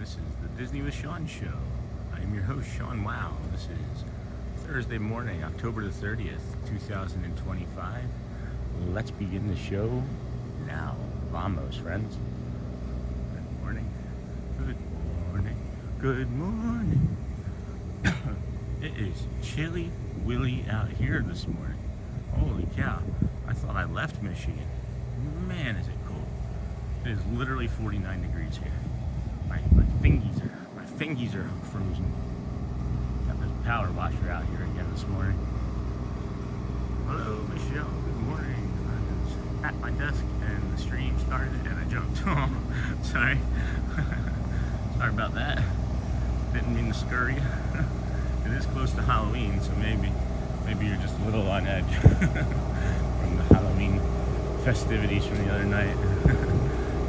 This is the Disney with Sean show. I am your host, Sean Wow. This is Thursday morning, October the 30th, 2025. Let's begin the show now. Vamos, friends. Good morning. Good morning. Good morning. It is chilly willy out here this morning. Holy cow. I thought I left Michigan. Man, is it cold. It is literally 49 degrees here. My fingies are frozen. Got this power washer out here again this morning. Hello, Michelle. Good morning. I was at my desk and the stream started and I jumped. Oh, sorry. Sorry about that. Didn't mean to scurry you. It is close to Halloween, so maybe you're just a little on edge from the Halloween festivities from the other night.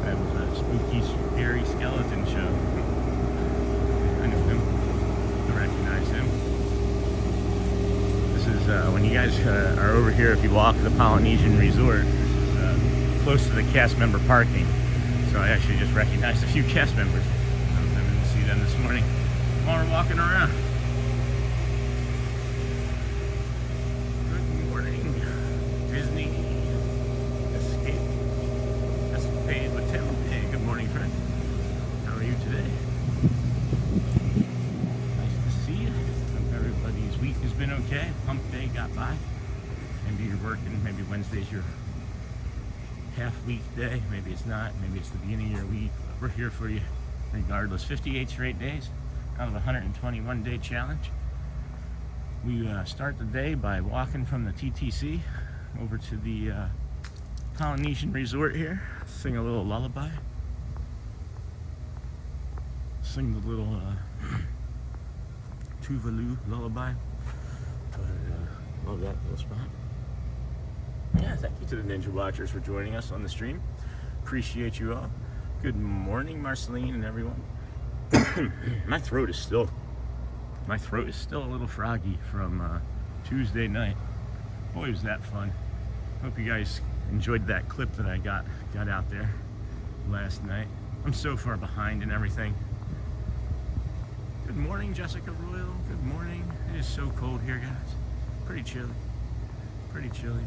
That was a spooky, scary skeleton show. I know him. I recognize him. This is when you guys are over here, if you walk the Polynesian Resort, this is close to the cast member parking. So I actually just recognized a few cast members. I didn't see them this morning while we're walking around. Good morning, Disney. Hey, good morning, friend. How are you today? Nice to see you. Hope everybody's week has been okay. Hump day got by. Maybe you're working. Maybe Wednesday's your half week day. Maybe it's not. Maybe it's the beginning of your week. But we're here for you regardless. 58 straight days out of a 121 day challenge. We start the day by walking from the TTC over to the Polynesian Resort here. Sing a little lullaby. Sing the little Tuvalu lullaby. Love that little spot. Yeah, thank you to the Ninja Watchers for joining us on the stream. Appreciate you all. Good morning, Marceline and everyone. My throat is still a little froggy from Tuesday night. Boy, was that fun. Hope you guys enjoyed that clip that I got out there last night. I'm so far behind and everything. Good morning, Jessica Royal. Good morning. It is so cold here, guys. Pretty chilly.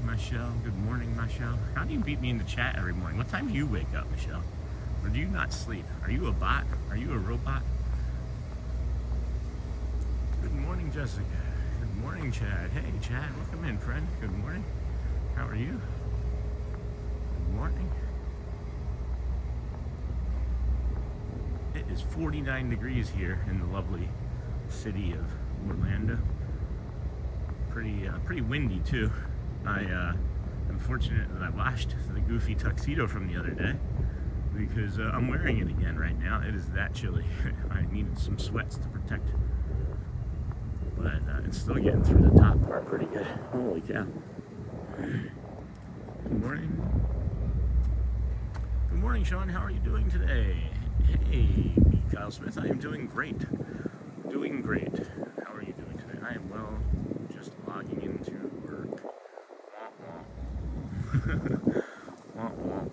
Michelle. Good morning, Michelle. How do you beat me in the chat every morning? What time do you wake up, Michelle? Or do you not sleep? Are you a bot? Are you a robot? Good morning, Jessica. Good morning, Chad. Hey, Chad, welcome in, friend. Good morning. How are you? Good morning. It is 49 degrees here in the lovely city of Orlando. Pretty windy too. I'm fortunate that I washed the goofy tuxedo from the other day because I'm wearing it again right now. It is that chilly. I needed some sweats to protect, but it's still getting through the top part pretty good. Holy cow. Good morning. Good morning, Sean. How are you doing today? Hey, Kyle Smith. I am doing great. Doing great. How are you doing today? I am well. Just logging into work. Wah, wah. Wah,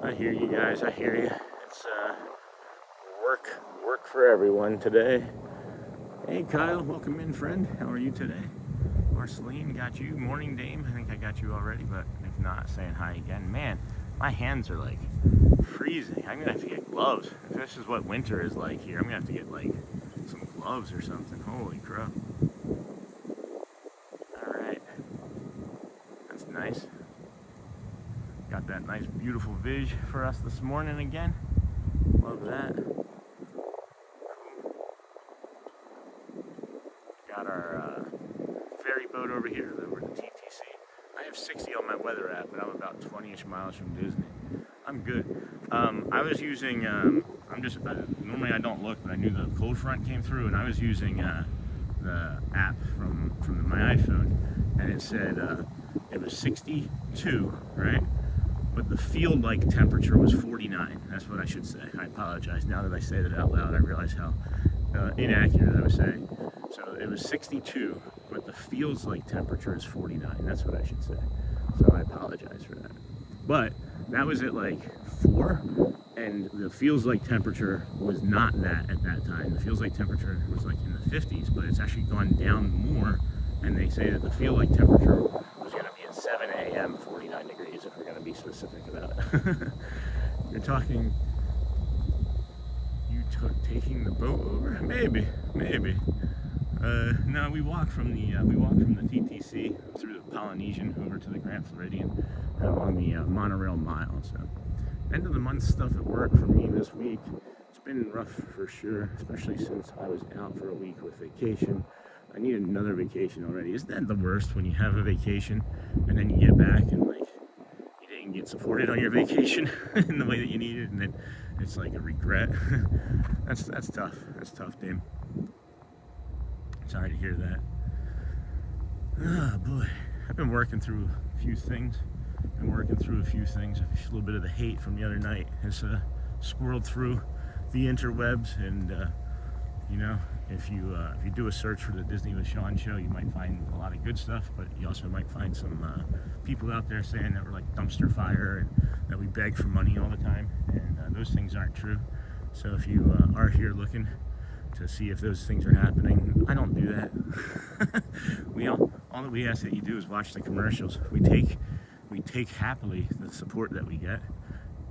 wah. I hear you guys. I hear you. It's work for everyone today. Hey, Kyle. Welcome in, friend. How are you today? Marceline, got you. Morning, Dame. I think I got you already, but if not, saying hi again. Man, my hands are like freezing. I'm gonna have to get gloves. If this is what winter is like here, I'm gonna have to get like some gloves or something. Holy crap. Alright. That's nice. Got that nice beautiful vis for us this morning again. Love that. Got our ferry boat over here, over the TTC. I have 60 on my weather app, but I'm about 20-ish miles from Disney. I'm good. I was using, normally I don't look, but I knew the cold front came through, and I was using the app from my iPhone, and it said it was 62, right? But the field-like temperature was 49. That's what I should say. I apologize. Now that I say that out loud, I realize how inaccurate I was saying. So it was 62, but the feels-like temperature is 49. That's what I should say. So I apologize for that. But that was at like 4, And the feels like temperature was not that at that time. The feels like temperature was like in the 50s, but it's actually gone down more. And they say that the feel like temperature was going to be at 7 a.m. 49 degrees, if we're going to be specific about it. You're talking, taking the boat over? Maybe. No, we walked from the TTC through the Polynesian over to the Grand Floridian along the monorail mile. So, end of the month stuff at work for me this week. It's been rough for sure, especially since I was out for a week with vacation. I need another vacation already. Isn't that the worst when you have a vacation and then you get back and like you didn't get supported on your vacation in the way that you needed, and then it's like a regret. That's tough. That's tough, Dame. Sorry to hear that. Oh boy, I've been working through a few things. A little bit of the hate from the other night has squirreled through the interwebs, and you know, if you do a search for the Disney with Sean show, you might find a lot of good stuff, but you also might find some people out there saying that we're like dumpster fire and that we beg for money all the time, and those things aren't true. So if you are here looking to see if those things are happening, I don't do that. All that we ask that you do is watch the commercials. We take happily the support that we get,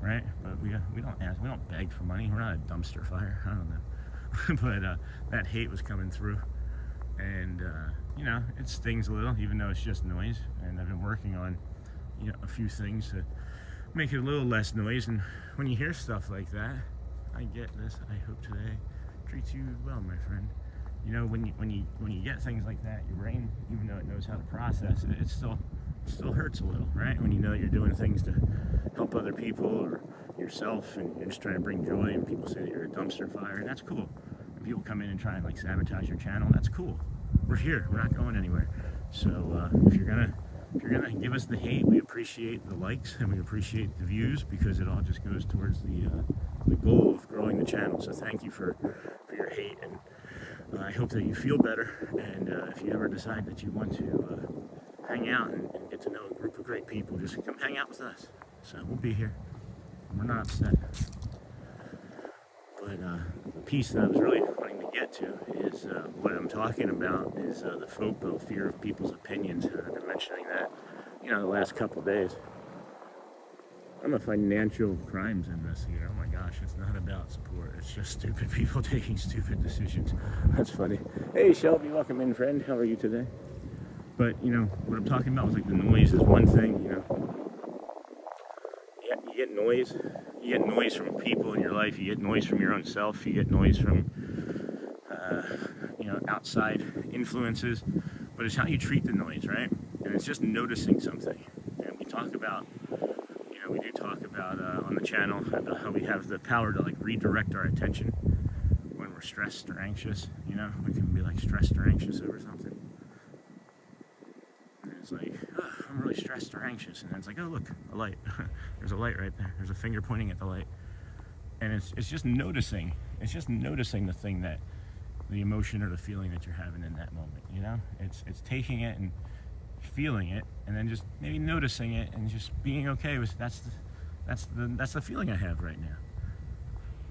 right? But we don't beg for money. We're not a dumpster fire. I don't know. But that hate was coming through, and you know, it stings a little, even though it's just noise. And I've been working on, you know, a few things to make it a little less noise. And when you hear stuff like that, I get this. I hope today treats you well, my friend. You know, when you get things like that, your brain, even though it knows how to process it, it still hurts a little, right? When you know you're doing things to help other people or yourself, and you're just trying to bring joy, and people say that you're a dumpster fire, and that's cool. And people come in and try and like sabotage your channel, that's cool. We're here. We're not going anywhere. So if you're gonna give us the hate, we appreciate the likes and we appreciate the views, because it all just goes towards the goal of growing the channel. So thank you for your hate, and I hope that you feel better. And if you ever decide that you want to hang out and get to know a group of great people, just come hang out with us. So we'll be here. We're not upset. But the piece that I was really wanting to get to is what I'm talking about is the FOPO, fear of people's opinions. I've been mentioning that, you know, the last couple of days. I'm a financial crimes investigator. Oh my gosh, it's not about support. It's just stupid people taking stupid decisions. That's funny. Hey Shelby, welcome in, friend. How are you today? But, you know, what I'm talking about was like the noise is one thing, you know. You get noise. You get noise from people in your life. You get noise from your own self. You get noise from, you know, outside influences. But it's how you treat the noise, right? And it's just noticing something. And we talk about, you know, we do talk about on the channel about how we have the power to like redirect our attention when we're stressed or anxious. You know, we can be like stressed or anxious over something. It's like, oh, I'm really stressed or anxious, and then it's like, oh look, a light. There's a light right there. There's a finger pointing at the light, and it's just noticing. It's just noticing the thing, that the emotion or the feeling that you're having in that moment. You know, it's taking it and feeling it, and then just maybe noticing it and just being okay with that's the feeling I have right now.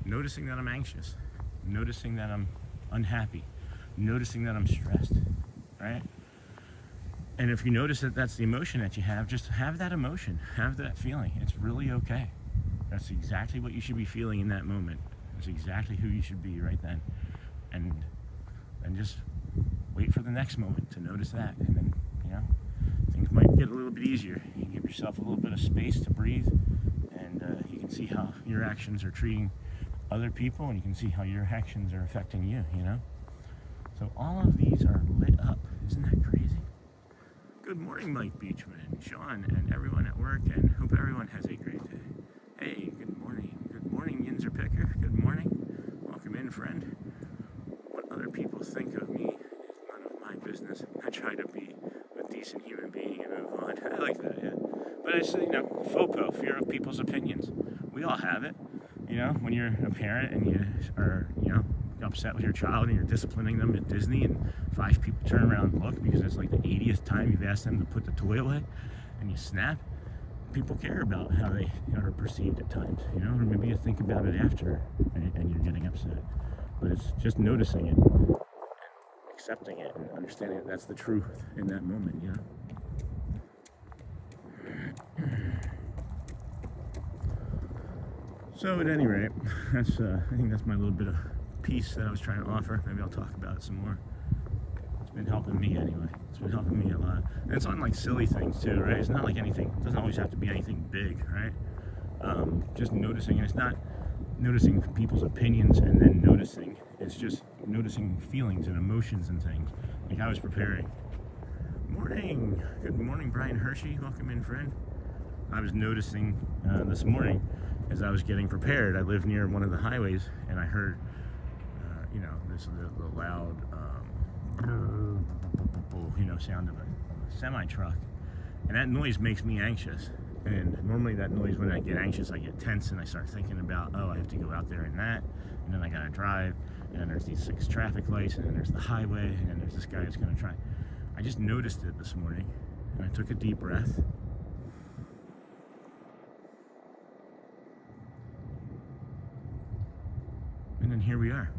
Noticing that I'm anxious, noticing that I'm unhappy, noticing that I'm stressed, right? And if you notice that that's the emotion that you have, just have that emotion, have that feeling. It's really okay. That's exactly what you should be feeling in that moment. That's exactly who you should be right then. And just wait for the next moment to notice that. And then, you know, things might get a little bit easier. You give yourself a little bit of space to breathe, and you can see how your actions are treating other people, and you can see how your actions are affecting you, you know? So all of these are lit up. Isn't that crazy? Good morning, Mike Beachman, Sean, and everyone at work, and hope everyone has a great day. Hey, good morning. Good morning, Yinzer Picker. Good morning. Welcome in, friend. What other people think of me is none of my business. I try to be a decent human being and move on. I like that, yeah. But it's, you know, FOPO, fear of people's opinions. We all have it. You know, when you're a parent and you are, you know, upset with your child and you're disciplining them at Disney, and 5 people turn around and look because it's like the 80th time you've asked them to put the toy away, and you snap. people care about how they are perceived at times, you know, or maybe you think about it after and you're getting upset. But it's just noticing it, and accepting it, and understanding that that's the truth in that moment, you know. So at any rate, that's I think that's my little bit of piece that I was trying to offer. Maybe I'll talk about it some more. It's been helping me anyway. It's been helping me a lot. And it's on like silly things too, right? It's not like anything, it doesn't always have to be anything big, right? Just noticing, and it's not noticing people's opinions and then noticing. It's just noticing feelings and emotions and things. Like I was preparing. Morning! Good morning, Brian Hershey. Welcome in, friend. I was noticing this morning as I was getting prepared. I live near one of the highways, and I heard, you know, this the loud, you know, sound of a semi-truck, and that noise makes me anxious. And normally that noise, when I get anxious, I get tense and I start thinking about, oh, I have to go out there and that, and then I gotta drive, and then there's these 6 traffic lights, and then there's the highway, and then there's this guy that's gonna try. I just noticed it this morning, and I took a deep breath. And then here we are.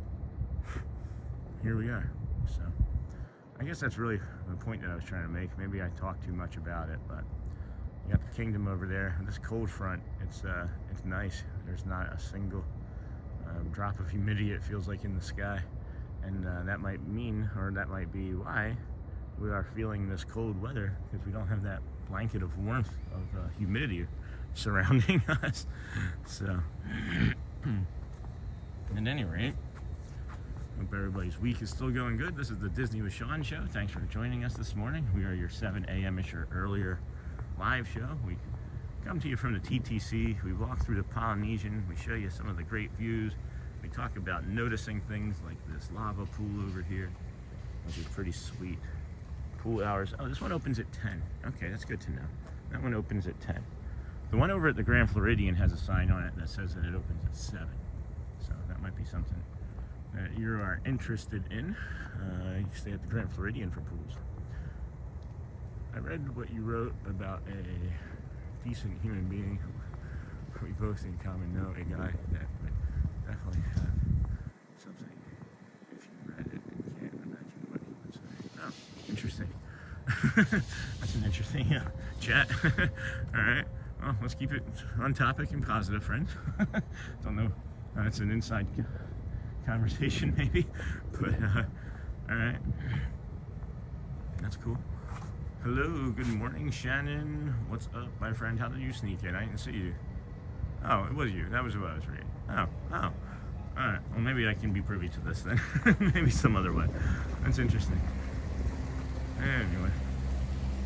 Here we are. So I guess that's really the point that I was trying to make. Maybe I talked too much about it, but you got the kingdom over there. This cold front, it's nice. There's not a single drop of humidity, it feels like, in the sky. And that might mean, or that might be why we are feeling this cold weather, because we don't have that blanket of warmth of humidity surrounding us. So at any rate, hope everybody's week is still going good. This is the Disney with Sean show. Thanks for joining us this morning. We are your 7 a.m.ish or earlier live show. We come to you from the TTC. We walk through the Polynesian. We show you some of the great views. We talk about noticing things like this lava pool over here, which is pretty sweet. Pool hours. Oh, this one opens at 10. Okay, that's good to know. That one opens at 10. The one over at the Grand Floridian has a sign on it that says that it opens at 7. So that might be something that you are interested in. You stay at the Grand Floridian for pools. I read what you wrote about a decent human being. We both in common know a guy that would definitely have something if you read it and can't imagine what he would say. Oh, interesting. That's an interesting chat. All right. Well, let's keep it on topic and positive, friends. Don't know. It's an inside conversation, maybe. But, all right. That's cool. Hello, good morning, Shannon. What's up, my friend? How did you sneak in? I didn't see you. Oh, it was you. That was what I was reading. Oh. All right. Well, maybe I can be privy to this then. Maybe some other way. That's interesting. Anyway.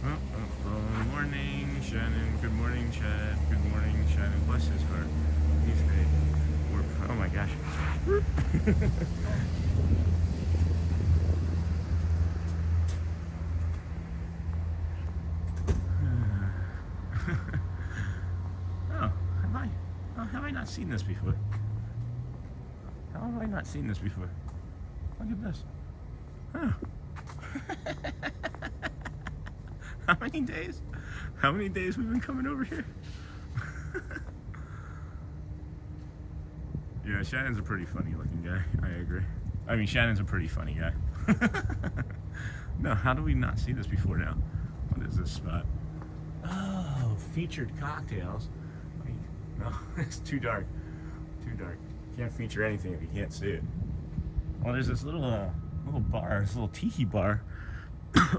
Good morning, Shannon. Good morning, Chad. Good morning, Shannon. Bless his heart. He's oh my gosh. Have I not seen this before? How have I not seen this before? Look at this. Huh. How many days? How many days we've been coming over here? Yeah, Shannon's a pretty funny looking guy. I agree. I mean, Shannon's a pretty funny guy. No, how do we not see this before now? What is this spot? Oh, featured cocktails. Wait, no, it's too dark. Too dark. Can't feature anything if you can't see it. Well, there's this little bar, this little tiki bar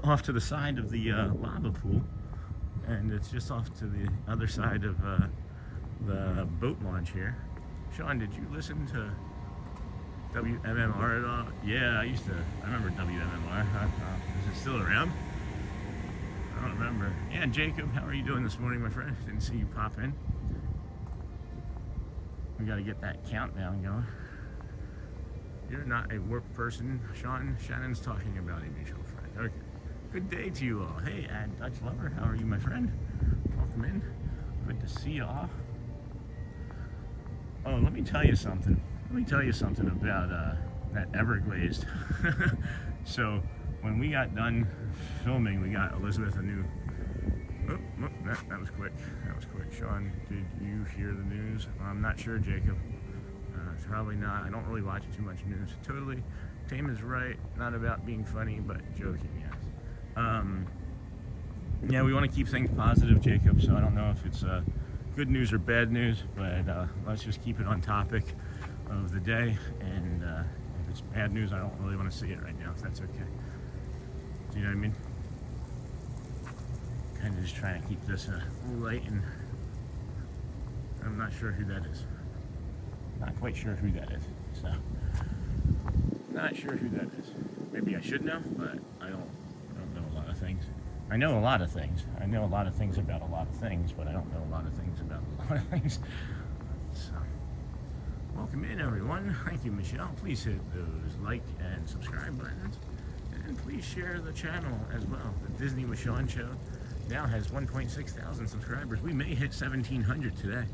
off to the side of the lava pool, and it's just off to the other side of the boat launch here. Sean, did you listen to WMMR at all? Yeah, I remember WMMR. Is it still around? I don't remember. Yeah, Jacob, how are you doing this morning, my friend? Didn't see you pop in. We got to get that countdown going. You're not a work person, Sean. Shannon's talking about a mutual friend. Okay. Good day to you all. Hey, Dutch Lover, how are you, my friend? Welcome in. Good to see you all. Oh, let me tell you something. Let me tell you something about that Everglazed. So, when we got done filming, we got Elizabeth a new That was quick. That was quick. Sean, did you hear the news? I'm not sure, Jacob. It's probably not. I don't really watch too much news. Totally. Tame is right. Not about being funny, but joking, yes. Yeah, we want to keep things positive, Jacob, so I don't know if it's good news or bad news, but let's just keep it on topic of the day. And if it's bad news, I don't really want to see it right now, if that's okay. Do you know what I mean? Kind of just trying to keep this light, and I'm not sure who that is. Not quite sure who that is, so not sure who that is. Maybe I should know, but I don't know a lot of things. I know a lot of things. I know a lot of things about a lot of things, but I don't know a lot of things about a lot of things. So, welcome in, everyone. Thank you, Michelle. Please hit those like and subscribe buttons, and please share the channel as well. The Disney with Sean Show now has 1.6 thousand subscribers. We may hit 1,700 today.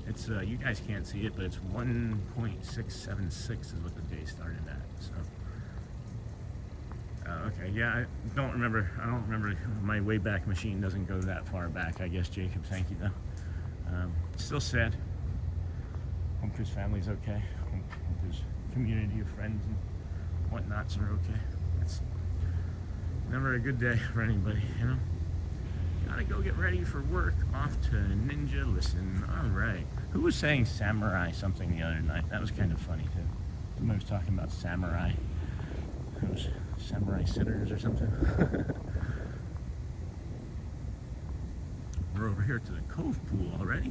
It's you guys can't see it, but it's 1.676 is what the day started at. So, okay, yeah, I don't remember. My Wayback Machine doesn't go that far back. I guess, Jacob. Thank you, though. Still sad. Hope his family's okay. Hope his community of friends and whatnots are okay. It's never a good day for anybody, you know. Gotta go get ready for work. Off to Ninja Listen. All right. Who was saying samurai something the other night? That was kind of funny too. Somebody was talking about samurai. It was samurai sitters or something. We're over here to the Cove Pool already.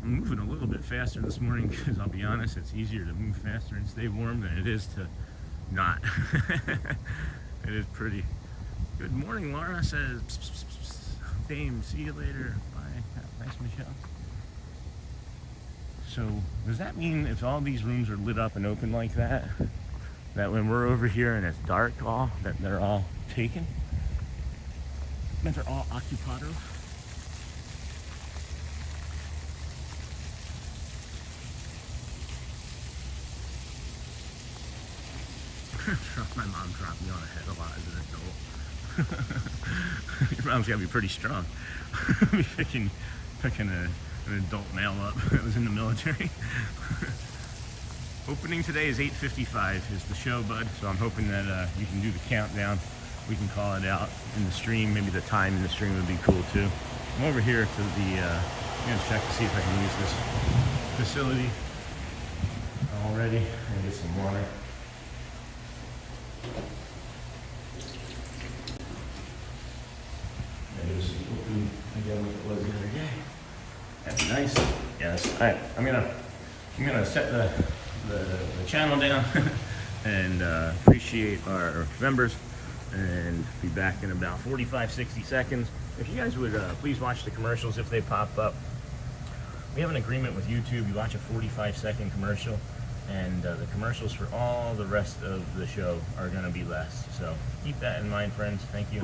I'm moving a little bit faster this morning because I'll be honest, it's easier to move faster and stay warm than it is to not. It is pretty. Good morning, Laura says. Psst, psst, psst, psst. Dame, see you later. Bye. Nice, Michelle. So, does that mean if all these rooms are lit up and open like that, that when we're over here and it's dark, that they're all taken? That they're all occupado? My mom dropped me on the head a lot as an adult. Your mom's gotta be pretty strong. Be picking an adult male up that was in the military. Opening today is 8:55 is the show, bud. So I'm hoping that you can do the countdown. We can call it out in the stream. Maybe the time in the stream would be cool too. I'm over here to the. I'm gonna check to see if I can use this facility already and get some water. Again, what it was the other day. That's nice. Yes. All right. I'm gonna set the channel down and appreciate our members and be back in about 45-60 seconds. If you guys would please watch the commercials if they pop up. We have an agreement with YouTube. You watch a 45-second commercial, and the commercials for all the rest of the show are going to be less. So keep that in mind, friends. Thank you.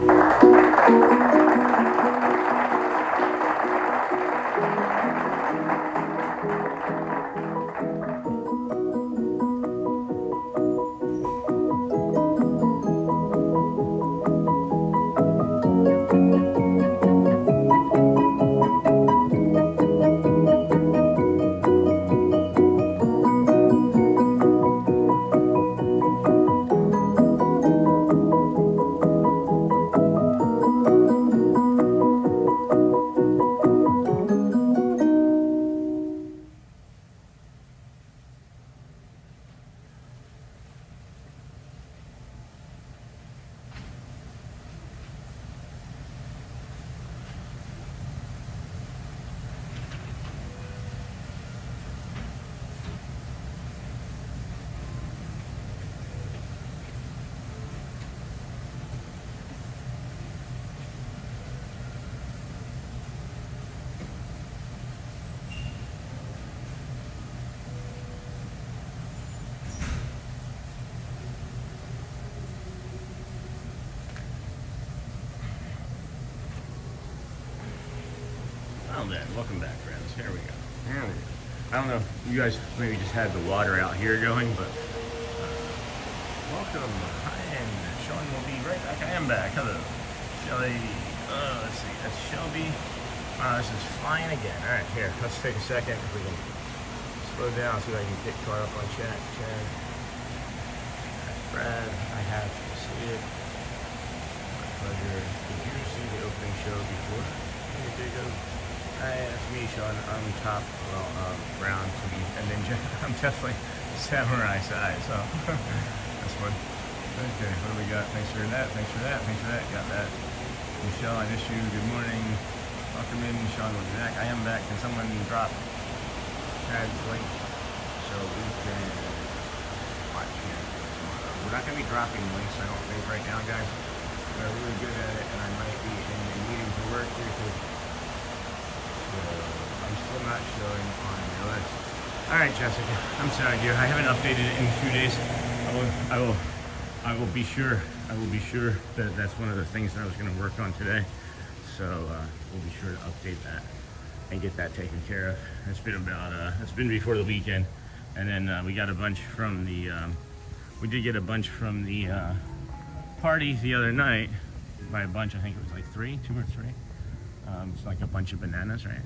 Well then, welcome back, friends. Here we go. I don't know, you guys maybe just had the water out here going, but welcome. Hi, and Sean will be right back. I am back. Hello. Shelly. Let's see, that's Shelby. This is flying again. All right, here, let's take a second. If we can slow down so that I can get caught up on chat. Chad, that's Brad. I have to see it. My pleasure. Did you see the opening show before? Hey, Jacob. Hi, that's me, Sean. I'm top, brown to me, and then I'm definitely samurai size. So that's one. Okay, what do we got? Thanks for that. Thanks for that. Thanks for that. Got that. Michelle, I miss you. Good morning. Welcome in. Sean will be back. I am back. Can someone drop Chad's link so we can watch him tomorrow? We're not going to be dropping links, I don't think, right now, guys. We're really good at it, and I might be in a meeting for work here, too. So I'm still not showing on your list. All right, Jessica. I'm sorry, dear. I haven't updated it in 2 days. I will be sure. I will be sure that that's one of the things that I was going to work on today. So we'll be sure to update that and get that taken care of. It's been about it's been before the weekend, and then we got a bunch from the we did get a bunch from the party the other night. By a bunch, I think it was like 2 or 3. It's like a bunch of bananas, right?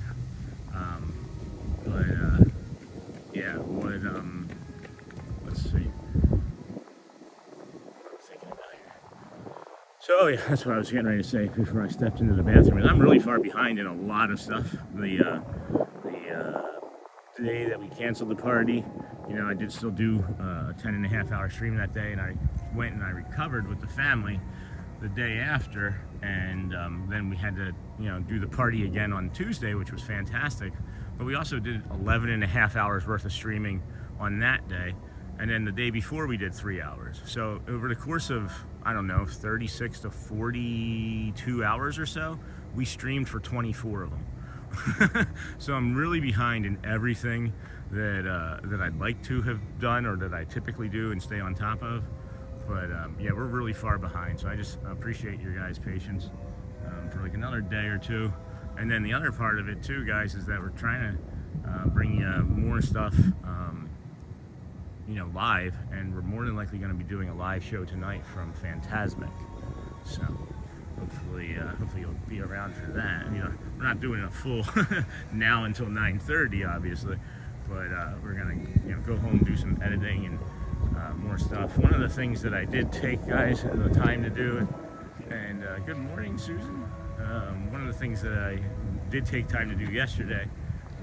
Yeah, what let's see. So yeah, that's what I was getting ready to say before I stepped into the bathroom. I'm really far behind in a lot of stuff. The day that we canceled the party, you know, I did still do a 10.5-hour stream that day, and I went and I recovered with the family the day after, and then we had to, you know, do the party again on Tuesday, which was fantastic. But we also did 11.5 hours worth of streaming on that day. And then the day before we did 3 hours. So over the course of, I don't know, 36 to 42 hours or so, we streamed for 24 of them. So I'm really behind in everything that I'd like to have done, or that I typically do and stay on top of. But yeah, we're really far behind. So I just appreciate your guys' patience for like another day or two. And then the other part of it too, guys, is that we're trying to bring you more stuff you know, live, and we're more than likely going to be doing a live show tonight from Phantasmic. So hopefully you'll be around for that. You know, we're not doing a full now until 9:30, obviously, but we're gonna, you know, go home, do some editing and more stuff. One of the things that I did take, guys, the time to do, and good morning, Susan. One of the things that I did take time to do yesterday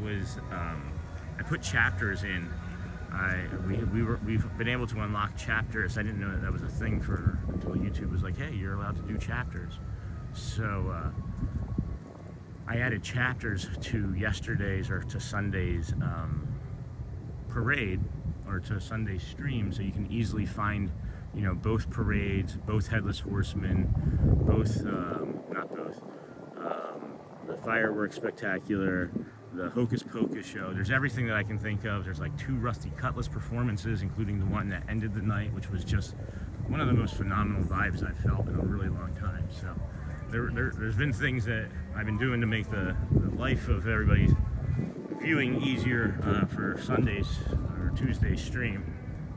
was I put chapters in. We've been able to unlock chapters. I didn't know that was a thing until YouTube was like, hey, you're allowed to do chapters. So I added chapters to yesterday's or to Sunday's parade, or to Sunday's stream, so you can easily find, you know, both parades, both Headless Horsemen, both the fireworks spectacular, the Hocus Pocus show. There's everything that I can think of. There's like 2 Rusty Cutlass performances, including the one that ended the night, which was just one of the most phenomenal vibes I've felt in a really long time. So there's been things that I've been doing to make the life of everybody's viewing easier for Sunday's or Tuesday's stream,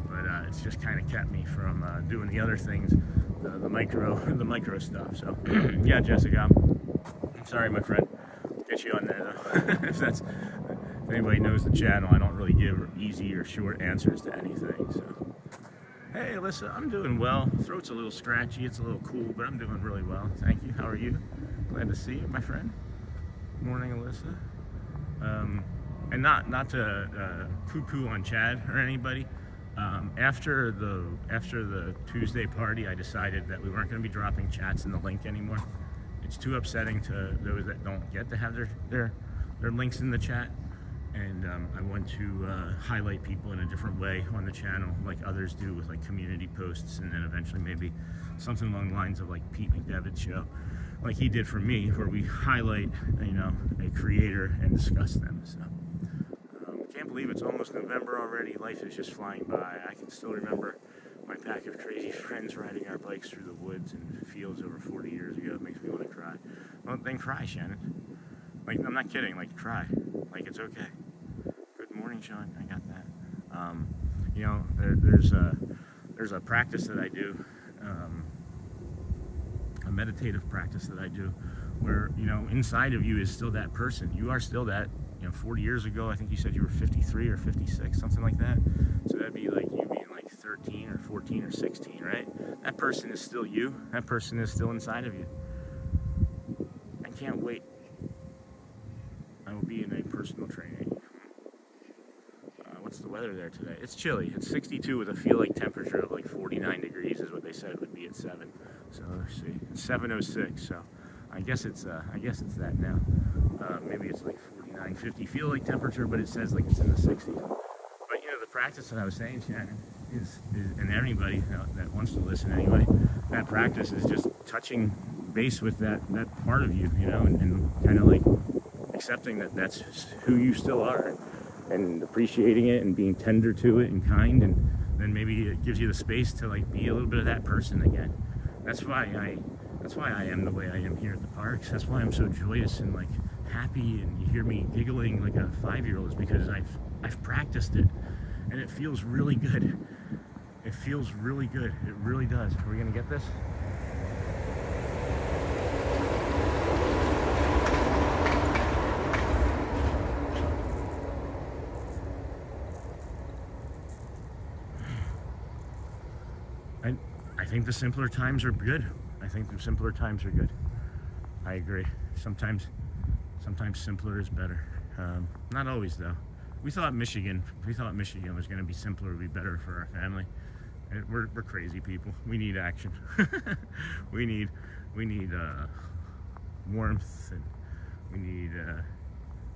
but it's just kind of kept me from doing the other things, the micro stuff. So yeah, Jessica, I'm sorry, my friend. Get you on there though. if anybody knows the channel, I don't really give easy or short answers to anything. So hey, Alyssa, I'm doing well. Throat's a little scratchy, it's a little cool, but I'm doing really well. Thank you. How are you? Glad to see you, my friend. Morning, Alyssa. And not to poo-poo on Chad or anybody. After the Tuesday party, I decided that we weren't going to be dropping chats in the link anymore. It's too upsetting to those that don't get to have their links in the chat, and I want to highlight people in a different way on the channel, like others do with like community posts, and then eventually maybe something along the lines of like Pete McDevitt's show, like he did for me, where we highlight, you know, a creator and discuss them. So can't believe it's almost November already. Life is just flying by. I can still remember my pack of crazy friends riding our bikes through the woods and fields over 40 years ago. It makes me want to cry. Well, then cry, Shannon. Like, I'm not kidding. Like, cry. Like, it's okay. Good morning, Sean. I got that. You know, there's a practice that I do, a meditative practice that I do, where, you know, inside of you is still that person. You are still that, you know, 40 years ago, I think you said you were 53 or 56, something like that. So that'd be like you being like 13 or 14 or 16, right? That person is still you. That person is still inside of you. I can't wait. I will be in a personal training. What's the weather there today? It's chilly. It's 62 with a feel-like temperature of like 49 degrees is what they said it would be at 7. So let's see. It's 7:06. So I guess it's that now. Maybe it's like 49, 50 feel-like temperature, but it says like it's in the 60s. But you know, the practice that I was saying, Shannon, is and anybody that wants to listen anyway, that practice is just touching base with that part of you, you know, and kind of like accepting that that's who you still are, and appreciating it and being tender to it and kind, and then maybe it gives you the space to like be a little bit of that person again. That's why I am the way I am here at the parks. That's why I'm so joyous and like happy, and you hear me giggling like a 5-year-old, is because I've practiced it, and it feels really good. It feels really good. It really does. Are we gonna get this? I think the simpler times are good. I think the simpler times are good. I agree. Sometimes simpler is better. Not always though. We thought Michigan was going to be simpler, would be better for our family. And we're crazy people. We need action. we need warmth, and we need.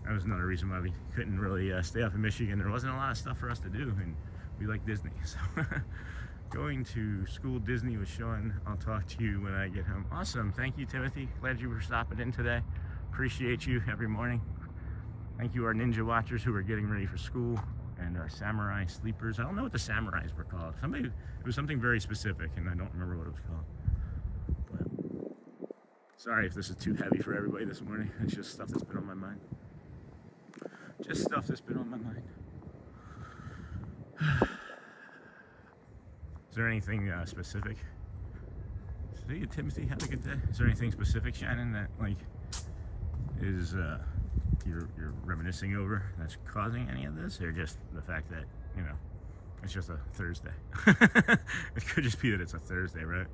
That was another reason why we couldn't really stay up in Michigan. There wasn't a lot of stuff for us to do, and we like Disney. So going to school Disney with Sean. I'll talk to you when I get home. Awesome. Thank you, Timothy. Glad you were stopping in today. Appreciate you every morning. Thank you, our ninja watchers who are getting ready for school, and our samurai sleepers. I don't know what the samurais were called. It was something very specific, and I don't remember what it was called. But sorry if this is too heavy for everybody this morning. It's just stuff that's been on my mind. Just stuff that's been on my mind. Is there anything specific? See you, Timothy. Have a good day. Is there anything specific, Shannon, that like is you're reminiscing over that's causing any of this, or just the fact that, you know, it's just a Thursday? It could just be that it's a Thursday, right?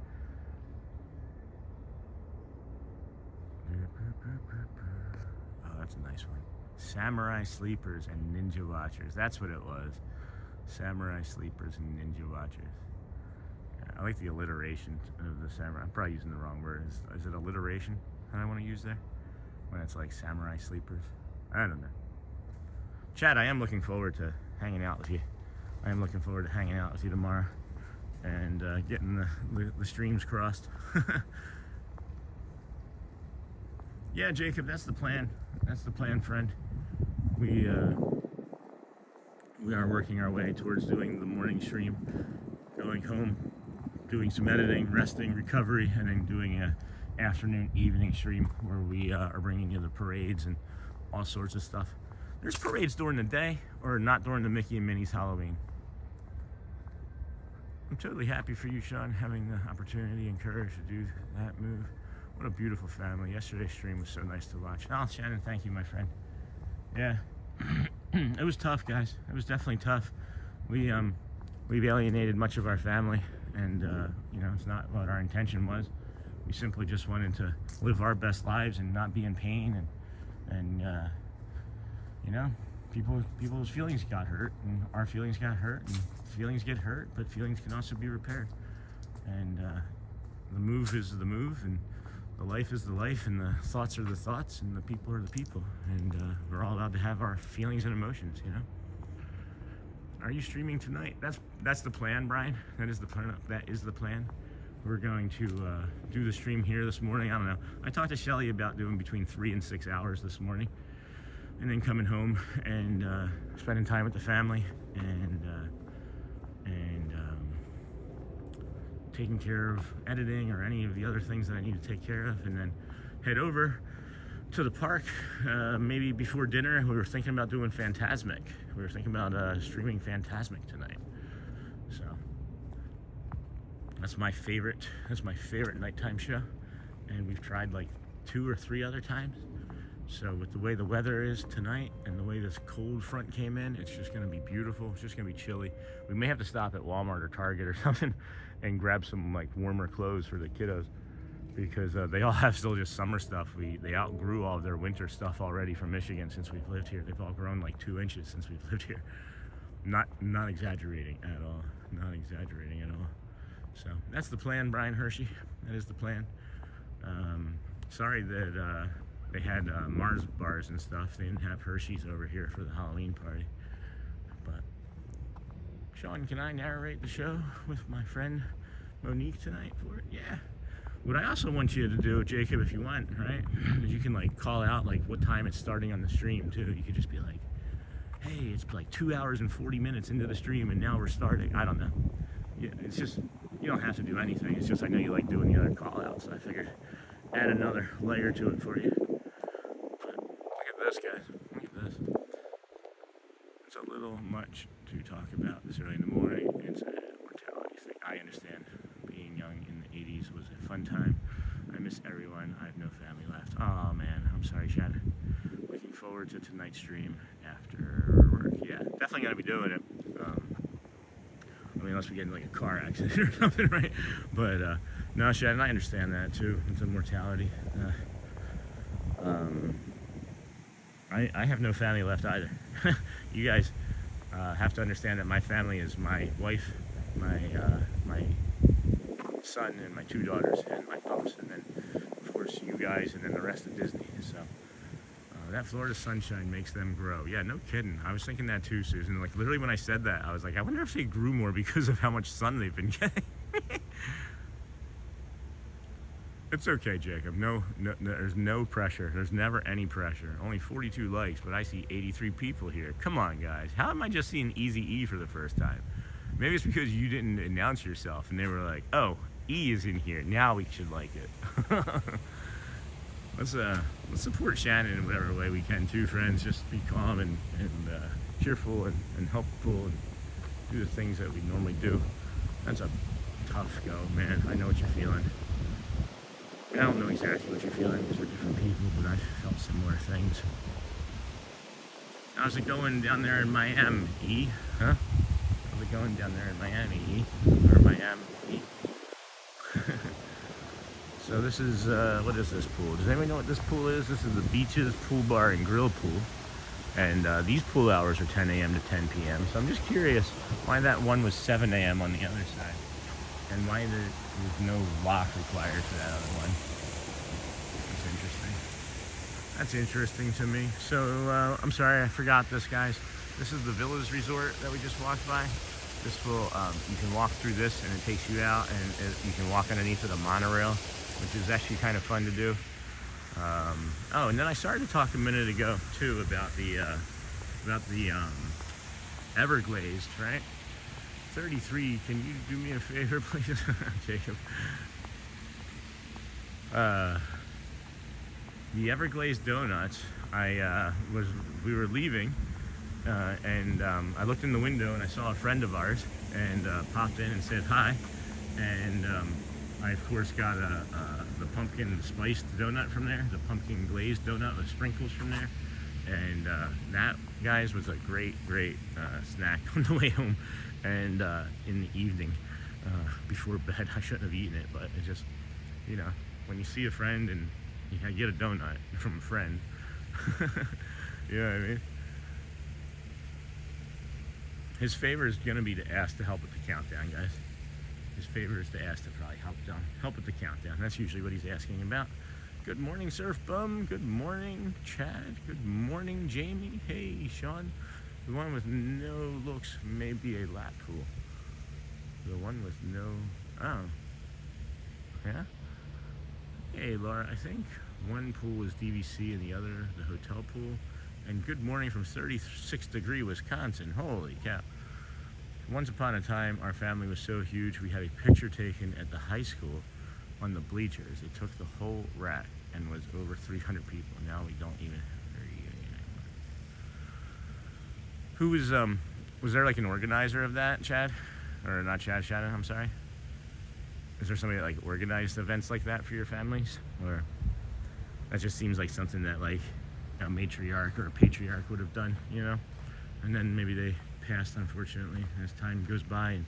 Oh, that's a nice one. Samurai sleepers and ninja watchers. That's what it was. Samurai sleepers and ninja watchers. I like the alliteration of the samurai. I'm probably using the wrong word. Is it alliteration that I want to use there? When it's like samurai sleepers? I don't know. Chad, I am looking forward to hanging out with you. I am looking forward to hanging out with you tomorrow and getting the streams crossed. Yeah, Jacob, that's the plan. That's the plan, friend. We are working our way towards doing the morning stream, going home, doing some editing, resting, recovery, and then doing a afternoon, evening stream where we are bringing you the parades and all sorts of stuff. There's parades during the day, or not during the Mickey and Minnie's Halloween. I'm totally happy for you, Sean, having the opportunity and courage to do that move. What a beautiful family. Yesterday's stream was so nice to watch. Oh, Shannon, thank you, my friend. Yeah, it was tough, guys. It was definitely tough. We've alienated much of our family, and you know, it's not what our intention was. We simply just wanted to live our best lives and not be in pain, and you know, people's feelings got hurt, and our feelings got hurt, and feelings get hurt, but feelings can also be repaired. And the move is the move, and the life is the life, and the thoughts are the thoughts, and the people are the people, and we're all allowed to have our feelings and emotions, you know. Are you streaming tonight? That's the plan, Brian. That is the plan. That is the plan. We're going to do the stream here this morning. I don't know. I talked to Shelly about doing between 3 and 6 hours this morning, and then coming home and spending time with the family and taking care of editing or any of the other things that I need to take care of, and then head over to the park maybe before dinner. We were thinking about doing Fantasmic. We were thinking about streaming Fantasmic tonight. So that's my favorite nighttime show, and we've tried like 2 or 3 other times. So with the way the weather is tonight and the way this cold front came in, it's just going to be beautiful. It's just going to be chilly. We may have to stop at Walmart or Target or something and grab some like warmer clothes for the kiddos, because they all have still just summer stuff. They outgrew all of their winter stuff already from Michigan since we've lived here. They've all grown like 2 inches since we've lived here. Not exaggerating at all. Not exaggerating at all. So that's the plan, Brian Hershey. That is the plan. Sorry that they had Mars bars and stuff. They didn't have Hershey's over here for the Halloween party. But Sean, can I narrate the show with my friend Monique tonight for it? Yeah. What I also want you to do, Jacob, if you want, right, is you can like call out like what time it's starting on the stream too. You could just be like, hey, it's like 2 hours and 40 minutes into the stream and now we're starting. I don't know. Yeah, it's just, you don't have to do anything. It's just I know you like doing the other call outs, so I figured add another layer to it for you. This, guys. Look at this. It's a little much to talk about this early in the morning. It's a mortality thing. I understand. Being young in the 80s was a fun time. I miss everyone. I have no family left. Oh man, I'm sorry, Chad. Looking forward to tonight's stream after work. Yeah, definitely gonna be doing it. I mean, unless we get in like a car accident or something, right? But no, Chad, and I understand that too. It's a mortality. I have no family left either. You guys have to understand that my family is my wife, my son, and my 2 daughters, and my pups, and then, of course, you guys, and then the rest of Disney. So that Florida sunshine makes them grow. Yeah, no kidding. I was thinking that too, Susan. Like, literally when I said that, I was like, I wonder if they grew more because of how much sun they've been getting. It's okay, Jacob. No, there's no pressure. There's never any pressure. Only 42 likes, but I see 83 people here. Come on, guys. How am I just seeing Easy E for the first time? Maybe it's because you didn't announce yourself, and they were like, "Oh, E is in here. Now we should like it." Let's support Shannon in whatever way we can, too, friends. Just be calm and cheerful and helpful and do the things that we normally do. That's a tough go, man. I know what you're feeling. I don't know exactly what you're feeling because we're different people, but I've felt similar things. How's it going down there in Miami? Huh? How's it going down there in Miami? Or Miami? So this is, what is this pool? Does anybody know what this pool is? This is the Beaches Pool Bar and Grill Pool. And these pool hours are 10 a.m. to 10 p.m. So I'm just curious why that one was 7 a.m. on the other side. And why there's no lock required for that other one. That's interesting. That's interesting to me. So, I'm sorry, I forgot this, guys. This is the Villas Resort that we just walked by. This will, you can walk through this and it takes you out, and you can walk underneath of the monorail, which is actually kind of fun to do. Oh, and then I started to talk a minute ago, too, about the Everglazed, right? 33, can you do me a favor, please? Jacob. The Everglazed donuts, we were leaving, and I looked in the window and I saw a friend of ours, and popped in and said hi, and I of course got the pumpkin spiced donut from there, the pumpkin glazed donut with sprinkles from there, and that, guys, was a great snack on the way home. And in the evening, before bed, I shouldn't have eaten it, but it just, you know, when you see a friend and you get a donut from a friend, you know what I mean? His favor is going to be to ask to help with the countdown, guys. His favor is to ask to probably help with the countdown. That's usually what he's asking about. Good morning, Surf Bum. Good morning, Chad. Good morning, Jamie. Hey, Sean. The one with no looks may be a lap pool. The one with no... Oh. Yeah? Hey, Laura, I think one pool was DVC and the other the hotel pool. And good morning from 36-degree Wisconsin. Holy cow. Once upon a time, our family was so huge, we had a picture taken at the high school on the bleachers. It took the whole rack and was over 300 people. Now we don't even have 38 anymore. Who was there like an organizer of that, Chad? Or not Chad, Shannon, I'm sorry. Is there somebody that like organized events like that for your families? Or That just seems like something that like a matriarch or a patriarch would have done, you know. And then maybe they passed, unfortunately, as time goes by, and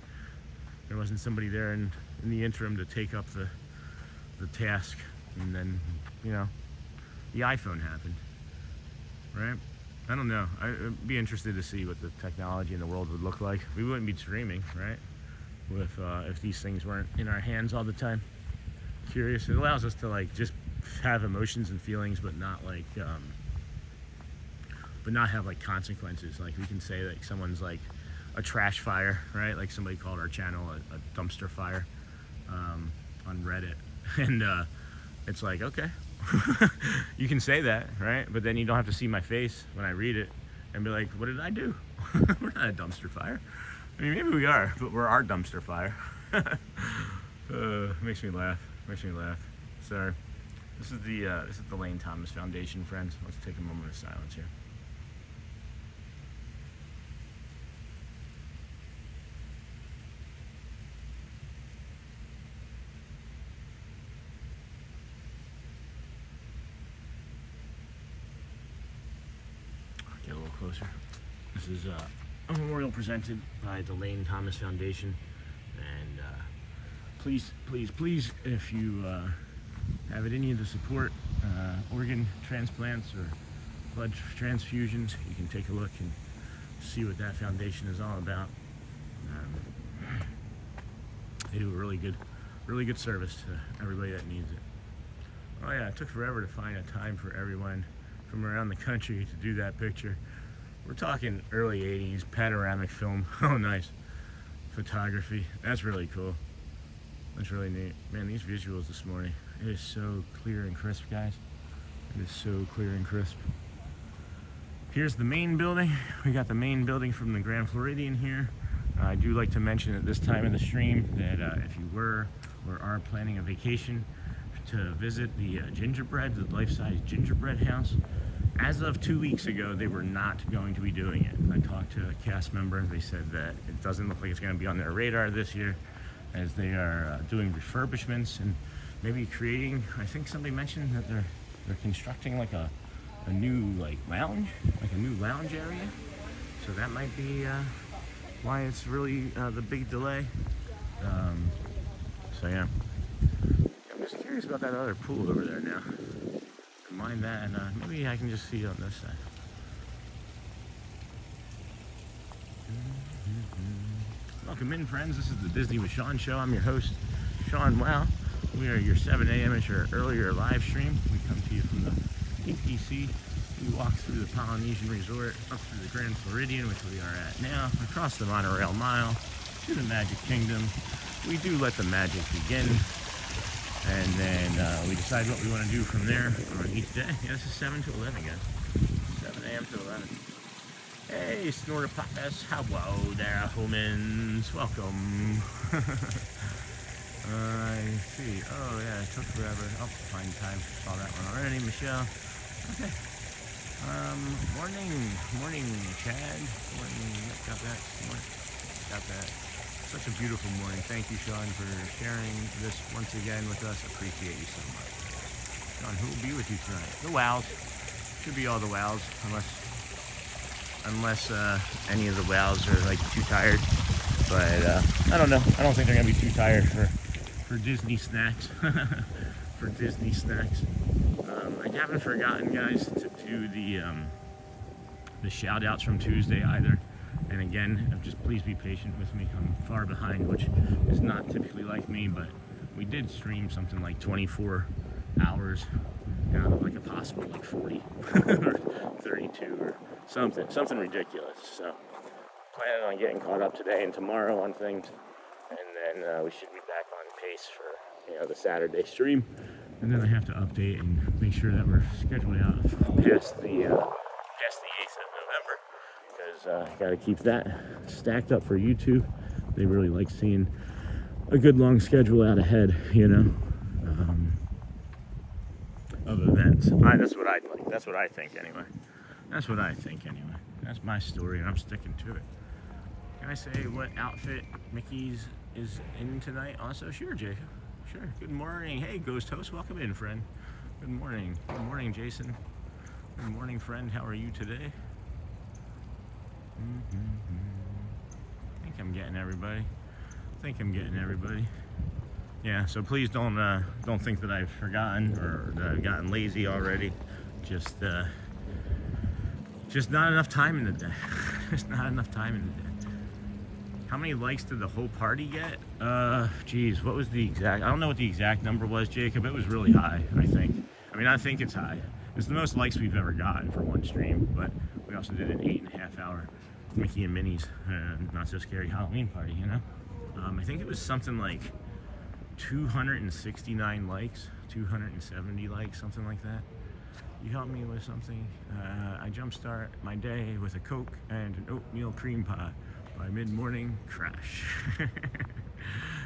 there wasn't somebody there in the interim to take up the task. And then, you know, the iPhone happened, right? I don't know. I'd be interested to see what the technology in the world would look like. We wouldn't be streaming, right? If these things weren't in our hands all the time. Curious. It allows us to like just have emotions and feelings, but not like, but not have like consequences. Like we can say like someone's like a trash fire, right? Like somebody called our channel a dumpster fire on Reddit, and it's like, okay. You can say that, right? But then you don't have to see my face when I read it and be like, what did I do? We're not a dumpster fire. I mean, maybe we are, but we're our dumpster fire. Makes me laugh. Sorry. This is the Lane Thomas Foundation, friends. Let's take a moment of silence here. Get a little closer. This is a memorial presented by the Lane Thomas Foundation, and please, if you have it in you to support organ transplants or blood transfusions, you can take a look and see what that foundation is all about. They do a really good service to everybody that needs it. Oh yeah, it took forever to find a time for everyone from around the country to do that picture. We're talking early 80s panoramic film. Oh, nice. Photography. That's really cool. That's really neat. Man, these visuals this morning, it is so clear and crisp, guys. It is so clear and crisp. Here's the main building. We got the main building from the Grand Floridian here. I do like to mention at this time of the stream that if you were or are planning a vacation to visit the the life-size gingerbread house, as of 2 weeks ago, they were not going to be doing it. I talked to a cast member. They said that it doesn't look like it's going to be on their radar this year, as they are doing refurbishments and maybe creating. I think somebody mentioned that they're constructing like a new lounge area. So that might be why it's really the big delay. So yeah, I'm just curious about that other pool over there now. Mind that, and maybe I can just see it on this side. Welcome in, friends. This is the Disney with Sean show. I'm your host, Sean Wow. We are your 7 a.m.ish or earlier live stream. We come to you from the PPC. We walk through the Polynesian Resort, up through the Grand Floridian, which we are at now, across the Monorail Mile, to the Magic Kingdom. We do let the magic begin. And then we decide what we want to do from there on each day. Yeah, this is 7 to 11, guys. 7 a.m. to 11. Hey, Snortapapas. Hello there, humans. Welcome. I see. Oh, yeah, it took forever. Oh, find time. Saw that one already. Michelle. Okay. Morning, Chad. Morning. Yep, got that. Got that. Such a beautiful morning. Thank you, Sean, for sharing this once again with us. Appreciate you so much. Sean, who will be with you tonight? The Wows. Should be all the Wows, unless any of the Wows are like too tired. But I don't know. I don't think they're gonna be too tired for Disney snacks. For Disney snacks. I haven't forgotten, guys, to do the shout outs from Tuesday either. And again, just please be patient with me. I'm far behind, which is not typically like me, but we did stream something like 24 hours out of like a possible like 40 or 32 or something ridiculous. So planning on getting caught up today and tomorrow on things, and then we should be back on pace for the Saturday stream. And then I have to update and make sure that we're scheduled out past the 8th of November. Because got to keep that stacked up for YouTube. They really like seeing a good long schedule out ahead, of events. That's what I'd like. That's what I think anyway. That's my story, and I'm sticking to it. Can I say what outfit Mickey's is in tonight also? Sure, Jacob. Sure. Good morning. Hey, Ghost Host. Welcome in, friend. Good morning. Good morning, Jason. Good morning, friend. How are you today? I think I'm getting everybody. Yeah, so please don't think that I've forgotten or that I've gotten lazy already. Just not enough time in the day. Just not enough time in the day. How many likes did the whole party get? Geez, what was the exact? I don't know what the exact number was, Jacob. It was really high, I think. I think it's high. It's the most likes we've ever gotten for one stream, but we also did an 8.5 hour Mickey and Minnie's Not So Scary Halloween party, you know? I think it was something like 269 likes, 270 likes, something like that. You help me with something. I jumpstart my day with a Coke and an oatmeal cream pie. By mid-morning, crash.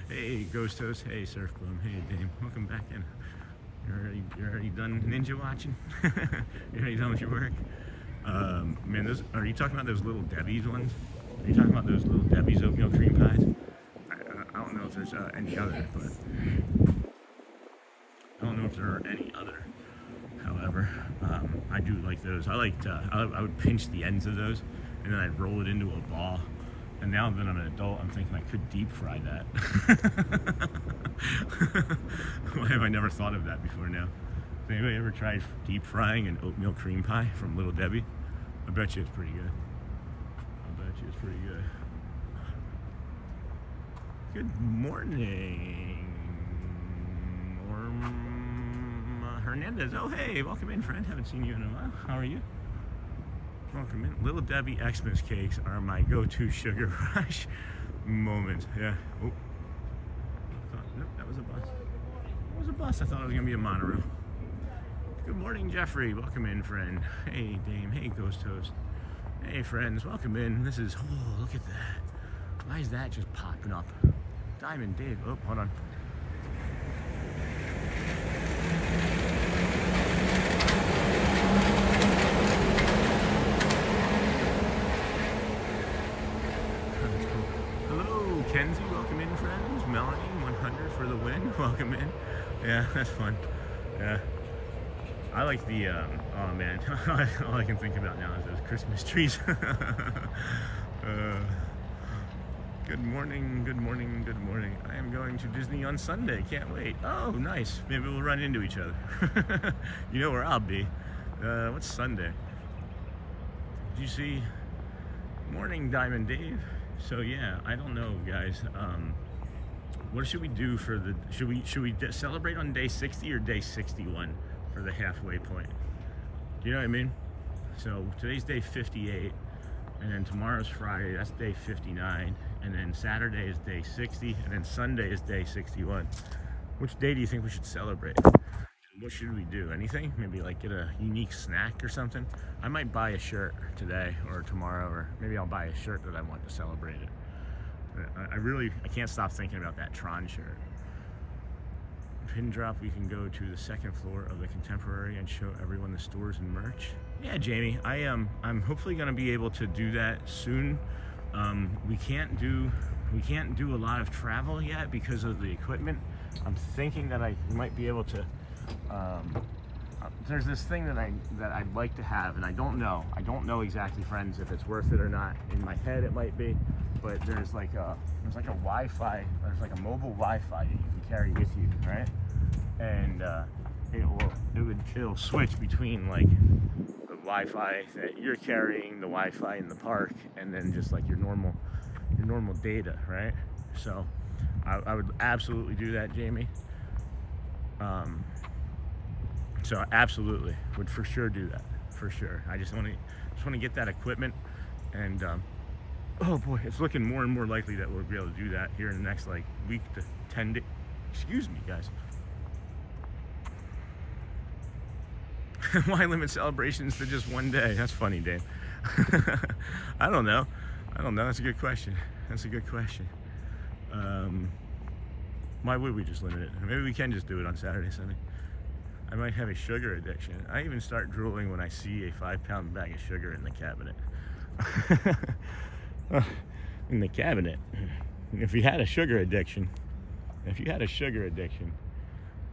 Hey, Ghost Host. Hey, Surf Gloom. Hey, Dame. Welcome back in. You're already done ninja watching? You're already done with your work? Man, are you talking about those Little Debbie's ones? Are you talking about those Little Debbie's oatmeal cream pies? I don't know if there's any other, but I don't know if there are any other. However, I do like those. I would pinch the ends of those, and then I'd roll it into a ball. And now that I'm an adult, I'm thinking I could deep fry that. Why have I never thought of that before now? Has anybody ever tried deep frying an oatmeal cream pie from Little Debbie? I bet you it's pretty good. Good morning, Hernandez. Oh, hey, welcome in, friend. Haven't seen you in a while. How are you? Welcome in. Little Debbie Xmas cakes are my go-to sugar rush moment. Yeah. Oh. Nope, that was a bus. I thought it was going to be a monorail. Good morning, Jeffrey. Welcome in, friend. Hey, Dame. Hey, Ghost Host. Hey, friends. Welcome in. This is... Oh, look at that. Why is that just popping up? Diamond Dave. Oh, hold on. Kenzie, welcome in, friends. Melanie, 100 for the win. Welcome in. Yeah, that's fun. Yeah. I like the, oh man, all I can think about now is those Christmas trees. Good morning. I am going to Disney on Sunday. Can't wait. Oh, nice. Maybe we'll run into each other. You know where I'll be. What's Sunday? Did you see? Morning, Diamond Dave. So yeah, I don't know, guys. What should we do for the? Should we celebrate on day 60 or day 61 for the halfway point? Do you know what I mean? So today's day 58, and then tomorrow's Friday. That's day 59, and then Saturday is day 60, and then Sunday is day 61. Which day do you think we should celebrate? What should we do? Anything? Maybe like get a unique snack or something? I might buy a shirt today or tomorrow, or maybe I'll buy a shirt that I want to celebrate it. I can't stop thinking about that Tron shirt. Pin drop, we can go to the second floor of the Contemporary and show everyone the stores and merch. Yeah, Jamie, I'm hopefully gonna be able to do that soon. We can't do a lot of travel yet because of the equipment. I'm thinking that I might be able to. There's this thing that I'd like to have, and I don't know exactly, friends, if it's worth it or not. In my head, it might be, but there's like a Wi-Fi, there's like a mobile Wi-Fi that you can carry with you, right? And it'll switch between like the Wi-Fi that you're carrying, the Wi-Fi in the park, and then just like your normal data, right? So I would absolutely do that, Jamie. So absolutely would for sure do that, for sure. I just want to get that equipment, and oh boy, it's looking more and more likely that we'll be able to do that here in the next like week to 10 days. Excuse me, guys. Why limit celebrations to just one day? That's funny, Dave. I don't know. That's a good question. Why would we just limit it? Maybe we can just do it on Saturday, Sunday. I might have a sugar addiction. I even start drooling when I see a 5-pound bag of sugar in the cabinet. In the cabinet. If you had a sugar addiction,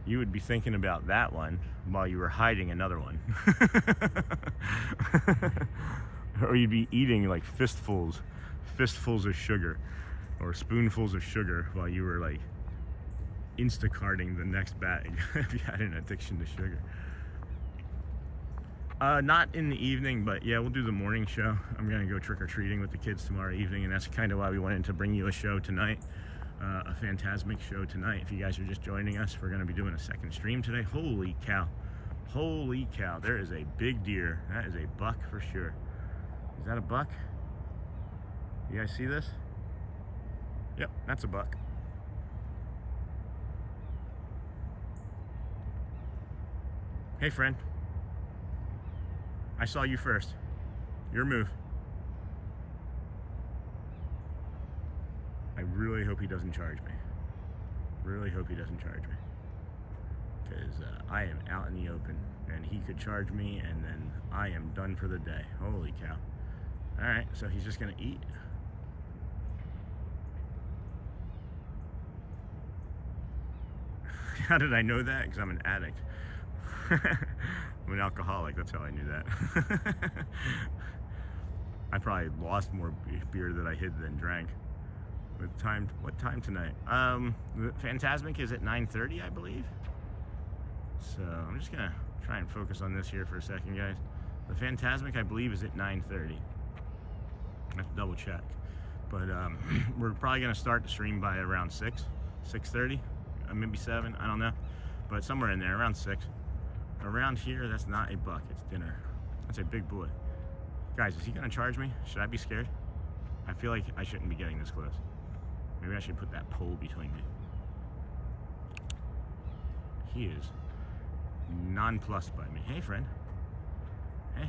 you would be thinking about that one while you were hiding another one. Or you'd be eating like fistfuls of sugar or spoonfuls of sugar while you were like Instacarting the next bag if you had an addiction to sugar. Not in the evening, but yeah, we'll do the morning show. I'm gonna go trick-or-treating with the kids tomorrow evening, and that's kind of why we wanted to bring you a show tonight, a Phantasmic show tonight. If you guys are just joining us, we're gonna be doing a second stream today. Holy cow, there is a big deer. That is a buck for sure. Is that a buck? You guys see this? Yep, that's a buck. Hey friend, I saw you first. Your move. I really hope he doesn't charge me. Really hope he doesn't charge me. Because I am out in the open and he could charge me and then I am done for the day. Holy cow. Alright, so he's just gonna eat. How did I know that? Because I'm an addict. I'm an alcoholic, that's how I knew that. I probably lost more beer that I hid than drank. What time tonight? The Phantasmic is at 9:30, I believe. So I'm just gonna try and focus on this here for a second, guys. The Phantasmic, I believe, is at 9:30. I have to double check. But we're probably gonna start the stream by around 6:30, maybe 7, I don't know. But somewhere in there, around 6. Around here, that's not a buck, it's dinner. That's a big boy. Guys, is he gonna charge me? Should I be scared? I feel like I shouldn't be getting this close. Maybe I should put that pole between me. He is nonplussed by me. Hey, friend. Hey.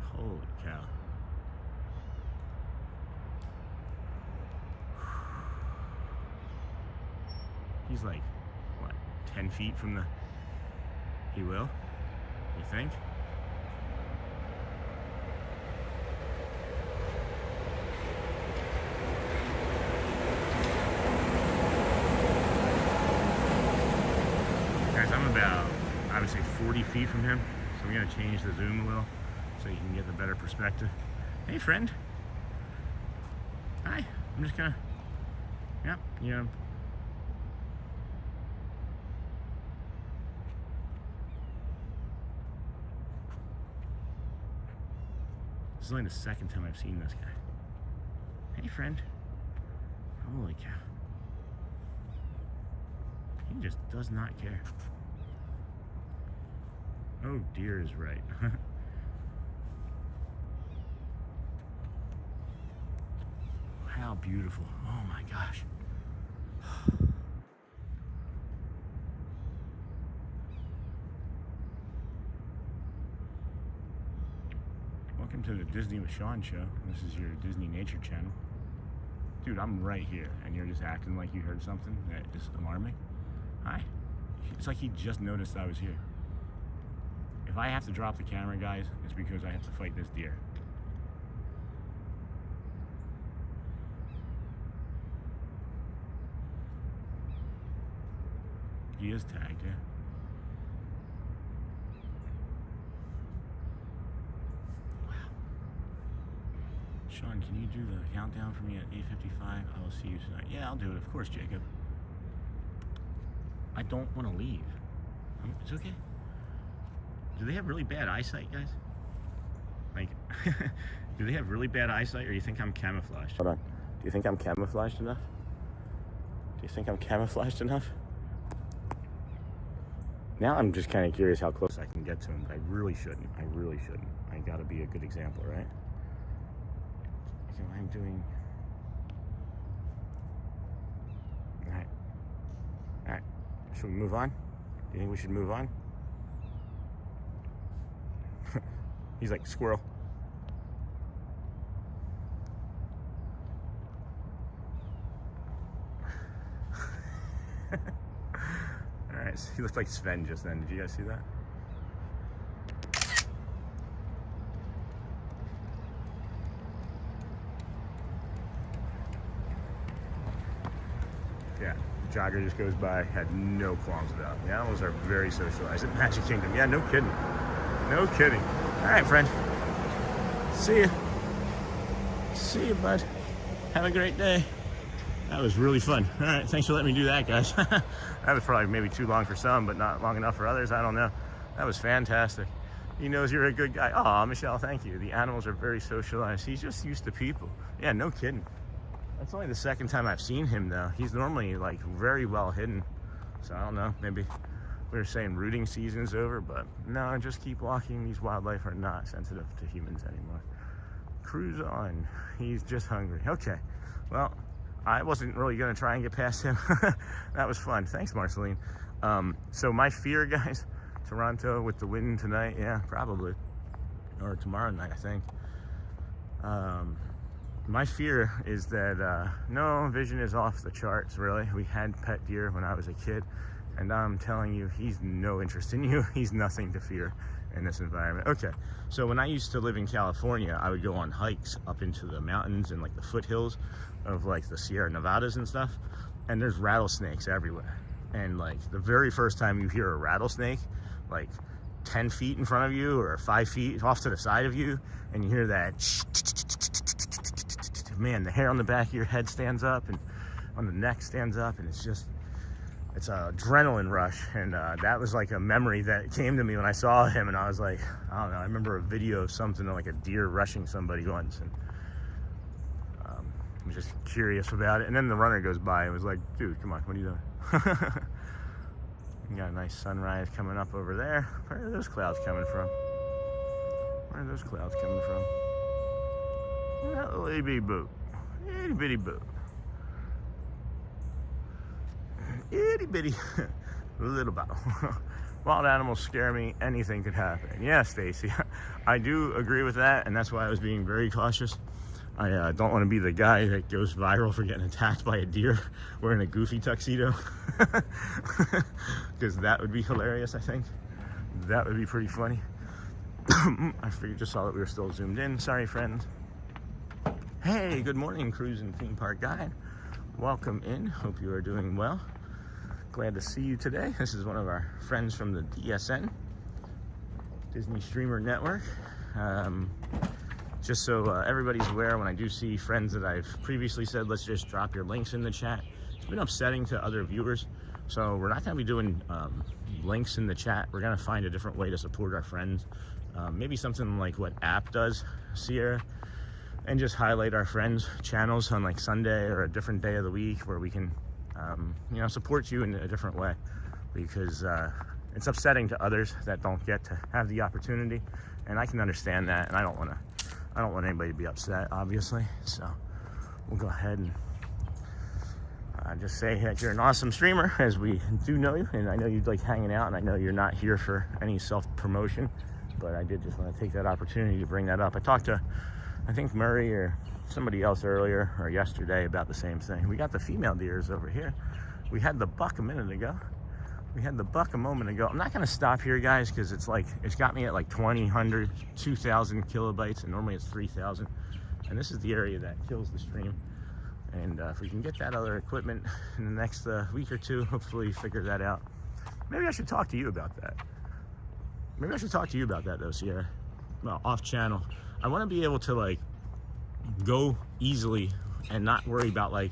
Holy cow. He's like, what, 10 feet from the... He will? You think? Guys, I'm about, I would say 40 feet from him. So I'm gonna change the zoom a little so you can get the better perspective. Hey, friend. Hi. I'm just gonna, yep, yeah. This is only the second time I've seen this guy. Hey, friend. Holy cow. He just does not care. Oh, deer is right. How beautiful. Oh my gosh. Welcome to the Disney with Sean show. This is your Disney Nature channel. Dude, I'm right here, and you're just acting like you heard something that is alarming. Hi. It's like he just noticed I was here. If I have to drop the camera, guys, it's because I have to fight this deer. He is tagged, yeah. Sean, can you do the countdown for me at 8:55? I will see you tonight. Yeah, I'll do it. Of course, Jacob. I don't want to leave. It's okay. Do they have really bad eyesight, guys? Like, do they have really bad eyesight, or do you think I'm camouflaged? Hold on. Do you think I'm camouflaged enough? Do you think I'm camouflaged enough? Now I'm just kind of curious how close I can get to him, but I really shouldn't. I really shouldn't. I gotta be a good example, right? So I'm doing... Alright. Alright. Should we move on? Do you think we should move on? He's like, squirrel. Alright, so he looked like Sven just then. Did you guys see that? Yeah, jogger just goes by, had no qualms about it. The animals are very socialized at Magic Kingdom. Yeah, no kidding. No kidding. All right, friend. See you. See you, bud. Have a great day. That was really fun. All right, thanks for letting me do that, guys. That was probably maybe too long for some, but not long enough for others. I don't know. That was fantastic. He knows you're a good guy. Oh, Michelle, thank you. The animals are very socialized. He's just used to people. Yeah, no kidding. That's only the second time I've seen him, though. He's normally, like, very well hidden. So I don't know. Maybe we were saying rooting season's over, but no, just keep walking. These wildlife are not sensitive to humans anymore. Cruise on. He's just hungry. Okay. Well, I wasn't really going to try and get past him. That was fun. Thanks, Marceline. So my fear, guys, Toronto with the wind tonight, yeah, probably. Or tomorrow night, I think. My fear is that, no, vision is off the charts, really. We had pet deer when I was a kid, and I'm telling you, he's no interest in you. He's nothing to fear in this environment. Okay, so when I used to live in California, I would go on hikes up into the mountains and like the foothills of like the Sierra Nevadas and stuff, and there's rattlesnakes everywhere. And like the very first time you hear a rattlesnake, like 10 feet in front of you or 5 feet off to the side of you, and you hear that, man, the hair on the back of your head stands up and on the neck stands up, and it's an adrenaline rush. And that was like a memory that came to me when I saw him, and I was like, I don't know, I remember a video of something like a deer rushing somebody once, and I was just curious about it. And then the runner goes by and was like, dude, come on, what are you doing? You got a nice sunrise coming up over there. Where are those clouds coming from? Where are those clouds coming from? That little itty bitty boat. Itty bitty boat. Itty bitty little boat. Wild animals scare me. Anything could happen. Yeah, Stacy. I do agree with that, and that's why I was being very cautious. I don't want to be the guy that goes viral for getting attacked by a deer wearing a goofy tuxedo. Because that would be hilarious, I think. That would be pretty funny. I just saw that we were still zoomed in. Sorry, friends. Hey, good morning, cruise and theme park guide. Welcome in. Hope you are doing well. Glad to see you today. This is one of our friends from the DSN, Disney Streamer Network. Just so everybody's aware, when I do see friends that I've previously said, let's just drop your links in the chat. It's been upsetting to other viewers. So we're not going to be doing links in the chat. We're going to find a different way to support our friends. Maybe something like what App does, Sierra, and just highlight our friends' channels on like Sunday or a different day of the week where we can, you know, support you in a different way, because it's upsetting to others that don't get to have the opportunity, and I can understand that, and I don't want anybody to be upset, obviously. So we'll go ahead and just say that you're an awesome streamer, as we do know you, and I know you like hanging out, and I know you're not here for any self-promotion, but I did just want to take that opportunity to bring that up. I talked to, I think, Murray or somebody else earlier or yesterday about the same thing. We got the female deers over here. We had the buck a minute ago. We had the buck a moment ago. I'm not going to stop here, guys, because it's like, it's got me at like 2,000, 2,000 kilobytes, and normally it's 3,000. And this is the area that kills the stream. And if we can get that other equipment in the next week or two, hopefully figure that out. Maybe I should talk to you about that. Maybe I should talk to you about that, though, Sierra. Well, off channel. I want to be able to like go easily and not worry about like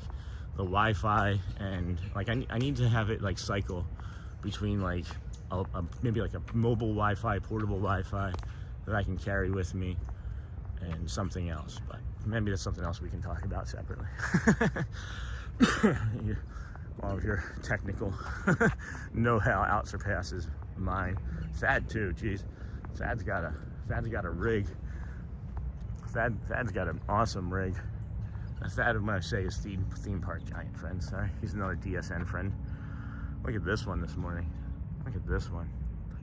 the Wi-Fi, and like I need to have it like cycle between like maybe like a mobile Wi-Fi, portable Wi-Fi that I can carry with me, and something else. But maybe that's something else we can talk about separately. All of your technical know-how out surpasses mine. Thad too, geez. Thad's got a rig. Thad's got an awesome rig. Thad, when I say is theme park giant friend, sorry. He's another DSN friend. Look at this one this morning. Look at this one.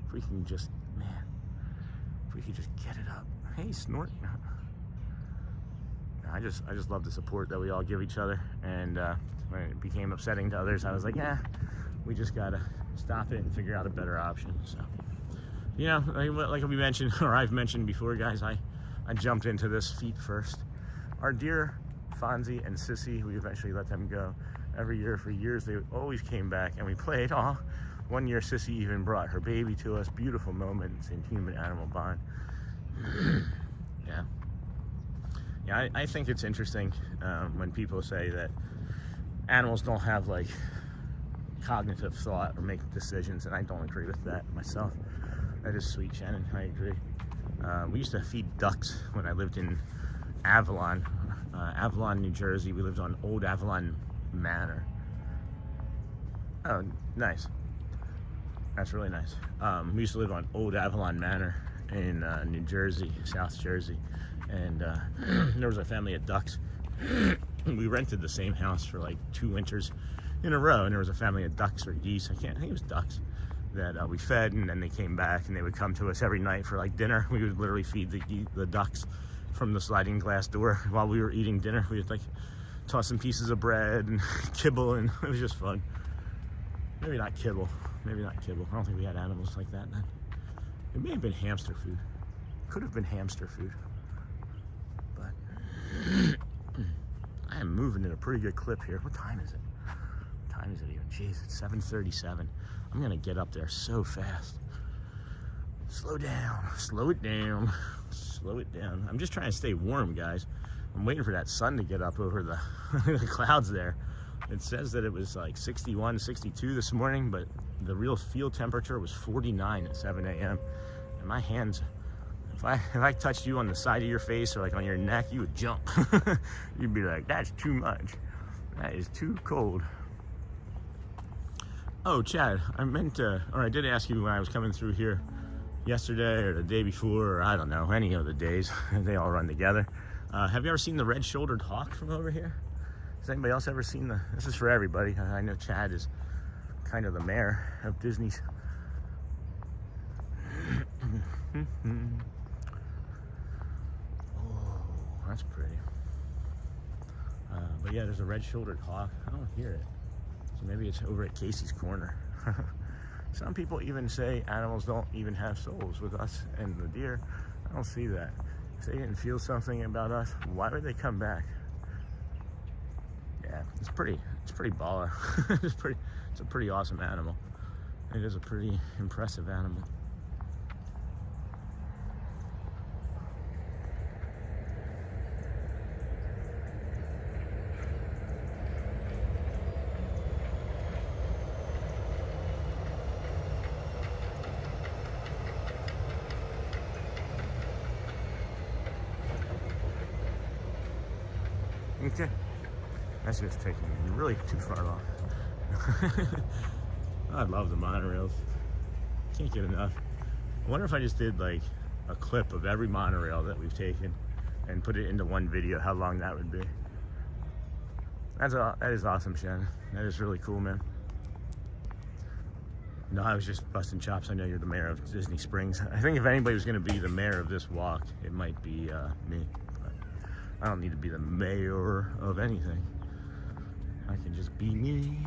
If we can just, man, if we could just get it up. Hey, snort. I just love the support that we all give each other. And when it became upsetting to others, I was like, yeah, we just gotta stop it and figure out a better option. So, you know, like we mentioned, or I've mentioned before, guys, I jumped into this feet first. Our dear Fonzie and Sissy, we eventually let them go. every year for years. They always came back and we played. Oh, one year Sissy even brought her baby to us. Beautiful moments in human-animal bond. Yeah. Yeah, I think it's interesting when people say that animals don't have like cognitive thought or make decisions, and I don't agree with that myself. That is sweet, Shannon. I agree. We used to feed ducks when I lived in Avalon, New Jersey. We lived on Old Avalon Manor. Oh, nice. That's really nice. We used to live on Old Avalon Manor in New Jersey, South Jersey, and there was a family of ducks. We rented the same house for like 2 winters in a row, and there was a family of ducks or geese, I think it was ducks, that we fed, and then they came back and they would come to us every night for like dinner. We would literally feed the ducks from the sliding glass door while we were eating dinner. We would like toss some pieces of bread and kibble, and it was just fun. Maybe not kibble. I don't think we had animals like that then. It may have been hamster food. Could have been hamster food. But I am moving at a pretty good clip here. What time is it? What time is it even? Jeez, it's 7:37. I'm gonna get up there so fast. Slow down, slow it down, slow it down. I'm just trying to stay warm, guys. I'm waiting for that sun to get up over the, the clouds there. It says that it was like 61, 62 this morning, but the real field temperature was 49 at 7 a.m. And my hands, if I touched you on the side of your face or like on your neck, you would jump. You'd be like, that's too much. That is too cold. Oh, Chad, I did ask you when I was coming through here yesterday or the day before, or I don't know, any of the days. They all run together. Have you ever seen the red-shouldered hawk from over here? Has anybody else ever seen this is for everybody. I know Chad is kind of the mayor of Disney's. Oh, that's pretty. But yeah, there's a red-shouldered hawk. I don't hear it. So maybe it's over at Casey's Corner. Some people even say animals don't even have souls with us and the deer. I don't see that. If they didn't feel something about us, why would they come back? Yeah, it's pretty baller. It's a pretty awesome animal. It is a pretty impressive animal. Okay. That's just taking me really too far off. I love the monorails. Can't get enough. I wonder if I just did like a clip of every monorail that we've taken and put it into one video, how long that would be. That is awesome, Shannon. That is really cool, man. No, I was just busting chops. I know you're the mayor of Disney Springs. I think if anybody was going to be the mayor of this walk, it might be me. But I don't need to be the mayor of anything. I can just be me.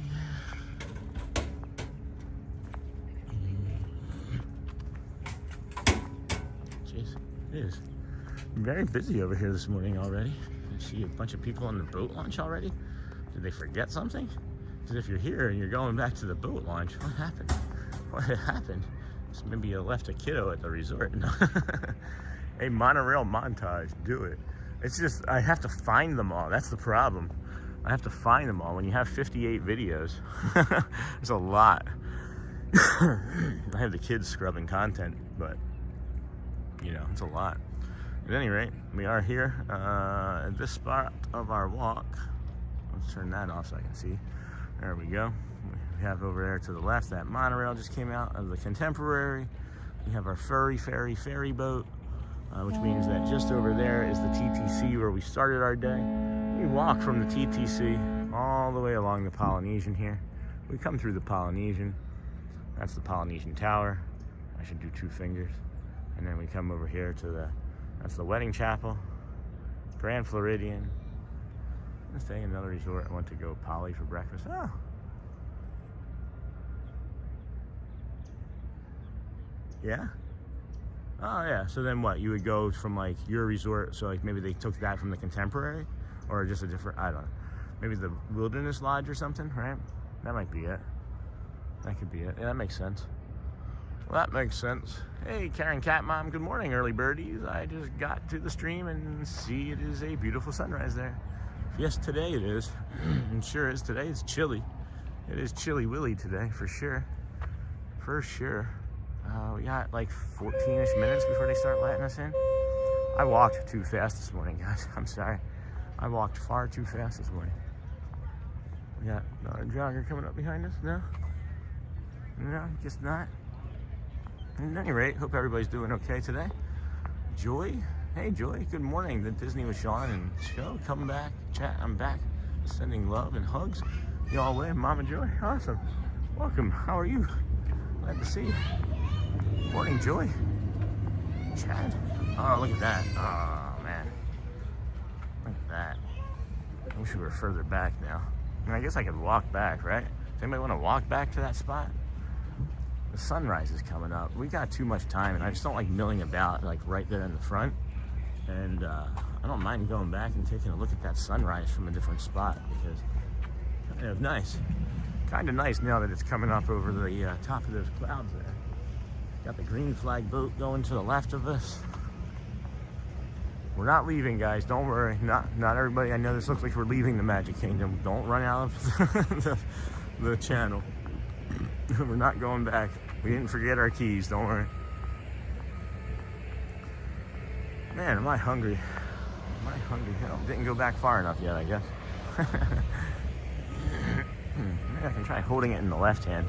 Jeez, it is very busy over here this morning already. I see a bunch of people on the boat launch already. Did they forget something? Because if you're here and you're going back to the boat launch, what happened? What happened? Just maybe you left a kiddo at the resort. A monorail montage, do it. It's just, I have to find them all. That's the problem. I have to find them all. When you have 58 videos, there's a lot. I have the kids scrubbing content, but you know, it's a lot. At any rate, we are here at this spot of our walk. Let's turn that off so I can see. There we go. We have over there to the left, that monorail just came out of the Contemporary. We have our ferry boat, which means that just over there is the TTC where we started our day. We walk from the TTC all the way along the Polynesian here. We come through the Polynesian. That's the Polynesian Tower. I should do 2 fingers. And then we come over here to that's the Wedding Chapel, Grand Floridian. I'm staying in another resort. I went to go Poly for breakfast. Oh. Yeah? Oh yeah, so then what? You would go from like your resort, so like maybe they took that from the Contemporary? Or just a different, I don't know. Maybe the Wilderness Lodge or something, right? That might be it. That could be it. Yeah, that makes sense. Well, that makes sense. Hey, Karen Cat Mom, good morning, early birdies. I just got to the stream and see it is a beautiful sunrise there. Yes, today it is. It sure is. Today it's chilly. It is chilly willy today, for sure. For sure. We got like 14-ish minutes before they start letting us in. I walked too fast this morning, guys. I'm sorry. I walked far too fast this morning. We got another jogger coming up behind us. No? No, guess not. At any rate, hope everybody's doing okay today. Joy? Hey, Joy. Good morning. The Disney with Sean and show. Come back. Chat. I'm back. Sending love and hugs. Y'all way. Mama Joy. Awesome. Welcome. How are you? Glad to see you. Morning, Joy. Chad. Oh, look at that. Oh, man. Look at that. I wish we were further back now. I mean, I guess I could walk back, right? Does anybody want to walk back to that spot? The sunrise is coming up. We got too much time, and I just don't like milling about like right there in the front. And I don't mind going back and taking a look at that sunrise from a different spot because kind of nice. Kind of nice now that it's coming up over the top of those clouds there. Got the green flag boat going to the left of us. We're not leaving, guys. Don't worry. Not everybody. I know this looks like we're leaving the Magic Kingdom. Don't run out of the channel. We're not going back. We didn't forget our keys. Don't worry. Man, am I hungry? Am I hungry? Hell, didn't go back far enough yet, I guess. Maybe I can try holding it in the left hand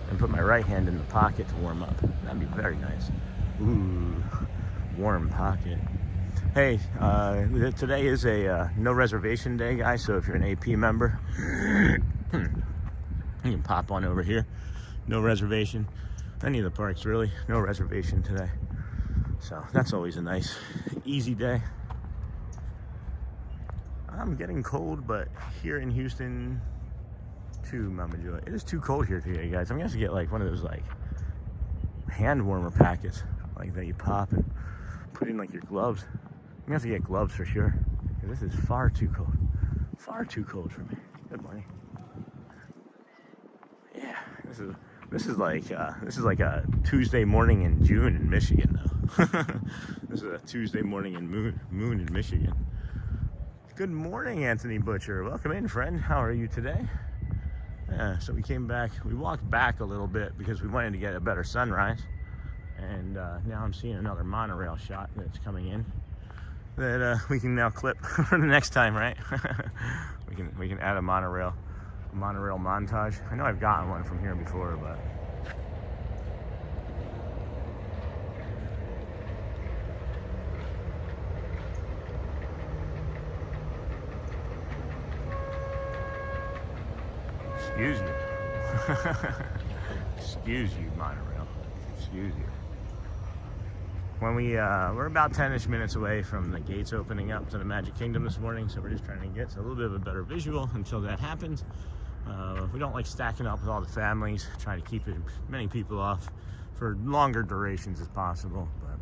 and put my right hand in the pocket to warm up. That'd be very nice. Ooh, warm pocket. Hey, today is a no reservation day, guys. So if you're an AP member, you can pop on over here. No reservation. Any of the parks, really. No reservation today. So that's always a nice, easy day. I'm getting cold, but here in Houston, too, Mama Joy. It is too cold here today, guys. I'm gonna have to get like one of those like hand warmer packets, like that you pop and put in like your gloves. I'm gonna have to get gloves for sure. This is far too cold. Far too cold for me. Good morning. Yeah, this is like a Tuesday morning in June in Michigan, though. This is a Tuesday morning in Moon in Michigan. Good morning, Anthony Butcher. Welcome in, friend. How are you today? Yeah, so we came back. We walked back a little bit because we wanted to get a better sunrise. And now I'm seeing another monorail shot that's coming in that we can now clip for the next time, right? we can add a monorail montage. I know I've gotten one from here before, but excuse you. Excuse you, monorail. Excuse you. When we're about 10-ish minutes away from the gates opening up to the Magic Kingdom this morning, so we're just trying to get a little bit of a better visual until that happens. We don't like stacking up with all the families, trying to keep as many people off for longer durations as possible. But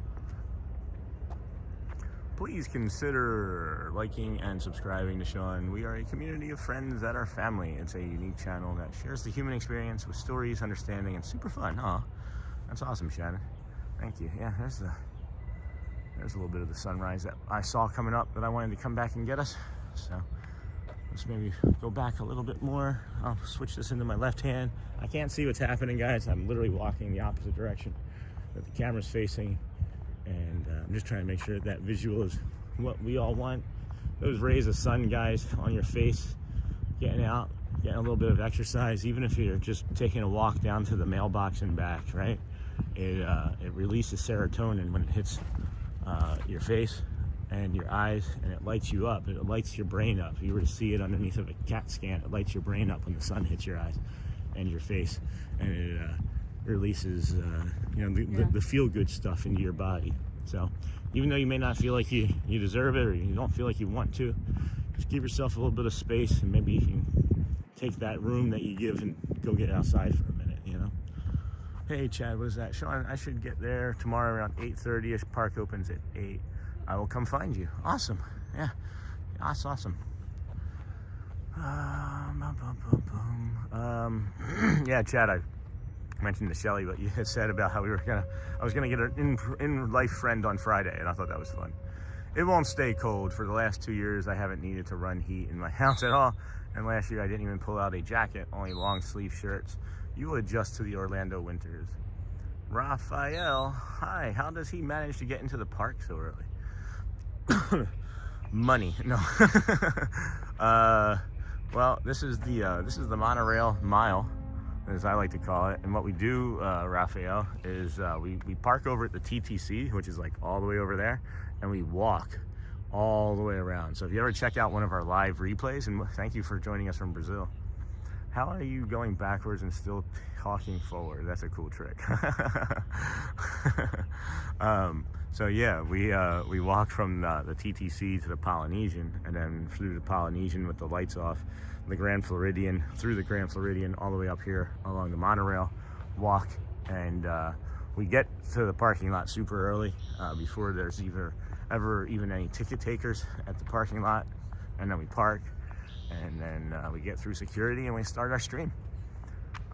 please consider liking and subscribing to Sean. We are a community of friends that are family. It's a unique channel that shares the human experience with stories, understanding, and super fun. Huh? That's awesome, Shannon. Thank you. Yeah, there's a little bit of the sunrise that I saw coming up that I wanted to come back and get us. So let's maybe go back a little bit more. I'll switch this into my left hand. I can't see what's happening, guys. I'm literally walking the opposite direction that the camera's facing. And I'm just trying to make sure that visual is what we all want. Those rays of sun, guys, on your face, getting out, getting a little bit of exercise, even if you're just taking a walk down to the mailbox and back, right? It releases serotonin when it hits your face and your eyes, and it lights you up. It lights your brain up. If you were to see it underneath of a CAT scan, it lights your brain up when the sun hits your eyes and your face, and it releases the feel-good stuff into your body. So even though you may not feel like you deserve it, or you don't feel like you want to, just give yourself a little bit of space, and maybe you can take that room that you give and go get outside for a minute, you know? Hey, Chad, what is that? Sean, I should get there tomorrow around 8:30ish. Park opens at 8. I will come find you. Awesome. Yeah, that's awesome. Yeah, Chad, I mentioned to Shelly what you had said about how I was gonna get an in-life friend on Friday, and I thought that was fun. It won't stay cold. For the last 2 years, I haven't needed to run heat in my house at all, and last year I didn't even pull out a jacket, only long sleeve shirts. You will adjust to the Orlando winters. Raphael, hi, how does he manage to get into the park so early? Money, no. Well, this is the monorail mile, as I like to call it. And what we do, Raphael, is we park over at the TTC, which is like all the way over there, and we walk all the way around. So if you ever check out one of our live replays, and thank you for joining us from Brazil. How are you going backwards and still talking forward? That's a cool trick. So yeah, we walked from the TTC to the Polynesian, and then through the Polynesian with the lights off, the Grand Floridian, through the Grand Floridian, all the way up here along the monorail, walk, and we get to the parking lot super early before there's ever even any ticket takers at the parking lot, and then we park, and then we get through security and we start our stream.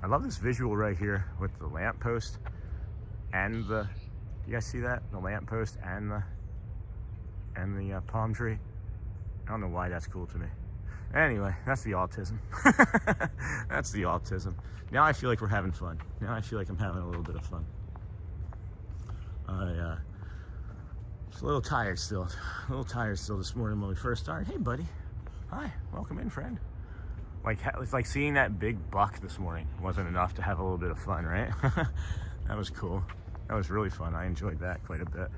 I love this visual right here with the lamppost and the, you guys see that? The lamppost and the palm tree. I don't know why that's cool to me. Anyway, that's the autism. That's the autism. Now I feel like we're having fun. Now I feel like I'm having a little bit of fun. I was a little tired still. This morning when we first started. Hey, buddy. Hi, welcome in, friend. It's like seeing that big buck this morning wasn't enough to have a little bit of fun, right? That was cool. That was really fun. I enjoyed that quite a bit.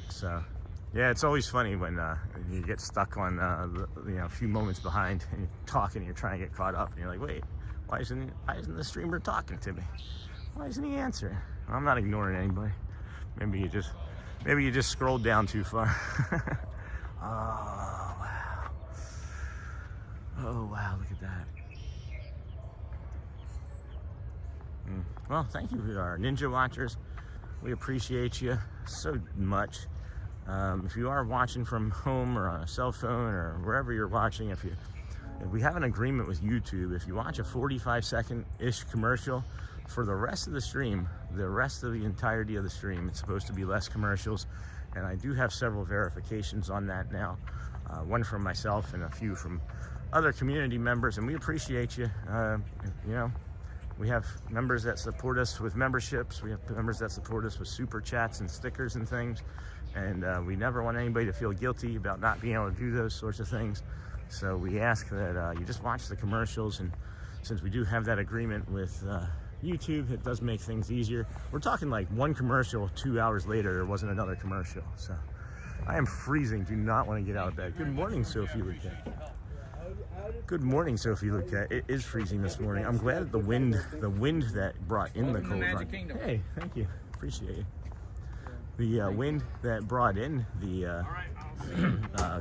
So, yeah, it's always funny when you get stuck on a few moments behind, and you're talking, and you're trying to get caught up, and you're like, wait, why isn't the streamer talking to me? Why isn't he answering? I'm not ignoring anybody. Maybe you just scrolled down too far. Oh wow! Oh wow! Look at that. Well, thank you to our Ninja Watchers. We appreciate you so much. If you are watching from home or on a cell phone or wherever you're watching, if we have an agreement with YouTube, if you watch a 45-second-ish commercial for the rest of the stream, the rest of the entirety of the stream, it's supposed to be less commercials. And I do have several verifications on that now. One from myself and a few from other community members, and we appreciate you. We have members that support us with memberships. We have members that support us with super chats and stickers and things. And we never want anybody to feel guilty about not being able to do those sorts of things. So we ask that you just watch the commercials. And since we do have that agreement with YouTube, it does make things easier. We're talking like one commercial, 2 hours later, there wasn't another commercial. So I am freezing. Do not want to get out of bed. Good morning, Sophie Luquette. Good morning, Sophie Luquette. It is freezing this morning. I'm glad the wind that brought in the cold front. Hey, thank you. Appreciate it. The wind that brought in the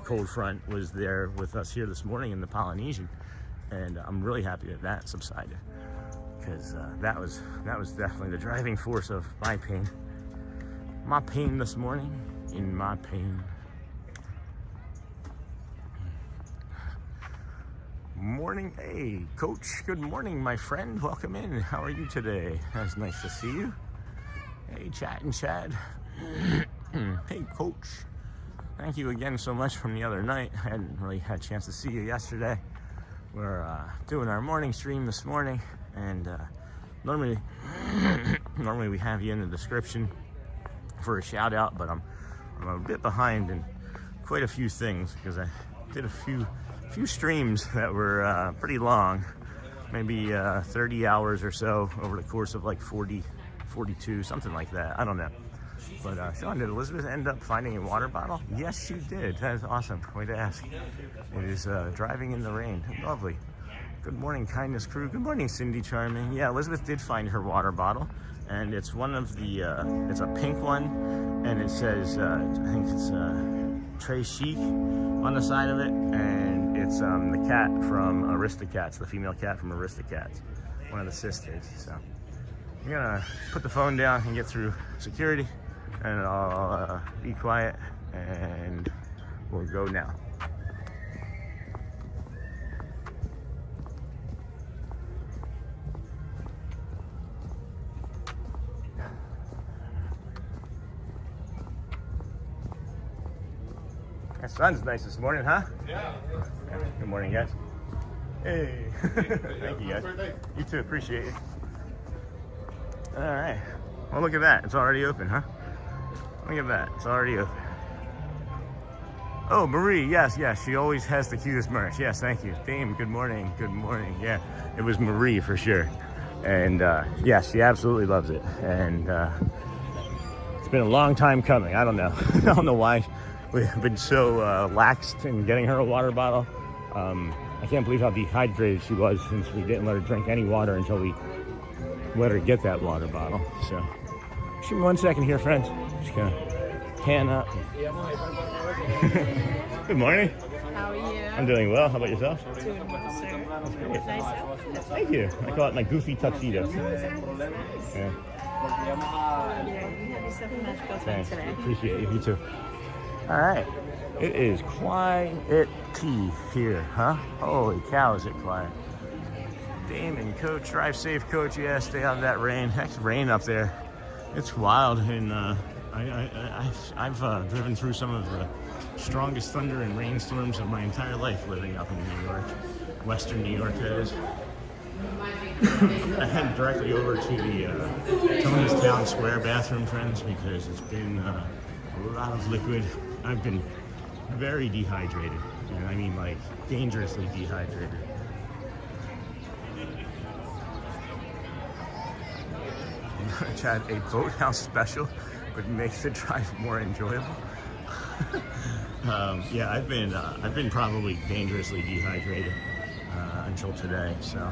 cold front was there with us here this morning in the Polynesian, and I'm really happy that subsided, because that was definitely the driving force of my pain. My pain this morning, in my pain. Morning, hey, Coach. Good morning, my friend. Welcome in. How are you today? That's nice to see you. Hey, Chad. Hey, Coach. Thank you again so much from the other night. I hadn't really had a chance to see you yesterday. We're doing our morning stream this morning, and normally we have you in the description for a shout out, but I'm a bit behind in quite a few things because I did a few streams that were pretty long, maybe 30 hours or so over the course of like 40, 42, something like that. I don't know. But Sean, did Elizabeth end up finding a water bottle? Yes, she did. That is awesome. Way to ask. It is driving in the rain. Lovely. Good morning, Kindness Crew. Good morning, Cindy Charming. Yeah, Elizabeth did find her water bottle, and it's one of the, it's a pink one, and it says, I think it's Très Chic on the side of it, and it's the cat from Aristocats, the female cat from Aristocats, one of the sisters. So I'm gonna put the phone down and get through security, and I'll be quiet, and we'll go now. The sun's nice this morning, huh? Yeah. Good morning, guys. Hey. Thank you, guys. You too. Appreciate it. All right. Well, look at that. It's already open, huh? Look at that. It's already open. Oh, Marie. Yes. She always has the cutest merch. Yes, thank you. Dame, good morning. Good morning. Yeah, it was Marie for sure. And yes, she absolutely loves it. And it's been a long time coming. I don't know. I don't know why we've been so laxed in getting her a water bottle. I can't believe how dehydrated she was since we didn't let her drink any water until we let her get that water bottle. So, just give me 1 second here, friends. Just gonna pan up. Good morning. How are you? I'm doing well. How about yourself? Doing well, sir. That's great. Nice outfit. Thank you. I call it my goofy tuxedo. Nice. Yeah. Yeah, you have yourself a magical time Thanks. today. Appreciate you. You too. All right. It is quiet here, huh? Holy cow, is it quiet. Damon, coach, drive safe, coach. Yeah, stay out of that rain. Heck's rain up there. It's wild. And I've driven through some of the strongest thunder and rainstorms of my entire life living up in New York. Western New York, that is. I head directly over to the Tony's Town Square bathroom, friends, because it's been a lot of liquid. I've been very dehydrated, and I mean like dangerously dehydrated. Chad, a boathouse special would make the drive more enjoyable. Yeah, I've been probably dangerously dehydrated until today. So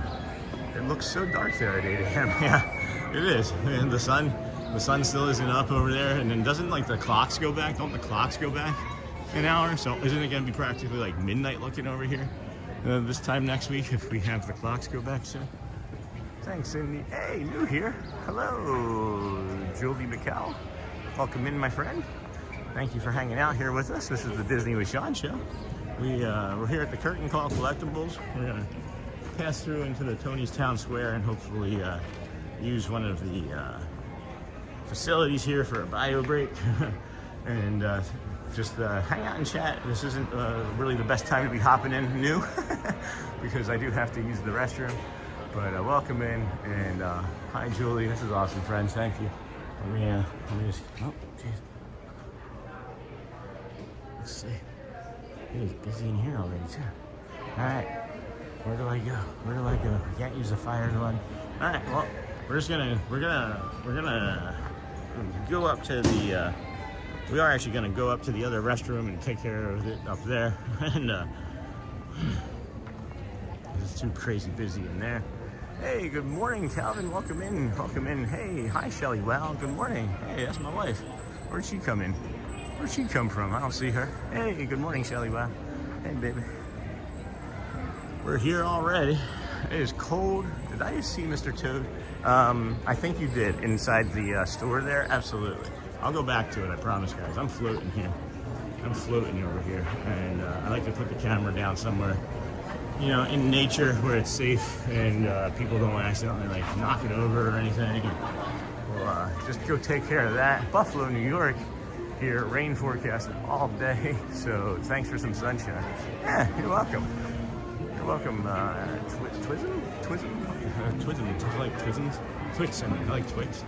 it looks so dark there at 8 a.m. Yeah, it is. And the sun still isn't up over there. And then doesn't like the clocks go back? Don't the clocks go back an hour? So isn't it going to be practically like midnight looking over here this time next week if we have the clocks go back soon? Thanks, Cindy. Hey, new here. Hello, Julie McCall. Welcome in, my friend. Thank you for hanging out here with us. This is the Disney with Sean show. We're here at the Curtain Call Collectibles. We're gonna pass through into the Tony's Town Square and hopefully use one of the facilities here for a bio break and just hang out and chat. This isn't really the best time to be hopping in new because I do have to use the restroom. But welcome in, and hi Julie, this is awesome, friends, thank you. Let me just, oh, jeez. Let's see. It is busy in here already too. All right, where do I go? Where do I go? I can't use the fire one. All right, well, we're gonna go up to the, we are actually gonna go up to the other restroom and take care of it up there. And it's too crazy busy in there. Hey, good morning, Calvin. Welcome in. Welcome in. Hey, hi, Shelly. Wow, good morning. Hey, that's my wife. Where'd she come in? Where'd she come from? I don't see her. Hey, good morning, Shelly. Wow. Hey, baby. We're here already. It is cold. Did I just see Mr. Toad? I think you did inside the store there. Absolutely. I'll go back to it. I promise, guys. I'm floating here. I'm floating over here, and I like to put the camera down somewhere, you know, in nature where it's safe and people don't accidentally like knock it over or anything. We'll just go take care of that. Buffalo, New York, here, rain forecasted all day. So thanks for some sunshine. Yeah, you're welcome. You're welcome. Twism? I like Twisms. Twixen. I like Twix.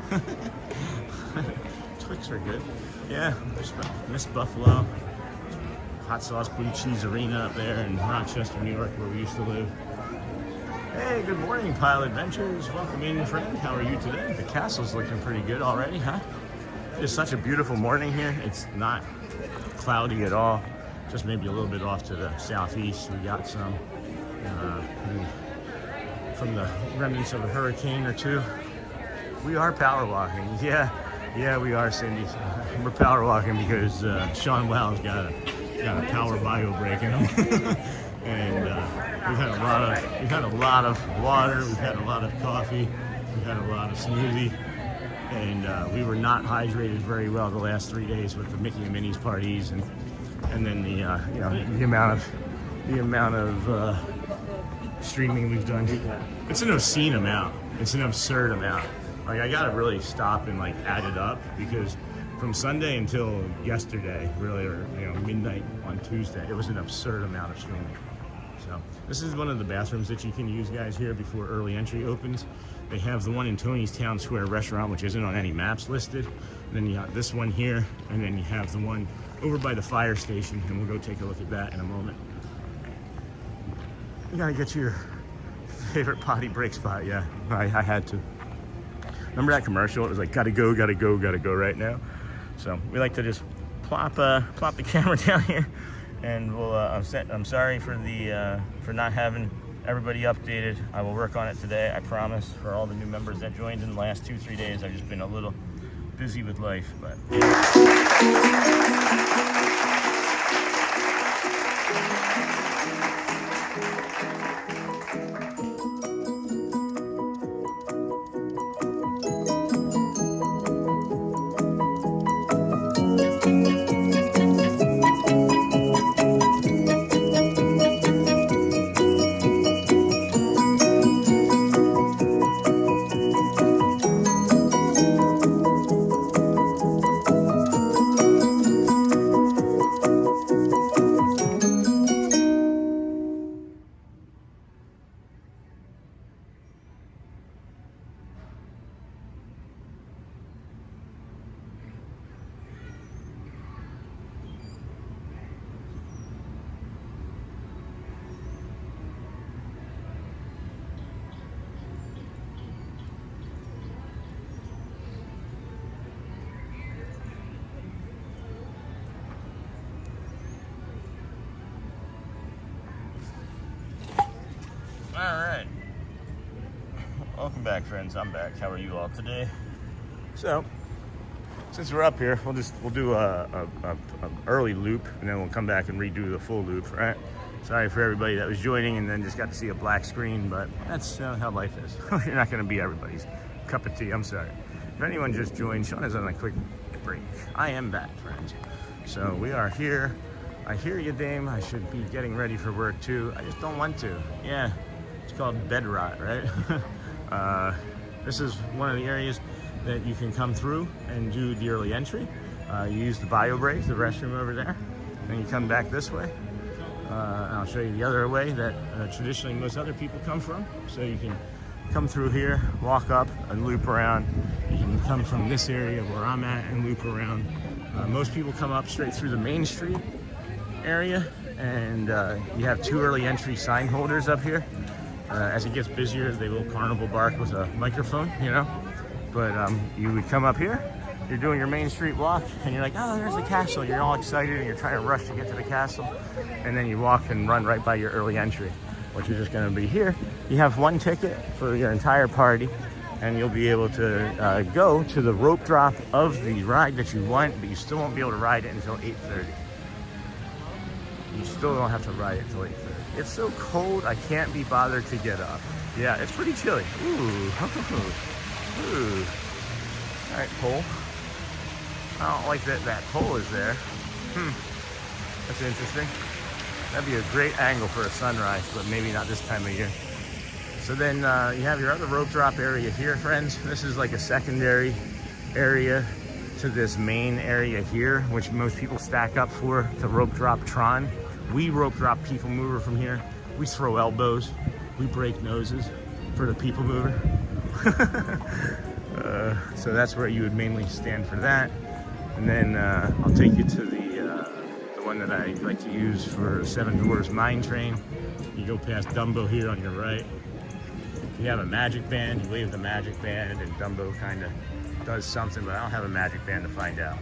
Twix are good. Yeah, Miss Buffalo. Hot Sauce Blue Cheese Arena up there in Rochester, New York, where we used to live. Hey, good morning, Pile Adventures. Welcome in, friend. How are you today? The castle's looking pretty good already, huh? It's such a beautiful morning here. It's not cloudy at all. Just maybe a little bit off to the southeast. We got some from the remnants of a hurricane or two. We are power walking. Yeah, we are, Cindy. We're power walking because Sean Wow's got a power bio break in him. And we've had a lot of water, we've had a lot of coffee, we've had a lot of smoothie, and we were not hydrated very well the last 3 days with the Mickey and Minnie's parties, and then the the amount of streaming we've done. It's an obscene amount. It's an absurd amount. Like, I gotta really stop and like add it up, because from Sunday until yesterday, really, or midnight on Tuesday. It was an absurd amount of streaming. So this is one of the bathrooms that you can use, guys, here before early entry opens. They have the one in Tony's Town Square restaurant, which isn't on any maps listed. And then you got this one here, and then you have the one over by the fire station, and we'll go take a look at that in a moment. You gotta get to your favorite potty break spot. Yeah, I had to. Remember that commercial? It was like, gotta go right now. So we like to just plop the camera down here, and we'll. I'm sorry for the for not having everybody updated. I will work on it today. I promise. For all the new members that joined in the last 2-3 days, I've just been a little busy with life, but. Alright, welcome back, friends. I'm back. How are you all today? So, since we're up here, we'll do a early loop, and then we'll come back and redo the full loop, right? Sorry for everybody that was joining and then just got to see a black screen, but that's how life is. You're not going to be everybody's cup of tea. I'm sorry. If anyone just joined, Sean is on a quick break. I am back, friends. So we are here. I hear you, Dame. I should be getting ready for work too. I just don't want to. Yeah. It's called bed rot, right? This is one of the areas that you can come through and do the early entry. You use the bio break, the restroom over there. Then you come back this way. And I'll show you the other way that traditionally most other people come from. So you can come through here, walk up and loop around. You can come from this area where I'm at and loop around. Most people come up straight through the Main Street area, and you have 2 early entry sign holders up here. As it gets busier, they will carnival bark with a microphone, But you would come up here, you're doing your Main Street walk, and you're like, oh, there's the castle. You're all excited, and you're trying to rush to get to the castle. And then you walk and run right by your early entry, which is just going to be here. You have 1 ticket for your entire party, and you'll be able to go to the rope drop of the ride that you want, but you still won't be able to ride it until 8:30. You still don't have to ride it until 8:30. It's so cold, I can't be bothered to get up. Yeah, it's pretty chilly. Ooh. Ooh. All right, pole. I don't like that pole is there. That's interesting. That'd be a great angle for a sunrise, but maybe not this time of year. So then you have your other rope drop area here, friends. This is like a secondary area to this main area here, which most people stack up for to rope drop Tron. We rope drop People Mover from here. We throw elbows. We break noses for the People Mover. So that's where you would mainly stand for that. And then I'll take you to the one that I like to use for Seven Dwarfs Mine Train. You go past Dumbo here on your right. You have a magic band, you wave the magic band, and Dumbo kind of does something, but I don't have a magic band to find out.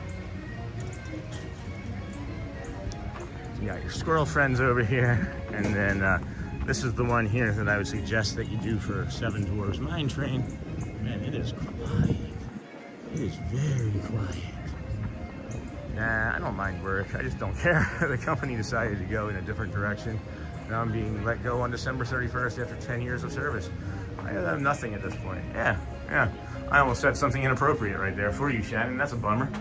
You got your squirrel friends over here, and then this is the one here that I would suggest that you do for Seven Dwarfs Mine Train. Man, it is quiet. It is very quiet. Nah, I don't mind work. I just don't care. The company decided to go in a different direction. Now I'm being let go on December 31st after 10 years of service. I have nothing at this point. Yeah. I almost said something inappropriate right there for you, Shannon. That's a bummer.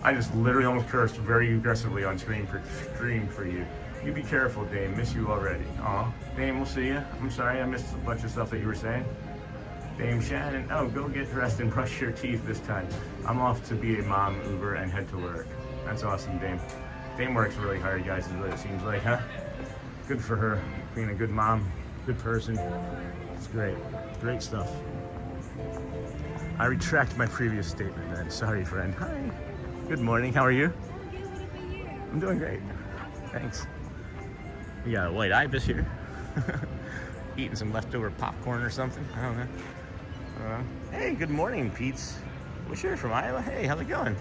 I just literally almost cursed very aggressively on stream for you. You be careful, Dame. Miss you already. Aw, Dame, we'll see you. I'm sorry I missed a bunch of stuff that you were saying. Dame Shannon, oh, go get dressed and brush your teeth this time. I'm off to be a mom, Uber, and head to work. That's awesome, Dame. Dame works really hard, guys, is what it seems like, huh? Good for her, being a good mom, good person. It's great. Great stuff. I retract my previous statement then. Sorry, friend. Hi. Good morning. How are you? I'm doing great. Thanks. We got a white ibis here. Eating some leftover popcorn or something. I don't know. Hey, good morning, Pete's. Wish you're from Iowa. Hey, how's it going?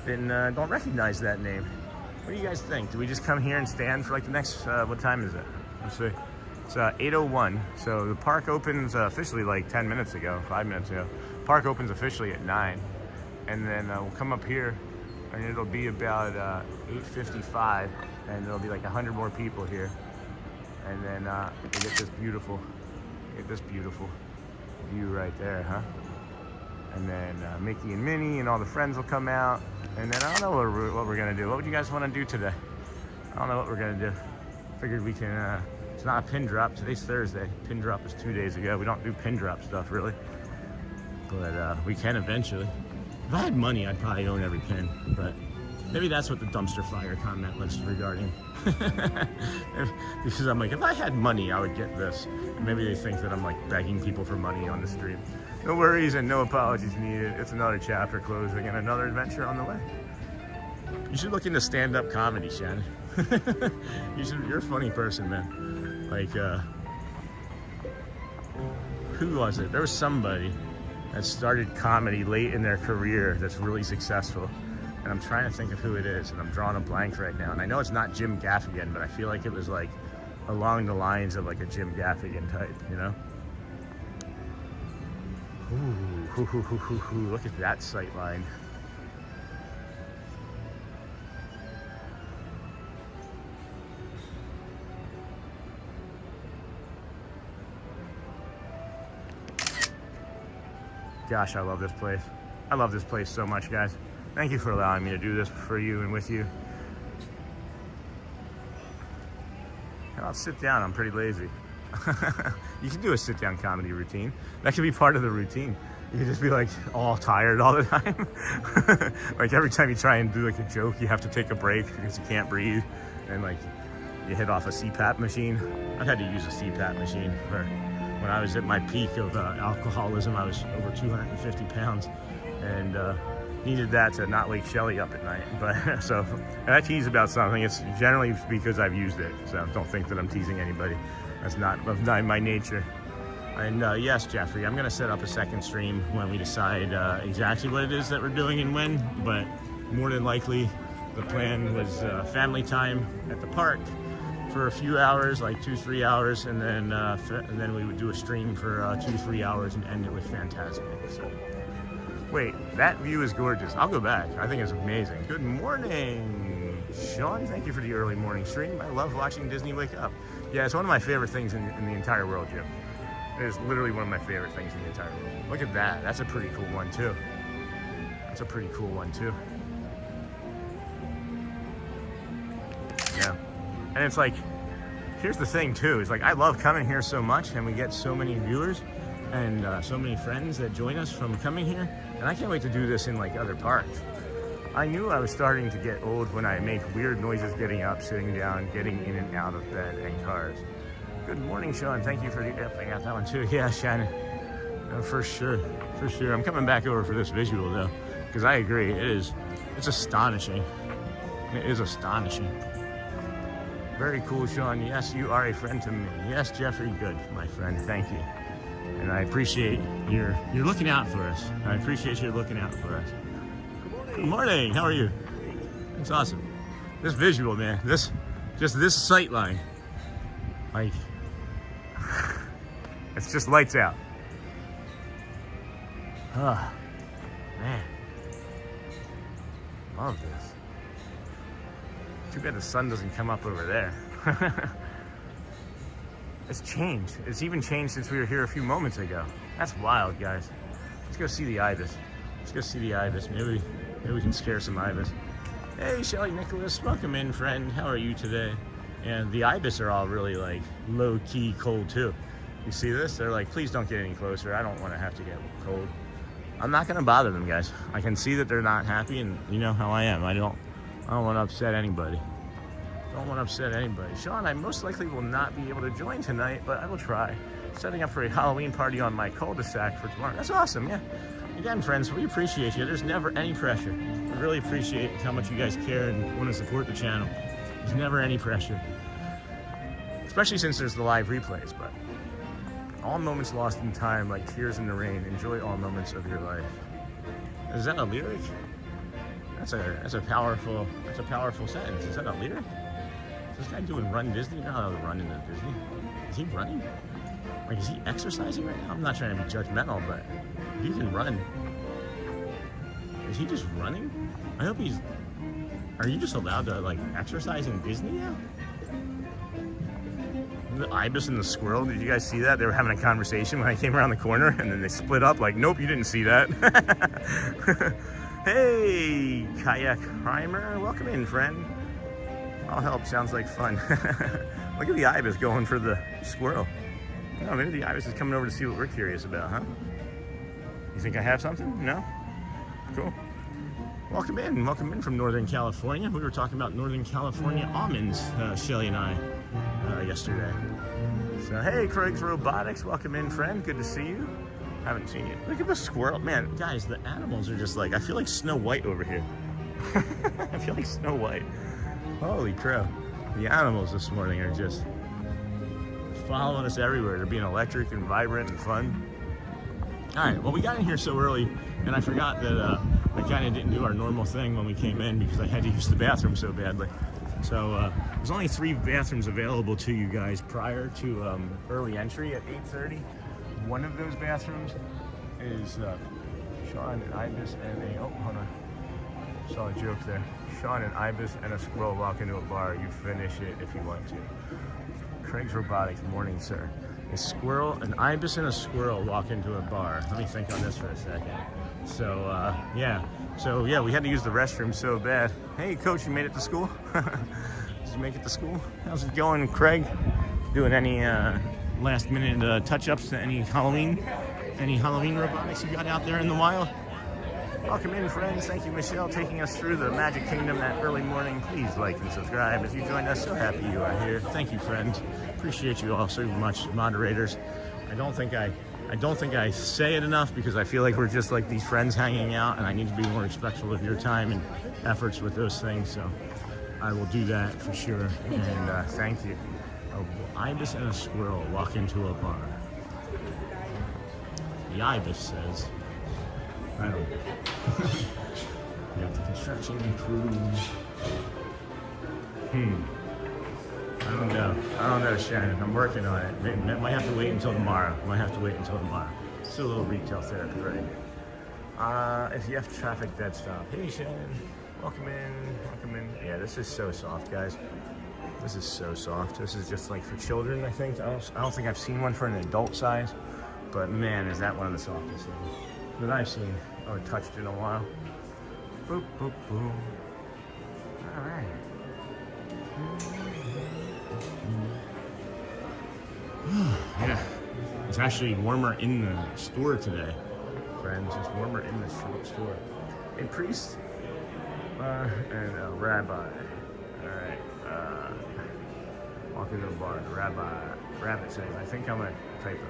Don't recognize that name. What do you guys think? Do we just come here and stand for like the next, what time is it? Let's see. It's 8:01. So the park opens officially like 10 minutes ago, 5 minutes ago. Park opens officially at 9. And then we'll come up here and it'll be about 8:55 and there'll be like 100 more people here. And then we'll get this beautiful view right there, huh? And then Mickey and Minnie and all the friends will come out. And then I don't know what we're gonna do. What would you guys want to do today? I don't know what we're gonna do. Figured we can, it's not a pin drop. Today's Thursday. Pin drop was 2 days ago. We don't do pin drop stuff really. But we can eventually. If I had money, I'd probably own every pin. But maybe that's what the dumpster fire comment was regarding. Because I'm like, if I had money, I would get this. And maybe they think that I'm like begging people for money on the stream. No worries and no apologies needed. It's another chapter closing and another adventure on the way. You should look into stand-up comedy, Shannon. You're a funny person, man. Like, who was it? There was somebody that started comedy late in their career that's really successful. And I'm trying to think of who it is, and I'm drawing a blank right now. And I know it's not Jim Gaffigan, but I feel like it was like along the lines of like a Jim Gaffigan type, you know? Ooh, look at that sight line. Gosh, I love this place. I love this place so much, guys. Thank you for allowing me to do this for you and with you. And I'll sit down, I'm pretty lazy. You can do a sit-down comedy routine. That could be part of the routine. You can just be like all tired all the time. Like every time you try and do like a joke, you have to take a break because you can't breathe. And like you hit off a CPAP machine. I've had to use a CPAP machine for when I was at my peak of alcoholism. I was over 250 pounds and needed that to not wake Shelly up at night. But so I tease about something. It's generally because I've used it. So don't think that I'm teasing anybody. That's not my nature. And yes, Jeffrey, I'm going to set up a second stream when we decide exactly what it is that we're doing and when. But more than likely, the plan was family time at the park for a few hours, like 2-3 hours, and then we would do a stream for 2-3 hours and end it with Fantasmic. So, wait, that view is gorgeous. I'll go back. I think it's amazing. Good morning, Sean. Thank you for the early morning stream. I love watching Disney wake up. Yeah, it's one of my favorite things in the entire world, Jim. It is literally one of my favorite things in the entire world. Look at that. That's a pretty cool one, too. That's a pretty cool one, too. Yeah. And it's like, here's the thing, too. It's like, I love coming here so much, and we get so many viewers and so many friends that join us from coming here. And I can't wait to do this in, like, other parks. I knew I was starting to get old when I make weird noises getting up, sitting down, getting in and out of bed and cars. Good morning, Sean. Thank you for the I got that one too. Yeah, Shannon. For sure. For sure. I'm coming back over for this visual though, because I agree. It's astonishing. It is astonishing. Very cool, Sean. Yes, you are a friend to me. Yes, Jeffrey. Good, my friend. Thank you. And I appreciate you're looking out for us. I appreciate you looking out for us. Good morning. How are you? It's awesome. This visual, man. This sight line. Like, it's just lights out. Oh, man. Love this. Too bad the sun doesn't come up over there. It's changed. It's even changed since we were here a few moments ago. That's wild, guys. Let's go see the ibis. Let's go see the ibis. Maybe we can scare some ibis. Hey, Shelly Nicholas, welcome in, friend. How are you today? And the ibis are all really like low-key cold too. You see this? They're like, please don't get any closer. I don't want to have to get cold. I'm not going to bother them, guys. I can see that they're not happy, and you know how I am. I don't want to upset anybody. Don't want to upset anybody. Sean, I most likely will not be able to join tonight, but I will try. Setting up for a Halloween party on my cul-de-sac for tomorrow. That's awesome, yeah. Again, friends, we appreciate you. There's never any pressure. We really appreciate how much you guys care and want to support the channel. There's never any pressure. Especially since there's the live replays, but all moments lost in time, like tears in the rain. Enjoy all moments of your life. Is that a lyric? That's a powerful sentence. Is that a lyric? Is this guy doing Run Disney? You know how to run into Disney? Is he running? Like, is he exercising right now? I'm not trying to be judgmental, but he can run. Is he just running? I hope he's... Are you just allowed to, like, exercise in Disney now? The ibis and the squirrel, did you guys see that? They were having a conversation when I came around the corner, and then they split up like, nope, you didn't see that. Hey, Kayak Primer, welcome in, friend. I'll help, sounds like fun. Look at the ibis going for the squirrel. Oh, maybe the ibis is coming over to see what we're curious about, huh? You think I have something? No? Cool. Welcome in from Northern California. We were talking about Northern California almonds, Shelly and I, yesterday. So, hey, Craig's Robotics, welcome in, friend. Good to see you. Haven't seen you. Look at the squirrel. Man, guys, the animals are just like, I feel like Snow White over here. I feel like Snow White. Holy crap. The animals this morning are just following us everywhere. They're being electric and vibrant and fun. All right, well, we got in here so early, and I forgot that I kind of didn't do our normal thing when we came in because I had to use the bathroom so badly. So there's only 3 bathrooms available to you guys prior to early entry at 8:30. One of those bathrooms is Sean and Ibis and a, oh, hold on, saw a joke there. Sean and Ibis and a squirrel walk into a bar. You finish it if you want to. Craig's Robotics, morning, sir. A squirrel, an ibis and a squirrel walk into a bar. Let me think on this for a second. So, yeah, we had to use the restroom so bad. Hey, Coach, you made it to school? Did you make it to school? How's it going, Craig? Doing any last minute touch-ups to any Halloween robotics you got out there in the wild? Welcome in, friends. Thank you, Michelle, taking us through the Magic Kingdom that early morning. Please like and subscribe if you joined us. So happy you are here. Thank you, friends. Appreciate you all so much, moderators. I don't think I say it enough because I feel like we're just like these friends hanging out, and I need to be more respectful of your time and efforts with those things. So I will do that for sure. And thank you. A ibis and a squirrel walk into a bar. The ibis says, I don't know. We got the construction crew. I don't know, Shannon. I'm working on it. Might have to wait until tomorrow. Still a little retail therapy, right? If you have traffic, dead stop. Hey, Shannon. Welcome in. Yeah, this is so soft, guys. This is so soft. This is just like for children, I think. I don't think I've seen one for an adult size, but man, is that one of the softest things that I've seen or touched in a while. Boop, boop, boop. All right. Yeah, it's actually warmer in the store today, friends. It's warmer in the store. A priest and a rabbi. All right. Walking to a bar. The rabbit says, I think I'm a typo.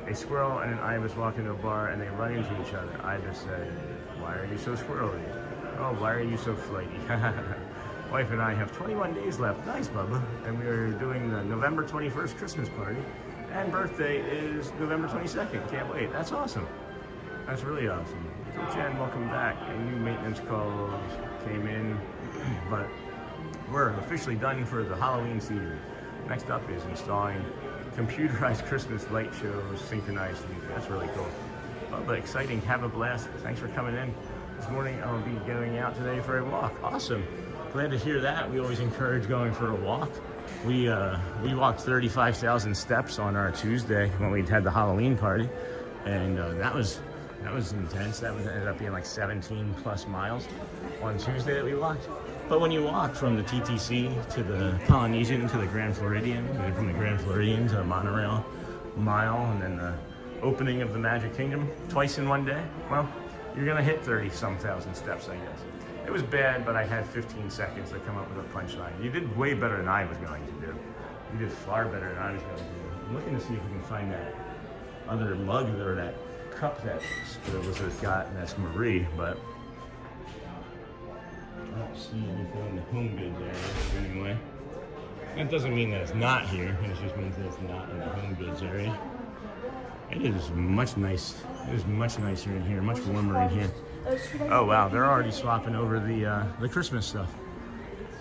A squirrel and an ibis walk into a bar and they run into each other. Ibis said, why are you so squirrely? Oh, why are you so flighty? Wife and I have 21 days left. Nice, Bubba. And we are doing the November 21st Christmas party. And birthday is November 22nd. Can't wait. That's awesome. That's really awesome. So Jen, welcome back. A new maintenance call came in, but we're officially done for the Halloween season. Next up is installing computerized Christmas light shows synchronized. That's really cool. But exciting. Have a blast. Thanks for coming in. This morning I'll be going out today for a walk. Awesome. Glad to hear that. We always encourage going for a walk. We walked 35,000 steps on our Tuesday when we had the Halloween party, and that was intense. That ended up being like 17 plus miles on Tuesday that we walked. But when you walk from the TTC to the Polynesian to the Grand Floridian, and from the Grand Floridian to the monorail, mile and then the opening of the Magic Kingdom twice in one day, well, you're gonna hit 30-some thousand steps, I guess. It was bad, but I had 15 seconds to come up with a punchline. You did way better than I was going to do. You did far better than I was going to do. I'm looking to see if we can find that other mug or that cup that was got, and that's Marie, but I don't see anything in the home goods area anyway. That doesn't mean that it's not here. It just means that it's not in the home goods area. It is much nice. It is much nicer in here, much warmer in here. Oh wow, they're already swapping over the Christmas stuff.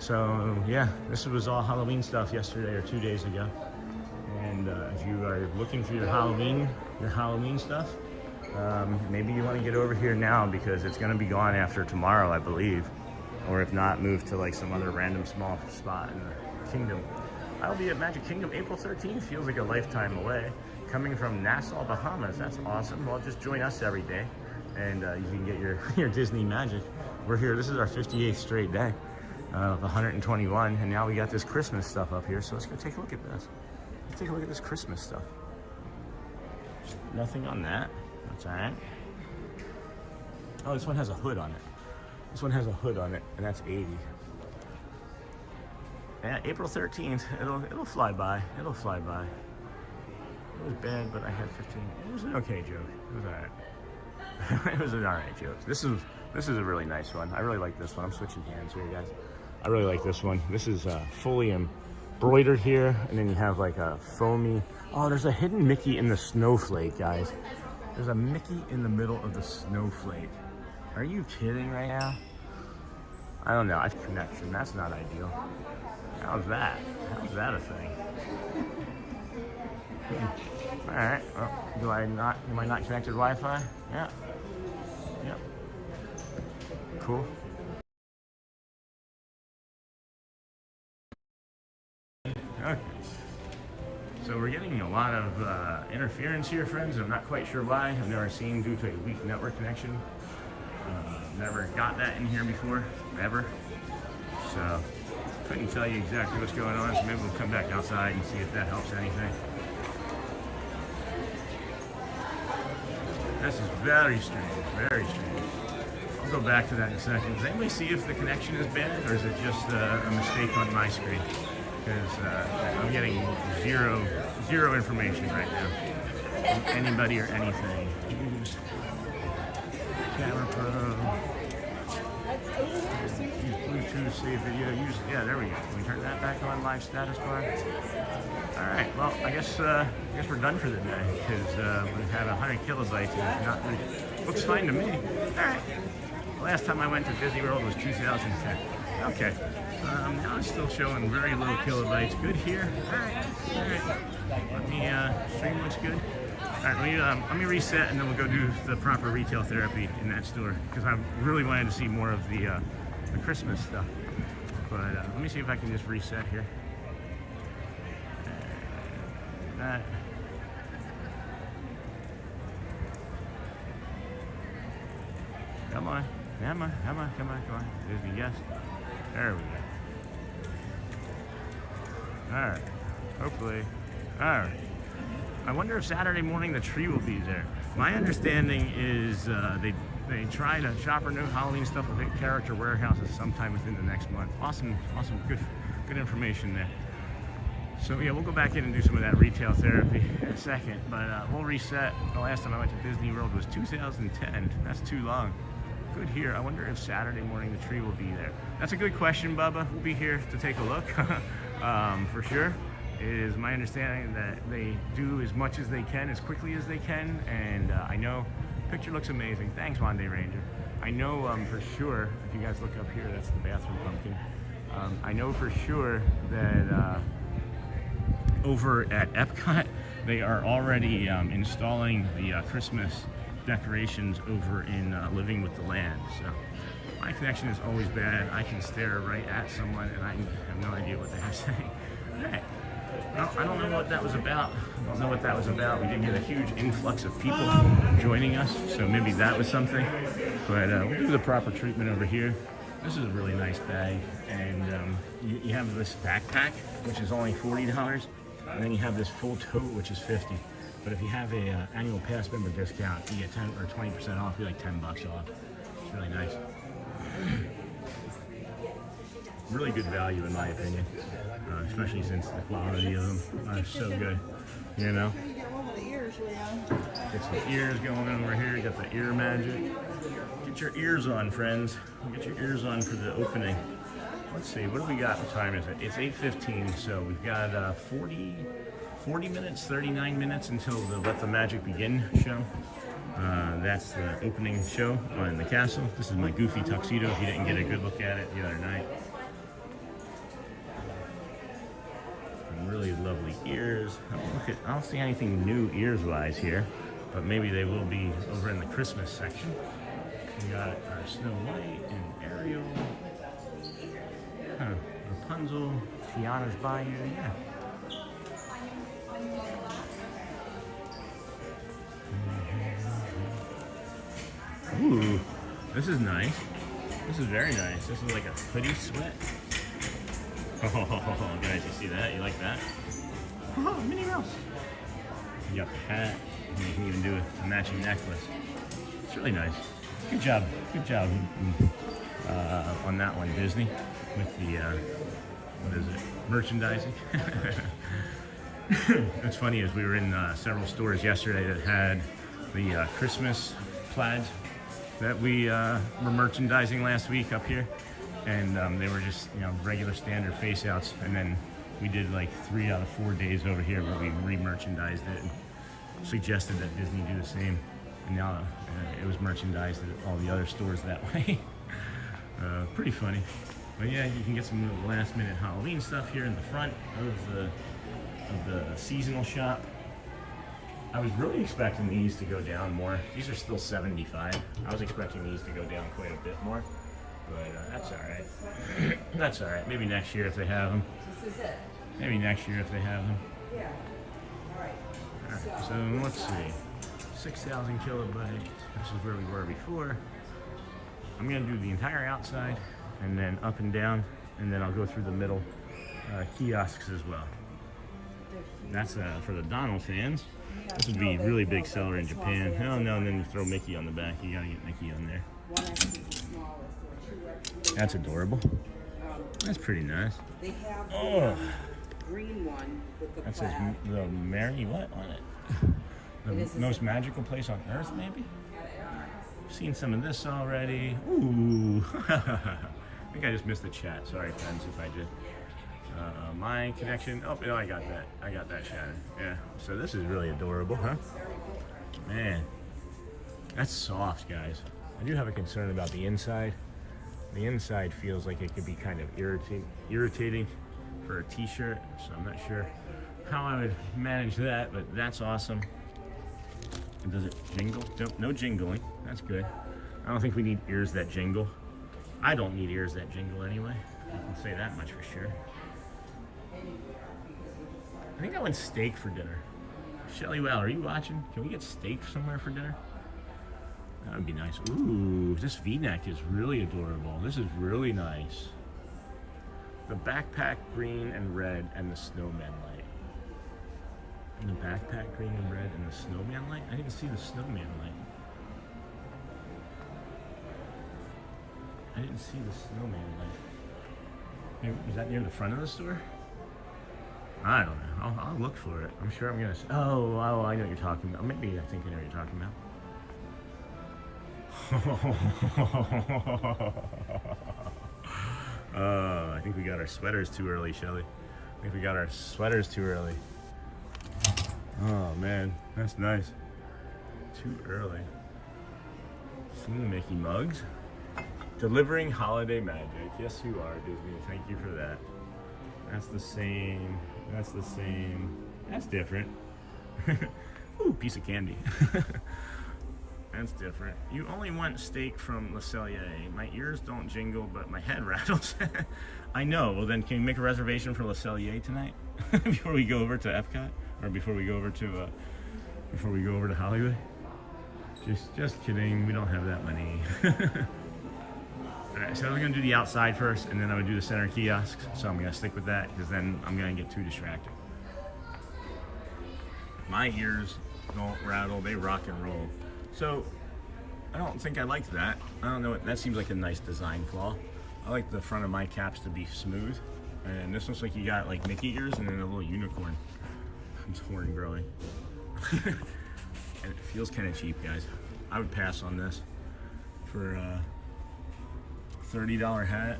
So yeah, this was all Halloween stuff yesterday or 2 days ago. And if you are looking for your Halloween stuff, maybe you want to get over here now because it's going to be gone after tomorrow, I believe. Or if not, move to like some other random small spot in the kingdom. I'll be at Magic Kingdom April 13th. Feels like a lifetime away. Coming from Nassau, Bahamas. That's awesome. Well, just join us every day, and you can get your Disney magic. We're here. This is our 58th straight day of 121, and now we got this Christmas stuff up here. So let's go take a look at this. Let's take a look at this Christmas stuff. Nothing on that. That's all right. Oh, this one has a hood on it. This one has a hood on it, and that's 80. Yeah, April 13th. It'll fly by. It'll fly by. It was bad, but I had 15. It was an okay joke. It was all right. It was an all right joke. This is a really nice one. I really like this one. I'm switching hands here, guys. I really like this one. This is fully embroidered here, and then you have like a foamy. Oh, there's a hidden Mickey in the snowflake, guys. There's a Mickey in the middle of the snowflake. Are you kidding right now? I don't know. I've connection. That's not ideal. How's that? How's that a thing? All right. Well, am I not connected to Wi-Fi? Yeah. Yep. Cool. Okay. So we're getting a lot of interference here, friends. I'm not quite sure why. I've never seen due to a weak network connection. Never got that in here before, ever. So couldn't tell you exactly what's going on. So maybe we'll come back outside and see if that helps anything. This is very strange, very strange. I'll go back to that in a second. Does anybody see if the connection is bad, or is it just a mistake on my screen? Because I'm getting zero information right now from anybody or anything. Use Camera Pro. Use Bluetooth, save video. Yeah, there we go. Can we turn that back on, live status bar? All right, well, I guess we're done for the day because we've had 100 kilobytes and it's not really, looks fine to me. All right. Last time I went to Disney World was 2010. Okay. Now it's still showing very low kilobytes. Good here. All right. Let me stream looks good. All right, let me reset and then we'll go do the proper retail therapy in that store because I really wanted to see more of the Christmas stuff. But let me see if I can just reset here. Come on. Disney, yes. There we go. All right. Hopefully. All right. I wonder if Saturday morning the tree will be there. My understanding is they try to shop or new Halloween stuff will hit character warehouses sometime within the next month. Awesome, good information there. So yeah, we'll go back in and do some of that retail therapy in a second, but we'll reset. The last time I went to Disney World was 2010. That's too long. Good here. I wonder if Saturday morning the tree will be there. That's a good question, Bubba. We'll be here to take a look for sure. It is my understanding that they do as much as they can, as quickly as they can, and I know picture looks amazing. Thanks, Monday Ranger. I know for sure, if you guys look up here, that's the bathroom pumpkin. I know for sure that over at Epcot, they are already installing the Christmas decorations over in Living with the Land. So my connection is always bad. I can stare right at someone and I have no idea what they're saying. All right. Well, I don't know what that was about. We did get a huge influx of people joining us, so maybe that was something. But we'll do the proper treatment over here. This is a really nice bag, and you have this backpack, which is only $40, and then you have this full tote, which is $50. But if you have a annual pass member discount, you get 10 or 20% off. You're like $10 off. It's really nice. Really good value in my opinion, especially since the quality of them are so good. You know, get some ears going over here. Got the ear magic. Get your ears on, friends. Get your ears on for the opening. Let's see, what do we got? What time is it? It's 8:15, so we've got 40 minutes, 39 minutes until the Let the Magic Begin show. That's the opening show on the castle. This is my goofy tuxedo if you didn't get a good look at it the other night. Some really lovely ears. I don't see anything new ears-wise here, but maybe they will be over in the Christmas section. We got our Snow White and Ariel. Rapunzel, Tiana's Bayou, yeah. Ooh, this is nice. This is very nice. This is like a hoodie sweat. Oh, guys, you see that? You like that? Oh, Minnie Mouse. You got the hat. And you can even do a matching necklace. It's really nice. Good job. Good job on that one, Disney, with the, what is it, merchandising. It's funny, as we were in several stores yesterday that had the Christmas plaids that we were merchandising last week up here, and they were just, you know, regular standard face outs, and then we did like 3 out of 4 days over here where we re-merchandised it and suggested that Disney do the same, and now it was merchandised at all the other stores that way. Pretty funny. But yeah, you can get some last minute Halloween stuff here in the front of the seasonal shop. I was really expecting these to go down more. These are still $75. I was expecting these to go down quite a bit more, but that's all right. That's all right. Maybe next year if they have them. Maybe next year if they have them. All right, so let's see. 6,000 kilobytes. This is where we were before. I'm gonna do the entire outside and then up and down, and then I'll go through the middle kiosks as well. That's for the Donald fans. This would be a really big seller in Japan. Oh no, and then you throw Mickey on the back. You gotta get Mickey on there. That's adorable. That's pretty nice. They have the green one with the that says the Mary what on it? The most magical place on earth, maybe? I've seen some of this already. Ooh. I think I just missed the chat. Sorry, friends, if I did. My connection. Oh, no, I got that. I got that shattered. Yeah. So this is really adorable, huh? Man, that's soft, guys. I do have a concern about the inside. The inside feels like it could be kind of irritating for a t-shirt, so I'm not sure how I would manage that, but that's awesome. And does it jingle? Nope, no jingling. That's good. I don't think we need ears that jingle. I don't need ears that jingle anyway. I can say that much for sure. I think I went steak for dinner. Shelly Well, are you watching? Can we get steak somewhere for dinner? That would be nice. Ooh, this V-neck is really adorable. This is really nice. The backpack green and red and the snowman light. And the backpack green and red and the snowman light? I didn't see the snowman light. I didn't see the snowman light. Is that near the front of the store? I don't know. I'll look for it. I'm sure I'm gonna. Oh, I know what you're talking about. Maybe I think I know what you're talking about. I think we got our sweaters too early, Shelly. I think we got our sweaters too early. Oh man, that's nice. Too early. Some Mickey mugs. Delivering holiday magic. Yes, you are, Disney. Thank you for that. That's the same. That's the same. That's different. Ooh, piece of candy. That's different. You only want steak from Le Cellier. My ears don't jingle, but my head rattles. I know. Well, then can you make a reservation for Le Cellier tonight before we go over to Epcot, or before we go over to Hollywood? Just kidding. We don't have that money. All right, so I'm gonna do the outside first, and then I'm gonna do the center kiosks. So I'm gonna stick with that because then I'm gonna get too distracted. My ears don't rattle, they rock and roll. So I don't think I like that. I don't know, that seems like a nice design flaw. I like the front of my caps to be smooth, and this looks like you got like Mickey ears and then a little unicorn. It's horn growing. And it feels kind of cheap, guys. I would pass on this for a $30 hat.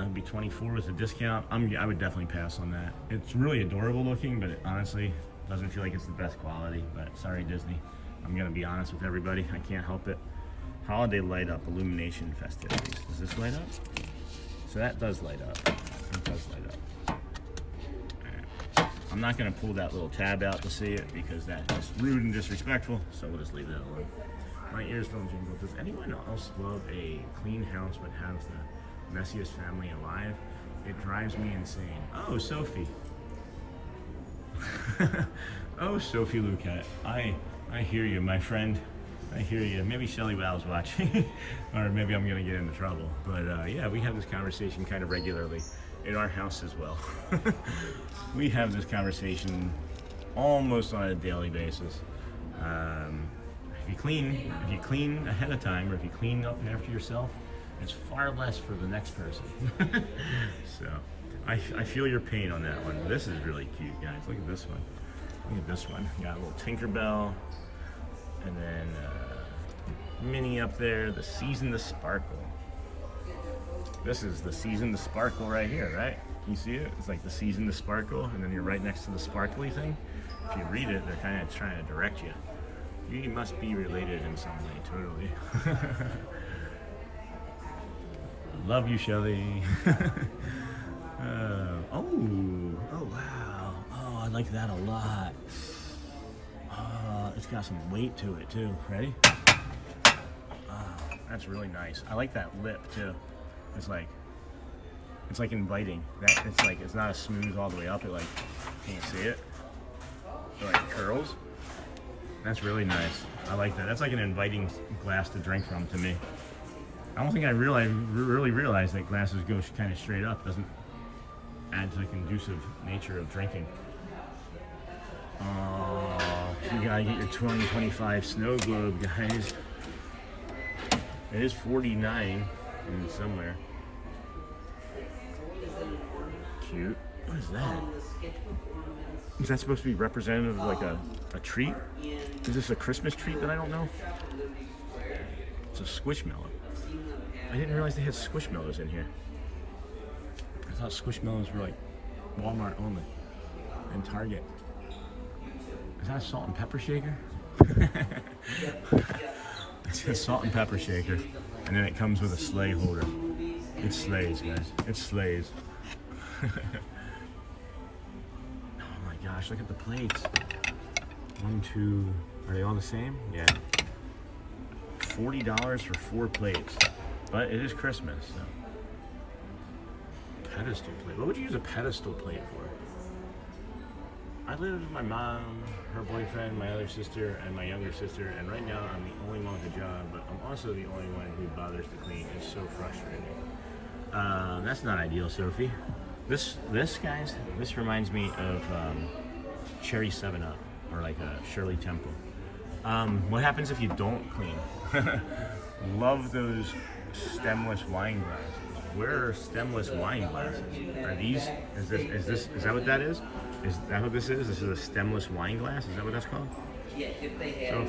It'd be $24 with a discount. I would definitely pass on that. It's really adorable looking, but it honestly doesn't feel like it's the best quality. But sorry, Disney. I'm gonna be honest with everybody. I can't help it. Holiday light up, illumination festivities. Does this light up? So that does light up. It does light up. I'm not going to pull that little tab out to see it because that's rude and disrespectful, so we'll just leave that alone. My ears don't jingle. Does anyone else love a clean house but have the messiest family alive? It drives me insane. Oh, Sophie. Oh, Sophie Luquette. I hear you, my friend. I hear you. Maybe Shelly Wow's watching, or maybe I'm going to get into trouble. But yeah, we have this conversation kind of regularly in our house as well. We have this conversation almost on a daily basis. If you clean ahead of time, or if you clean up after yourself, it's far less for the next person. So I feel your pain on that one. This is really cute, guys. Look at this one. Look at this one. You got a little Tinkerbell, and then Minnie up there. The Season to Sparkle. This is the Season to Sparkle right here, right? You see it? It's like the Season to Sparkle, and then you're right next to the sparkly thing. If you read it, they're kind of trying to direct you. You must be related in some way, totally. Love you, Shelly. Oh wow. Oh, I like that a lot. It's got some weight to it too. Ready? That's really nice. I like that lip too. It's like inviting. It's not as smooth all the way up. It like, can you see it? It like curls. That's really nice. I like that. That's like an inviting glass to drink from to me. I don't think I really realized that glasses go kind of straight up. Doesn't add to the conducive nature of drinking. Oh, you gotta get your 2025 snow globe, guys. It is 49 in somewhere. Cute. What is that? Is that supposed to be representative of like a treat? Is this a Christmas treat that I don't know? It's a Squishmallow. I didn't realize they had Squishmallows in here. I thought Squishmallows were like Walmart only and Target. Is that a salt and pepper shaker? It's a salt and pepper shaker, and then it comes with a sleigh holder. It slays, guys. It slays. Oh my gosh, look at the plates. 1, 2, are they all the same? Yeah. $40 for 4 plates. But it is Christmas, so. Pedestal plate. What would you use a pedestal plate for? I live with my mom, her boyfriend, my other sister, and my younger sister, and right now I'm the only one with a job, but I'm also the only one who bothers to clean. It's so frustrating. That's not ideal, Sophie. This guys, this reminds me of Cherry 7-Up, or like a Shirley Temple. What happens if you don't clean? Love those stemless wine glasses. Where are stemless wine glasses? Are these? Is that what that is? Is that what this is? This is a stemless wine glass. Is that what that's called? Yeah, if they have,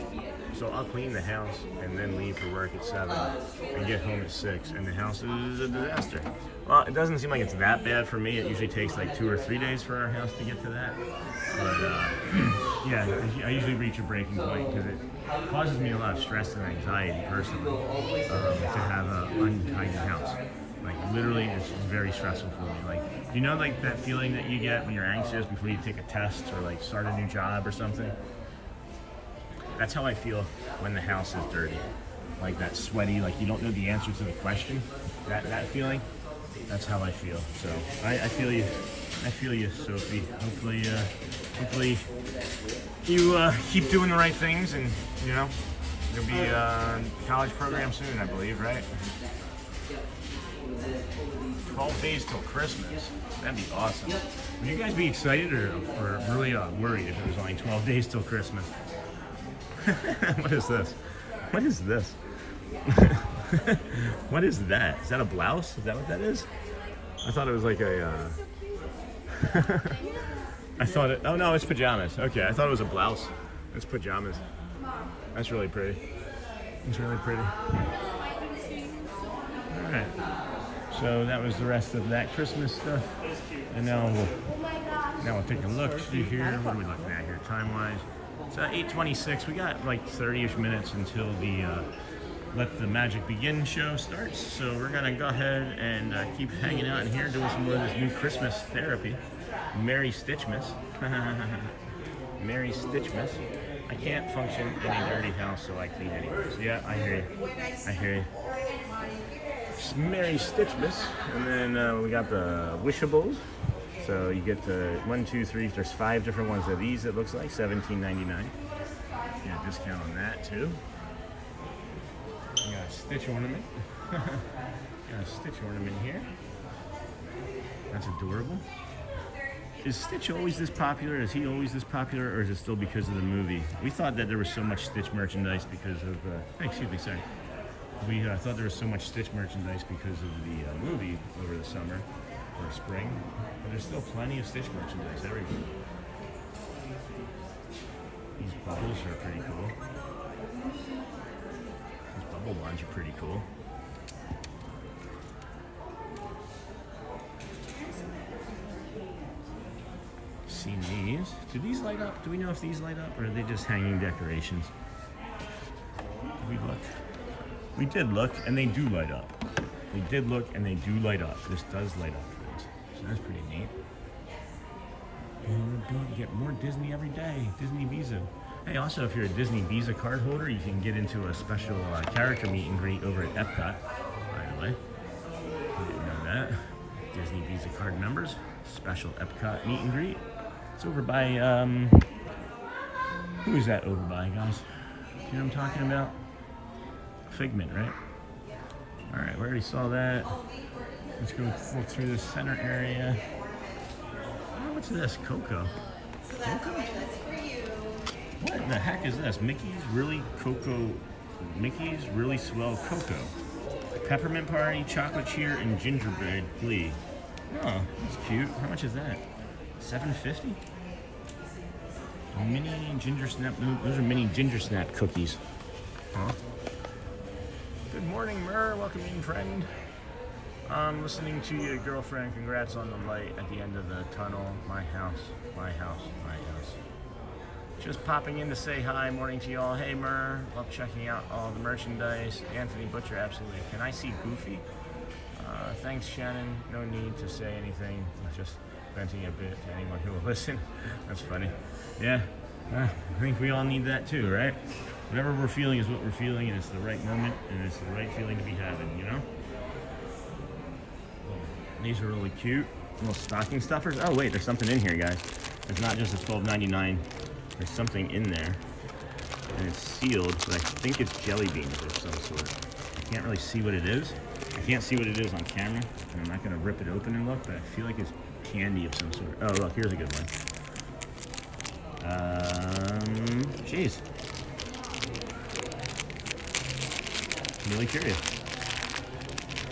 So I'll clean the house and then leave for work at 7 and get home at 6, and the house is a disaster. Well, it doesn't seem like it's that bad for me. It usually takes like 2 or 3 days for our house to get to that. But yeah, I usually reach a breaking point because it causes me a lot of stress and anxiety personally to have an untidy house. Like literally, it's very stressful for me. Like, you know, like that feeling that you get when you're anxious before you take a test or like start a new job or something. That's how I feel when the house is dirty. Like that sweaty, like you don't know the answer to the question. That feeling. That's how I feel. So I feel you. I feel you, Sophie. Hopefully you keep doing the right things, and you know you'll be college program soon, I believe, right? 12 days till Christmas. That'd be awesome. Would you guys be excited or really worried if it was only 12 days till Christmas? What is this? What is this? What is that? Is that a blouse? Is that what that is? I thought it was like a... I thought it... Oh no, it's pajamas. Okay, I thought it was a blouse. It's pajamas. That's really pretty. It's really pretty. Alright. So that was the rest of that Christmas stuff. And now we'll take a look through here. What are we looking at here time-wise? It's 8:26. We got like 30-ish minutes until the Let the Magic Begin show starts. So we're going to go ahead and keep hanging out in here doing some more of this new Christmas therapy. Merry Stitchmas. Merry Stitchmas. I can't function in a dirty house, so I clean anyway. So yeah, I hear you. I hear you. It's Merry Stitchmas. And then we got the Wishables. So you get the 1, 2, 3. There's 5 different ones of these. It looks like $17.99. Yeah, discount on that too. You got a Stitch ornament. Got a Stitch ornament here. That's adorable. Is Stitch always this popular? Is he always this popular, or is it still because of the movie? We thought that there was so much Stitch merchandise because of. Excuse me, sorry. We thought there was so much Stitch merchandise because of the movie over the summer or spring, but there's still plenty of Stitch merchandise everywhere. These bubbles are pretty cool. These bubble ones are pretty cool. Seen these. Do these light up? Do we know if these light up, or are they just hanging decorations? Did we look? We did look, and they do light up. We did look, and they do light up. This does light up, friends. So that's pretty neat. And we're going to get more Disney every day. Disney Visa. Hey, also, if you're a Disney Visa card holder, you can get into a special character meet and greet over at Epcot, by the way. You didn't know that. Disney Visa card members, special Epcot meet and greet. It's over by, who is that over by, guys? You know what I'm talking about? Figment, right? Alright, we already saw that. Let's go look through this center area. Oh, what's this? Cocoa. Cocoa? What the heck is this? Mickey's Really Swell Cocoa. Peppermint Party, Chocolate Cheer, and Gingerbread Glee. Oh, that's cute. How much is that? $7.50? Mini ginger snap. Those are mini ginger snap cookies. Huh? Good morning, Myrrh. Welcome in, friend. I'm listening to you, girlfriend. Congrats on the light at the end of the tunnel. My house, my house, my house. Just popping in to say hi. Morning to y'all. Hey, Myrrh. Love checking out all the merchandise. Anthony Butcher, absolutely. Can I see Goofy? Thanks, Shannon. No need to say anything. Just venting a bit to anyone who will listen. That's funny. Yeah, I think we all need that too, right? Whatever we're feeling is what we're feeling, and it's the right moment, and it's the right feeling to be having, you know? These are really cute. Little stocking stuffers. Oh, wait, there's something in here, guys. It's not just a $12.99. There's something in there, and it's sealed, but I think it's jelly beans of some sort. I can't really see what it is. I can't see what it is on camera, and I'm not going to rip it open and look, but I feel like it's candy of some sort. Oh, look, here's a good one. Jeez. I'm really curious.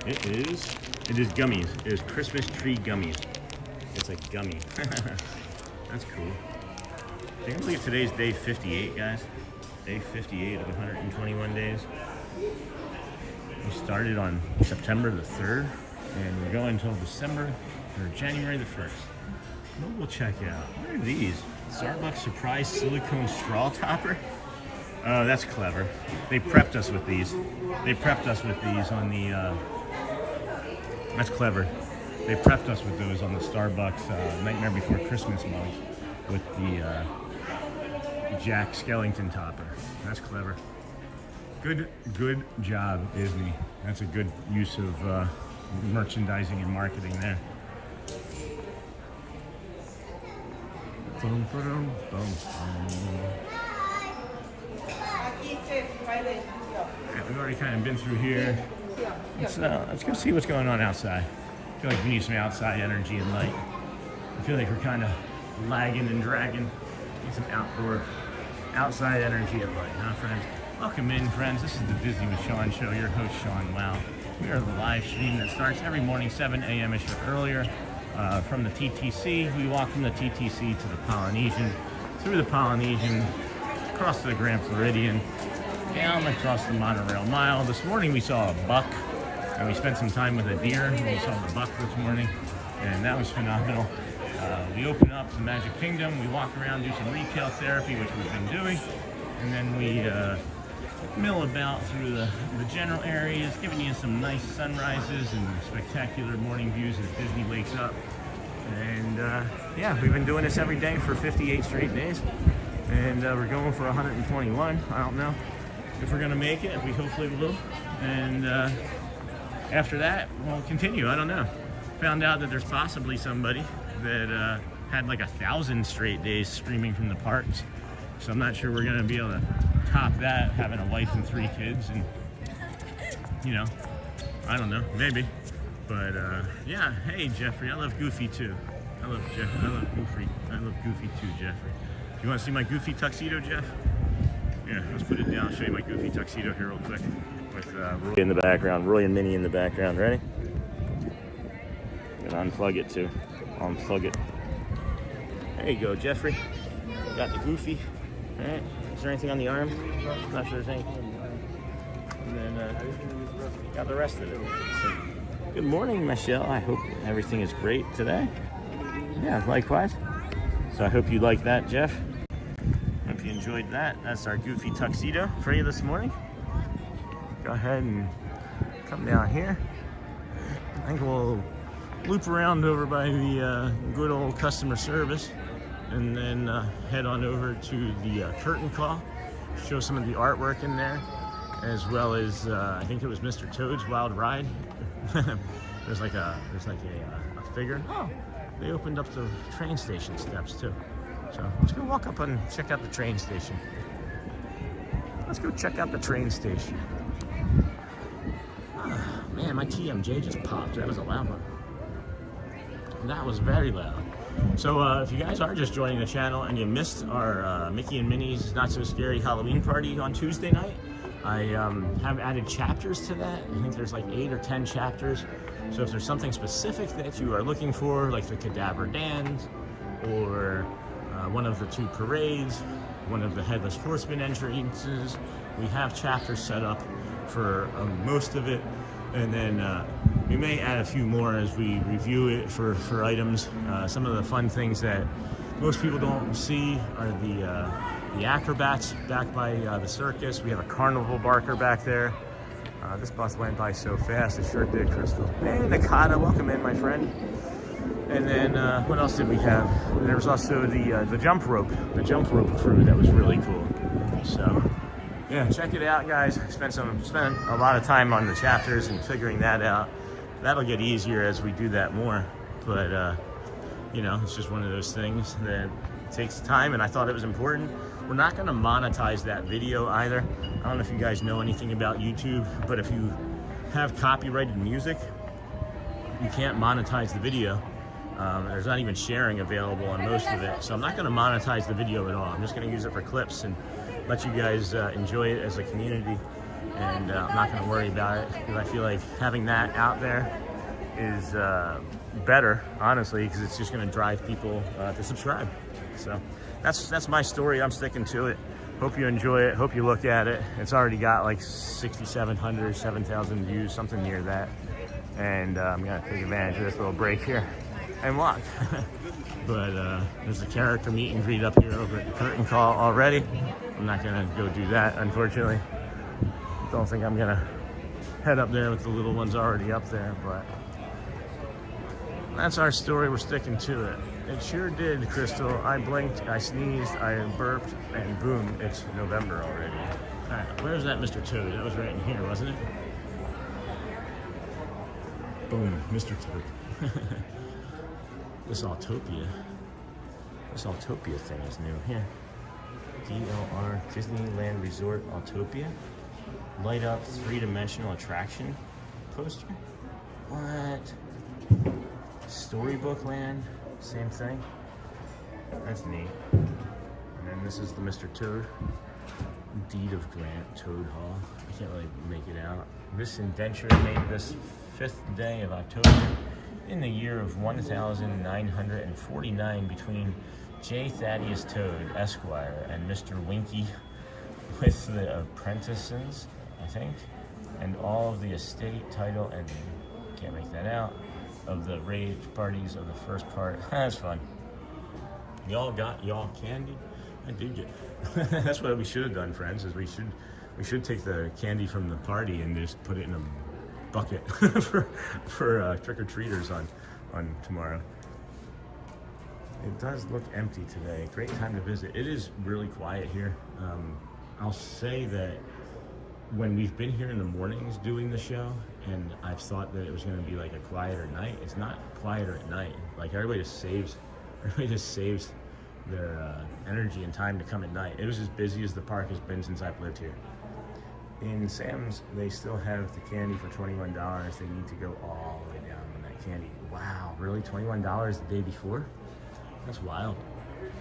It is gummies. It is Christmas tree gummies. It's a gummy. That's cool. I can't believe today's day 58, guys. Day 58 of 121 days. We started on September the 3rd, and we're going until December or January the 1st. What we'll check out. What are these? Starbucks Surprise Silicone Straw Topper? Oh, that's clever. They prepped us with these. They prepped us with these on the... that's clever. They prepped us with those on the Starbucks Nightmare Before Christmas mugs with the Jack Skellington topper. That's clever. Good job, Disney. That's a good use of merchandising and marketing there. Boom, boom, boom, yeah, we've already kind of been through here. Let's go see what's going on outside. I feel like we need some outside energy and light. I feel like we're kind of lagging and dragging. Need some outside energy of light, huh, friends? Welcome in, friends. This is the Busy with Sean show. Your host, Sean Wow. We are the live stream that starts every morning, 7 a.m.-ish or earlier, from the TTC. We walk from the TTC to the Polynesian, through the Polynesian, across the Grand Floridian, down across the Monorail Mile. This morning we saw a buck, and we spent some time with a deer. We saw the buck this morning, and that was phenomenal. We open up the Magic Kingdom. We walk around, do some retail therapy, which we've been doing, and then we mill about through the general areas, giving you some nice sunrises and spectacular morning views as Disney wakes up. And yeah, we've been doing this every day for 58 straight days, and we're going for 121. I don't know if we're gonna make it. We hopefully will. And after that, we'll continue. I don't know. Found out that there's possibly somebody that had like 1,000 straight days streaming from the parks. So I'm not sure we're gonna be able to top that, having a wife and 3 kids, and you know, I don't know, maybe. But yeah, hey Jeffrey, I love Goofy too. I love Goofy. I love Goofy too, Jeffrey. You want to see my Goofy tuxedo, Jeff? Yeah, let's put it down. I'll show you my Goofy tuxedo here real quick. With Roy in the background, Roy and Minnie in the background. Ready? I'm gonna unplug it too. Unplug it. There you go, Jeffrey. Got the Goofy. All right. Is there anything on the arm? Not sure there's anything. And then got the rest of it. So, good morning, Michelle. I hope everything is great today. Yeah, likewise. So I hope you like that, Jeff. Hope you enjoyed that. That's our Goofy tuxedo for you this morning. Go ahead and come down here. I think we'll loop around over by the good old customer service, and then head on over to the curtain call, show some of the artwork in there, as well as I think it was Mr. Toad's Wild Ride. there's like a figure. Oh, they opened up the train station steps too. So let's go walk up and check out the train station. Let's go check out the train station. Oh, man, my TMJ just popped. That was a loud one. That was very loud. So if you guys are just joining the channel and you missed our Mickey and Minnie's Not So Scary Halloween party on Tuesday night, I have added chapters to that. I think there's like 8 or 10 chapters. So if there's something specific that you are looking for, like the Cadaver Dans, or one of the 2 parades, one of the Headless Horseman entrances, we have chapters set up for most of it. And then we may add a few more as we review it for items. Some of the fun things that most people don't see are the acrobats back by the circus. We have a carnival barker back there. This bus went by so fast, it sure did, Crystal. Hey, Nakata, welcome in, my friend. And then what else did we have? There was also the jump rope crew that was really cool. So yeah, check it out, guys. Spent a lot of time on the chapters and figuring that out. That'll get easier as we do that more. But you know, it's just one of those things that takes time, and I thought it was important. We're not going to monetize that video either. I don't know if you guys know anything about YouTube, but if you have copyrighted music, you can't monetize the video. There's not even sharing available on most of it. So I'm not going to monetize the video at all. I'm just going to use it for clips and let you guys enjoy it as a community. And I'm not going to worry about it, because I feel like having that out there is better, honestly, because it's just going to drive people to subscribe. So that's my story. I'm sticking to it. Hope you enjoy it. Hope you look at it. It's already got like 6,700, 7,000 views, something near that. And I'm going to take advantage of this little break here and walk. But there's a character meet and greet up here over at the curtain call already. I'm not going to go do that, unfortunately. Don't think I'm going to head up there with the little ones already up there, but that's our story. We're sticking to it. It sure did, Crystal. I blinked, I sneezed, I burped, and boom, it's November already. All right, where's that Mr. Toad? That was right in here, wasn't it? Boom, Mr. Toad. This Autopia thing is new. Here, DLR, Disneyland Resort Autopia. Light up 3-dimensional attraction poster. What? Storybook Land. Same thing. That's neat. And then this is the Mr. Toad. Deed of Grant, Toad Hall. I can't really make it out. This indenture made this 5th day of October in the year of 1949 between J. Thaddeus Toad, Esquire, and Mr. Winky with the apprentices, I think, and all of the estate, title, and can't make that out, of the rave parties of the first part. That's fun. Y'all candy? I did get. That's what we should have done, friends. Is we should take the candy from the party and just put it in a bucket for trick-or-treaters on tomorrow. It does look empty today. Great time to visit. It is really quiet here. I'll say that when we've been here in the mornings doing the show, and I've thought that it was going to be like a quieter night, it's not quieter at night. Like everybody just saves their energy and time to come at night. It was as busy as the park has been since I've lived here. In Sam's, they still have the candy for $21. They need to go all the way down on that candy. Wow, really? $21 the day before? That's wild.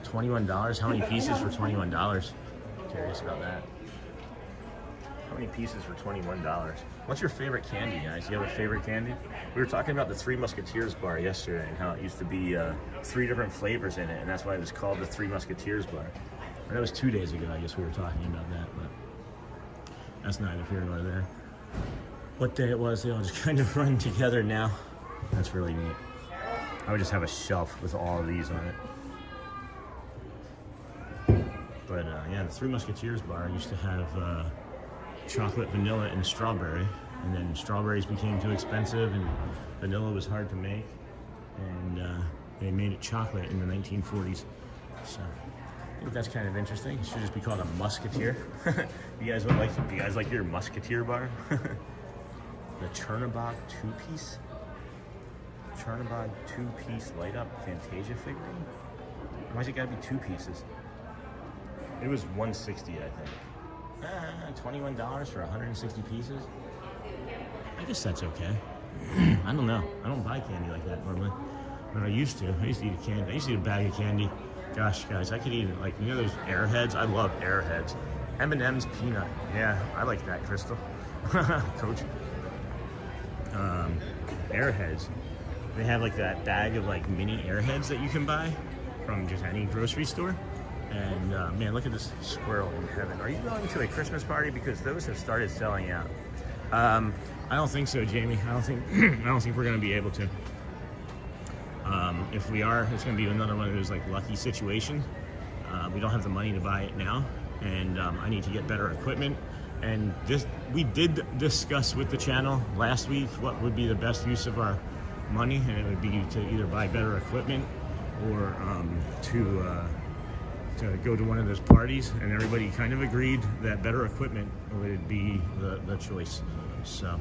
$21? How many pieces for $21? Curious about that. How many pieces for $21? What's your favorite candy, guys? You have a favorite candy? We were talking about the Three Musketeers bar yesterday and how it used to be 3 different flavors in it, and that's why it was called the Three Musketeers bar. And that was 2 days ago, I guess we were talking about that, but that's neither here nor there. What day it was, they all just kind of run together now. That's really neat. I would just have a shelf with all of these on it. But yeah, the Three Musketeers bar used to have chocolate, vanilla, and strawberry. And then strawberries became too expensive and vanilla was hard to make. And they made it chocolate in the 1940s. So I think that's kind of interesting. It should just be called a musketeer. Do you guys like your musketeer bar? The Chernobog 2-piece? Chernobog 2-piece light up Fantasia figurine? Why's it gotta be 2 pieces? It was $160, I think. $21 for 160 pieces? I guess that's okay. I don't know. I don't buy candy like that normally. But I used to. I used to eat a candy. I used to eat a bag of candy. Gosh, guys, I could eat it. Like, you know those Airheads? I love Airheads. M&M's peanut. Yeah, I like that, Crystal. Coach. Airheads. They have like that bag of like mini Airheads that you can buy from just any grocery store. And man, look at this squirrel in heaven. Are you going to a Christmas party? Because those have started selling out. I don't think so, Jamie. I don't think we're going to be able to. If we are, it's going to be another one of those like lucky situations. We don't have the money to buy it now, and I need to get better equipment. And we did discuss with the channel last week what would be the best use of our money, and it would be to either buy better equipment or to go to one of those parties, and everybody kind of agreed that better equipment would be the choice. So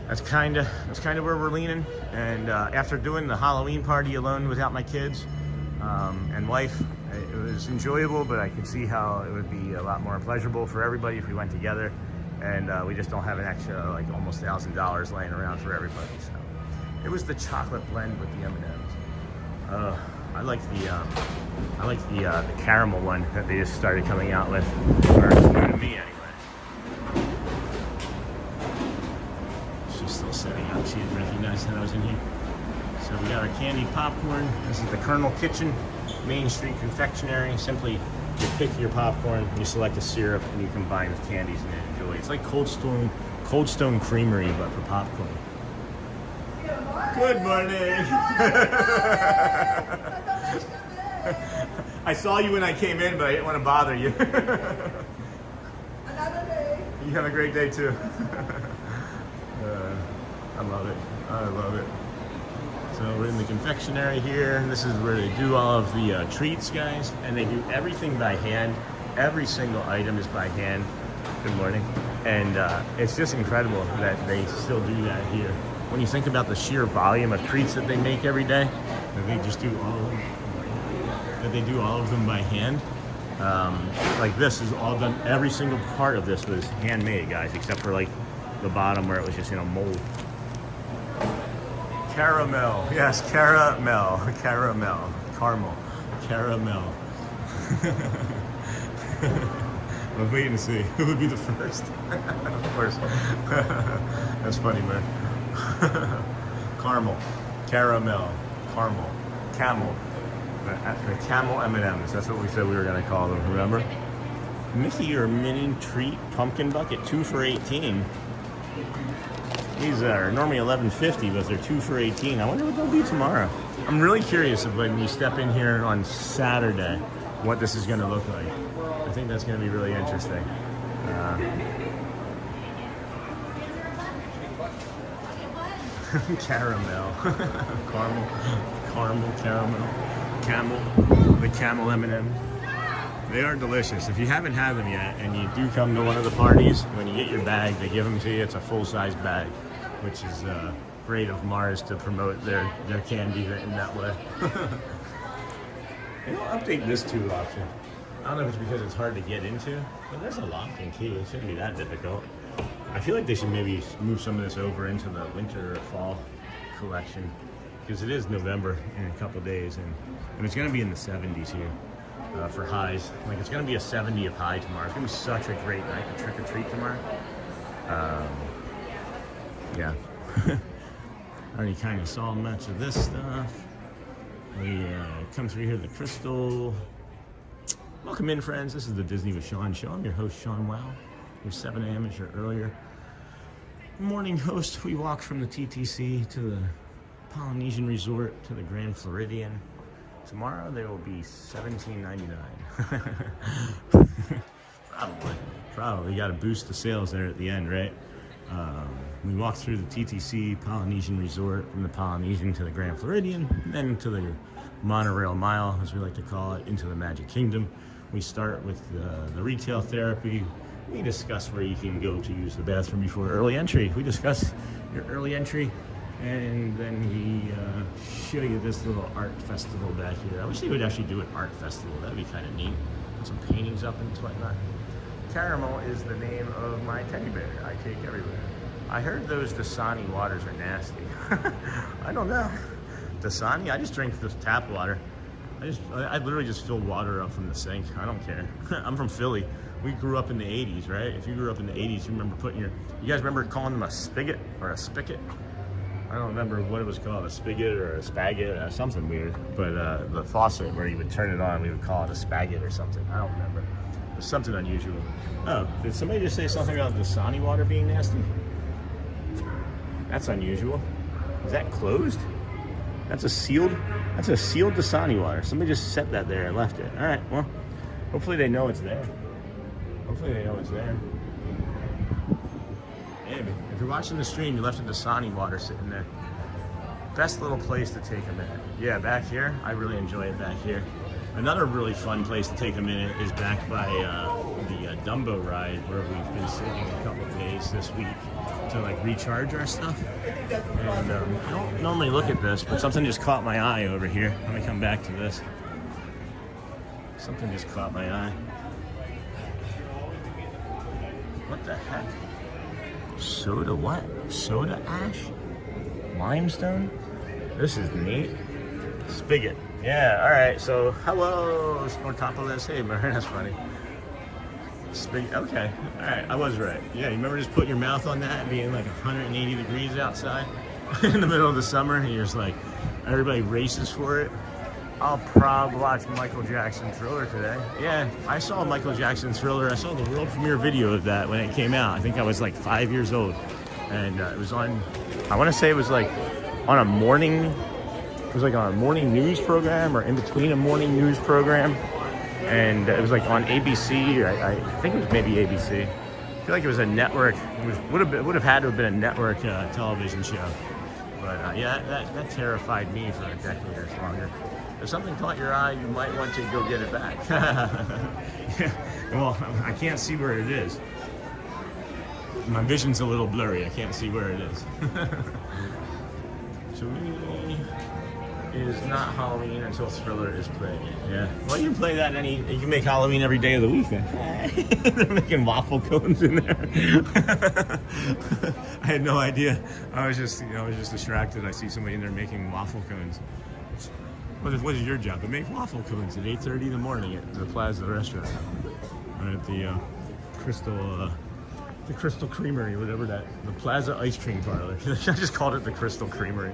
that's kind of where we're leaning. And after doing the Halloween party alone without my kids and wife, it was enjoyable, but I could see how it would be a lot more pleasurable for everybody if we went together. And we just don't have an extra like almost $1,000 laying around for everybody. So it was the chocolate blend with the M&Ms. I like the caramel one that they just started coming out with. Or it's new to me anyway. She's still setting up. She didn't recognize that I was in here. So we got our candy popcorn. This is the Colonel Kitchen, Main Street Confectionery. Simply, you pick your popcorn, you select a syrup, and you combine with candies and enjoy. It's like Cold Stone Creamery, but for popcorn. Good morning. I saw you when I came in, but I didn't want to bother you. Another day. You have a great day too. I love it. I love it. So we're in the confectionery here. This is where they do all of the treats, guys, and they do everything by hand. Every single item is by hand. Good morning. And it's just incredible that they still do that here. When you think about the sheer volume of treats that they make every day, that they just do all of them by hand. Like this is all done. Every single part of this was handmade, guys, except for like the bottom where it was just in a mold. Caramel. Yes, caramel. Caramel. Caramel. Caramel. I'm waiting to see who would be the first. Of course. That's funny, man. Caramel. Caramel. Caramel. Camel. The camel M&Ms. That's what we said we were going to call them, remember? Mickey or Mini Treat Pumpkin Bucket, 2 for $18. These are normally $11.50, but they're 2 for $18. I wonder what they'll be tomorrow. I'm really curious of when we step in here on Saturday, what this is going to look like. I think that's going to be really interesting. Caramel, caramel, camel, the camel M&M. They are delicious. If you haven't had them yet, and you do come to one of the parties, when you get your bag, they give them to you. It's a full-size bag, which is great of Mars to promote their candy in that way. They don't update this too often. I don't know if it's because it's hard to get into, but there's a locking key. It shouldn't be that difficult. I feel like they should maybe move some of this over into the winter or fall collection, because it is November in a couple days, and it's going to be in the 70s here for highs. Like, it's going to be a 70 of high tomorrow. It's going to be such a great night to trick or treat tomorrow. Yeah. Already kind of saw much of this stuff. We come through here, the Crystal. Welcome in, friends. This is the Disney with Sean Show. I'm your host, Sean Wow. Your 7 a.m. is your earlier morning host. We walk from the TTC to the Polynesian Resort to the Grand Floridian. Tomorrow there will be $17.99. Probably got to boost the sales there at the end, right? We walked through the TTC Polynesian Resort, from the Polynesian to the Grand Floridian, then to the monorail mile, as we like to call it, into the Magic Kingdom. We start with the retail therapy. We discuss where you can go to use the bathroom before early entry. We discuss your early entry, and then we show you this little art festival back here. I wish they would actually do an art festival. That'd be kind of neat. Put some paintings up and whatnot. Caramel is the name of my teddy bear I take everywhere. I heard those Dasani waters are nasty. I don't know. Dasani? I just drink this tap water. I literally just fill water up from the sink. I don't care. I'm from Philly. We grew up in the 80s, right? If you grew up in the 80s, you remember you guys remember calling them a spigot or a spigot? I don't remember what it was called, a spigot or a spagot or something weird. But the faucet where you would turn it on, we would call it a spagot or something. I don't remember. It was something unusual. Oh, did somebody just say something about Dasani water being nasty? That's unusual. Is that closed? That's a sealed Dasani water. Somebody just set that there and left it. All right, well, hopefully they know it's there. Hopefully they know it's there. Maybe. If you're watching the stream, you left a Dasani water sitting there. Best little place to take a minute. Yeah, back here, I really enjoy it back here. Another really fun place to take a minute is back by the Dumbo ride, where we've been sitting a couple of days this week to like recharge our stuff. And I don't normally look at this, but something just caught my eye over here. Let me come back to this. Something just caught my eye. What the heck? Soda what? Soda ash? Limestone? This is neat. Spigot. Yeah, alright, so hello, Sportopolis. Hey, man, that's funny. Spigot, okay, alright, I was right. Yeah, you remember just putting your mouth on that and being like 180 degrees outside in the middle of the summer, and you're just like, everybody races for it. I'll probably watch Michael Jackson Thriller today. Yeah, I saw Michael Jackson Thriller. I saw the world premiere video of that when it came out. I think I was like 5 years old. And it was on, I want to say it was like on a morning, it was like on a morning news program or in between a morning news program. And it was like on ABC, or I think it was maybe ABC. I feel like it was a network, would have had to have been a network television show. But yeah, that terrified me for a decade or longer. If something caught your eye, you might want to go get it back. Yeah. Well, I can't see where it is. My vision's a little blurry. I can't see where it is. So is not Halloween until Thriller is played. Yeah. Well, you can play that you can make Halloween every day of the week then. They're making waffle cones in there. I had no idea. I was just distracted. I see somebody in there making waffle cones. What is your job? To make waffle cones at 8:30 in the morning at the Plaza restaurant. Or at the Crystal Creamery, whatever the Plaza Ice Cream Parlor. I just called it the Crystal Creamery.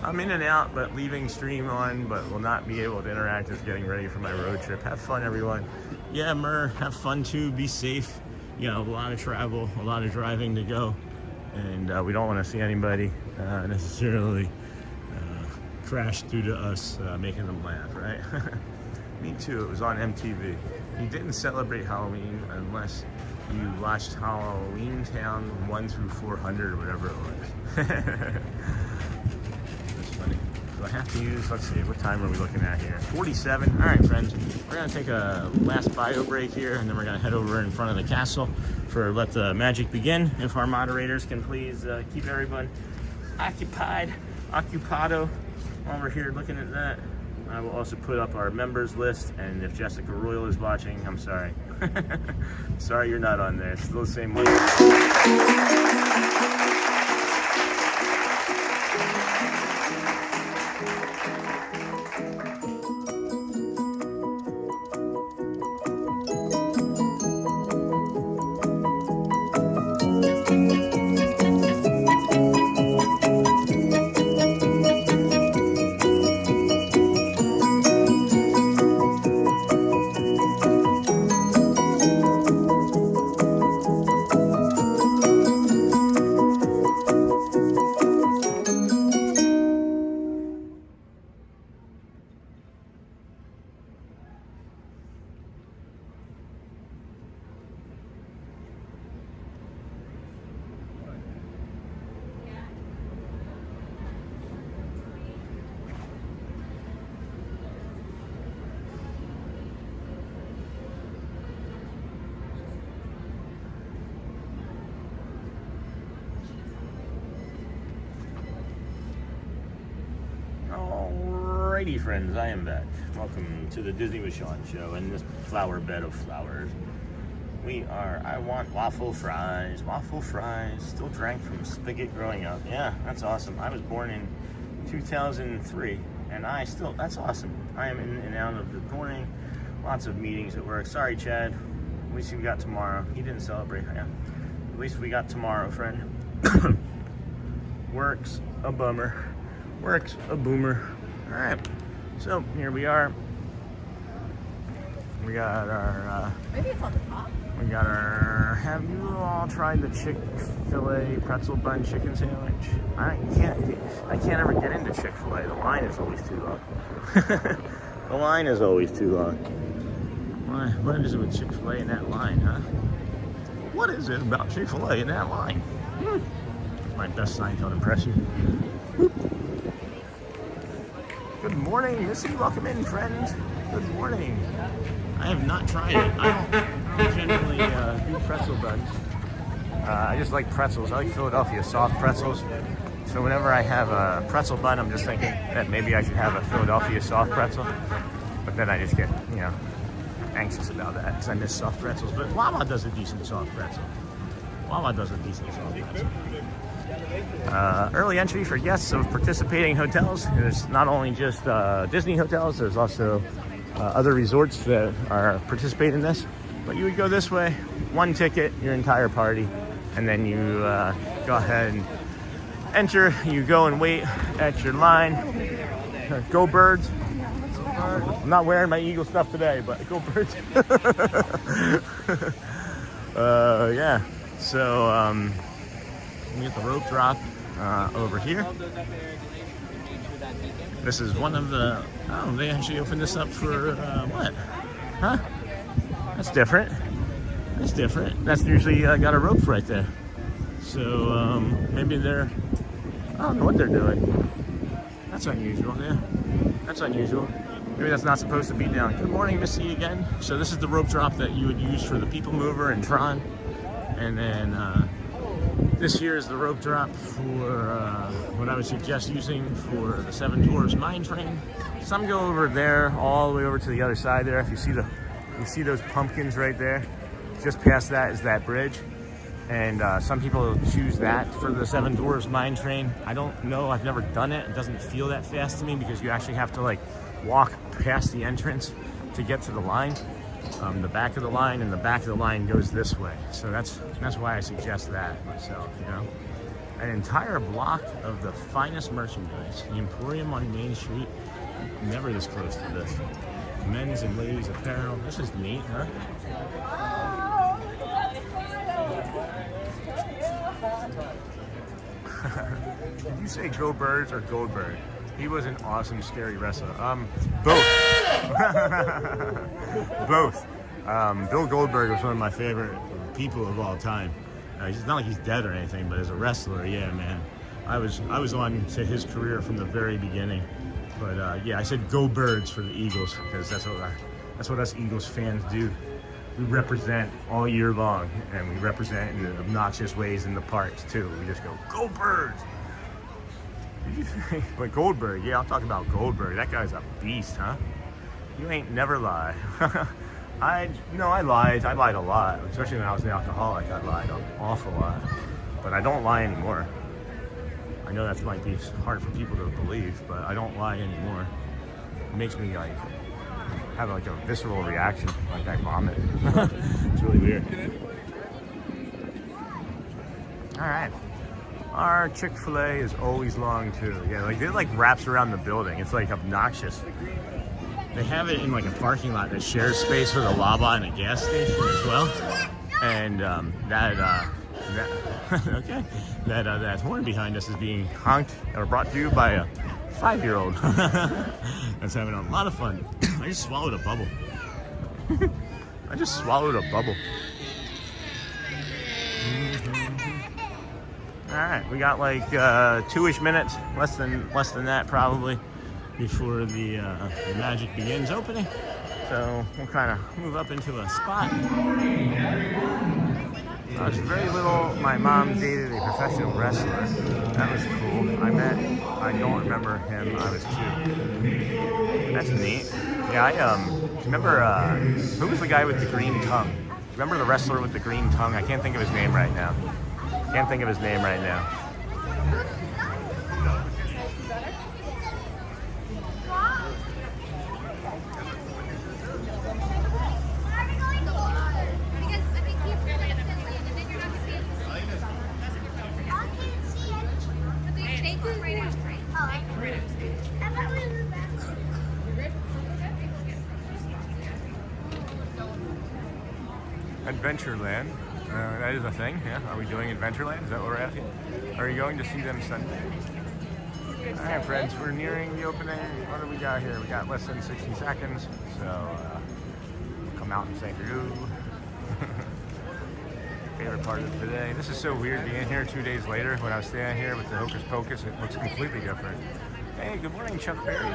I'm in and out, but leaving stream on, but will not be able to interact with getting ready for my road trip. Have fun, everyone. Yeah, Mur, have fun too. Be safe. You know, a lot of travel, a lot of driving to go, and we don't want to see anybody necessarily crash due to us making them laugh, right? Me too. It was on MTV. You didn't celebrate Halloween unless you watched Halloween Town 1 through 400 or whatever it was. I have to use, let's see, what time are we looking at here? 47. All right, friends, we're going to take a last bio break here, and then we're going to head over in front of the castle for Let the Magic Begin. If our moderators can please keep everyone occupado while we're here looking at that. I will also put up our members list, and if Jessica Royal is watching, I'm sorry. Sorry you're not on there. It's still the same way. Alrighty, friends, I am back. Welcome to the Disney with Sean show and this flower bed of flowers. I want waffle fries. Waffle fries. Still drank from a spigot growing up. Yeah, that's awesome. I was born in 2003, and that's awesome. I am in and out of the morning. Lots of meetings at work. Sorry, Chad. At least we got tomorrow. He didn't celebrate. Yeah. At least we got tomorrow, friend. Work's a bummer. Work's a boomer. All right, so here we are. We got our. Maybe it's on the top. We got our. Have you all tried the Chick-fil-A pretzel bun chicken sandwich? I can't ever get into Chick-fil-A. The line is always too long. The line is always too long. What is it with Chick-fil-A in that line, huh? What is it about Chick-fil-A in that line? My best Seinfeld impression. Good morning, Missy. Welcome in, friend. Good morning. I have not tried it. I don't generally do pretzel buns. I just like pretzels. I like Philadelphia soft pretzels. So whenever I have a pretzel bun, I'm just thinking that maybe I should have a Philadelphia soft pretzel. But then I just get, anxious about that because I miss soft pretzels. But Wawa does a decent soft pretzel. Early entry for guests of participating hotels. There's not only just Disney hotels, there's also other resorts that are participating in this. But you would go this way, one ticket, your entire party, and then you go ahead and enter. You go and wait at your line. Go Birds. I'm not wearing my Eagle stuff today, but go Birds. Yeah, so we get the rope drop over here. This is one of the, they actually opened this up for what? Huh? That's different. That's usually got a rope right there. So maybe I don't know what they're doing. That's unusual, yeah. That's unusual. Maybe that's not supposed to be down. Good morning, Missy again. So this is the rope drop that you would use for the People Mover and Tron. And then This here is the rope drop for what I would suggest using for the Seven Dwarfs Mine Train. Some go over there, all the way over to the other side there. If you see those pumpkins right there, just past that is that bridge. And some people choose that for the Seven Dwarfs Mine Train. I don't know, I've never done it. It doesn't feel that fast to me because you actually have to like walk past the entrance to get to the line. The back of the line, and the back of the line goes this way. So that's why I suggest that myself, you know. An entire block of the finest merchandise. The Emporium on Main Street, never this close to this. Men's and ladies apparel. This is neat, huh? Did you say Go Birds or Goldberg? He was an awesome, scary wrestler. Both. Both. Bill Goldberg was one of my favorite people of all time. He's not like he's dead or anything, but as a wrestler, yeah, man. I was on to his career from the very beginning. But yeah, I said Go Birds for the Eagles because that's what us Eagles fans do. We represent all year long, and we represent in obnoxious ways in the parks too. We just go Birds. But Goldberg, yeah, I'll talk about Goldberg. That guy's a beast, huh? You ain't never lie. I lied. I lied a lot, especially when I was an alcoholic. I lied an awful lot, but I don't lie anymore. I know that might be hard for people to believe, but I don't lie anymore. It makes me like have like a visceral reaction, like I vomit. It's really weird. All right. Our Chick-fil-A is always long too. Yeah, like it like wraps around the building. It's like obnoxious. They have it in like a parking lot that shares space with a Lava and a gas station as well. And that horn behind us is being honked or brought to you by a 5-year-old. That's having a lot of fun. I just swallowed a bubble. I just swallowed a bubble. All right, we got like 2-ish minutes, less than that probably, before the magic begins opening. So we'll kind of move up into a spot. I was very little. My mom dated a professional wrestler. That was cool. I don't remember him. I was 2. That's neat. Yeah, I remember. Who was the guy with the green tongue? Remember the wrestler with the green tongue? I can't think of his name right now. Adventureland. That is a thing, yeah. Are we doing Adventureland? Is that what we're asking? Are you going to see them Sunday? All right, friends, we're nearing the opening. What do we got here? We got less than 60 seconds, so come out and say hello. Favorite part of today. This is so weird being here 2 days later. When I was standing here with the Hocus Pocus, it looks completely different. Hey, good morning, Chuck Berry.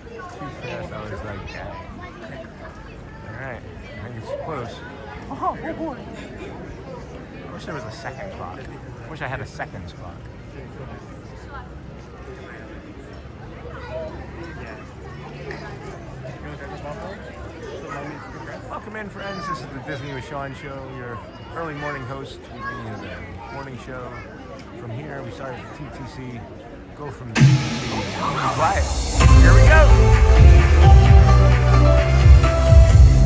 Too fast, I was like, yeah. All right, I think it's close. Oh boy. I wish there was a second clock. I wish I had a seconds clock. Welcome in, friends. This is the Disney with Sean show, your early morning host. We bring you the morning show. From here, we start at the TTC, go from the TTC. Quiet. Here we go.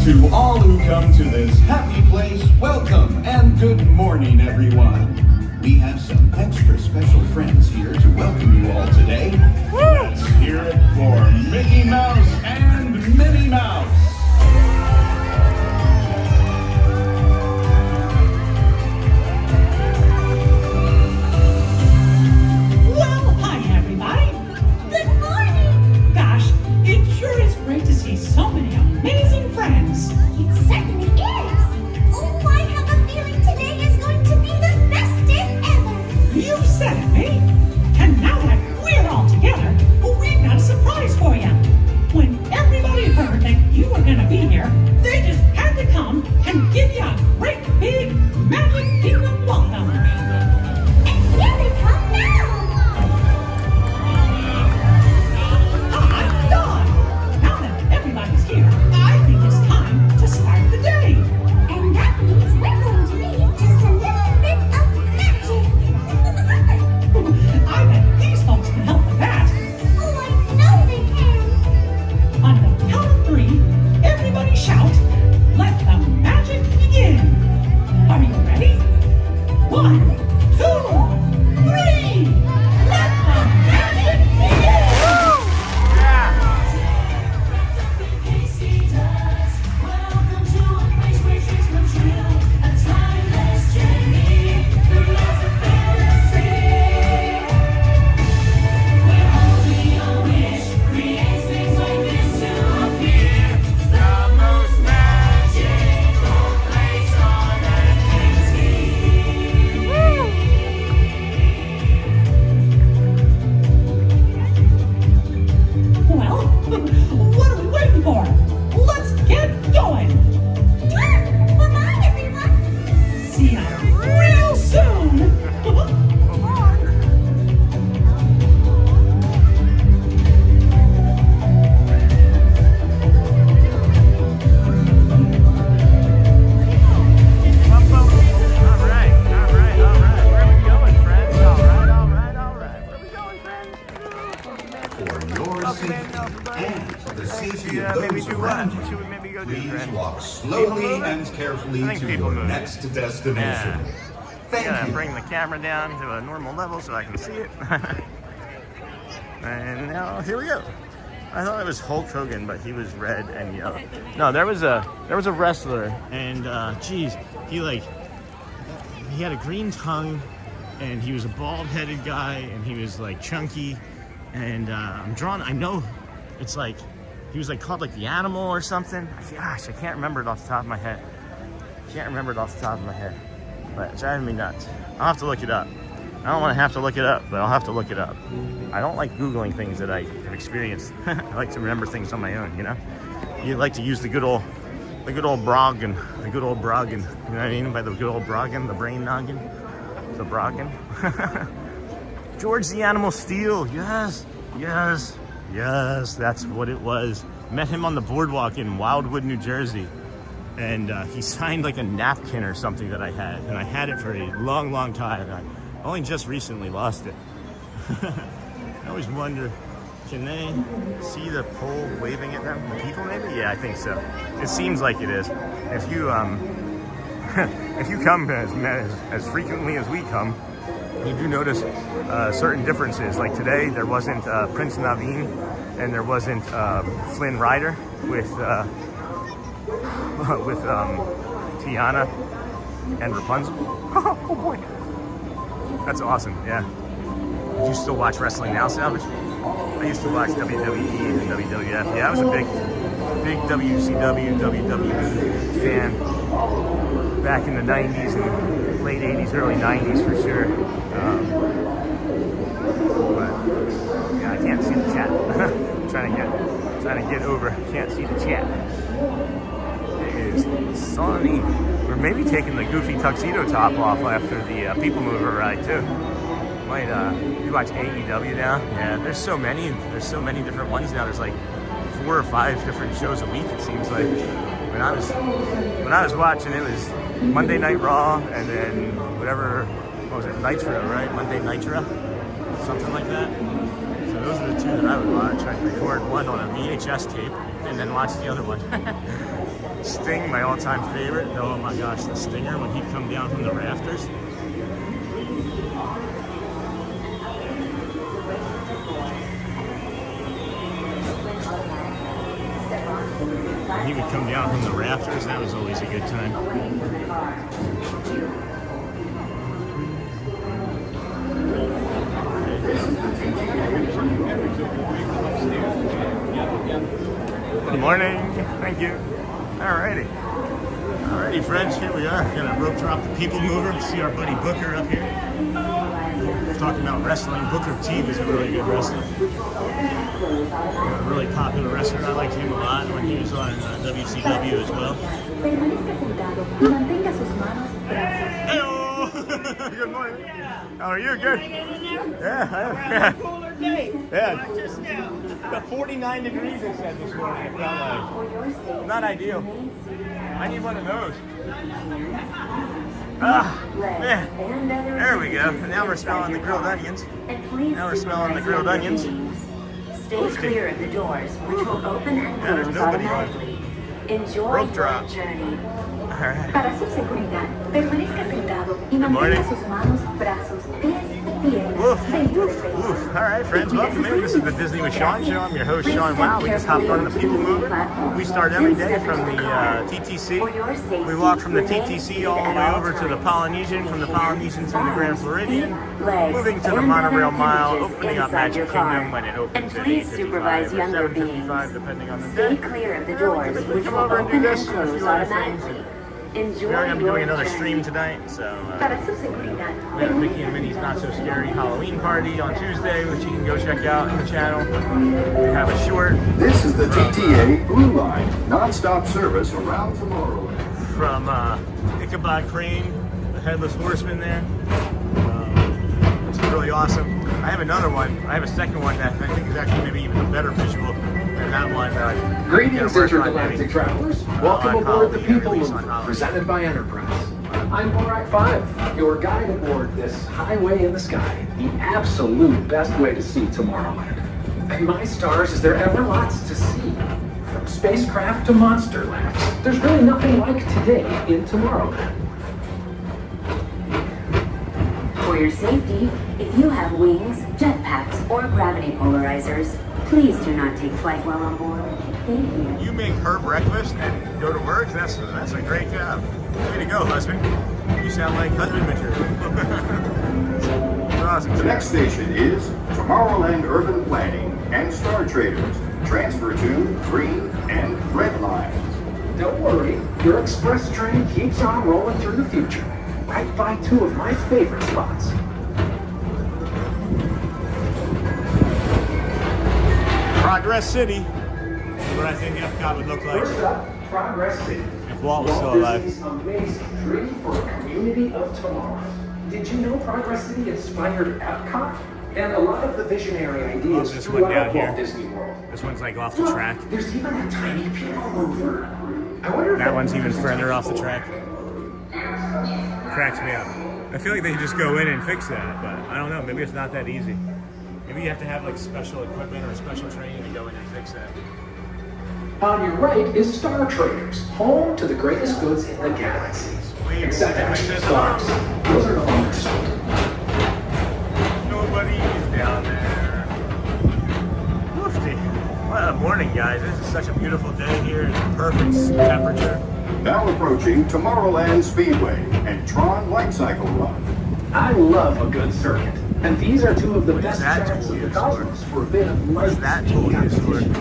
To all who come to this happy place, welcome and good morning, everyone. We have some extra special friends here to welcome you all today. Let's hear it for Mickey Mouse and Minnie Mouse. Well, hi, everybody. Good morning. Gosh, it sure is great to see so many amazing friends. It certainly is. Oh, I have a feeling today is going to be the best day ever. You said it, mate. And now that we're all together, we've got a surprise for you. When everybody heard that you were going to be here, they just had to come and give you a great big Magic Kingdom welcome. should of maybe those do around what? you. Should we maybe go do, Please friend? walk slowly People and moving? carefully I think to people your moving. next destination. Yeah. Thank I'm gonna you. bring the camera down to a normal level so I can see it. And now here we go. I thought it was Hulk Hogan, but he was red and yellow. No, there was a wrestler, and geez, he had a green tongue, and he was a bald-headed guy, and he was like chunky, and I know it's like he was like called like the Animal or something. Gosh, I can't remember it off the top of my head. But it's driving me nuts. I'll have to look it up. I don't want to have to look it up, but I'll have to look it up. I don't like Googling things that I have experienced. I like to remember things on my own, you know? You like to use the good old Broggin. You know what I mean? By the good old Broggin, the brain noggin. The Broggin. George the Animal Steel, yes, that's what it was. Met him on the boardwalk in Wildwood, New Jersey. And he signed like a napkin or something that I had. And I had it for a long, long time. And I only just recently lost it. I always wonder, can they see the pole waving at them? The people maybe? Yeah, I think so. It seems like it is. If you if you come as frequently as we come, you do notice certain differences. Like today, there wasn't Prince Naveen, and there wasn't Flynn Rider with Tiana and Rapunzel. Oh boy, that's awesome. Yeah. Do you still watch wrestling now, Salvage? I used to watch WWE and WWF. Yeah, I was a big WCW, WWE fan back in the 90s and late 80s, early 90s for sure. But yeah, I can't see the chat. trying to get over. Can't see the chat. It is sunny. We're maybe taking the goofy tuxedo top off after the People Mover ride too. Might you watch AEW now? Yeah, there's so many different ones now. There's like 4 or 5 different shows a week, it seems like. When I was watching, it was Monday Night Raw, and then what was it, Nitro, right? Monday Nitro, something like that. So those are the 2 that I would watch. I'd record one on a VHS tape, and then watch the other one. Sting, my all-time favorite. Oh my gosh, the Stinger when he'd come down from the rafters. When he would come down from the rafters, that was always a good time. Good morning. Thank you. Alrighty, friends, here we are. Gonna rope drop the People Mover. See our buddy Booker up here. Talking about wrestling. Booker T was a really good wrestler. A really popular wrestler. I liked him a lot when he was on WCW as well. Hey-oh! Good morning. How are you? Good. Yeah. Cooler day. Yeah. Watch us now. About 49 degrees it said this morning. It felt like. Not ideal. I need one of those. Man. There we go. And now we're smelling the grilled onions. Stay clear of the doors, which will open and Yeah, there's close nobody on. automatically. Enjoy Rope your drop. journey. Alright. Para su seguridad, permanezca sentado y Good morning. mantenga sus manos, brazos, pies y piernas Woof, dentro woof, del woof. vehículo. All right, friends, welcome in. This is the Disney with Sean show. I'm your host, Sean Wow. We just hopped on the People Mover. We start every day from the TTC. We walk from the TTC all the way over to the Polynesian, from the Polynesian to the Grand Floridian, moving to the monorail mile, opening up Magic Kingdom when it opens at 8:55 or 7:55, depending on the Stay day. clear of the doors, which Come will over and do open this and and a close few other things. automatically. Enjoy We're going to be doing your another journey. stream tonight, so Para su seguridad, we got a Mickey and Minnie's Not So Scary Halloween party on Tuesday, which you can go check out on the channel. We have a short This is the TTA Blue Line, non-stop service around Tomorrowland. from Ichabod Crane, the Headless Horseman there. It's really awesome. I have another one. I have a second one that I think is actually maybe even a better visual than that one. Greetings, intergalactic travelers. Welcome on aboard the Halloween, People release on Mover, Halloween. presented by Enterprise. I'm Borak 5, your guide aboard this highway in the sky, the absolute best way to see Tomorrowland. And my stars, is there ever lots to see? spacecraft to monster labs. There's really nothing like today in Tomorrowland. For your safety, if you have wings, jetpacks, or gravity polarizers, please do not take flight while on board. Thank you. You make her breakfast and go to work? That's a great job. Way to go, husband. You sound like husband material. That's awesome. The next station is Tomorrowland Urban Planning and Star Traders. Transfer to green and red lines. Don't worry, your express train keeps on rolling through the future, right by two of my favorite spots. Progress City. That's what I think Epcot would look like. First up, Progress City. If Walt was still alive. Disney's amazing dream for a community of tomorrow. Did you know Progress City inspired Epcot? And a lot of the visionary ideas this one down throughout here. Walt Disney World. This one's like off the Look, track. there's even a tiny people mover. I wonder if That one's even further off the track. Cracks me up. I feel like they could just go in and fix that, but I don't know. Maybe it's not that easy. Maybe you have to have like special equipment or special training to go in and fix that. On your right is Star Traders, home to the greatest goods in the galaxy. Except action stars. Those are no longer sold. Nobody is down there. Woofy. What a morning, guys. This is such a beautiful day here. It's perfect temperature. Now approaching Tomorrowland Speedway and Tron Light Cycle Run. I love a good circuit, and these are two of the What is best that tracks tool of the used for? cosmos for a bit of What light is that speed tool used for? competition.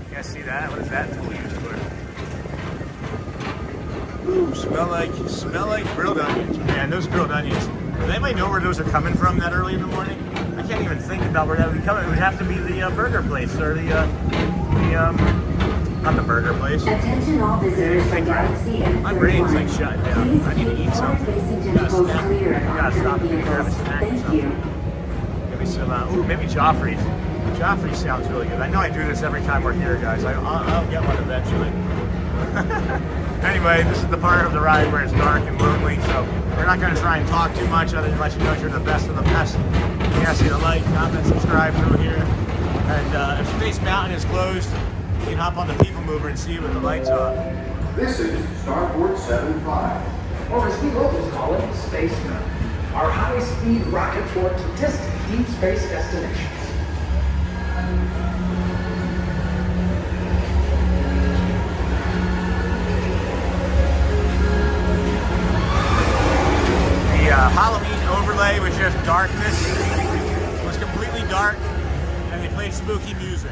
You guys see that? What is that tool used for? Ooh, smell like grilled onions. Man, those grilled onions. Does anybody know where those are coming from that early in the morning? I can't even think about where that would be coming. It would have to be the burger place or not the burger place. Attention all visitors from Galaxy and My brain's like shut down. Please I need to keep eat something. forward-facing Gotta tentacles snap. clear of Gotta stop oncoming and grab a vehicles. snack or Thank something. you. Maybe some, maybe Joffrey's. Joffrey's sounds really good. I know I do this every time we're here, guys. I'll get one eventually. Anyway, this is the part of the ride where it's dark and lonely, so we're not going to try and talk too much other than let you know you're the best of the best. You guys see the like, comment, subscribe through here. And if Space Mountain is closed, you can hop on the People Mover and see it with the lights off. This is Starport 75. Or as we locals call it, Space Mountain. Our high-speed rocket port to distant deep space destinations. The Halloween overlay was just darkness. It was completely dark, and they played spooky music.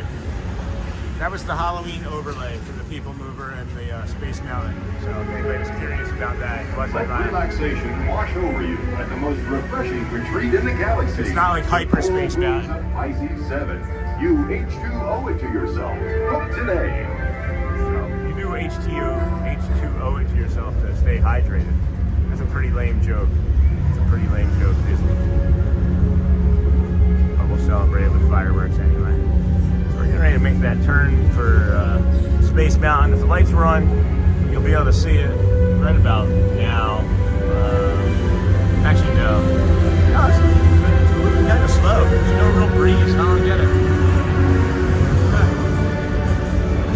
That was the Halloween overlay for the People Mover and the Space Mountain. So if anybody's curious about that, it wasn't Let mine. relaxation wash over you at the most refreshing retreat in the galaxy. It's not like Hyperspace Mountain. Pisces 7. You H2O it to yourself. Book today. So you do H2O it to yourself to stay hydrated. That's a pretty lame joke. It's a pretty lame joke, Disney. But we'll celebrate it with fireworks anyway. So we're getting ready to make that turn for Space Mountain. If the lights were on, you'll be able to see it right about now. Actually, no. No, it's moving kind of slow. There's no real breeze. I don't get it.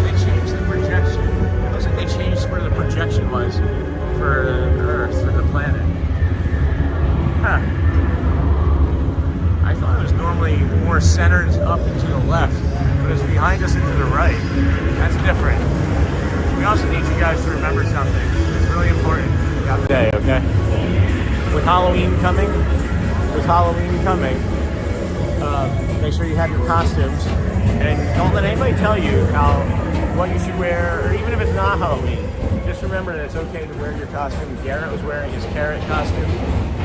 They changed the projection. It looks like they changed where the projection was for Earth, for the planet. Huh. I thought it was normally more centered up and to the left, but it's behind us and to the right. That's different. We also need you guys to remember something. It's really important about today, okay? With Halloween coming, make sure you have your costumes, and don't let anybody tell you what you should wear, or even if it's not Halloween. Just remember that it's okay to wear your costume. Garrett was wearing his carrot costume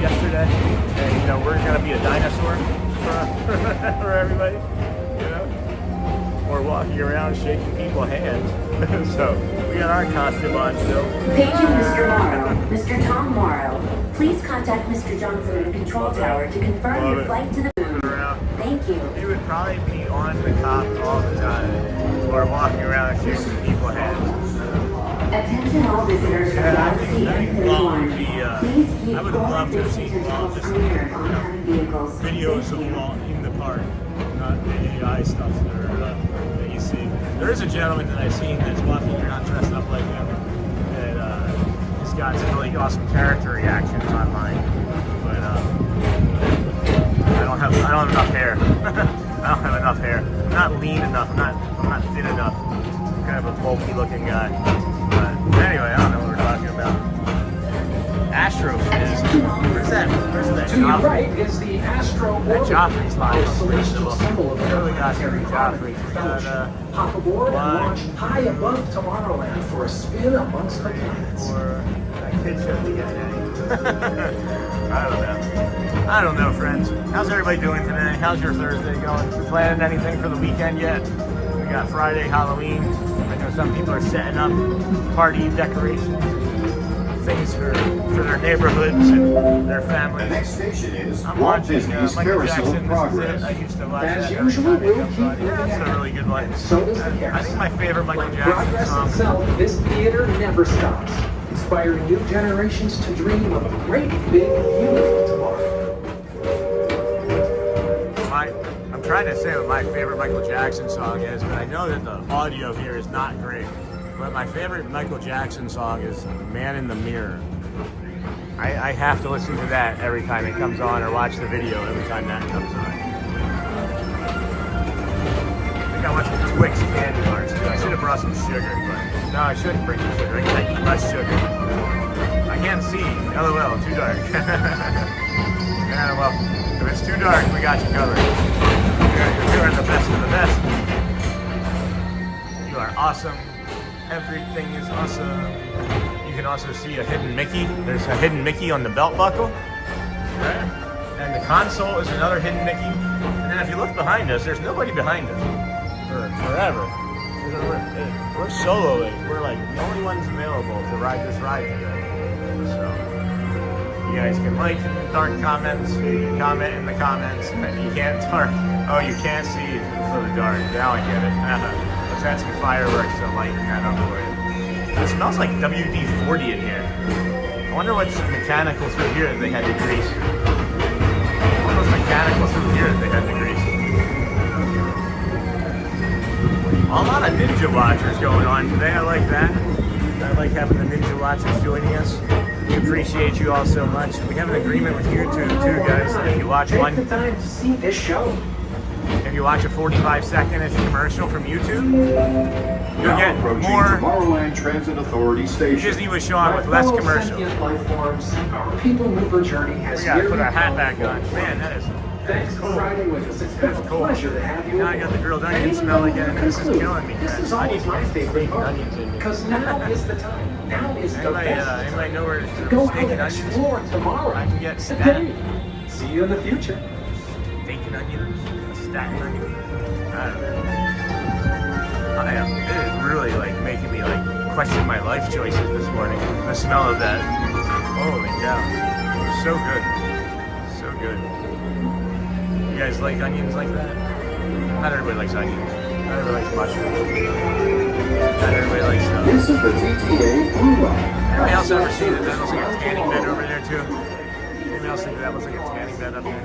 yesterday, and you know we're gonna be a dinosaur for everybody, you know, or walking around shaking people's hands. So we got our costume on still. Paging Mr. Morrow. Mr. Tom Morrow. Please contact Mr. Johnson at the control tower to confirm Love your it. flight to the moon. Thank you. He would probably be on the cop all the time, or walking around shaking people's hands. Attention all visitors from Galaxy Walt would M31. be, Please keep I would love to forward-facing see Walt tentacles just clear of oncoming vehicles. videos Thank of you. Walt in the park, not the AI stuff that you see. There is a gentleman that I've seen that's walking around dressed up like him. That he's got some really awesome character reactions online. But I don't have enough hair. I don't have enough hair. I'm not lean enough. I'm not thin enough. I'm kind of a bulky looking guy. But anyway, I don't know what we're talking about. Astro is, where's that? To your right is the Astro Orbiter, Joffrey's line. a celestial symbol of planetary harmony and fellowship. Hop aboard and launch high above Tomorrowland for a spin amongst the planets. Or that kid show we get I don't know, friends. How's everybody doing today? How's your Thursday going? You planning anything for the weekend yet? We got Friday, Halloween. I know some people are setting up party decorations, things for their neighborhoods and their families. The next station is I'm Walt watching Disney's Michael Carousel Jackson. of Progress. This is it. I used to watch As that usual, every time we'll it keep comes on. moving That's a ahead. really good one. And so does the I think carousel. my favorite Michael Like Jackson progress song. itself, this theater never stops, inspiring new generations to dream of a great, big, beautiful tomorrow. I'm trying to say what my favorite Michael Jackson song is, but I know that the audio here is not great. But my favorite Michael Jackson song is Man in the Mirror. I have to listen to that every time it comes on, or watch the video every time that comes on. I think I want some Twix candy bars too. I should have brought some sugar, but no, I shouldn't bring some sugar. I gotta eat less sugar. I can't see. LOL, too dark. Yeah, well, if it's too dark, we got you covered. You are the best of the best. You are awesome. Everything is awesome. You can also see a hidden Mickey. There's a hidden Mickey on the belt buckle. Okay. And the console is another hidden Mickey. And then if you look behind us, there's nobody behind us for forever. We're soloing. We're like the only ones available to ride this ride today. So you guys can like in the dark comments. You can comment in the comments. You can't dark. Oh, you can't see for the dark. Now I get it. Let's add some fireworks to lighten that up for you. It smells like WD-40 in here. I wonder what's mechanical through here that they had to grease. What was mechanical through here that they had to grease? A lot of Ninja Watchers going on today. I like that. I like having the Ninja Watchers joining us. We appreciate you all so much. We have an agreement with YouTube too, guys. That if you watch Take the time to see this show. if you watch a 45-second commercial from YouTube, you'll Now get approaching more Tomorrowland Transit Authority Station. Disney with Sean with less fellow commercials. sentient life forms, our people mover journey has We gotta put nearly our hat come back full on. Man, that is Thanks cool. for riding with us. It's been a Cool. pleasure to have you. Now I got the grilled And onion even smell though again. we This is conclude, killing me, This friends. is I always need my to favorite steak part. onions in me. Because now is the time. Now is the Anybody, best. anybody know where to Go steak out and and onions? explore tomorrow. I can get Today. statin. See you in the future. Steak and onions, a statin onion. I don't know. It is really like making me like question my life choices this morning. The smell of that. Holy cow. So good. So good. You guys like onions like that? Not everybody likes onions. Not everybody likes mushrooms. Not everybody likes stuff. This is the TTA Blue Line. Anybody else ever see that? That looks like a tanning bed over there too. Anybody else think that looks like a tanning bed up there?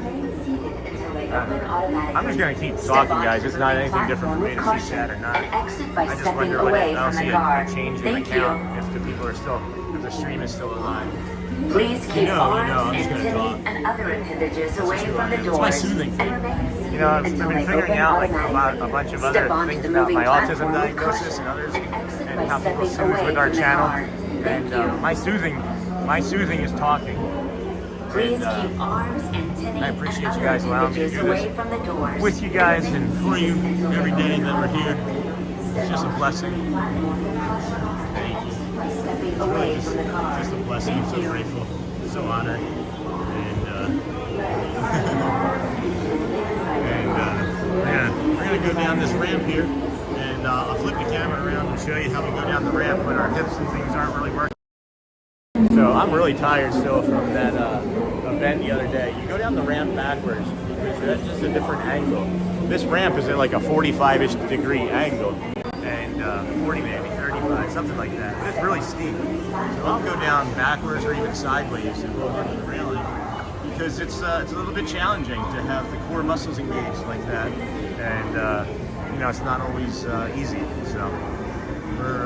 I'm just gonna keep talking, guys. It's not anything different for me to see chat or not. Exit by I just stepping wonder when away I'll from see the car. a change in Thank the count if the people are still, if the stream is still alive. Please keep arms, I'm just gonna talk. antennae, and other appendages away just who from I the am. It's doors. my soothing thing. And remain seated You know, I've until been they figuring open out like automatically. a bunch of Step other onto things the about moving my autism platform with diagnosis caution, and others, exit and by how people stepping soothe away with our from the channel. car. Thank And you. my soothing is talking. Please And, keep arms, antennae, I and appreciate you other guys allowing me to appendages do away this from the doors. with you guys and for you every day that we're here. It's just a blessing. Thank you. By stepping It's away really from the car. just a blessing. I'm Thank so you. grateful, so honored, and yeah, we're gonna go down this ramp here, and I'll flip the camera around and show you how we go down the ramp when our hips and things aren't really working. So I'm really tired still from that event the other day. You go down the ramp backwards because that's just a different angle. This ramp is at like a 45-ish degree angle, and 40 maybe, 35, something like that. But it's really steep. So I'll go down backwards or even sideways and hold onto the railing because it's a little bit challenging to have the core muscles engaged like that. And it's not always easy. So we're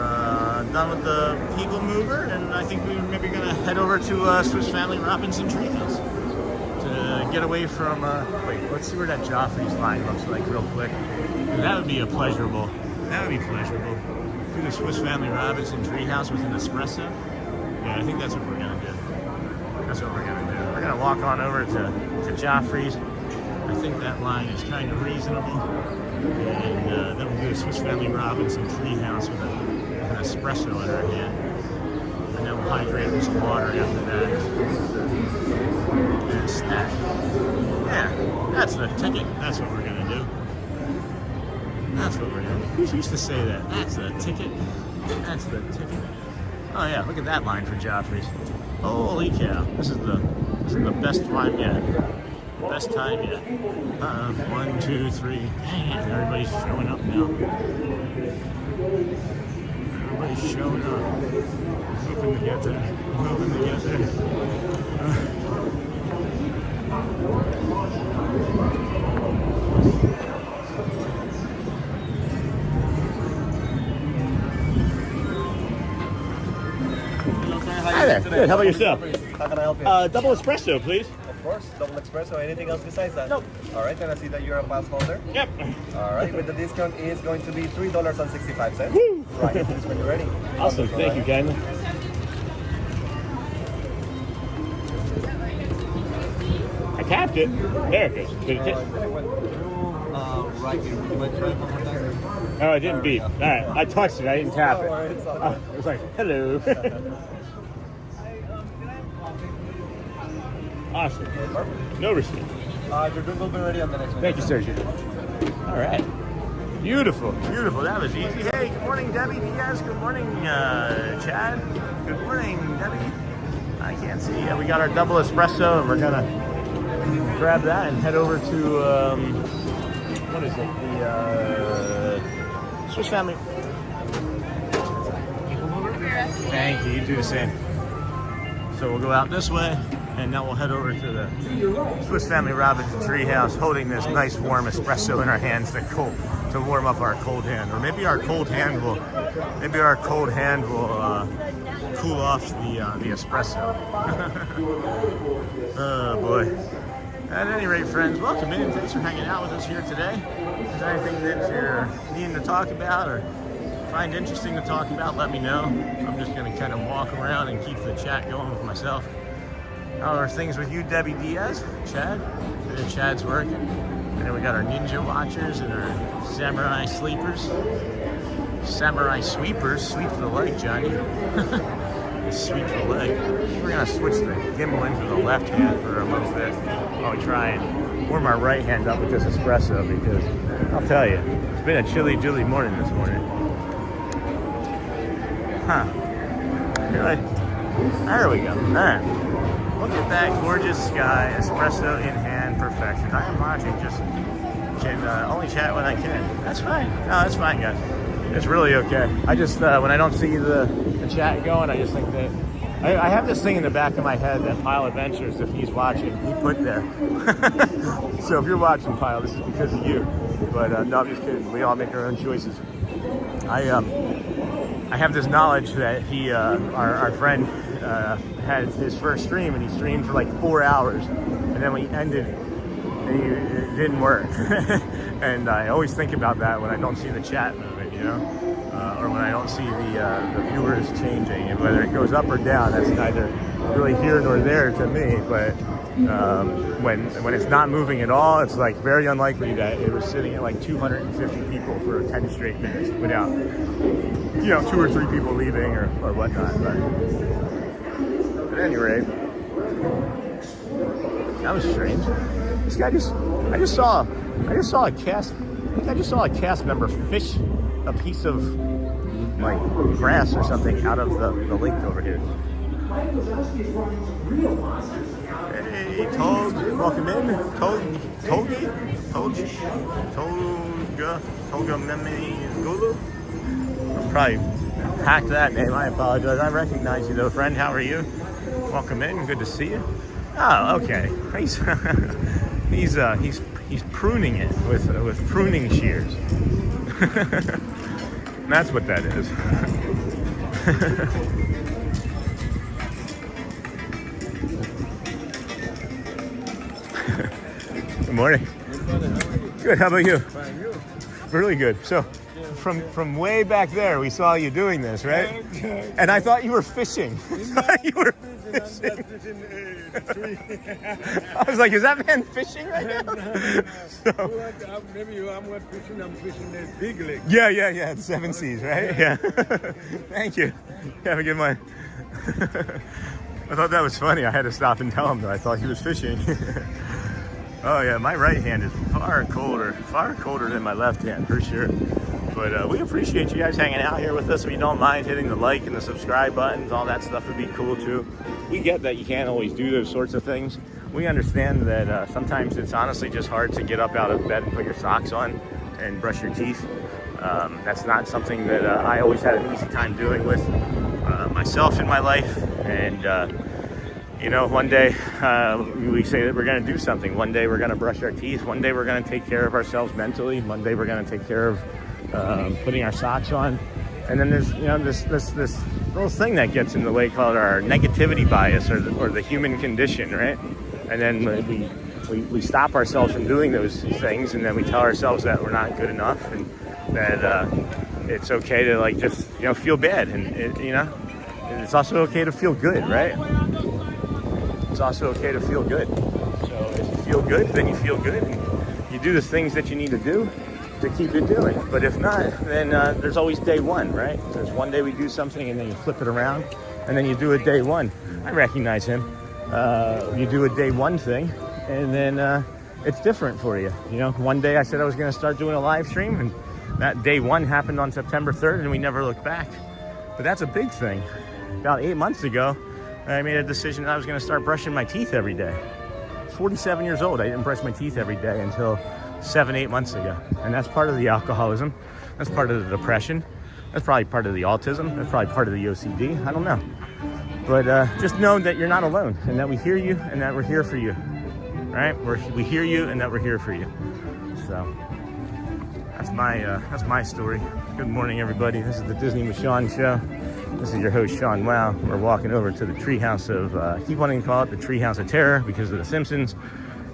done with the People Mover, and I think we're maybe going to head over to Swiss Family Robinson Treehouse to get away from, wait, let's see where that Joffrey's line looks like real quick. That would be pleasurable. Do the Swiss Family Robinson Treehouse with an espresso. Yeah, I think that's what we're going to do. We're going to walk on over to Joffrey's. I think that line is kind of reasonable. And then we'll do a Swiss Family Robinson Treehouse with an espresso in our hand. And then we'll hydrate with some water after that. And a snack. Yeah, that's the ticket. That's what we're going to do. Who used to say that? That's the ticket. Oh yeah, look at that line for Joffrey's. Holy cow. This is the best time yet. Best time yet. 1, 2, 3. Dang, everybody's showing up now. Everybody's showing up. Hoping to get there. Hi there. Good. How about yourself? How can I help you? Double espresso, please. Of course, double espresso. Anything else besides that? Nope. All right, and I see that you're a pass holder. Yep. All right, with the discount is going to be $3.65. Woo! Right, please, when you're ready. Awesome. Thank you, kindly. I tapped it. There it goes. Did it tip? Right here. Would you mind trying one more time? Oh, it didn't beep. All right. I touched it. I didn't tap it. It's all good. It was like, hello. Awesome. Perfect. No receipt. Your drink will be ready on the next one. Thank you, Sergio. All right. Beautiful. That was easy. Hey, good morning, Debbie Diaz. Good morning, Chad. Good morning, Debbie. I can't see. Yeah, we got our double espresso, and we're going to grab that and head over to, what is it? The Swiss Family. Thank you. You do the same. So we'll go out this way, and now we'll head over to the Swiss Family Robinson Treehouse, holding this nice warm espresso in our hands to warm up our cold hand. Or maybe our cold hand will cool off the espresso. Oh boy. At any rate, friends, welcome in. Thanks for hanging out with us here today. If there's anything that you're needing to talk about or find interesting to talk about, let me know. I'm just going to kind of walk around and keep the chat going with myself. How are things with you, Debbie Diaz? Chad? Chad's working. And then we got our ninja watchers and our samurai sleepers. Samurai sweepers. Sweep the leg, Johnny. Sweep the leg. We're going to switch the gimbal into the left hand for a little bit while we try and warm our right hand up with this espresso, because I'll tell you, it's been a chilly morning this morning. Huh. Really? There we go. All right. Look at that gorgeous sky. Espresso in hand, perfection. I am watching, just can only chat when I can. That's fine. No, that's fine, guys. It's really okay. I just, when I don't see the chat going, I just think that I have this thing in the back of my head that Pile Adventures, if he's watching, he put there. So if you're watching, Pile, this is because of you. But no, I'm just kidding. We all make our own choices. I have this knowledge that he, our friend, had his first stream, and he streamed for like 4 hours, and then when he ended, it didn't work. And I always think about that when I don't see the chat moving, you know, or when I don't see the viewers changing, and whether it goes up or down, that's neither really here nor there to me. But when it's not moving at all, it's like very unlikely that it was sitting at like 250 people for 10 straight minutes without, you know, 2 or 3 people leaving or whatnot. But at any rate, that was strange. This guy I just saw a cast member fish a piece of like grass or something out of the lake over here. Hey, Tog, welcome in. Toga Memi Gulu. I'll probably hacked that name. I apologize. I recognize you though, friend. How are you? Welcome in. Good to see you. Oh, okay. He's pruning it with pruning shears. That's what that is. Good morning. Good, how about you? Fine, you? Really good. So, from way back there, we saw you doing this, right? And I thought you were fishing. You were fishing. I was like, is that man fishing right now? So, Maybe I'm not fishing, I'm fishing the big lake. yeah, the 7 Seas, right? Yeah. Thank you. Have a good one. I thought that was funny. I had to stop and tell him that I thought he was fishing. Oh yeah, my right hand is far colder than my left hand for sure. But we appreciate you guys hanging out here with us. If you don't mind hitting the like and the subscribe buttons, all that stuff would be cool too. We get that you can't always do those sorts of things. We understand that sometimes it's honestly just hard to get up out of bed and put your socks on and brush your teeth. That's not something that I always had an easy time doing with myself in my life. And you know, one day we say that we're going to do something. One day we're going to brush our teeth. One day we're going to take care of ourselves mentally. One day we're going to take care of putting our socks on. And then there's, you know, this little thing that gets in the way called our negativity bias or the human condition, right? And then we stop ourselves from doing those things, and then we tell ourselves that we're not good enough and that it's okay to like just, you know, feel bad. And you know, it's also okay to feel good, right? It's also okay to feel good. So if you feel good, then you feel good. And you do the things that you need to do to keep it doing. But if not, then there's always day one, right? There's one day we do something and then you flip it around and then you do a day one. I recognize him. You do a day one thing and then it's different for you. You know, one day I said I was going to start doing a live stream, and that day one happened on September 3rd and we never looked back. But that's a big thing. About 8 months ago, I made a decision that I was going to start brushing my teeth every day. 47 years old, I didn't brush my teeth every day until 7-8 months ago. And that's part of the alcoholism. That's part of the depression. That's probably part of the autism. That's probably part of the OCD. I don't know. But just know that you're not alone, and that we hear you, and that we're here for you. Right? We hear you, and that we're here for you. So that's my story. Good morning, everybody. This is the Disney with Sean show. This is your host, Sean Wow. We're walking over to the treehouse of, I keep wanting to call it the treehouse of terror because of The Simpsons.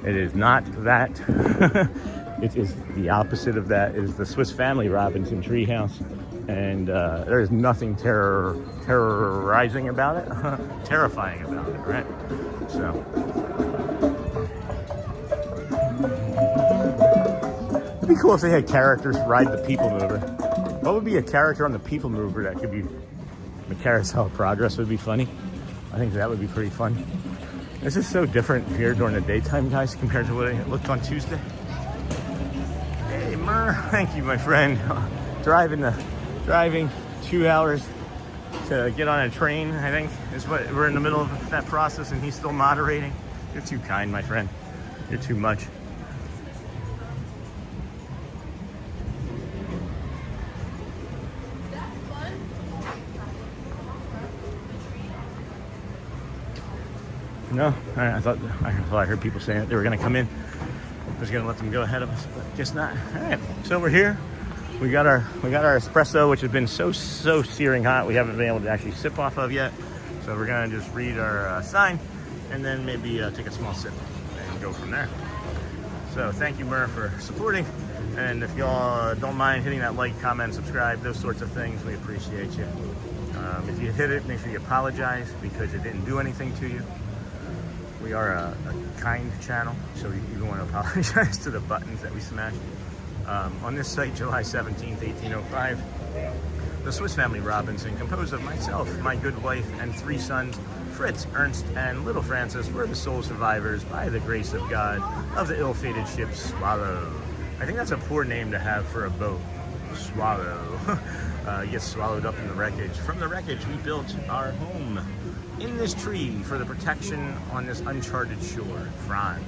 It is not that. It is the opposite of that. It is the Swiss Family Robinson treehouse. And there is nothing terrorizing about it. Terrifying about it, right? So. It'd be cool if they had characters ride the People Mover. What would be a character on the People Mover that could be... The Carousel of Progress would be funny. I think that would be pretty fun. This is so different here during the daytime, guys, compared to what it looked on Tuesday. Hey, Mur, thank you, my friend. Driving 2 hours to get on a train, I think, is what we're in the middle of that process, and he's still moderating. You're too kind, my friend. You're too much. No, I thought I heard people saying that they were going to come in. I was going to let them go ahead of us, but guess not. All right, so we're here. We got our espresso, which has been so searing hot. We haven't been able to actually sip off of yet. So we're going to just read our sign and then maybe take a small sip and go from there. So thank you, Mur, for supporting. And if y'all don't mind hitting that like, comment, subscribe, those sorts of things, we appreciate you. If you hit it, make sure you apologize because it didn't do anything to you. We are a kind channel, so you want to apologize to the buttons that we smashed. On this site, July 17th, 1805, the Swiss Family Robinson, composed of myself, my good wife, and 3 sons, Fritz, Ernst, and little Francis, were the sole survivors, by the grace of God, of the ill-fated ship Swallow. I think that's a poor name to have for a boat. Swallow. Gets swallowed up in the wreckage. From the wreckage, we built our home in this tree for the protection on this uncharted shore. Franz.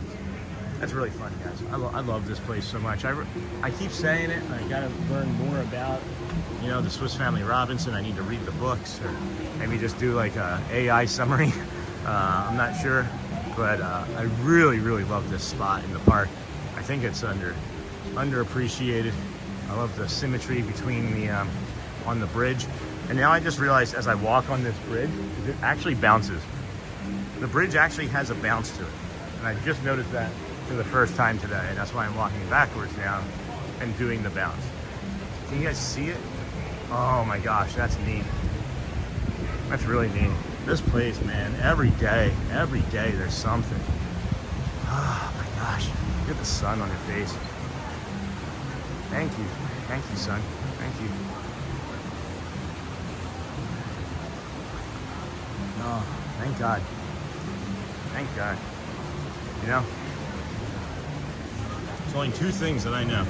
That's really fun, guys. I love this place so much. I keep saying it. I gotta learn more about, you know, the Swiss Family Robinson. I need to read the books, or maybe just do like a AI summary. I'm not sure, but I really love this spot in the park. I think it's underappreciated. I love the symmetry between the on the bridge. And now I just realized as I walk on this bridge, it actually bounces. The bridge actually has a bounce to it. And I just noticed that for the first time today. And that's why I'm walking backwards now and doing the bounce. Can you guys see it? Oh my gosh, that's neat. That's really neat. This place, man, every day there's something. Oh my gosh, look at the sun on your face. Thank you, sun, thank you. Oh, thank God. Thank God. You know, there's only two things that I know.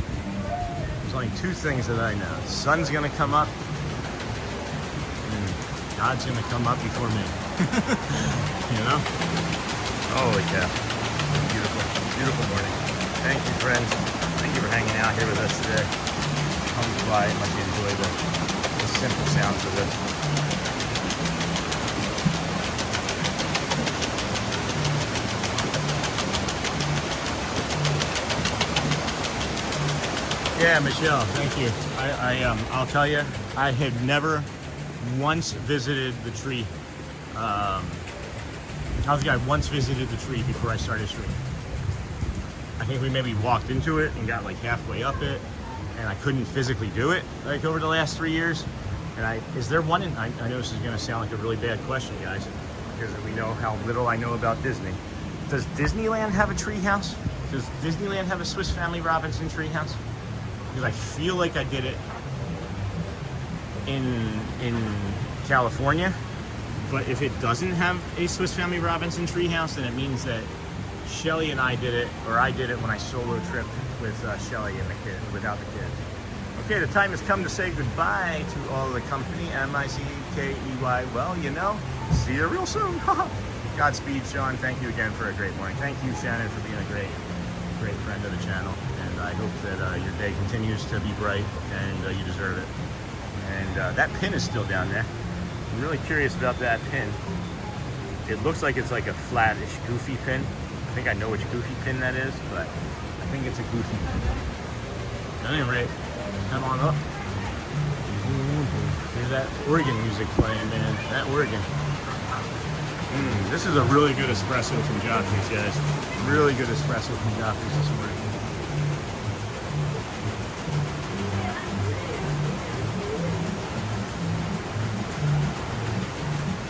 There's only two things that I know. The sun's gonna come up, and God's gonna come up before me. You know? Holy cow. Beautiful, beautiful morning. Thank you, friends. Thank you for hanging out here with us today. Come by and let you enjoy the simple sounds of this. Yeah, Michelle, thank you. I'll tell you, I had never once visited the tree. I once visited the tree before I started streaming. I think we maybe walked into it and got like halfway up it, and I couldn't physically do it like over the last 3 years. And is there one in, I know this is gonna sound like a really bad question, guys, because we know how little I know about Disney. Does Disneyland have a tree house? Does Disneyland have a Swiss Family Robinson tree house? Because I feel like I did it in California, but if it doesn't have a Swiss Family Robinson treehouse, then it means that Shelly and I did it, or I did it when I solo tripped with Shelly and the kid, without the kids. Okay, the time has come to say goodbye to all the company, M-I-C-K-E-Y. Well, you know, see you real soon. Godspeed, Sean. Thank you again for a great morning. Thank you, Shannon, for being a great friend of the channel. And I hope that your day continues to be bright, and you deserve it. And that pin is still down there. I'm really curious about that pin. It looks like it's like a flattish, goofy pin. I think I know which goofy pin that is, but I think it's a goofy pin. At any rate, come on up. Here's that organ music playing, man. That organ. This is a really good espresso from Joffrey's, guys. Really good espresso from Joffrey's this morning.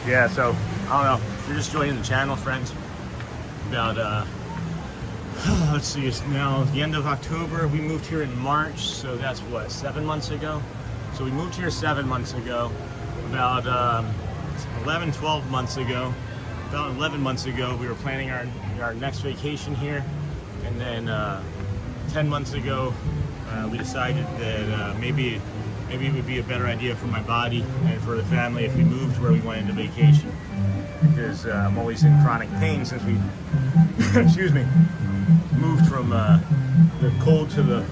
Yeah, so, I don't know, if you're just joining the channel, friends, about, let's see, it's now the end of October. We moved here in March, so that's what, 7 months ago? So we moved here 7 months ago. About 12 months ago, about 11 months ago, we were planning our next vacation here. And then 10 months ago, we decided that maybe it would be a better idea for my body and for the family if we moved where we wanted to vacation. Because I'm always in chronic pain since we, excuse me, moved from the cold to the,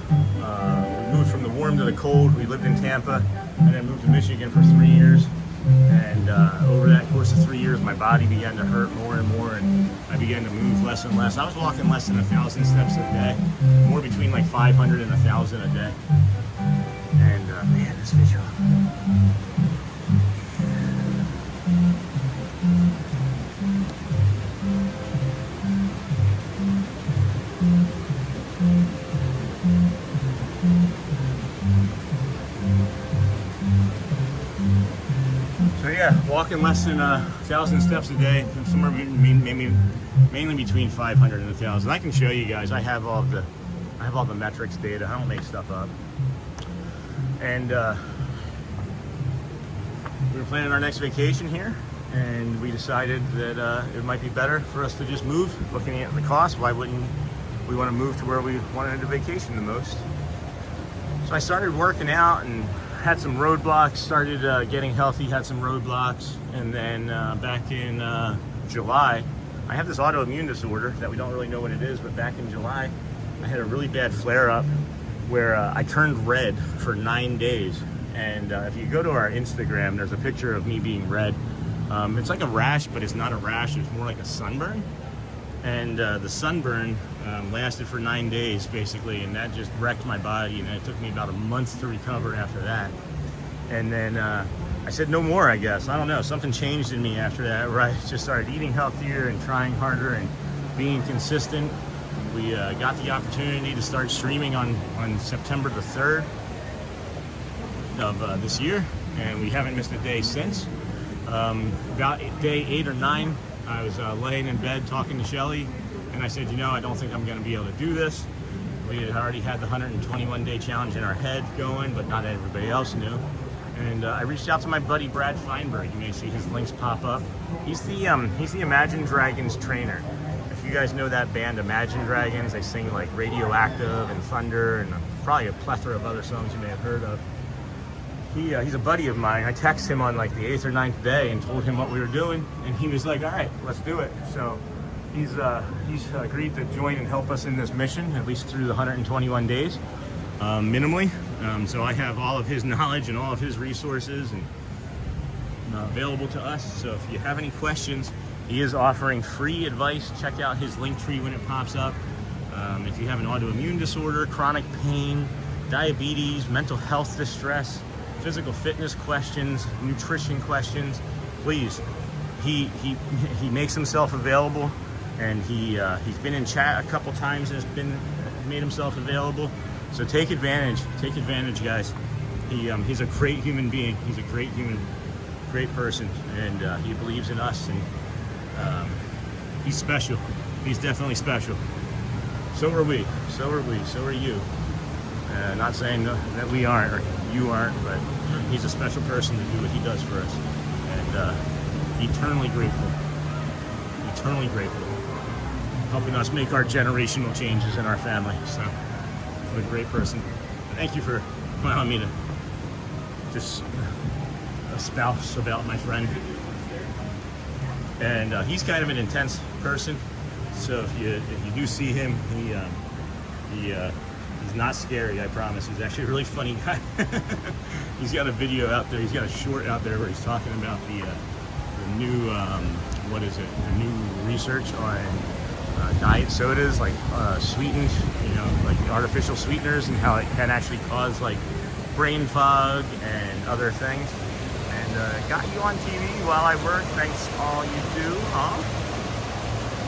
we moved from the warm to the cold. We lived in Tampa and then moved to Michigan for 3 years. And over that course of 3 years, my body began to hurt more and more, and I began to move less and less. I was walking less than 1,000 steps a day, more between like 500 and 1,000 a day. And man, this visual. So yeah, walking less than 1,000 steps a day, somewhere mainly between 500 and 1,000. I can show you guys. I have all the metrics data. I don't make stuff up. And we were planning our next vacation here, and we decided that it might be better for us to just move. Looking at the cost, why wouldn't we want to move to where we wanted to vacation the most? So I started working out and had some roadblocks, started getting healthy, had some roadblocks, and then back in July, I have this autoimmune disorder that we don't really know what it is, but back in July, I had a really bad flare-up where I turned red for 9 days. And if you go to our Instagram, there's a picture of me being red. It's like a rash, but it's not a rash, it's more like a sunburn. and the sunburn lasted for 9 days basically, and that just wrecked my body, and it took me about a month to recover after that. And then I said no more, I guess. I don't know, something changed in me after that, where I just started eating healthier and trying harder and being consistent. We got the opportunity to start streaming on September the 3rd of this year, and we haven't missed a day since. About day 8 or 9, I was laying in bed talking to Shelly, and I said, you know, I don't think I'm going to be able to do this. We had already had the 121-day challenge in our head going, but not everybody else knew. And I reached out to my buddy Brad Feinberg. You may see his links pop up. He's the Imagine Dragons trainer. If you guys know that band, Imagine Dragons, they sing like Radioactive and Thunder and probably a plethora of other songs you may have heard of. He's a buddy of mine. I texted him on like the 8th or 9th day and told him what we were doing, and he was like, all right, let's do it. So he's agreed to join and help us in this mission, at least through the 121 days, minimally. So I have all of his knowledge and all of his resources and available to us. So if you have any questions, he is offering free advice. Check out his link tree when it pops up. If you have an autoimmune disorder, chronic pain, diabetes, mental health distress, physical fitness questions, nutrition questions, please. He makes himself available, and he's been in chat a couple times and has made himself available. So take advantage, guys. He's a great human being. He's a great person, and he believes in us, and he's special. He's definitely special. So are we. So are you. Not saying that we aren't or you aren't, but he's a special person to do what he does for us, and eternally grateful, helping us make our generational changes in our family. So, what a great person. Thank you for allowing me to just espouse about my friend. And he's kind of an intense person, so if you do see him, he's not scary, I promise. He's actually a really funny guy. He's got a video out there, he's got a short out there where he's talking about the new, the new research on diet sodas, like sweetened, like artificial sweeteners, and how it can actually cause like brain fog and other things. And got you on TV while I work. Thanks all you do, huh?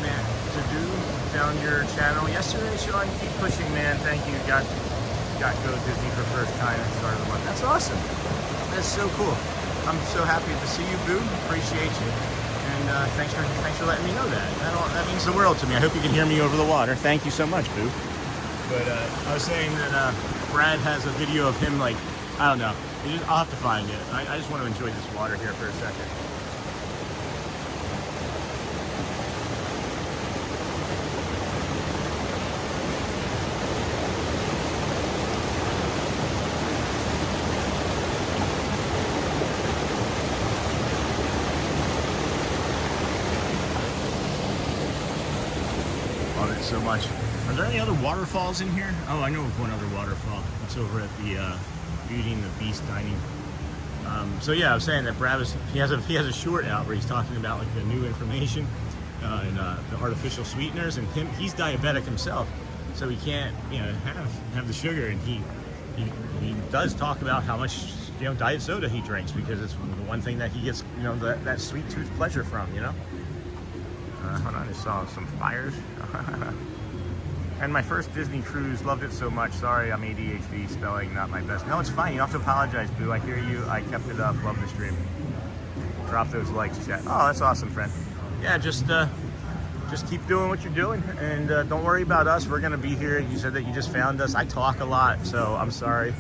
Man, to do. Found your channel yesterday, Sean. Keep pushing, man. Thank you. Got Go Disney for first time at the start of the month. That's awesome. That's so cool. I'm so happy to see you, Boo. Appreciate you. And thanks for letting me know that. That means the world to me. I hope you can hear me over the water. Thank you so much, Boo. But I was saying that Brad has a video of him, like, I don't know. I'll have to find it. I just want to enjoy this water here for a second. Love it so much. Are there any other waterfalls in here? Oh, I know of one other waterfall. It's over at the Beauty and the Beast dining. So yeah, I was saying that Brad he has a short out where he's talking about like the new information and the artificial sweeteners, and he's diabetic himself, so he can't have the sugar, and he does talk about how much diet soda he drinks because it's the one thing that he gets that sweet tooth pleasure from. Hold on, I just saw some fires. And my first Disney cruise, loved it so much. Sorry, I'm ADHD, spelling not my best. No, it's fine. You don't have to apologize, Boo. I hear you. I kept it up. Love the stream. Drop those likes, chat. Oh, that's awesome, friend. Yeah, just keep doing what you're doing, and don't worry about us. We're gonna be here. You said that you just found us. I talk a lot, so I'm sorry.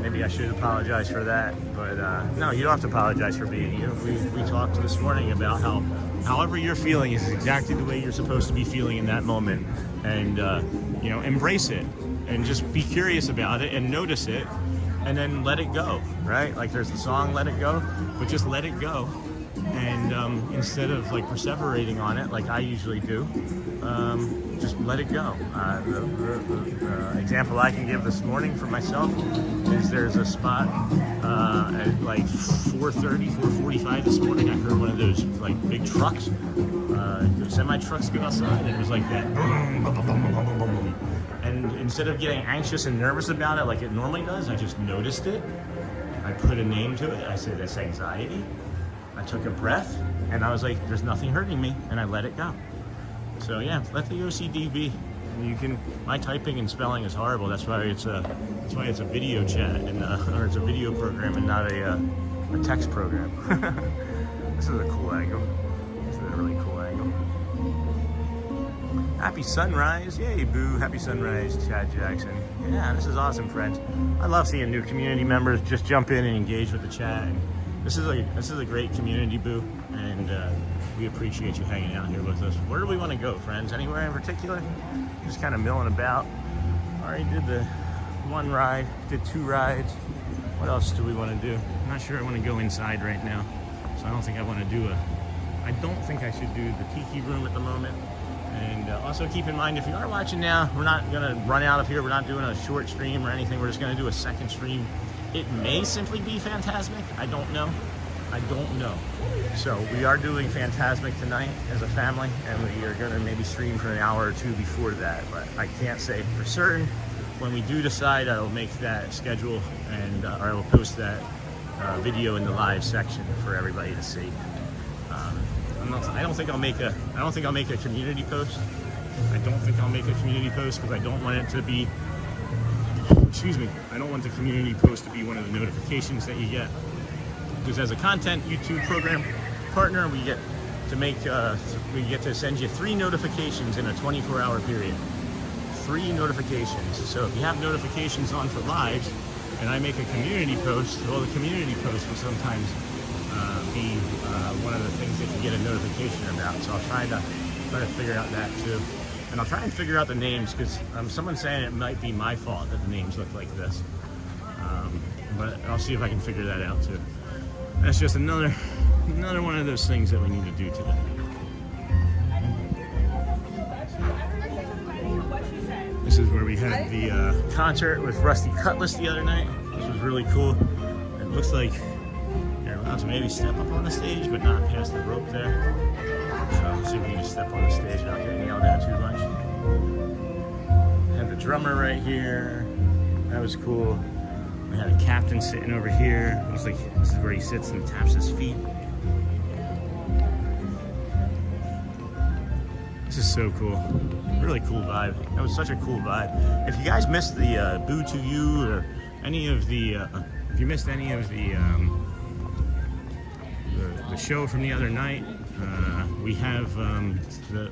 Maybe I should apologize for that, but no, you don't have to apologize for being you. We talked this morning about how however you're feeling is exactly the way you're supposed to be feeling in that moment, and embrace it, and just be curious about it and notice it, and then let it go. Right? Like there's the song "Let It Go," but just let it go, and instead of like perseverating on it like I usually do, just let it go. The example I can give this morning for myself is there's a spot at like 4:30, 4:45 this morning. I heard one of those like big trucks, those semi trucks go outside, and it was like that. Boom, boom, boom, boom, boom, boom, boom. And instead of getting anxious and nervous about it like it normally does, I just noticed it. I put a name to it. I said, it's anxiety. I took a breath, and I was like, there's nothing hurting me, and I let it go. So yeah, let the OCD be. You can. My typing and spelling is horrible. That's why it's a video chat and or it's a video program and not a text program. This is a cool angle. This is a really cool angle. Happy sunrise, yay boo! Happy sunrise, Chad Jackson. Yeah, this is awesome, friends. I love seeing new community members just jump in and engage with the chat. And this is a great community, boo, and we appreciate you hanging out here with us. Where do we want to go, friends? Anywhere in particular? Just kind of milling about. Already did the one ride, did 2 rides. What else do we want to do? I'm not sure I want to go inside right now, so I don't think I want to do I don't think I should do the tiki room at the moment. And also keep in mind, if you are watching now, we're not going to run out of here. We're not doing a short stream or anything. We're just going to do a second stream. It may simply be Phantasmic. I don't know. So we are doing Phantasmic tonight as a family, and we are going to maybe stream for an hour or 2 before that. But I can't say for certain. When we do decide, I will make that schedule, and or I will post that video in the live section for everybody to see. I don't think I'll make a community post. I don't think I'll make a community post because I don't want it to be. Excuse me. I don't want the community post to be one of the notifications that you get. Because as a content YouTube program partner, we get to send you 3 notifications in a 24-hour period. 3 notifications. So if you have notifications on for lives, and I make a community post, well, the community post will sometimes be one of the things that you get a notification about. So I'll try to figure out that too. And I'll try and figure out the names, because someone's saying it might be my fault that the names look like this. But I'll see if I can figure that out too. That's just another one of those things that we need to do today. This is where we had the concert with Rusty Cutlass the other night, which was really cool. It looks like you're allowed to maybe step up on the stage, but not past the rope there. So let's see if we can just step on the stage without getting yelled at too much. Had the drummer right here. That was cool. We had a captain sitting over here. Looks like this is where he sits and taps his feet. This is so cool. Really cool vibe. That was such a cool vibe. If you guys missed the Boo to You or any of the, if you missed any of the show from the other night, we have the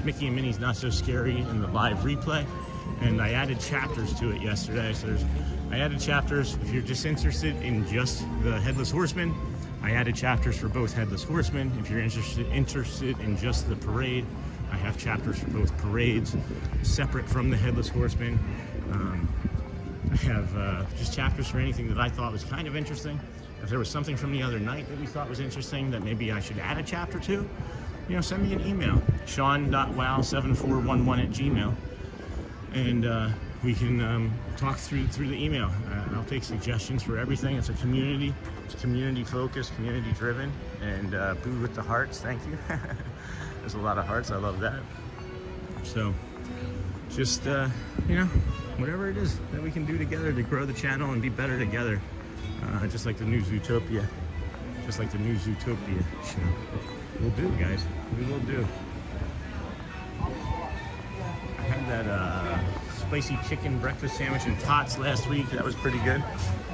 Mickey and Minnie's Not So Scary in the live replay. And I added chapters to it yesterday. So I added chapters. If you're just interested in just the Headless Horseman, I added chapters for both Headless Horsemen. If you're interested in just the parade, I have chapters for both parades, separate from the Headless Horseman. I have just chapters for anything that I thought was kind of interesting. If there was something from the other night that we thought was interesting that maybe I should add a chapter to, send me an email, sean.wow7411@gmail.com. And we can talk through the email. I'll take suggestions for everything. It's a community. It's community focused, community driven. And boo with the hearts. Thank you. There's a lot of hearts. I love that. So just whatever it is that we can do together to grow the channel and be better together. Just like the new Zootopia. Just like the new Zootopia show. We'll do, guys. We will do. I had that spicy chicken breakfast sandwich and tots last week. That was pretty good.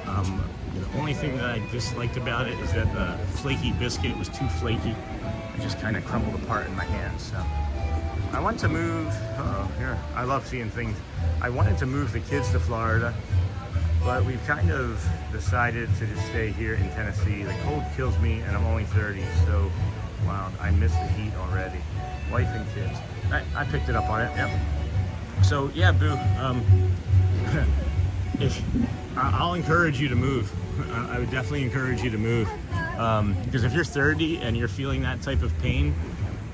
The only thing that I disliked about it is that the flaky biscuit was too flaky. It just kind of crumbled apart in my hands. So I want to move. Here. I love seeing things. I wanted to move the kids to Florida, but we've kind of decided to just stay here in Tennessee. The cold kills me, and I'm only 30, so wow, I miss the heat already. Wife and kids. I picked it up on it. Yep. So yeah, boo. I'll encourage you to move. I would definitely encourage you to move. Because if you're 30 and you're feeling that type of pain,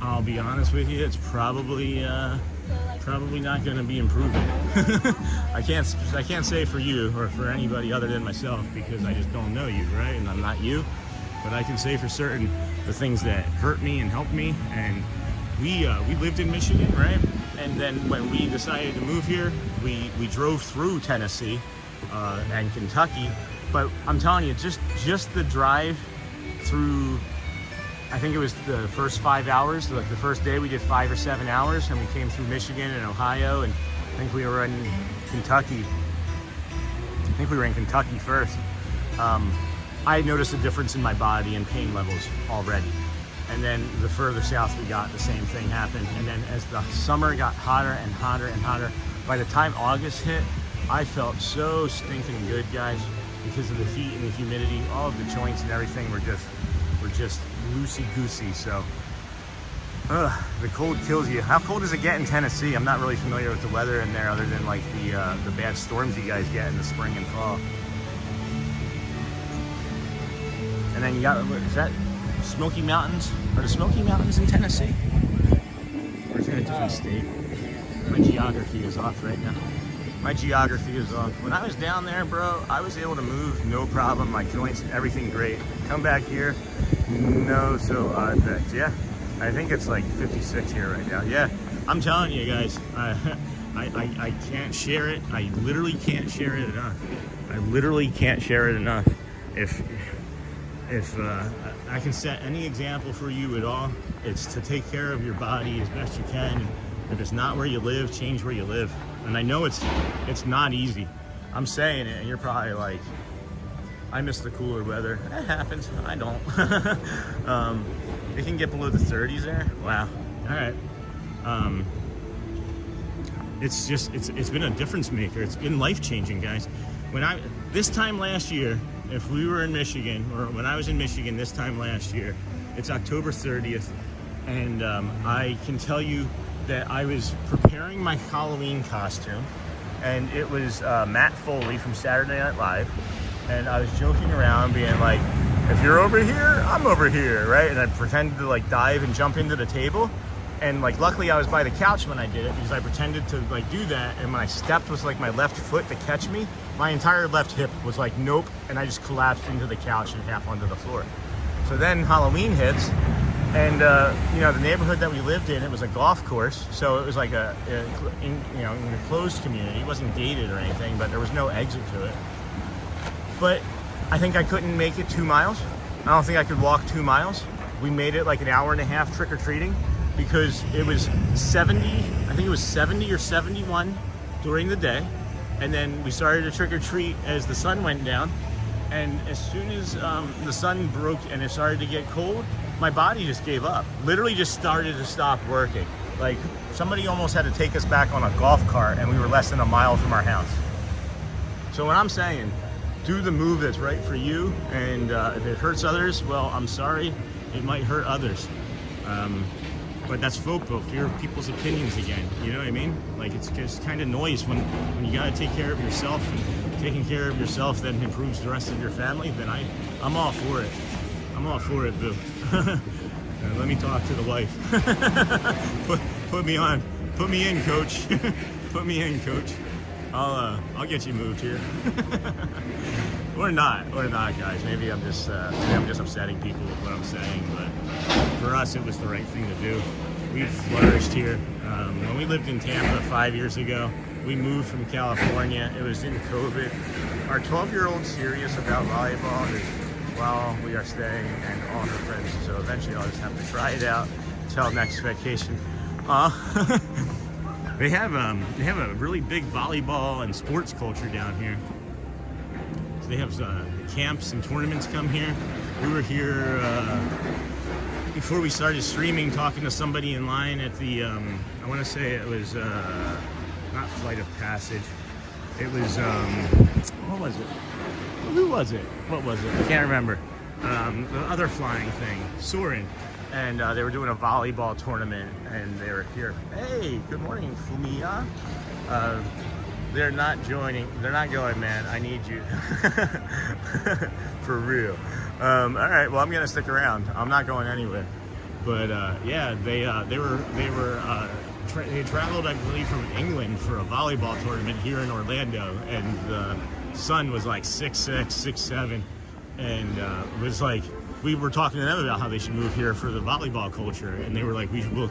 I'll be honest with you, it's probably not going to be improving. I can't say for you or for anybody other than myself, because I just don't know you, right? And I'm not you. But I can say for certain the things that hurt me and helped me. And we lived in Michigan, right? And then when we decided to move here, we drove through Tennessee and Kentucky. But I'm telling you, just the drive through, I think it was the first 5 hours. Like the first day we did 5 or 7 hours, and we came through Michigan and Ohio, and I think we were in Kentucky. I think we were in Kentucky first. I noticed a difference in my body and pain levels already. And then the further south we got, the same thing happened. And then as the summer got hotter and hotter and hotter, by the time August hit, I felt so stinking good, guys, because of the heat and the humidity. All of the joints and everything were just loosey-goosey. So the cold kills you. How cold does it get in Tennessee? I'm not really familiar with the weather in there, other than like the bad storms you guys get in the spring and fall. And then you got, what is that, Smoky Mountains? Are the Smoky Mountains in Tennessee? Or is that a different state? My geography is off right now. My geography is off. When I was down there, bro, I was able to move, no problem. My joints, everything great. Come back here, no so effects. Yeah, I think it's like 56 here right now. Yeah, I'm telling you guys, I can't share it. I literally can't share it enough. I literally can't share it enough. If I can set any example for you at all, it's to take care of your body as best you can. If it's not where you live, change where you live. And I know it's not easy. I'm saying it, and you're probably like, I miss the cooler weather. That happens. I don't. It can get below the 30s there. Wow. All right. It's been a difference maker. It's been life changing, guys. This time last year, if we were in Michigan, or when I was in Michigan this time last year, it's October 30th, and I can tell you that I was preparing my Halloween costume, and it was Matt Foley from Saturday Night Live, and I was joking around being like, if you're over here, I'm over here, right? And I pretended to like dive and jump into the table, and like luckily I was by the couch when I did it, because I pretended to like do that, and when I stepped with like my left foot to catch me, my entire left hip was like nope, and I just collapsed into the couch and half onto the floor. So then Halloween hits, and the neighborhood that we lived in, it was a golf course, so it was like in a closed community. It wasn't gated or anything, but there was no exit to it. But I think I couldn't make it 2 miles. I don't think I could walk 2 miles. We made it like an hour and a half trick-or-treating, because it was 70, I think it was 70 or 71 during the day. And then we started to trick-or-treat as the sun went down. And as soon as the sun broke and it started to get cold, my body just gave up. Literally just started to stop working. Like somebody almost had to take us back on a golf cart, and we were less than a mile from our house. So when I'm saying, do the move that's right for you, and if it hurts others, well, I'm sorry, it might hurt others. But that's FOPO, fear of people's opinions again. You know what I mean? Like it's just kind of noise when you gotta take care of yourself, and taking care of yourself then improves the rest of your family. Then I'm all for it. I'm all for it, boo. Let me talk to the wife. put me on. Put me in, coach. Put me in, coach. I'll get you moved here. Or not, guys. Maybe I'm just upsetting people with what I'm saying, but for us, it was the right thing to do. We've flourished here. When we lived in Tampa 5 years ago, we moved from California. It was in COVID. Our 12-year-old's serious about volleyball while we are staying, and all her friends. So eventually, I'll just have to try it out until next vacation. They have a really big volleyball and sports culture down here. So they have camps and tournaments come here. We were here before we started streaming, talking to somebody in line at the, I want to say it was not Flight of Passage. It was, what was it? Who was it? What was it? I can't remember. The other flying thing, Soarin'. And they were doing a volleyball tournament, and they were here. Hey, good morning, Fumiya. They're not joining. They're not going, man. I need you. For real. All right, well, I'm gonna stick around. I'm not going anywhere. But yeah, they traveled, I believe, from England for a volleyball tournament here in Orlando, and the son was like 6'6", 6'7", and it was like, we were talking to them about how they should move here for the volleyball culture, and they were like, we will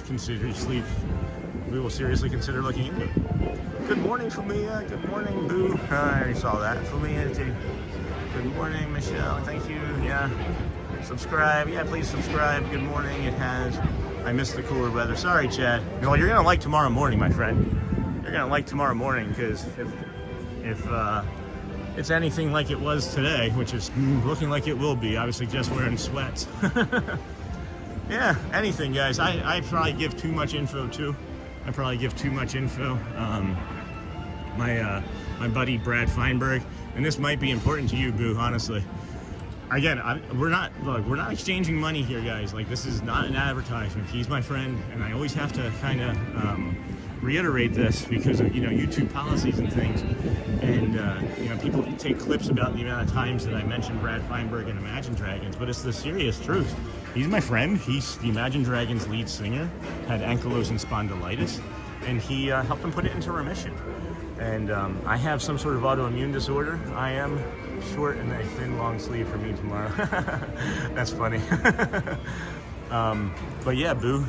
seriously consider looking into it. Good morning, Familia. Good morning, Boo. I already saw that. Familia, good morning, Michelle. Thank you. Yeah. Subscribe. Yeah, please subscribe. Good morning. It has. I missed the cooler weather. Sorry, Chad. Well, you're going to like tomorrow morning, my friend. You're going to like tomorrow morning, because if it's anything like it was today, which is looking like it will be, I would suggest wearing sweats. Yeah, anything, guys. I probably give too much info, too. I probably give too much info. My buddy Brad Feinberg, and this might be important to you, Boo, honestly. Again, we're not exchanging money here, guys. Like, this is not an advertisement. He's my friend, and I always have to kind of reiterate this because of, YouTube policies and things. And people take clips about the amount of times that I mentioned Brad Feinberg and Imagine Dragons, but it's the serious truth. He's my friend. He's the Imagine Dragons lead singer, had ankylosing spondylitis, and he helped him put it into remission. And I have some sort of autoimmune disorder. I am short and a thin long sleeve for me tomorrow. That's funny. But yeah, Boo,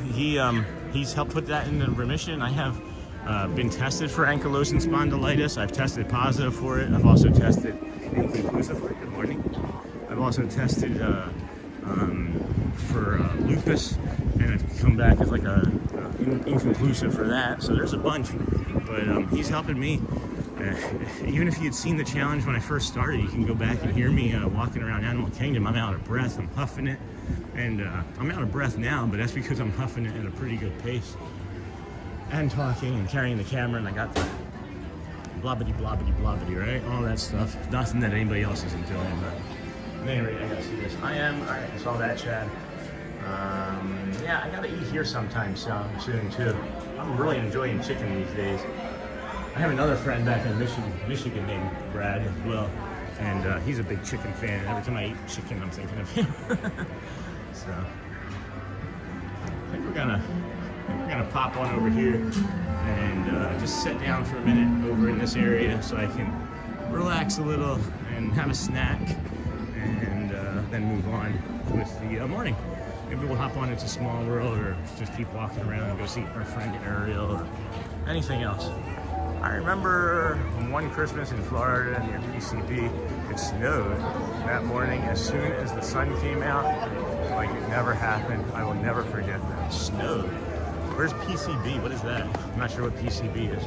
he's helped put that into remission. I have been tested for ankylosing spondylitis. I've tested positive for it. I've also tested inconclusive for it. Good morning. I've also tested for lupus, and I've come back as like inconclusive for that. So there's a bunch, but he's helping me. Even if you had seen the challenge when I first started, you can go back and hear me walking around Animal Kingdom. I'm out of breath, I'm huffing it, and I'm out of breath now, but that's because I'm huffing it at a pretty good pace, and talking and carrying the camera, and I got the blobbity blobbity blobbity, right? All that stuff. Nothing that anybody else isn't doing, but at any rate, I gotta see this. All right, I saw that, Chad. Yeah, I gotta eat here sometime soon too. I'm really enjoying chicken these days. I have another friend back in Michigan named Brad as well, and he's a big chicken fan. Every time I eat chicken, I'm thinking of him. So I think we're gonna pop on over here and just sit down for a minute over in this area so I can relax a little and have a snack, and then move on with the morning. Maybe we'll hop on into Small World, or just keep walking around and go see our friend Ariel, or anything else. I remember one Christmas in Florida near PCB, it snowed that morning as soon as the sun came out, like it never happened. I will never forget that. It snowed. Where's PCB? What is that? I'm not sure what PCB is.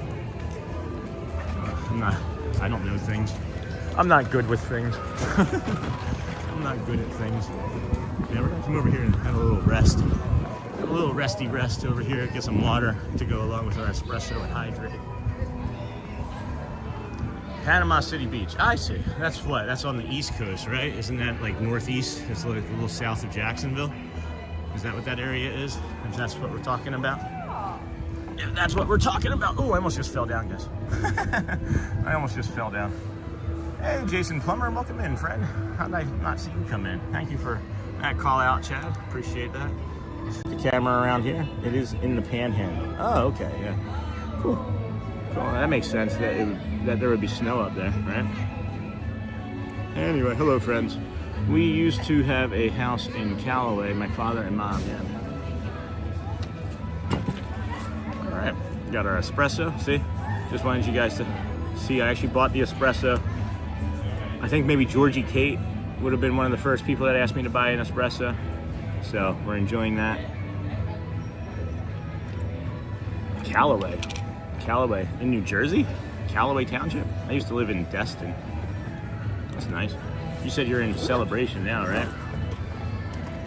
I don't know things. I'm not good with things. I'm not good at things. Yeah, we're gonna come over here and have a little rest. Have a little resty rest over here, get some water to go along with our espresso and hydrate. Panama City Beach. I see. That's what? That's on the East Coast, right? Isn't that like northeast? It's like a little south of Jacksonville. Is that what that area is? If that's what we're talking about? Yeah, that's what we're talking about. Oh, I almost just fell down, guys. I almost just fell down. Hey, Jason Plummer, welcome in, friend. How did I not see you come in? Thank you for that call out, Chad. Appreciate that. The camera around here, it is in the panhandle. Oh, okay, yeah. Cool. Cool. That makes sense that there would be snow up there, right? Anyway, hello, friends. We used to have a house in Callaway, my father and mom, yeah. All right, got our espresso, see? Just wanted you guys to see, I actually bought the espresso. I think maybe Georgie Kate would have been one of the first people that asked me to buy an espresso. So we're enjoying that. Callaway in New Jersey? Callaway Township? I used to live in Destin. That's nice. You said you're in Celebration now, right?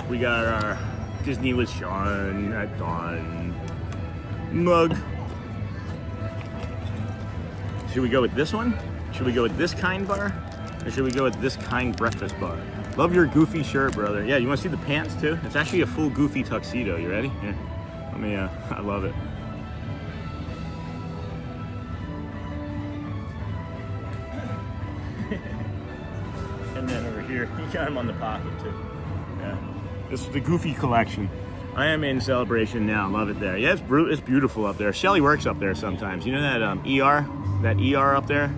We got our Disney with Sean at Dawn mug. Should we go with this one? Should we go with this kind bar? Or should we go with this kind breakfast bar? Love your goofy shirt, brother. Yeah, you want to see the pants too? It's actually a full goofy tuxedo. You ready? Here. Let me, I love it. And then over here here. You got them on the pocket too. Yeah. This is the Goofy collection. I am in Celebration now. Love it there. Yeah, it's beautiful up there. Shelly works up there sometimes. You know that ER? That ER up there?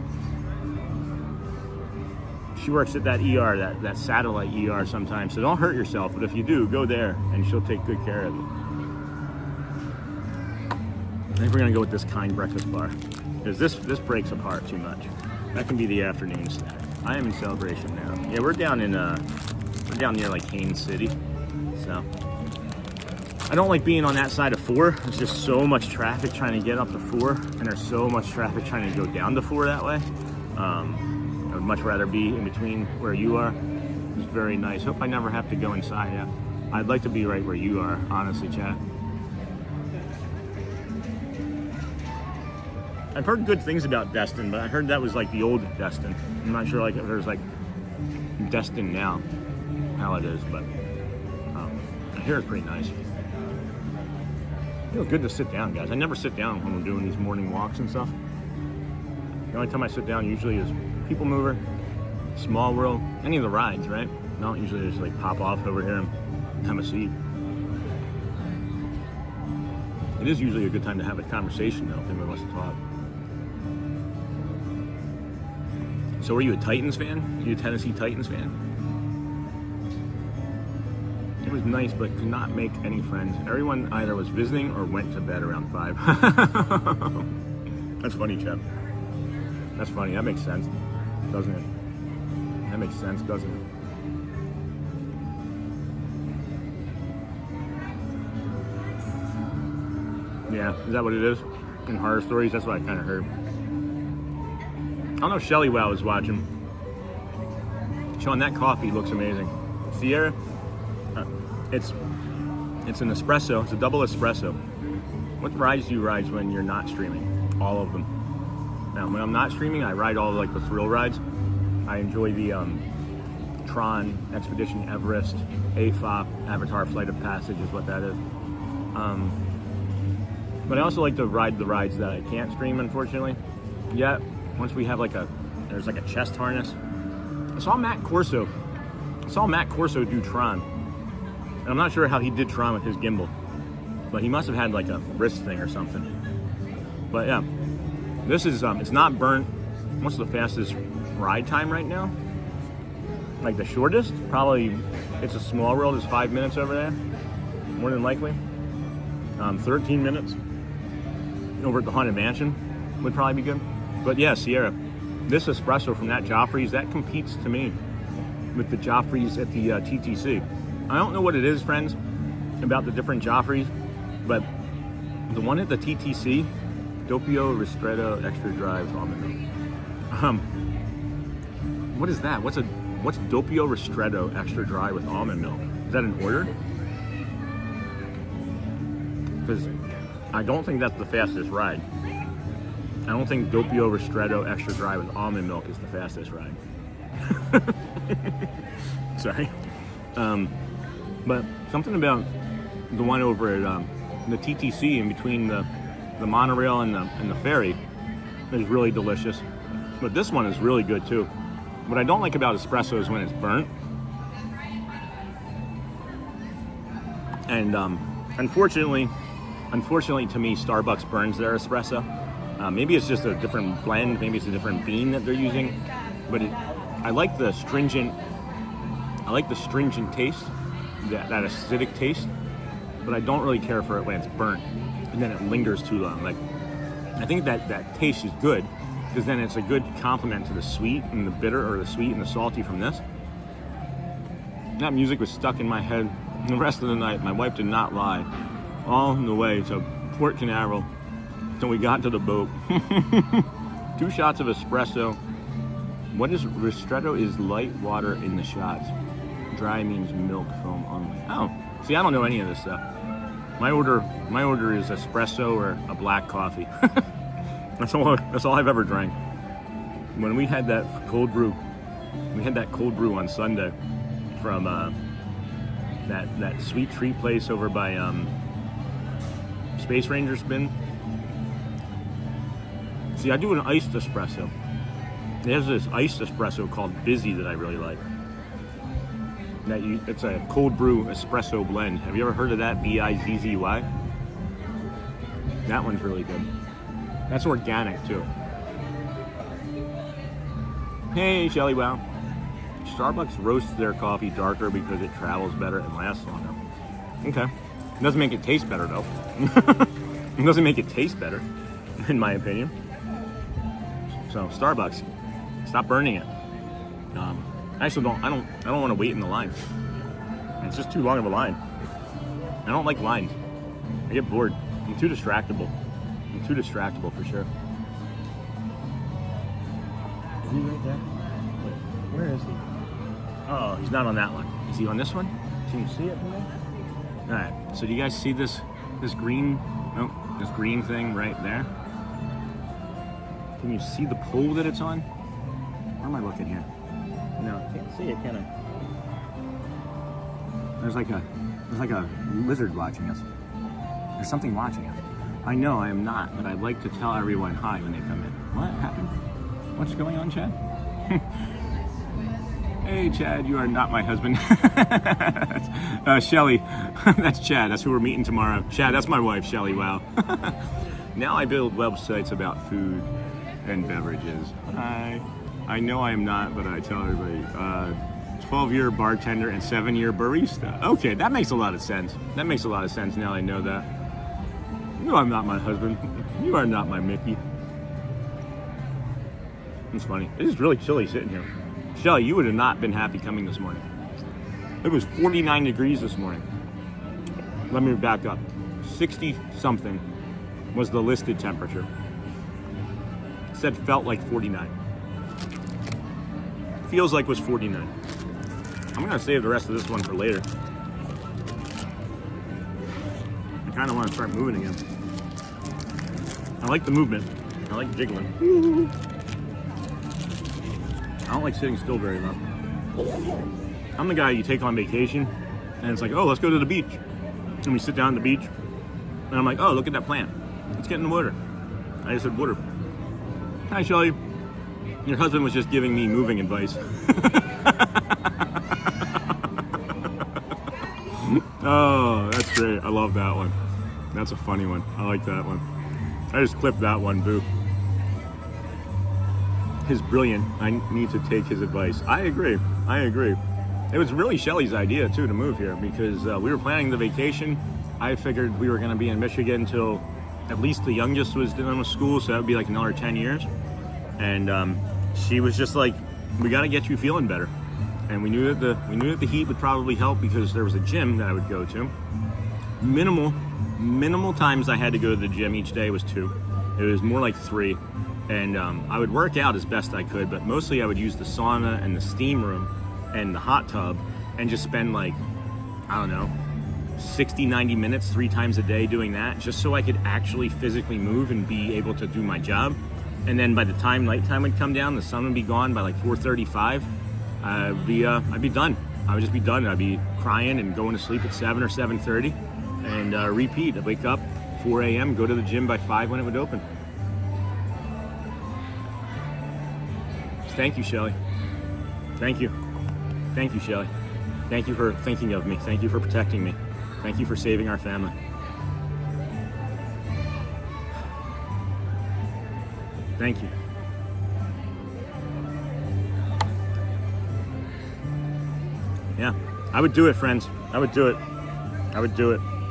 She works at that ER, that satellite ER sometimes. So don't hurt yourself. But if you do, go there and she'll take good care of you. I think we're gonna go with this Kind breakfast bar. Because this breaks apart too much. That can be the afternoon snack. I am in Celebration now. Yeah, we're down near like Haines City. So I don't like being on that side of 4. There's just so much traffic trying to get up to 4, and there's so much traffic trying to go down to 4 that way. I would much rather be in between where you are. It's very nice. Hope I never have to go inside. Yeah, I'd like to be right where you are, honestly, Chad. I've heard good things about Destin, but I heard that was like the old Destin. I'm not sure like if there's like Destin now, how it is, but I hear it's pretty nice. Feels good to sit down, guys. I never sit down when we're doing these morning walks and stuff. The only time I sit down usually is People Mover, Small World, any of the rides, right? I don't usually just like pop off over here and have a seat. It is usually a good time to have a conversation though, if anyone wants to talk. So are you a Titans fan? Are you a Tennessee Titans fan? It was nice, but could not make any friends. Everyone either was visiting or went to bed around 5. That's funny, Chad. That's funny. That makes sense, doesn't it? That makes sense, doesn't it? Yeah, is that what it is? In horror stories, that's what I kind of heard. I don't know if Shelly Wow is watching. Sean, that coffee looks amazing. Sierra, it's an espresso. It's a double espresso. What rides do you ride when you're not streaming? All of them. Now, when I'm not streaming, I ride all like the thrill rides. I enjoy the Tron, Expedition Everest, AFOP, Avatar Flight of Passage is what that is. But I also like to ride the rides that I can't stream, unfortunately. Yeah, once we have there's like a chest harness. I saw Matt Corso do Tron. And I'm not sure how he did Tron with his gimbal, but he must have had like a wrist thing or something. But yeah, this is, it's not burnt. What's the fastest ride time right now? Like the shortest? Probably, it's a Small World, is 5 minutes over there, more than likely. 13 minutes over at the Haunted Mansion would probably be good. But yeah, Sierra, this espresso from that Joffrey's, that competes to me with the Joffrey's at the TTC. I don't know what it is, friends, about the different Joffrey's, but the one at the TTC, Doppio Ristretto Extra Dry with almond milk. What is that? What's Doppio Ristretto Extra Dry with almond milk? Is that an order? Because I don't think that's the fastest ride. I don't think Doppio Ristretto Extra Dry with almond milk is the fastest ride. Sorry. But something about the one over at the TTC in between the monorail and the ferry is really delicious. But this one is really good too. What I don't like about espresso is when it's burnt. And unfortunately to me, Starbucks burns their espresso. Maybe it's just a different blend, maybe it's a different bean that they're using. But I like the stringent taste, that acidic taste. But I don't really care for it when it's burnt and then it lingers too long. Like, I think that taste is good because then it's a good complement to the sweet and the bitter, or the sweet and the salty from this. That music was stuck in my head the rest of the night. My wife did not lie. All the way to Port Canaveral till we got to the boat. 2 shots of espresso. What is ristretto? Is light water in the shots. Dry means milk foam only. Oh, see, I don't know any of this stuff. My order is espresso or a black coffee. That's all I've ever drank. When we had that cold brew on Sunday from that sweet treat place over by Space Ranger Spin. See, I do an iced espresso. There's this iced espresso called Busy that I really like. It's a cold brew espresso blend. Have you ever heard of that? Bizzy? That one's really good. That's organic too. Hey, Shelly, wow. Starbucks roasts their coffee darker because it travels better and lasts longer. Okay. It doesn't make it taste better though. It doesn't make it taste better, in my opinion. So Starbucks, stop burning it. I don't want to wait in the line. It's just too long of a line. I don't like lines. I get bored. I'm too distractible. For sure. Is he right there? Wait, where is he? Oh, he's not on that one. Is he on this one? Can you see it from there? All right. So do you guys see this green? Nope. This green thing right there. Can you see the pole that it's on? Where am I looking here? No, I can't see it, can I? There's like a lizard watching us. There's something watching us. I know I am not, but I'd like to tell everyone hi when they come in. What happened? What's going on, Chad? Hey, Chad, you are not my husband. Shelly, that's Chad. That's who we're meeting tomorrow. Chad, that's my wife, Shelly. Wow. Now I build websites about food and beverages. I know I am not, but I tell everybody. 12-year bartender and 7-year barista. Okay, that makes a lot of sense. Now I know that. No, I'm not my husband. You are not my Mickey. It's funny. It is really chilly sitting here. Shelly, you would have not been happy coming this morning. It was 49 degrees this morning. Let me back up. 60 something was the listed temperature. It said felt like 49. Feels like was 49. I'm gonna save the rest of this one for later. I kind of want to start moving again. I like the movement. I like jiggling. I don't like sitting still very long. I'm the guy you take on vacation, and it's like, oh, let's go to the beach. And we sit down on the beach, and I'm like, oh, look at that plant. Let's get in the water. I just said water. Hi, Shelly. Your husband was just giving me moving advice. Oh, that's great. I love that one. That's a funny one. I like that one. I just clipped that one, boo. He's brilliant. I need to take his advice. I agree. It was really Shelly's idea, too, to move here because we were planning the vacation. I figured we were going to be in Michigan until at least the youngest was done with school, so that would be like another 10 years. And she was just like, we got to get you feeling better. And we knew that the heat would probably help because there was a gym that I would go to. Minimal times I had to go to the gym each day was 2. It was more like 3. And I would work out as best I could, but mostly I would use the sauna and the steam room and the hot tub and just spend like, I don't know, 60, 90 minutes 3 times a day doing that just so I could actually physically move and be able to do my job. And then by the time nighttime would come down, the sun would be gone by like 4:35. I'd be done. I would just be done. I'd be crying and going to sleep at 7 or 7:30 and repeat. I'd wake up 4 a.m., go to the gym by 5 when it would open. Thank you, Shelly. Thank you, Shelly. Thank you for thinking of me. Thank you for protecting me. Thank you for saving our family. Thank you. Yeah, I would do it, friends. I would do it.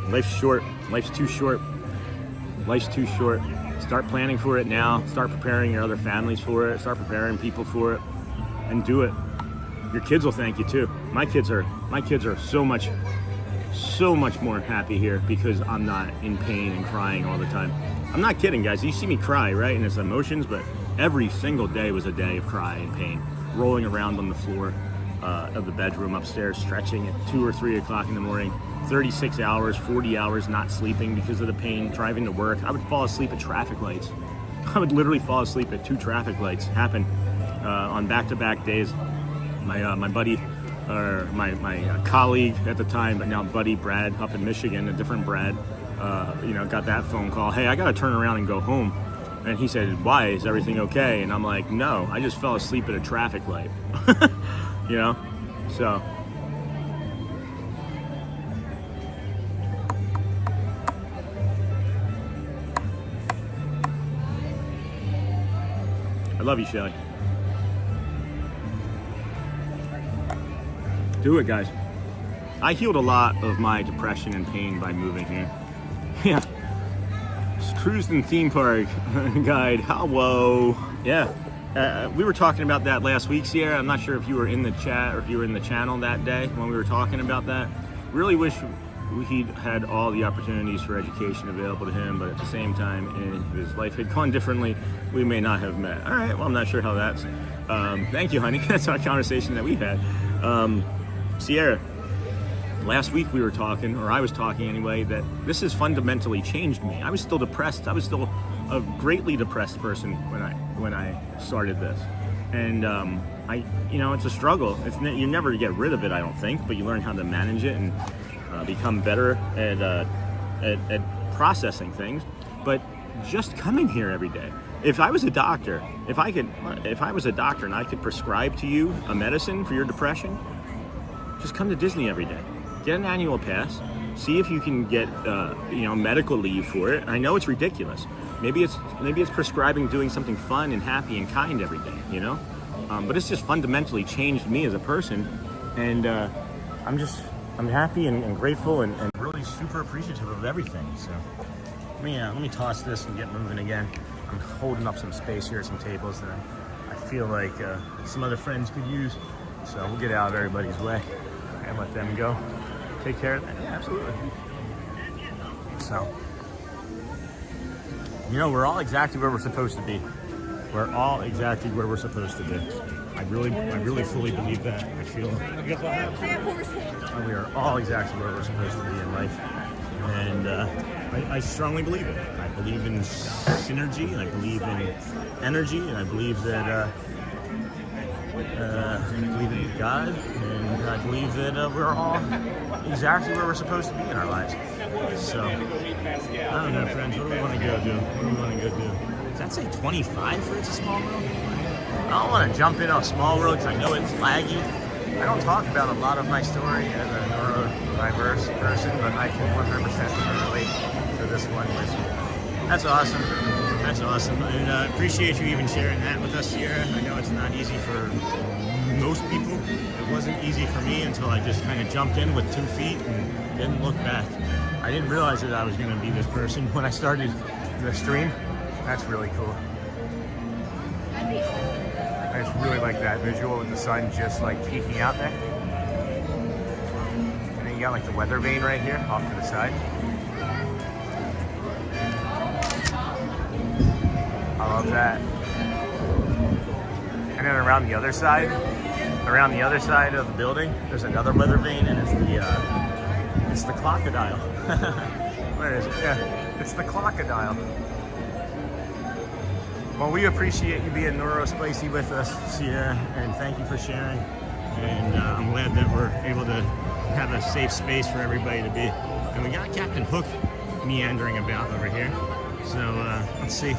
Life's short. Life's too short. Start planning for it now. Start preparing your other families for it. Start preparing people for it, and do it. Your kids will thank you too. My kids are so much more happy here because I'm not in pain and crying all the time. I'm not kidding, guys. You see me cry, right? And it's emotions, but every single day was a day of cry and pain, rolling around on the floor of the bedroom upstairs, stretching at 2 or 3 o'clock in the morning, 36 hours, 40 hours not sleeping because of the pain, driving to work. I would fall asleep at traffic lights. I would literally fall asleep at 2 traffic lights happen on back-to-back days. My buddy, or my colleague at the time, but now buddy Brad up in Michigan, a different Brad, got that phone call. Hey, I got to turn around and go home. And he said, why? Is everything okay? And I'm like, no, I just fell asleep at a traffic light. So love you, Shelly. Do it, guys. I healed a lot of my depression and pain by moving here. Yeah. Cruising theme park guide. Hello. Yeah. We were talking about that last week, Sierra. I'm not sure if you were in the chat or if you were in the channel that day when we were talking about that. Really wish he had all the opportunities for education available to him, but at the same time, if his life had gone differently, we may not have met. All right, well, I'm not sure how that's. Thank you, honey. That's our conversation that we've had. Sierra, last week we were talking, or I was talking anyway, that this has fundamentally changed me. I was still depressed. I was still a greatly depressed person when I started this. And it's a struggle. You never get rid of it, I don't think, but you learn how to manage it and become better at processing things. But just coming here every day. If I was a doctor, if I was a doctor and I could prescribe to you a medicine for your depression, just come to Disney every day. Get an annual pass. See if you can get medical leave for it. I know it's ridiculous. Maybe it's prescribing doing something fun and happy and kind every day, but it's just fundamentally changed me as a person, and I'm happy and grateful and really super appreciative of everything. So let me toss this and get moving again. I'm holding up some space here, some tables that I feel like some other friends could use. So we'll get out of everybody's way and let them go. Take care of that. Yeah, absolutely. So, we're all exactly where we're supposed to be. We're all exactly where we're supposed to be. I really fully believe that. I feel we are all exactly where we're supposed to be in life. And I strongly believe it. I believe in synergy, and I believe in energy, and I believe that I believe in God, and I believe that we're all exactly where we're supposed to be in our lives. So, I don't know, friends, what do we want to go do? Does that say 25 for It's a Small World? I don't want to jump in on Small World because I know it's laggy. I don't talk about a lot of my story as a neurodiverse person, but I can 100% relate to this one with you. That's awesome. That's awesome. And I appreciate you even sharing that with us, Sierra. I know it's not easy for most people. It wasn't easy for me until I just kind of jumped in with 2 feet and didn't look back. I didn't realize that I was going to be this person when I started the stream. That's really cool. I just really like that visual with the sun just like peeking out there. And then you got like the weather vane right here off to the side. I love that. And then around the other side of the building, there's another weather vane, and it's the crocodile. Where is it? Yeah, it's the crocodile. Well, we appreciate you being neurospacey with us, Sierra, and thank you for sharing. And I'm glad that we're able to have a safe space for everybody to be. And we got Captain Hook meandering about over here. So let's see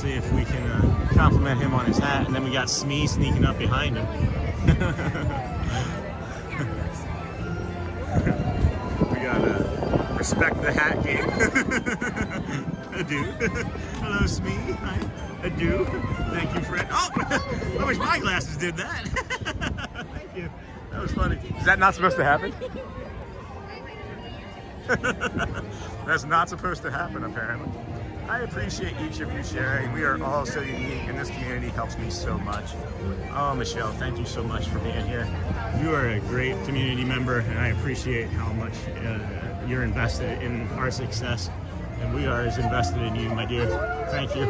if we can compliment him on his hat. And then we got Smee sneaking up behind him. We gotta respect the hat game. Adieu. Hello, Smee. Hi. Adieu. Thank you, Fred. Oh, I wish my glasses did that. Thank you. That was funny. Is that not supposed to happen? That's not supposed to happen, apparently. I appreciate each of you sharing. We are all so unique, and this community helps me so much. Oh, Michelle, thank you so much for being here. You are a great community member, and I appreciate how much you're invested in our success. And we are as invested in you, my dear. Thank you.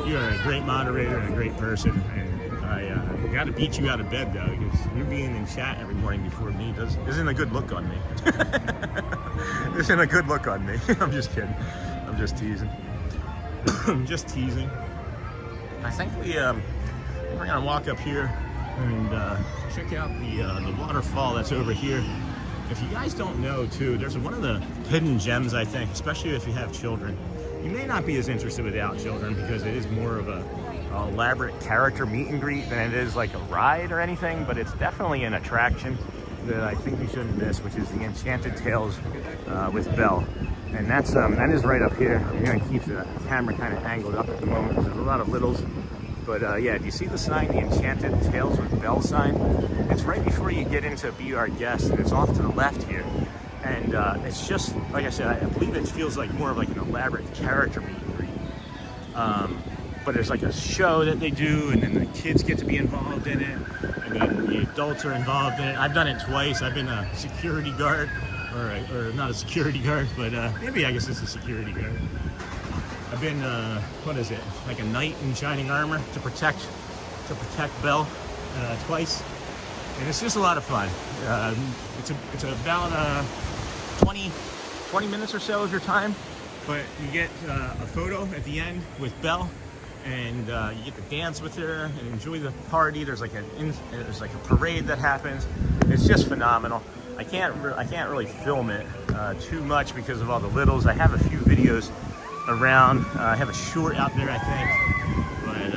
You are a great moderator and a great person. And I got to beat you out of bed, though, because you being in chat every morning before me isn't a good look on me. Isn't a good look on me. I'm just kidding. I'm just teasing. I'm just teasing. I think we're gonna walk up here and check out the waterfall that's over here. If you guys don't know, too, there's one of the hidden gems, I think, especially if you have children. You may not be as interested without children because it is more of a elaborate character meet and greet than it is like a ride or anything, but it's definitely an attraction that I think you shouldn't miss, which is the Enchanted Tales with Belle. And that is right up here. I'm gonna keep the camera kind of angled up at the moment because there's a lot of littles But yeah, do you see the sign, the Enchanted Tales with Belle sign? It's right before you get into Be Our Guest, and it's off to the left here. And it's just, like I said, I believe it feels like more of like an elaborate character meet and greet. But there's like a show that they do, and then the kids get to be involved in it, and then the adults are involved in it. I've done it twice. I've been a security guard, or not a security guard, but maybe I guess it's a security guard. I've been, what is it, like a knight in shining armor to protect Belle twice, and it's just a lot of fun. It's about 20 minutes or so of your time, but you get a photo at the end with Belle, and you get to dance with her and enjoy the party. There's like a parade that happens. It's just phenomenal. I can't really film it too much because of all the littles. I have a few videos around. I have a short out there, I think, but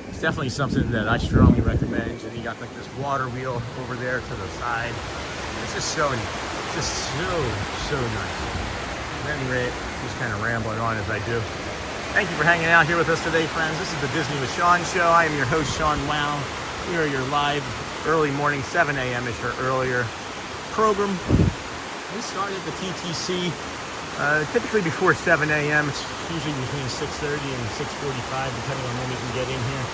it's definitely something that I strongly recommend. And you got like this water wheel over there to the side. It's just so nice. At any rate, just kind of rambling on as I do. Thank you for hanging out here with us today, friends. This is the Disney with Sean show. I am your host, Sean Wow. We are your live early morning, 7 a.m.-ish or earlier program. We started the TTC typically before 7 a.m. It's usually between 6:30 and 6:45, depending on when we can get in here.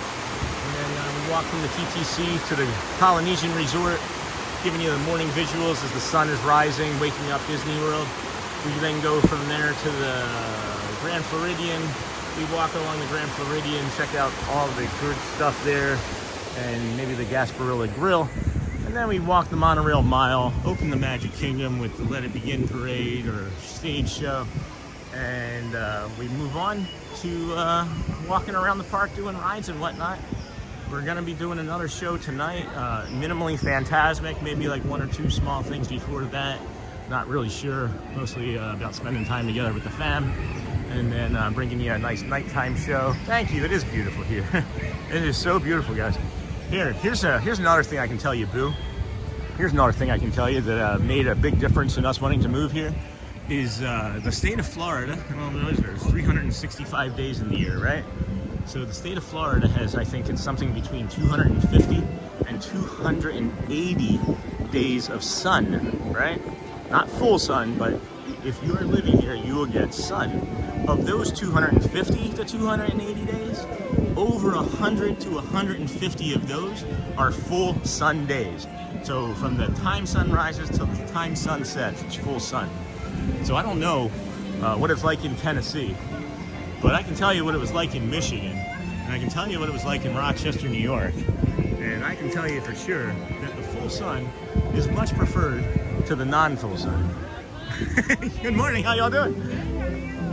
And then we walk from the TTC to the Polynesian Resort, giving you the morning visuals as the sun is rising, waking up Disney World. We then go from there to the Grand Floridian. We walk along the Grand Floridian, check out all the good stuff there, and maybe the Gasparilla Grill. And then we walk the Monorail Mile, open the Magic Kingdom with the Let It Begin parade or stage show, and we move on to walking around the park doing rides and whatnot. We're going to be doing another show tonight, minimally Fantasmic, maybe like one or two small things before that. Not really sure, mostly about spending time together with the fam, and then bringing you a nice nighttime show. Thank you, it is beautiful here. It is so beautiful, guys. Here's another thing I can tell you, Boo. Here's another thing I can tell you that made a big difference in us wanting to move here is the state of Florida. Well, there's 365 days in the year, right? So the state of Florida has, I think, it's something between 250 and 280 days of sun, right? Not full sun, but if you are living here, you will get sun. Of those 250 to 280 days, over 100 to 150 of those are full sun days. So from the time sun rises till the time sun sets, it's full sun. So I don't know what it's like in Tennessee, but I can tell you what it was like in Michigan, and I can tell you what it was like in Rochester, New York, and I can tell you for sure that the full sun is much preferred to the non-full sun. Good morning, how y'all doing?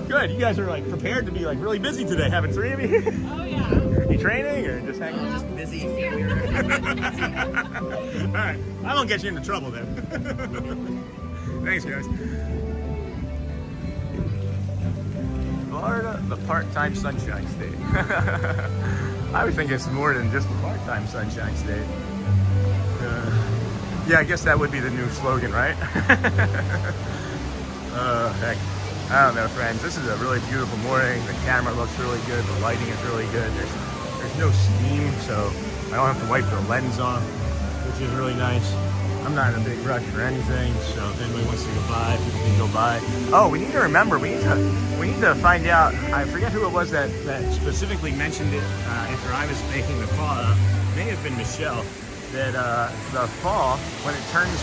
Good, you guys are like prepared to be like really busy today, having three of you? Oh yeah. You training or just hanging out? Just busy. All right, I won't get you into trouble then. Thanks, guys. Florida, the part-time sunshine state. I would think it's more than just a part-time sunshine state. Yeah, I guess that would be the new slogan, right? Heck, I don't know, friends. This is a really beautiful morning. The camera looks really good. The lighting is really good. There's no steam, so I don't have to wipe the lens off, which is really nice. I'm not in a big rush for anything, so if anybody wants to go by, people can go by. Oh, we need to remember, we need to find out, I forget who it was that specifically mentioned it after I was making the call. It may have been Michelle, that the fall, when it turns,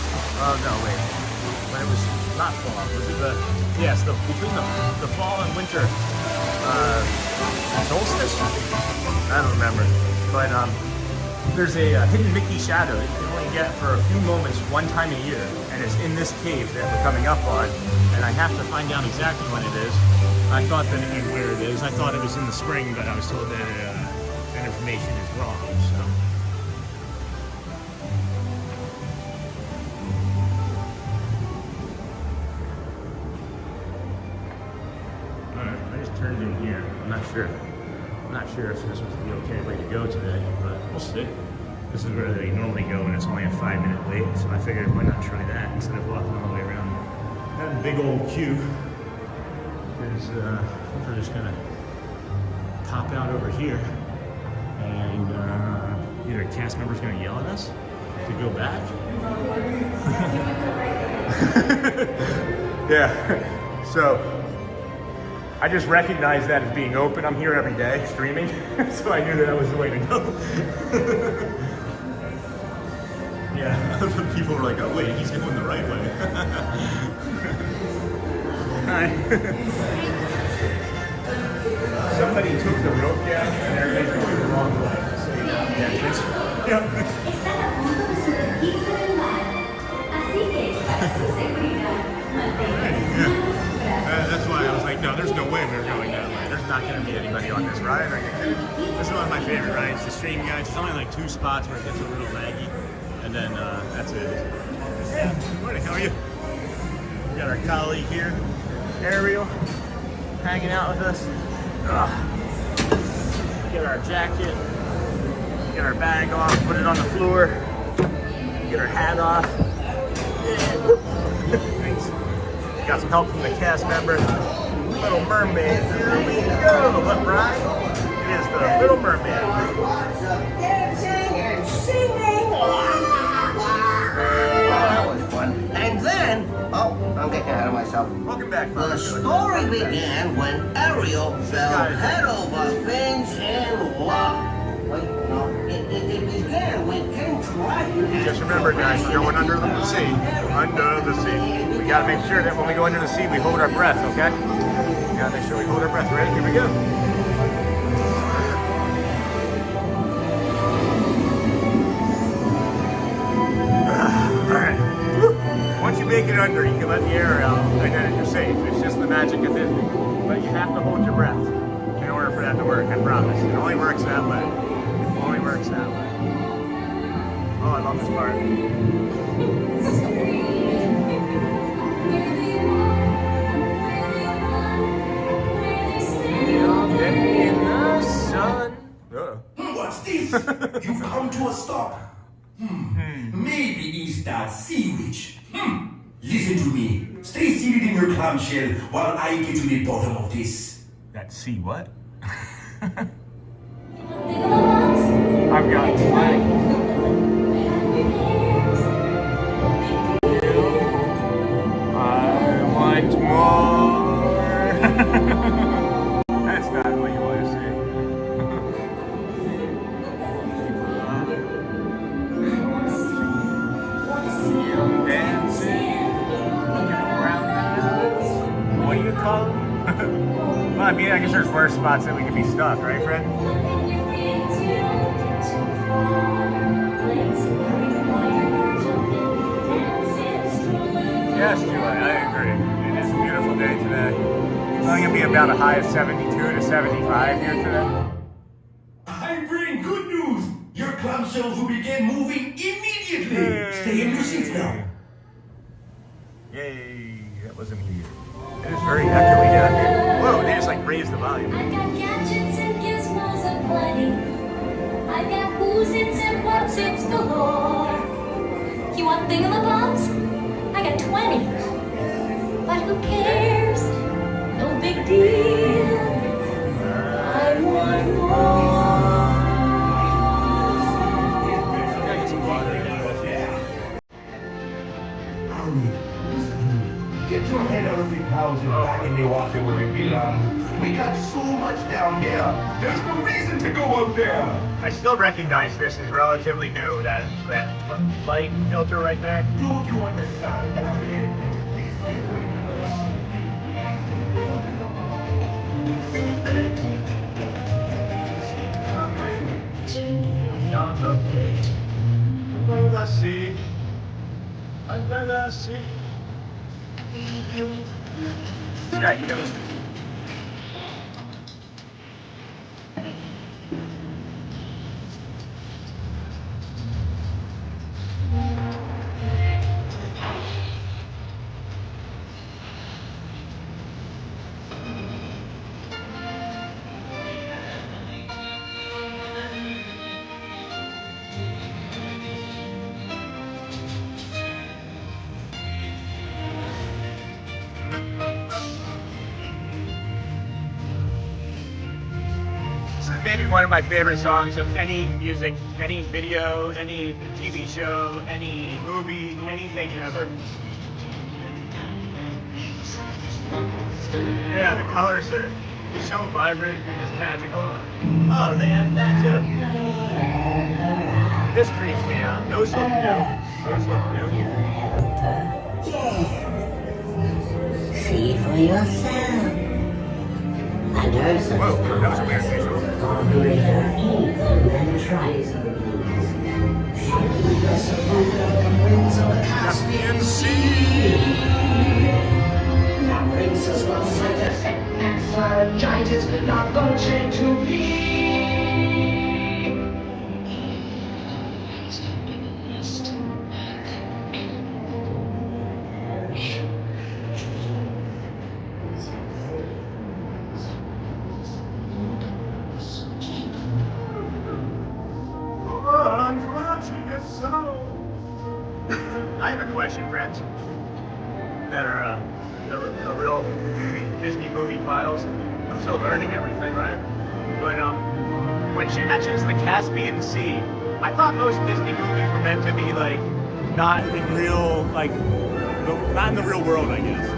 when it was not fall, was it between the fall and winter solstice? I don't remember, but there's a hidden Mickey shadow that you can only get for a few moments one time a year, and it's in this cave that we're coming up on, and I have to find out exactly when it is. I thought that and where it is. I thought it was in the spring, but I was told that that information is wrong. So. All right, I just turned in here. I'm not sure if this was the okay way to go today, but we'll see. This is where they normally go, and it's only a 5-minute wait, so I figured why not try that instead of walking all the way around that big old queue. Because we're just gonna pop out over here and either a cast member's going to yell at us to go back. Yeah, so I just recognized that as being open. I'm here every day streaming, so I knew that was the way to go. Yeah, people were like, oh wait, he's going the right way. Hi. Somebody took the rope down and everybody's going the wrong way. So yeah, Está a punto de sumergirse en el mar. Así que, para su seguridad, manténgase. that's why I was like, no, there's no way we're going that way. There's not going to be anybody on this ride. Are you kidding? This is one of my favorite rides, the stream guys. There's only like 2 spots where it gets a little laggy, and then that's it. Yeah, good morning, how are you? We got our colleague here, Ariel, hanging out with us. Get our jacket, get our bag off, put it on the floor, get our hat off. Thanks. Got some help from the cast member. Little Mermaid, here we go. What ride? It is the Little Mermaid. Dancing and singing. That was fun. And then, I'm getting ahead of myself. Welcome back. The story began when Ariel fell head over fins in love. Wait, no, it began with King Triton. Just remember, guys, we're going under the sea. Under the sea. We gotta make sure that when we go under the sea, we hold our breath, okay? We gotta make sure we hold our breath. Ready? Here we go. Alright. Once you make it under, you can let the air out, and then you're safe. It's just the magic of Disney. But you have to hold your breath in order for that to work, I promise. It only works that way. It only works that way. Oh, I love this part. In the sun. What's this? You've come to a stop. Maybe it's that sea witch. Listen to me. Stay seated in your clamshell while I get to the bottom of this. That sea what? Think of the box. I've got plenty. I want more. That's not what you want to say. Dancing around the what do you call them? Well, I mean, I guess there's worse spots that we could be stuck, right, Fred? Yes, Julie, I agree. It is a beautiful day today. It's only going to be about a high of 72 to 75 here today. I bring good news. Your clamshells will begin moving immediately. Stay in your seats now. Yay, that wasn't here. It is very echoey down here. Whoa, they just like raised the volume. I've got gadgets and gizmos aplenty. I've got who's-its and what's-its galore. You want thingamabobs? I got 20. But who cares? No big deal. I want more. Get your head out of the house and back in the water where it belongs. We got so much down there. There's no reason to go up there. I still recognize this as relatively new, that light filter right there. Don't you understand? Under the sea, under the sea. There you go. maybe one of my favorite songs of any music, any video, any TV show, any movie, anything ever. Yeah, the colors are so vibrant and just magical. Oh man, that's it. This creeps me out. Those look new. Those look new. See for yourself. Under such Whoa, that was a weird visual. far greater evil than tries. Caspian Sea. Princess was like a fat giant is not going to be. I have a question, friends, that are the real Disney movie files. I'm still learning everything, right? But when she mentions the Caspian Sea, I thought most Disney movies were meant to be like not in real, like not in the real world, I guess.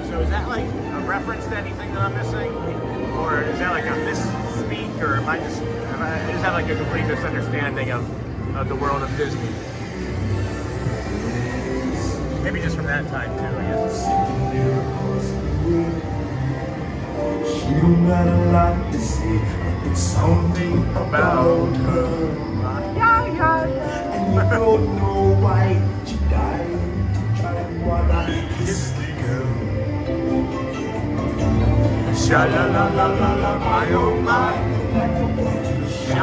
So is that like a reference to anything that I'm missing, or is that like a misspeak, or am I just have like a complete misunderstanding of the world of Disney? Maybe just from that time too, I guess. She don't got a lot to say, but there's something about her. And you don't know why she died. I wanna kiss the girl. Sha-la-la-la-la-la, my oh my. I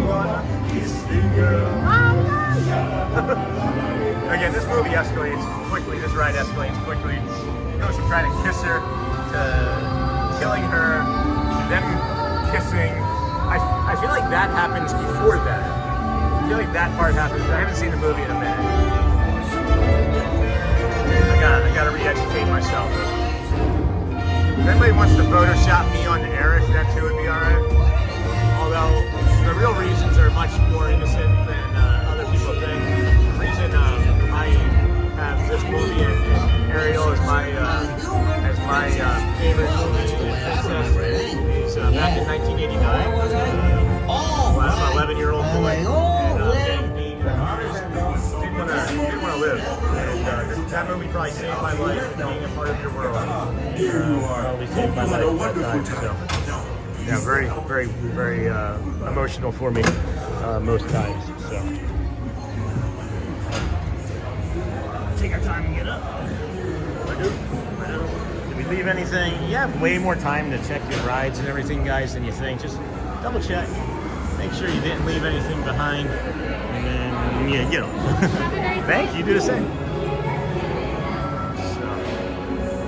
wanna kiss the girl. Again, this movie escalates quickly. This ride escalates quickly. It goes from trying to kiss her to killing her, to then kissing. I feel like that happens before that. I feel like that part happens. I haven't seen the movie in a minute. I gotta re-educate myself. If anybody wants to Photoshop me on Eric, that too would be alright. Although the real reasons are much more innocent than other people think. The reason I have this movie and Ariel as my favorite movie princess is back in 1989. When I was an 11-year-old boy and didn't want to live. And that movie probably saved my life, being a part of your world. Probably saved my life at that time. So, yeah, very, very, very emotional for me most times. So. Take our time and get up. I do. Did we leave anything? You have way more time to check your rides and everything, guys, than you think. Just double check. Make sure you didn't leave anything behind. And then, yeah, you know. Thank you. Do the same. So,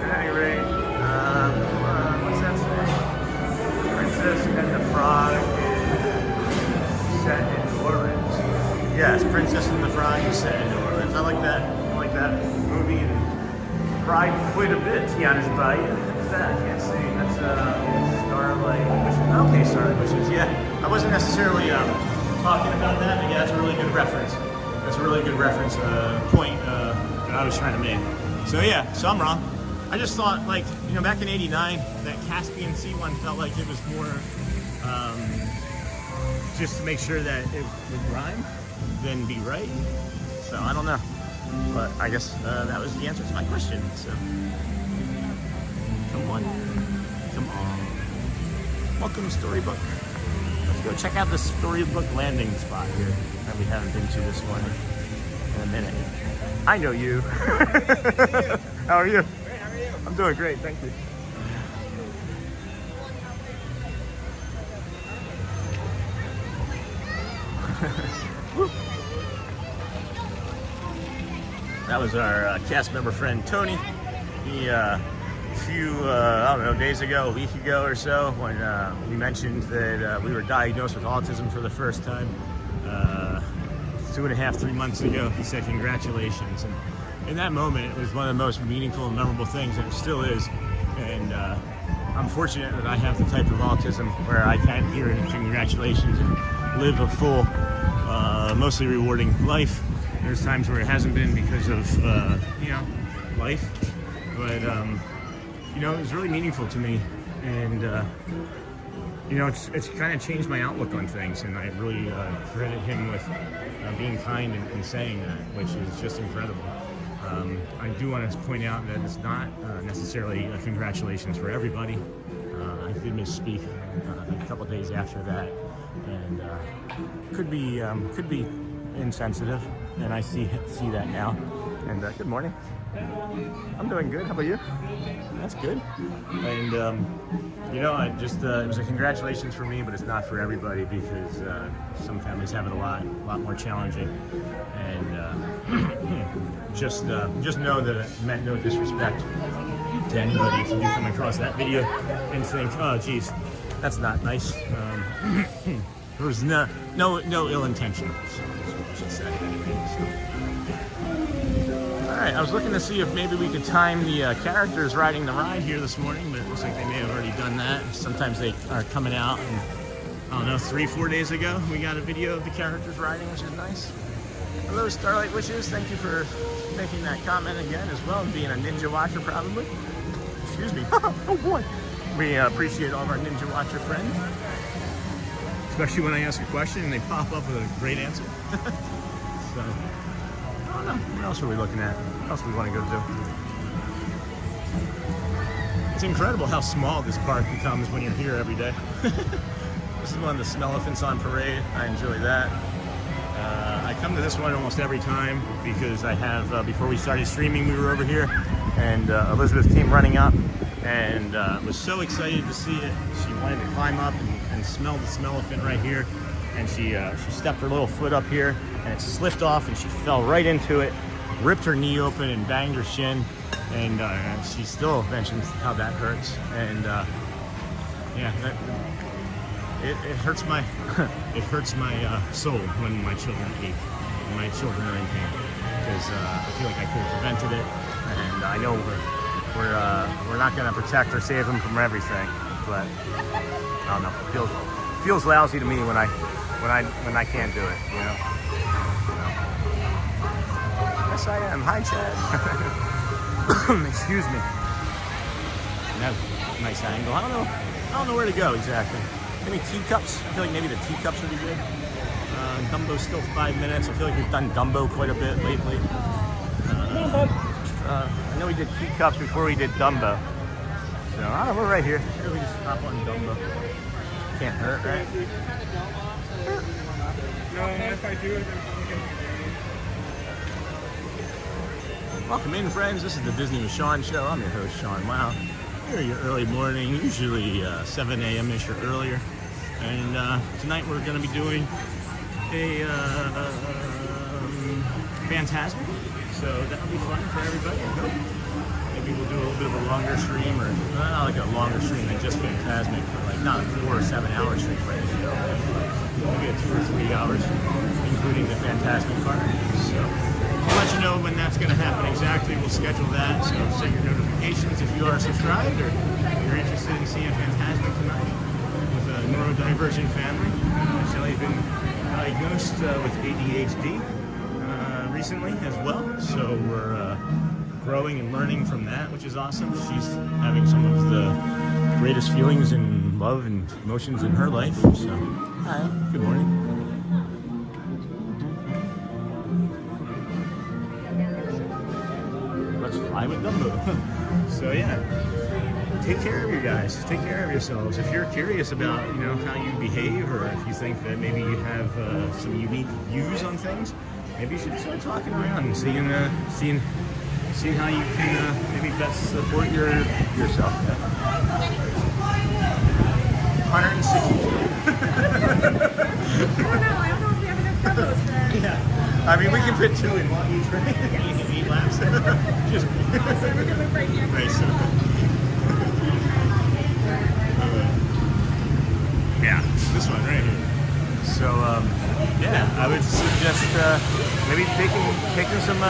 at any rate, what's that say? Princess and the Frog is set in New Orleans. Yes, Princess and the Frog is set in New Orleans. I like that. That movie and cried quite a bit. Tiana's Bayou. What's that? I can't see. That's Starlight Wishes. Okay, Starlight Wishes. Yeah, I wasn't necessarily talking about that, but yeah, that's a really good reference. That's a really good reference point that I was trying to make. So yeah, so I'm wrong. I just thought, like, you know, back in '89, that Caspian Sea one felt like it was more just to make sure that it would rhyme than be right. So I don't know. But I guess that was the answer to my question. So, come on. Welcome to Storybook. Let's go check out the Storybook landing spot here that we haven't been to this morning in a minute. I know you. How are you? Great, how are you? I'm doing great, thank you. That was our cast member friend Tony. He a few I don't know, days ago, a week ago or so, when we mentioned that we were diagnosed with autism for the first time 2.5, 3 months ago. He said congratulations, and in that moment it was one of the most meaningful and memorable things, and it still is. And I'm fortunate that I have the type of autism where I can hear congratulations and live a full, mostly rewarding life. There's times where it hasn't been because of, life. But, it was really meaningful to me. And, it's kind of changed my outlook on things. And I really credit him with being kind and saying that, which is just incredible. I do want to point out that it's not necessarily a congratulations for everybody. I did misspeak a couple days after that, and could be insensitive, and I see that now. And good morning. I'm doing good. How about you? That's good. And I just it was a congratulations for me, but it's not for everybody because some families have it a lot more challenging. And just know that it meant no disrespect to anybody if you come across that video and think, oh, geez, that's not nice. There was no ill intention. I should say. All right, I was looking to see if maybe we could time the characters riding the ride here this morning, but it looks like they may have already done that. Sometimes they are coming out, and I don't know, 3-4 days ago, we got a video of the characters riding, which is nice. Hello, Starlight Wishes. Thank you for making that comment again as well, and being a Ninja Watcher probably. Excuse me. Oh boy. We appreciate all of our Ninja Watcher friends, especially when I ask a question and they pop up with a great answer. So, I don't know. What else are we looking at? What else do we want to go do? It's incredible how small this park becomes when you're here every day. This is one of the Smell-elephants on parade. I enjoy that. I come to this one almost every time because I have, before we started streaming, we were over here, and Elizabeth came running up and was so excited to see it. She wanted to climb up and smell the Smell-elephant right here, and she stepped her little foot up here, and it slipped off, and she fell right into it, ripped her knee open and banged her shin, and she still mentions how that hurts. And it hurts my soul when my children ache, when my children are in pain, because I feel like I could have prevented it, and I know we're not going to protect or save them from everything, but I don't know. It feels lousy to me when I can't do it, you know. Yes, I am. Hi, Chad. Excuse me. That's a nice angle. I don't know where to go exactly. Maybe teacups. I feel like maybe the teacups would be good. Dumbo's still 5 minutes. I feel like we've done Dumbo quite a bit lately. I know we did teacups before we did Dumbo. So I don't know, we're right here. Maybe we just hop on Dumbo. Can't hurt, right? No, if I do it, Welcome in, friends. This is the Disney with Sean show. I'm your host, Sean Wow. Here your early morning, usually 7 a.m.-ish or earlier. And tonight we're going to be doing a Fantasmic. So that'll be fun for everybody. Maybe we'll do a little bit of a longer stream, or not like a longer stream than just Fantasmic, but like not a 4 or 7 hour stream, right? Maybe a 2 or 3 hours, including the Fantasmic part. So we'll let you know when that's going to happen exactly. We'll schedule that, so set your notifications if you are subscribed or you're interested in seeing Fantasmic tonight with a neurodivergent family. Shelly's been diagnosed with ADHD recently as well, so we're growing and learning from that, which is awesome. She's having some of the greatest feelings and love and emotions in her life. So, hi, good morning. Let's fly with Dumbo. So yeah, take care of you guys. Take care of yourselves. If you're curious about, how you behave, or if you think that maybe you have some unique views on things, maybe you should start talking around and seeing how you can maybe best support yourself. 160. I don't know if we have enough Dumbos for that. Yeah. I mean, we can fit 2 in one each, right? Yes. 8 laps. Just So we're going to live right here. right, so. Yeah, this one right here. So, I would suggest maybe taking some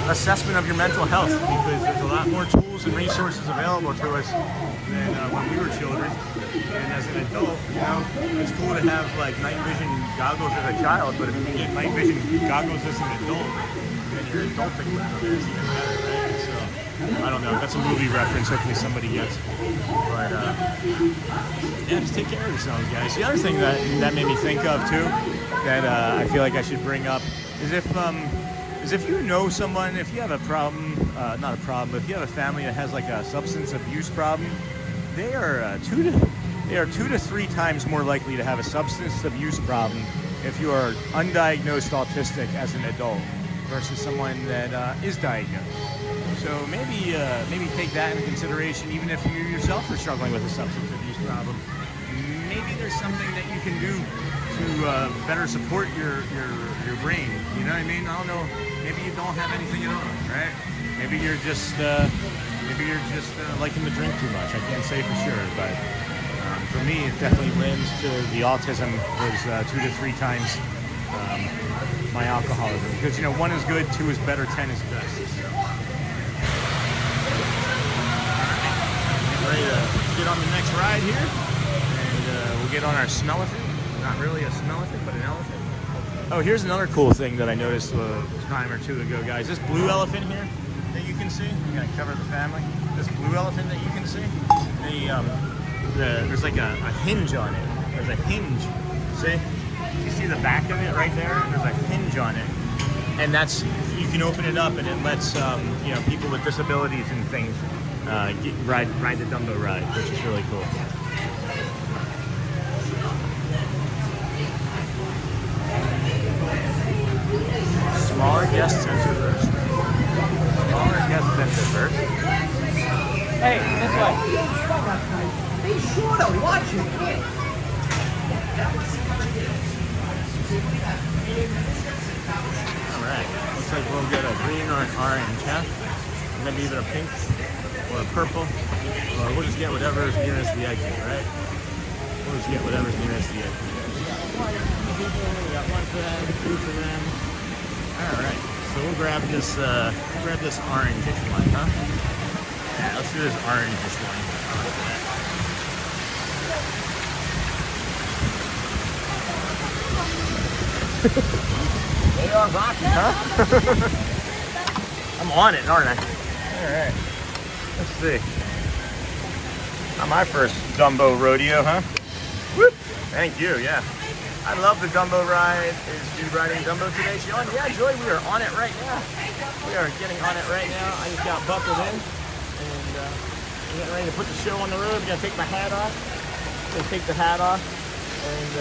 assessment of your mental health, because there's a lot more tools and resources available to us than when we were children. And as an adult, you know, it's cool to have like night vision goggles as a child, but if you can get night vision goggles as an adult, then you're adulting with others even better, right? So I don't know. That's a movie reference. Hopefully somebody gets. But yeah, just take care of yourselves, guys. The other thing that made me think of too, that I feel like I should bring up, is if you know someone, if you have a problem, not a problem, but if you have a family that has like a substance abuse problem, they are 2 to 3 times more likely to have a substance abuse problem if you are undiagnosed autistic as an adult versus someone that is diagnosed. So maybe take that into consideration, even if you yourself are struggling with a substance abuse problem. Maybe there's something that you can do to better support your brain. You know what I mean? I don't know. Maybe you don't have anything at all, right? Maybe you're just liking to drink too much. I can't say for sure, but for me, it definitely lends to the autism was 2 to 3 times my alcoholism. Because, you know, 1 is good, 2 is better, 10 is best. So. Ready to get on the next ride here, and we'll get on our smell-elephant. Not really a smell-elephant, but an elephant. Oh, here's another cool thing that I noticed a time or 2 ago, guys. This blue elephant here that you can see, I'm gonna cover the family. This blue elephant that you can see, there's like a hinge on it. There's a hinge. See? You see the back of it right there? There's a hinge on it, and that's, you can open it up, and it lets you know, people with disabilities and things ride the Dumbo ride, which is really cool. Smaller guest center first. Smaller guest center first. Hey, this way. Be sure to watch your kids. Alright, looks like we'll get a green or an orange, huh? Maybe even a pink or a purple. Or we'll just get whatever is nearest the exit, right? We'll just get whatever's nearest the exit. We got 1 for them, 2 for them. Alright, so we'll grab this orangish one, huh? Yeah, let's do this orangish one. I like that. They are rocking, huh? I'm on it, aren't I? Alright. Let's see. Not my first Dumbo rodeo, huh? Whoop! Thank you, yeah. I love the Dumbo ride. Is you riding Dumbo today, Sean? Yeah, Joy, we are on it right now. We are getting on it right now. I just got buckled in, and I'm getting ready to put the show on the road. I'm gonna take my hat off. I'm gonna take the hat off, and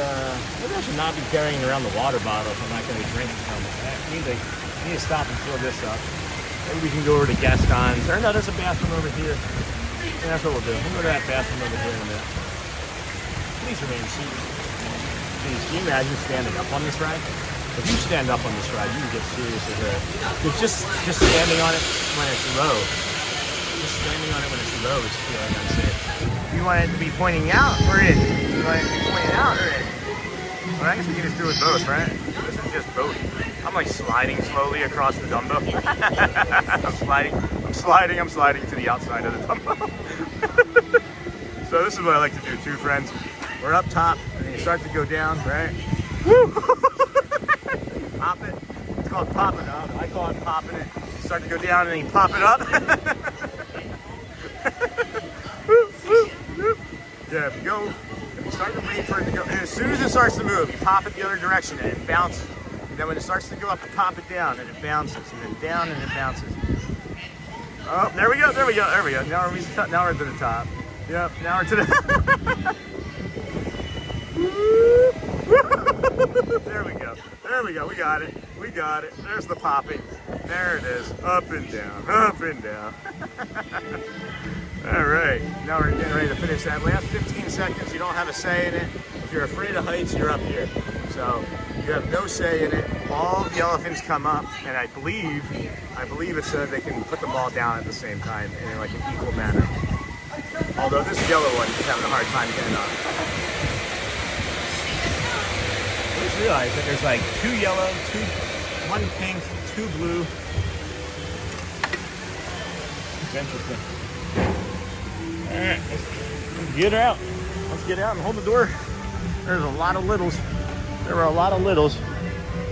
maybe I should not be carrying around the water bottle if I'm not gonna be drinking from it. I need to stop and fill this up. Maybe we can go over to Gaston's. Or no, there's a bathroom over here. And that's what we'll do. We'll go to that bathroom over here in a minute. Please remain seated. Please, can you imagine standing up on this ride? If you stand up on this ride, you can get seriously hurt. Because just standing on it when it's low, just standing on it when it's low is feeling unsafe. You want it to be pointing out or in? You want it to be pointing out or in? Well, I guess we can just do it both, right? This is just both. I'm like sliding slowly across the Dumbo. I'm sliding to the outside of the Dumbo. So this is what I like to do too, friends. We're up top, and then you start to go down, right? Woo! Pop it. It's called popping up. I call it popping it. You start to go down, and then you pop it up. Yeah, if you start to wait for it to go, and as soon as it starts to move, you pop it the other direction, and it bounces. And then when it starts to go up, you pop it down, and it bounces, and then down, and it bounces. Oh, there we go. Now we're to the top. Yep, now we're to the... There we go. We got it. There's the popping. There it is. Up and down. All right. Now we're getting ready to finish that last 15 seconds. You don't have a say in it. If you're afraid of heights, you're up here. So you have no say in it. All the elephants come up, and I believe it said they can put them all down at the same time in like an equal manner. Although this yellow one is having a hard time getting up. I just realized that there's like 2 yellow, 1 pink, 2 blue. It's interesting. Alright, let's get her out. Let's get out and hold the door. There's a lot of littles. There were a lot of littles.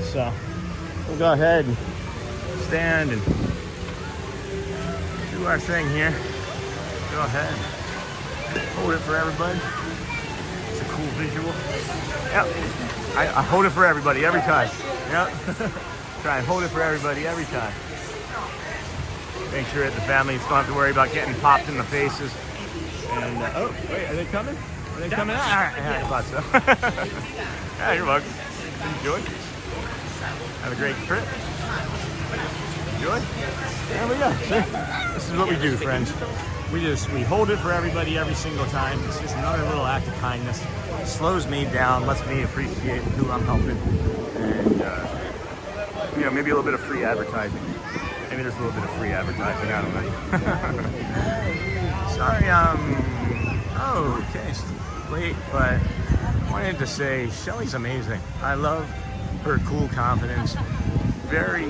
So we'll go ahead and stand and do our thing here. Go ahead. Hold it for everybody. It's a cool visual. Yep. I hold it for everybody every time. Yep. Try and hold it for everybody every time. Make sure that the families don't have to worry about getting popped in the faces. And oh, wait, are they coming? Are they coming out? All right, yeah, I thought so. Yeah, you're welcome. Enjoy. Have a great trip. Enjoy. There we go. See? This is what we do, friends. We hold it for everybody every single time. It's just another little act of kindness. It slows me down, lets me appreciate who I'm helping, and you know, maybe a little bit of free advertising. Maybe there's a little bit of free advertising. I don't know. Sorry, oh, okay, it's late, but I wanted to say Shelly's amazing. I love her cool confidence. Very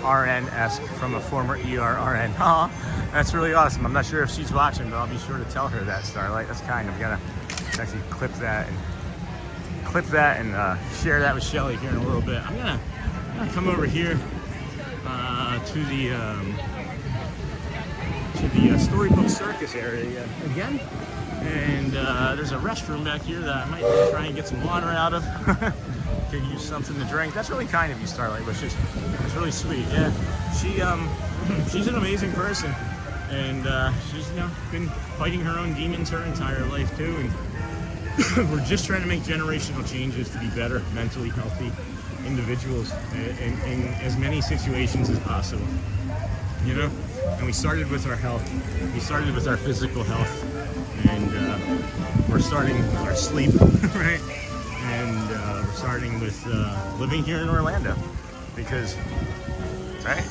RN-esque from a former RN. Aw, that's really awesome. I'm not sure if she's watching, but I'll be sure to tell her that, Starlight. That's kind. I'm gonna actually clip that and share that with Shelly here in a little bit. I'm gonna come over here to the Storybook Circus area again, and there's a restroom back here that I might try and get some water out of. Could use something to drink. That's really kind of you, Starlight, but it's really sweet. Yeah, she's an amazing person, and she's been fighting her own demons her entire life too, and we're just trying to make generational changes to be better, mentally healthy individuals in as many situations as possible. You know, and we started with our health. We started with our physical health, and we're starting with our sleep, right? And we're starting with living here in Orlando, because, right?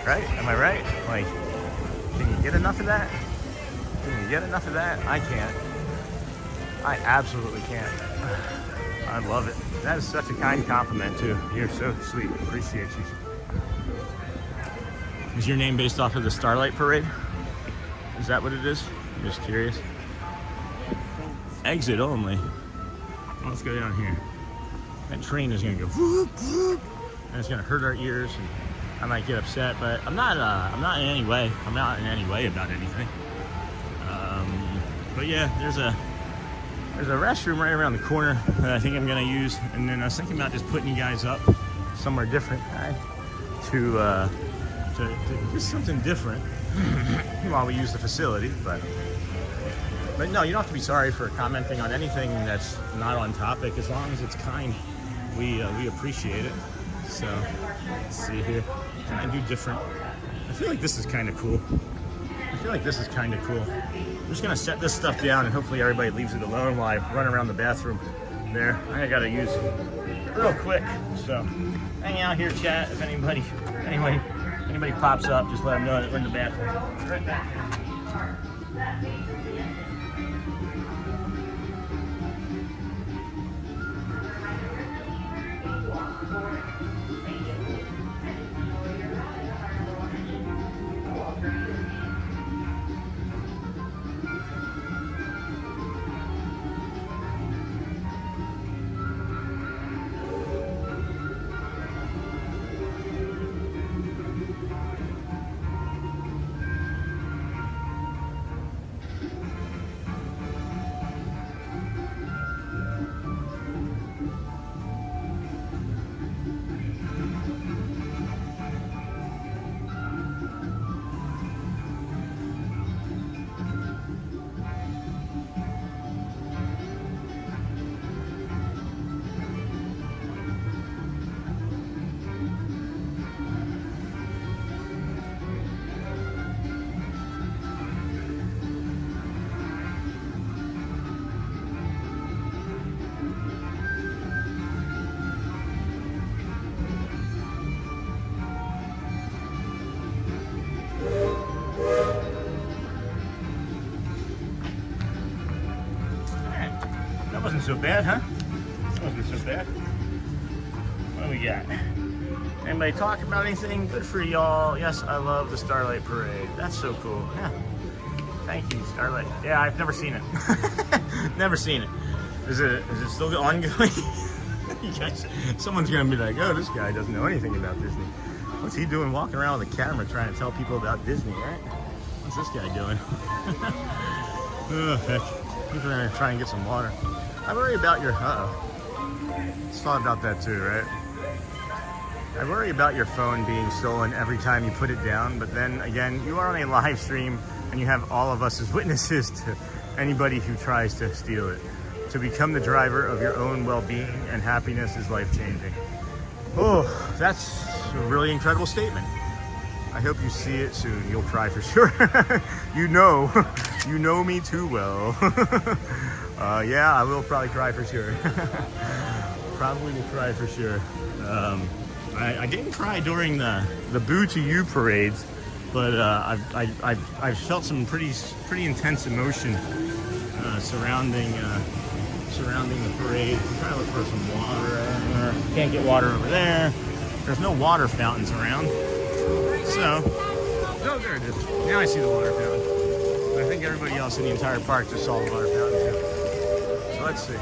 Right? Am I right? Like, can you get enough of that? Can you get enough of that? I can't. I absolutely can't. I love it. That is such a kind compliment, too. You're so sweet. Appreciate you. Is your name based off of the Starlight Parade? Is that what it is? I'm just curious. Exit only. Well, let's go down here. That train is gonna go whoop, whoop, and it's gonna hurt our ears, and I might get upset, but I'm not in any way about anything. But yeah, there's a restroom right around the corner that I think I'm gonna use, and then I was thinking about just putting you guys up somewhere different, to just something different while we use the facility. But no, you don't have to be sorry for commenting on anything that's not on topic, as long as it's kind. We appreciate it. So let's see here. Can I do different? I feel like this is kind of cool. I'm just gonna set this stuff down, and hopefully everybody leaves it alone while I run around the bathroom there. I gotta use real quick. So hang out here, chat. If anybody pops up, just let them know that we're in the bathroom. Right back. Wasn't so bad, huh? Wasn't so bad. What do we got? Anybody talk about anything? Good for y'all. Yes, I love the Starlight Parade. That's so cool. Yeah. Thank you, Starlight. Yeah, I've never seen it. Never seen it. Is it still ongoing? You guys, someone's gonna be like, oh, this guy doesn't know anything about Disney. What's he doing walking around with a camera trying to tell people about Disney, right? What's this guy doing? Oh, heck. He's gonna try and get some water. I worry about your, Just thought about that too, right? I worry about your phone being stolen every time you put it down, but then again, you are on a live stream and you have all of us as witnesses to anybody who tries to steal it. To become the driver of your own well-being and happiness is life-changing. Oh, that's a really incredible statement. I hope you see it soon. You'll cry for sure. you know me too well. Yeah, I will probably cry for sure. Probably will cry for sure. I didn't cry during the Boo to You parades, but I've felt some pretty intense emotion surrounding the parade. I'm trying to look for some water. Can't get water over there. There's no water fountains around. So, oh, there it is. Now I see the water fountain. I think everybody else in the entire park just saw the water fountain too. So let's see.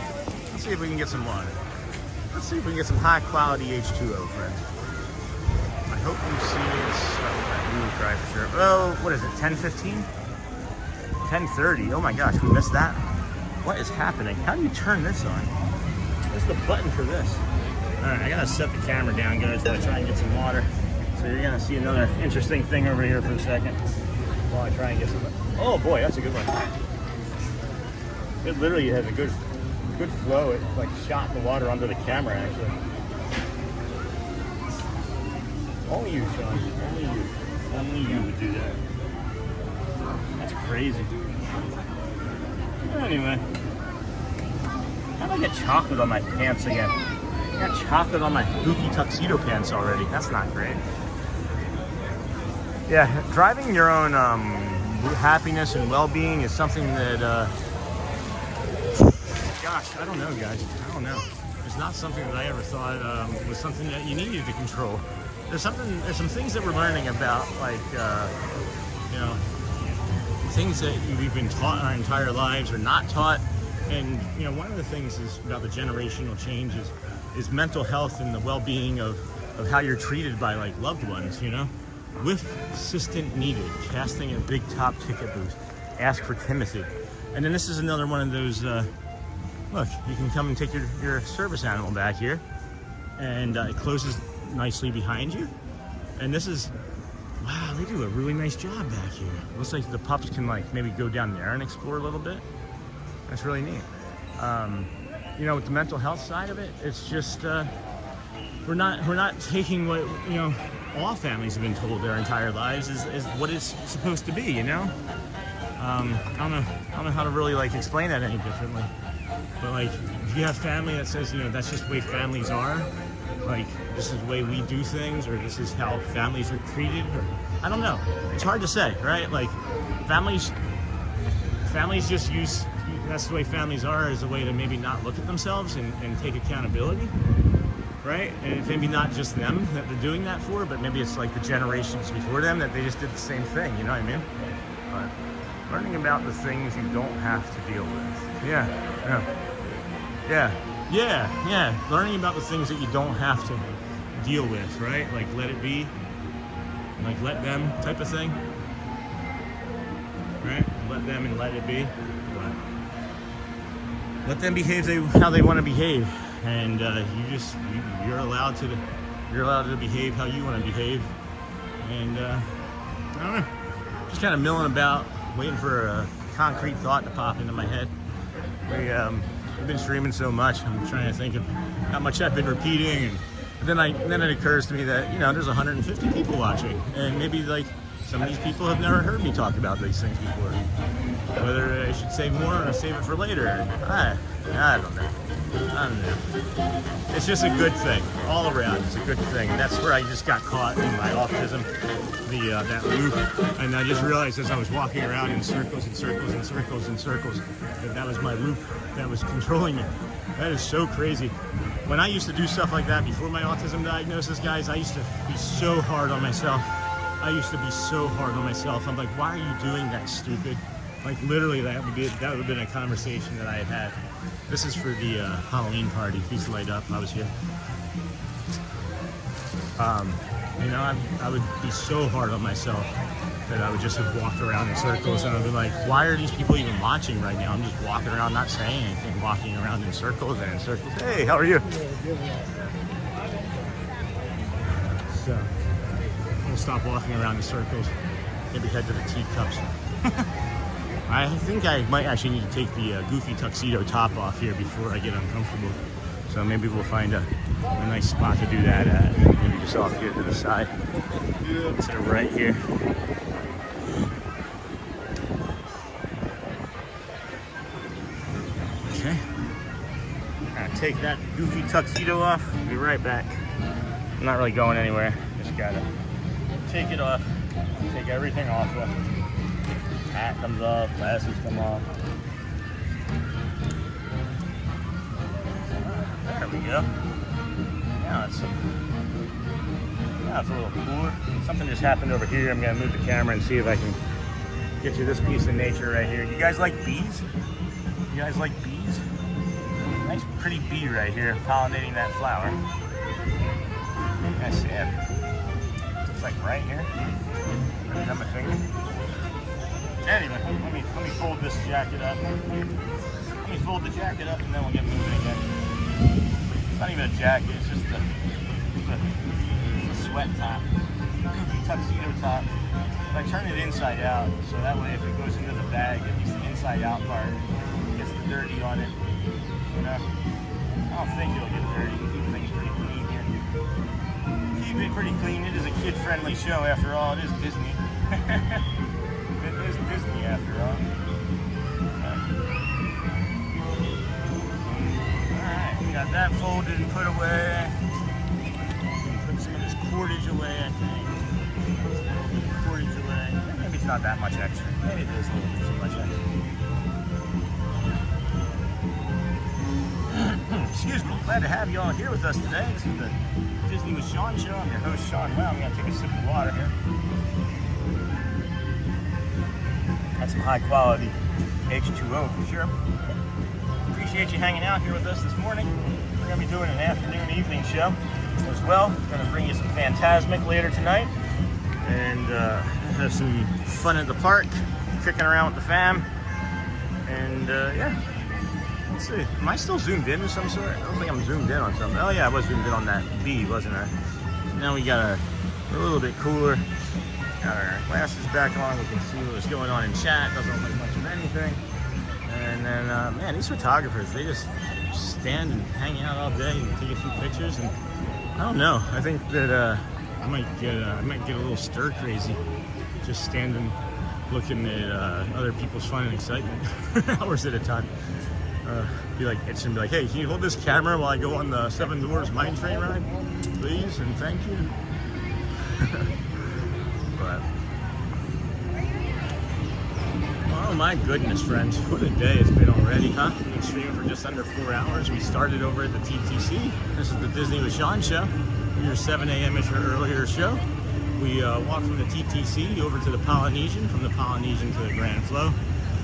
Let's see if we can get some water. Let's see if we can get some high quality H2O, friends. I hope you see it. We will try for sure. Oh, what is it? 10:15? 10:30. Oh my gosh, we missed that. What is happening? How do you turn this on? Where's the button for this? All right, I gotta set the camera down, guys, while I try and get some water. So you're gonna see another interesting thing over here for a second while I try and get some. Oh boy, that's a good one. It literally has a good flow. It like shot the water under the camera, actually. Only you, Sean. Only you. Only you would do that. That's crazy. Anyway, how do I get chocolate on my pants again? I got chocolate on my goofy tuxedo pants already. That's not great. Yeah, driving your own happiness and well-being is something that, gosh, I don't know, guys. I don't know. It's not something that I ever thought was something that you needed to control. There's some things that we're learning about, like, you know, things that we've been taught our entire lives or not taught. And, you know, one of the things is about the generational changes is mental health and the well-being of how you're treated by, like, loved ones, you know? With assistant needed, casting a big top ticket booth, ask for Timothy. And then this is another one of those, look, you can come and take your service animal back here, and it closes nicely behind you. And this is, wow, they do a really nice job back here. It looks like the pups can, like, maybe go down there and explore a little bit. That's really neat. You know, with the mental health side of it, it's just, we're not taking what, you know, all families have been told their entire lives is what it's supposed to be, you know? I don't know how to really, like, explain that any differently. But, like, if you have family that says, you know, that's just the way families are, like, this is the way we do things, or this is how families are treated, or I don't know. It's hard to say, right? Like, families just use, that's the way families are, as a way to maybe not look at themselves and take accountability, right? And it's maybe not just them that they're doing that for, but maybe it's like the generations before them that they just did the same thing, you know what I mean? But learning about the things you don't have to deal with. Yeah. Learning about the things that you don't have to deal with, right? Like, let it be, like, let them type of thing, right? Let them and let it be. Let them behave how they want to behave, and you're allowed to behave how you want to behave. And I don't know, just kind of milling about, waiting for a concrete thought to pop into my head. We've been streaming so much. I'm trying to think of how much I've been repeating, and then it occurs to me that, you know, there's 150 people watching, and maybe, like, some of these people have never heard me talk about these things before. Whether I should say more or save it for later, I don't know. I don't know. It's just a good thing. All around, it's a good thing. And that's where I just got caught in my autism, that loop. And I just realized as I was walking around in circles and circles and circles and circles, that was my loop that was controlling me. That is so crazy. When I used to do stuff like that before my autism diagnosis, guys, I used to be so hard on myself. I'm like, why are you doing that, stupid? Like, literally, that would have been a conversation that I had had. This is for the Halloween party. Please light up. I was here. You know, I would be so hard on myself that I would just have walked around in circles, and I'd be like, why are these people even watching right now? I'm just walking around, not saying anything, walking around in circles and in circles. Hey, how are you? So, we'll stop walking around in circles. Maybe head to the teacups. I think I might actually need to take the goofy tuxedo top off here before I get uncomfortable. So maybe we'll find a nice spot to do that at. Maybe just off here to the side. Instead of right here. Okay. Gonna take that goofy tuxedo off. Be right back. I'm not really going anywhere. Just gotta take it off. Take everything off. Hat comes off, glasses come off. There we go. Now it's a little cooler. Something just happened over here. I'm gonna move the camera and see if I can get you this piece of nature right here. You guys like bees? You guys like bees? Nice pretty bee right here, pollinating that flower. I see it. It's like right here. Let me have my finger. Anyway, let me fold this jacket up. Let me fold the jacket up and then we'll get moving again. It's not even a jacket, it's just the sweat top. Goofy tuxedo top. But I turn it inside out, so that way if it goes into the bag, at least the inside out part gets the dirty on it. You know? I don't think it'll get dirty. Keep things pretty clean here. Keep it pretty clean. It is a kid-friendly show after all. It is Disney. It is Disney after all. Alright, we got that folded and put away. Put some of this cordage away, I think. Cordage away. Maybe it's not that much extra. Maybe it is a little bit too much extra. Excuse me, glad to have you all here with us today. This is the Disney with Sean show. I'm your host, Sean. Well, I'm going to take a sip of water here. That's some high quality H2O for sure. Appreciate you hanging out here with us this morning. We're going to be doing an afternoon evening show as well. Going to bring you some Phantasmic later tonight. And have some fun at the park, kicking around with the fam. And yeah. Let's see. Am I still zoomed in of some sort? I don't think I'm zoomed in on something. Oh yeah, I was zoomed in on that bee, wasn't I? Now we got a little bit cooler. Got our glasses back on. We can see what's going on in chat. Doesn't look like much of anything. And then, man, these photographers, they just stand and hang out all day and take a few pictures. And I don't know. I think that I might get a little stir crazy, just standing, looking at other people's fun and excitement for hours at a time. Be like, it's gonna be like, hey, can you hold this camera while I go on the Seven Dwarfs Mine Train ride, please, and thank you. But oh my goodness, friends, what a day it's been already, huh? We've been streaming for just under 4 hours. We started over at the TTC. This is the Disney with Sean show. Your 7 a.m.ish or earlier show. We walked from the TTC over to the Polynesian, from the Polynesian to the Grand Flow.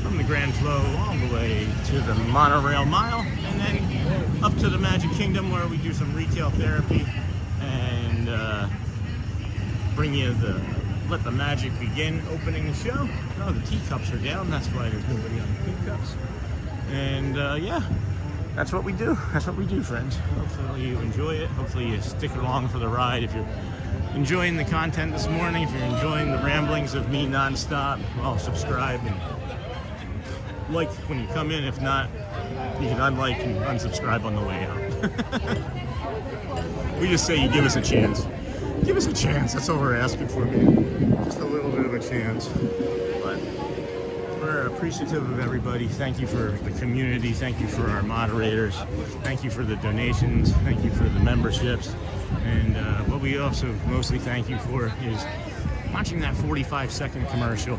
From the Grand Flow all the way to the Monorail Mile, and then up to the Magic Kingdom where we do some retail therapy and bring you let the magic begin opening the show. Oh, the teacups are down, that's why there's nobody on the teacups. And yeah, that's what we do. That's what we do, friends. Hopefully you enjoy it. Hopefully you stick along for the ride. If you're enjoying the content this morning, if you're enjoying the ramblings of me nonstop, well, subscribe and like when you come in. If not, you can unlike and unsubscribe on the way out. We just say you give us a chance. give us a chance. That's all we're asking for, man. Just a little bit of a chance. But we're appreciative of everybody. Thank you for the community. Thank you for our moderators. Thank you for the donations. Thank you for the memberships. And what we also mostly thank you for is watching that 45-second commercial.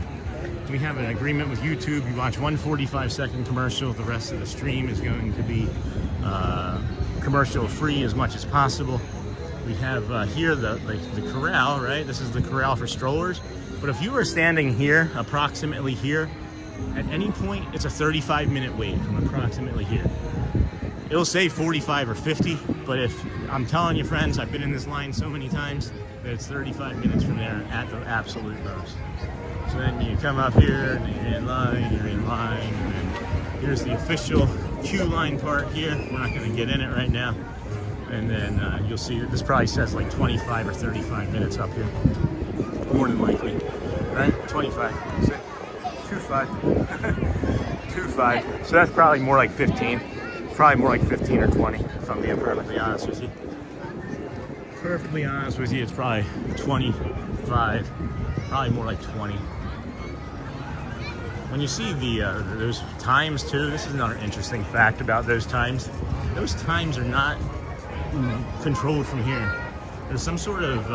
We have an agreement with YouTube. You watch one 45-second commercial. The rest of the stream is going to be commercial free as much as possible. We have here the corral, right? This is the corral for strollers. But if you were standing here, approximately here, at any point, it's a 35-minute wait from approximately here. It'll say 45 or 50, but if I'm telling you, friends, I've been in this line so many times that it's 35 minutes from there at the absolute most. So then you come up here and you're in line, and then here's the official queue line part here. We're not going to get in it right now. And then you'll see that this probably says like 25 or 35 minutes up here. More than likely, right? 25. 25. 25. So that's probably more like 15. Probably more like 15 or 20, if I'm being perfectly honest with you. Perfectly honest with you, it's probably 25. Probably more like 20. When you see those times too, this is another interesting fact about those times. Those times are not controlled from here. There's some sort of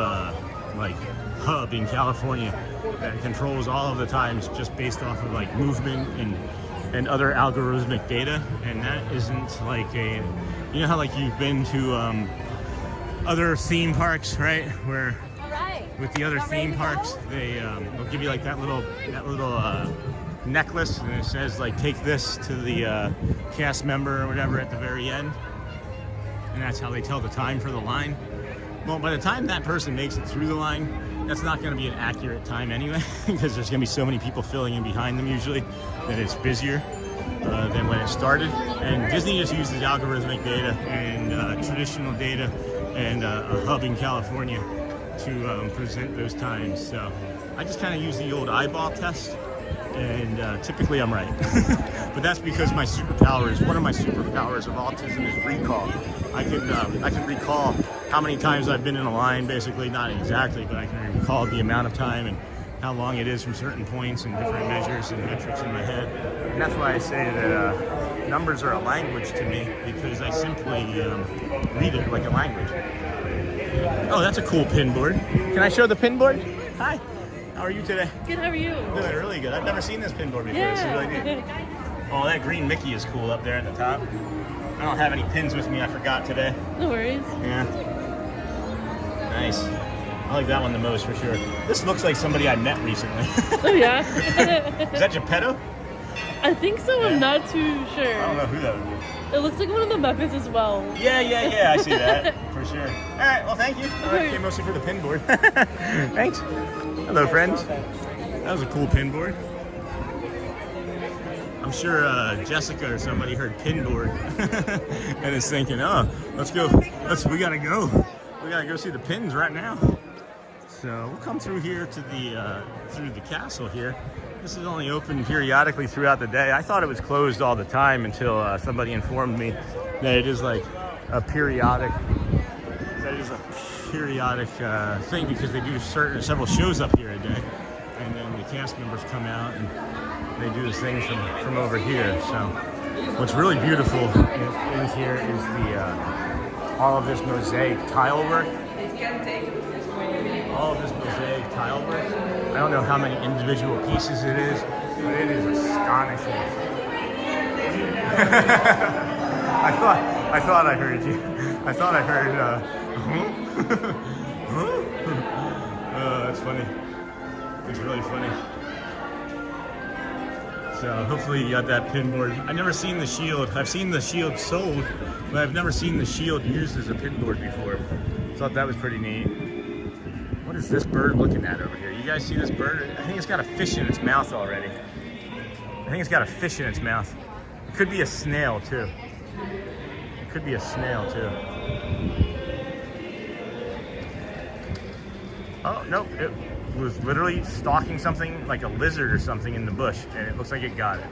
like hub in California that controls all of the times just based off of like movement and other algorithmic data. And that isn't like a, you know how like you've been to other theme parks, right? Where with the other theme parks, they'll give you like that little necklace, and it says like take this to the cast member or whatever at the very end, and that's how they tell the time for the line. Well, by the time that person makes it through the line, that's not going to be an accurate time anyway, because there's going to be so many people filling in behind them usually that it's busier than when it started. And Disney just uses algorithmic data and traditional data and a hub in California to present those times. So I just kind of use the old eyeball test, and typically I'm right. But that's because my superpower is, one of my superpowers of autism is recall. I can recall how many times I've been in a line, basically, not exactly, but I can recall the amount of time and how long it is from certain points and different measures and metrics in my head. And that's why I say that numbers are a language to me, because I simply read it like a language. Oh, that's a cool pin board. Can I show the pin board? Hi. How are you today? Good, how are you? Doing really good. I've never seen this pin board before. Yeah. This is really neat. Oh, that green Mickey is cool up there at the top. I don't have any pins with me. I forgot today. No worries. Yeah. Nice. I like that one the most for sure. This looks like somebody I met recently. Oh, yeah? Is that Geppetto? I think so. Yeah. I'm not too sure. I don't know who that would be. It looks like one of the Muppets as well. Yeah. I see that for sure. All right. Well, thank you. I came mostly for the pin board. Thanks. Hello, friends. That was a cool pin board. I'm sure Jessica or somebody heard pin board and is thinking, oh, let's go. We gotta go. We gotta go see the pins right now. So we'll come through here to through the castle here. This is only open periodically throughout the day. I thought it was closed all the time until somebody informed me that it is like a periodic. Thing, because they do several shows up here a day, and then the cast members come out and they do this thing from over here. So what's really beautiful in here is all of this mosaic tile work. All of this mosaic tile work. I don't know how many individual pieces it is, but it is astonishing. I thought I heard you. I thought I heard. Oh, that's funny. It's really funny. So hopefully you got that pin board. I've never seen the shield. I've seen the shield sold, but I've never seen the shield used as a pin board before. Thought that was pretty neat. What is this bird looking at over here? You guys see this bird? I think it's got a fish in its mouth already. I think it's got a fish in its mouth. It could be a snail too. It could be a snail too. Oh, nope, it was literally stalking something like a lizard or something in the bush, and it looks like it got it.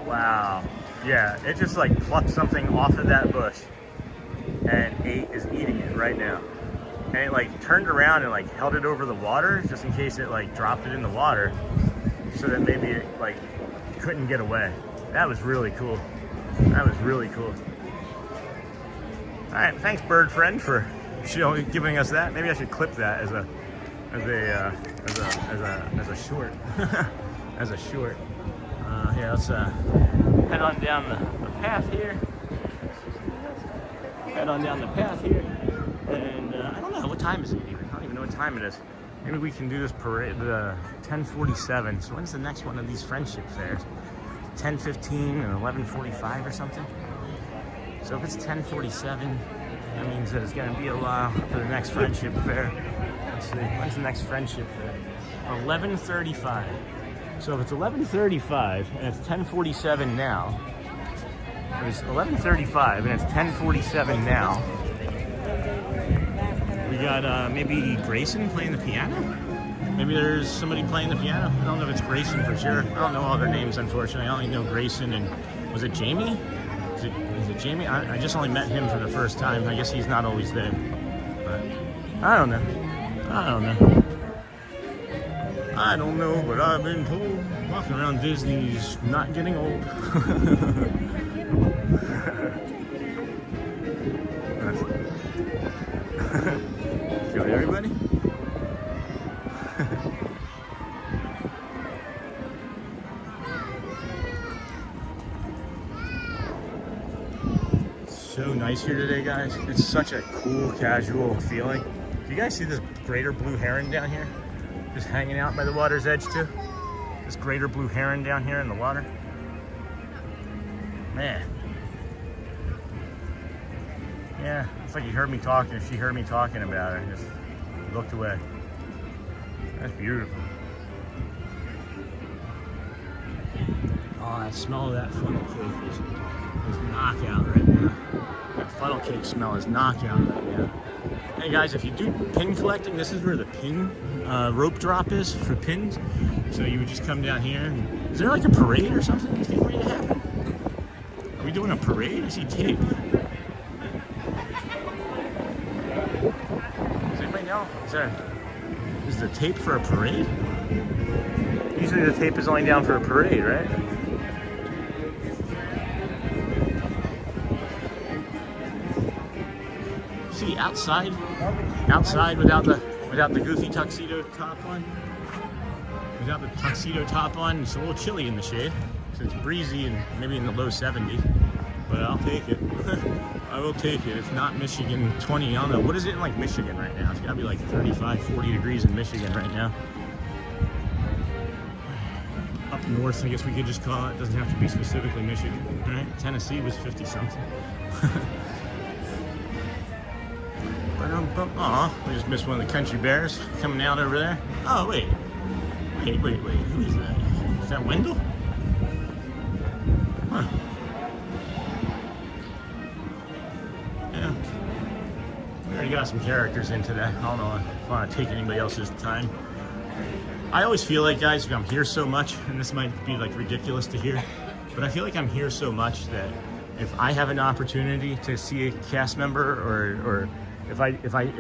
Wow. Yeah, it just like plucked something off of that bush. and is eating it right now. And it like turned around and like held it over the water just in case it like dropped it in the water, so that maybe it like couldn't get away. That was really cool. That was really cool. All right, thanks, bird friend, for giving us that. Maybe I should clip that as a short. As a short. Here, let's head on down the path here. Head on down the path here, and I don't know what time is it even. I don't even know what time it is. Maybe we can do this parade, the 10:47. So when's the next one of these friendship fairs? 10:15 and 11:45 or something. So if it's 10:47, that means that it's going to be a while for the next friendship fair. Let's see, when's the next friendship fair? 11:35. So if it's 11:35 and it's 10:47 now, it was 11:35 and it's 10:47 now. We got maybe Grayson playing the piano. Maybe there's somebody playing the piano. I don't know if it's Grayson for sure. I don't know all their names, unfortunately. I only know Grayson and, was it Jamie? Is it Jamie? I just only met him for the first time. I guess he's not always there. But I don't know. I don't know. I don't know, but I've been told walking around Disney's not getting old. Got everybody? So nice here today, guys. It's such a cool, casual feeling. Do you guys see this greater blue heron down here? Just hanging out by the water's edge too. This greater blue heron down here in the water. Man. Yeah, it's like he heard me talking. If she heard me talking about it, just looked away. That's beautiful. Oh, I smell of that funnel cake is knockout right now. That funnel cake smell is knockout right now. Hey guys, if you do pin collecting, this is where the pin rope drop is for pins. So you would just come down here. And, is there like a parade or something that's getting ready to happen? Are we doing a parade? I see tape. Does anybody know? Is the tape for a parade? Usually the tape is only down for a parade, right? See, outside without the goofy tuxedo top on. Without the tuxedo top on, it's a little chilly in the shade. So it's breezy and maybe in the low 70s, but I'll take it. I will take it. It's not Michigan 20. I don't know. What is it in like Michigan right now? It's gotta be like 35, 40 degrees in Michigan right now. Up north, I guess we could just call it. It doesn't have to be specifically Michigan, right? Tennessee was 50 something. Aw, we just missed one of the country bears coming out over there. Oh, wait. Who is that? Is that Wendell? Huh. Yeah. We already got some characters in today. I don't know if I want to take anybody else's time. I always feel like, guys, I'm here so much, and this might be like ridiculous to hear, but I feel like I'm here so much that if I have an opportunity to see a cast member or if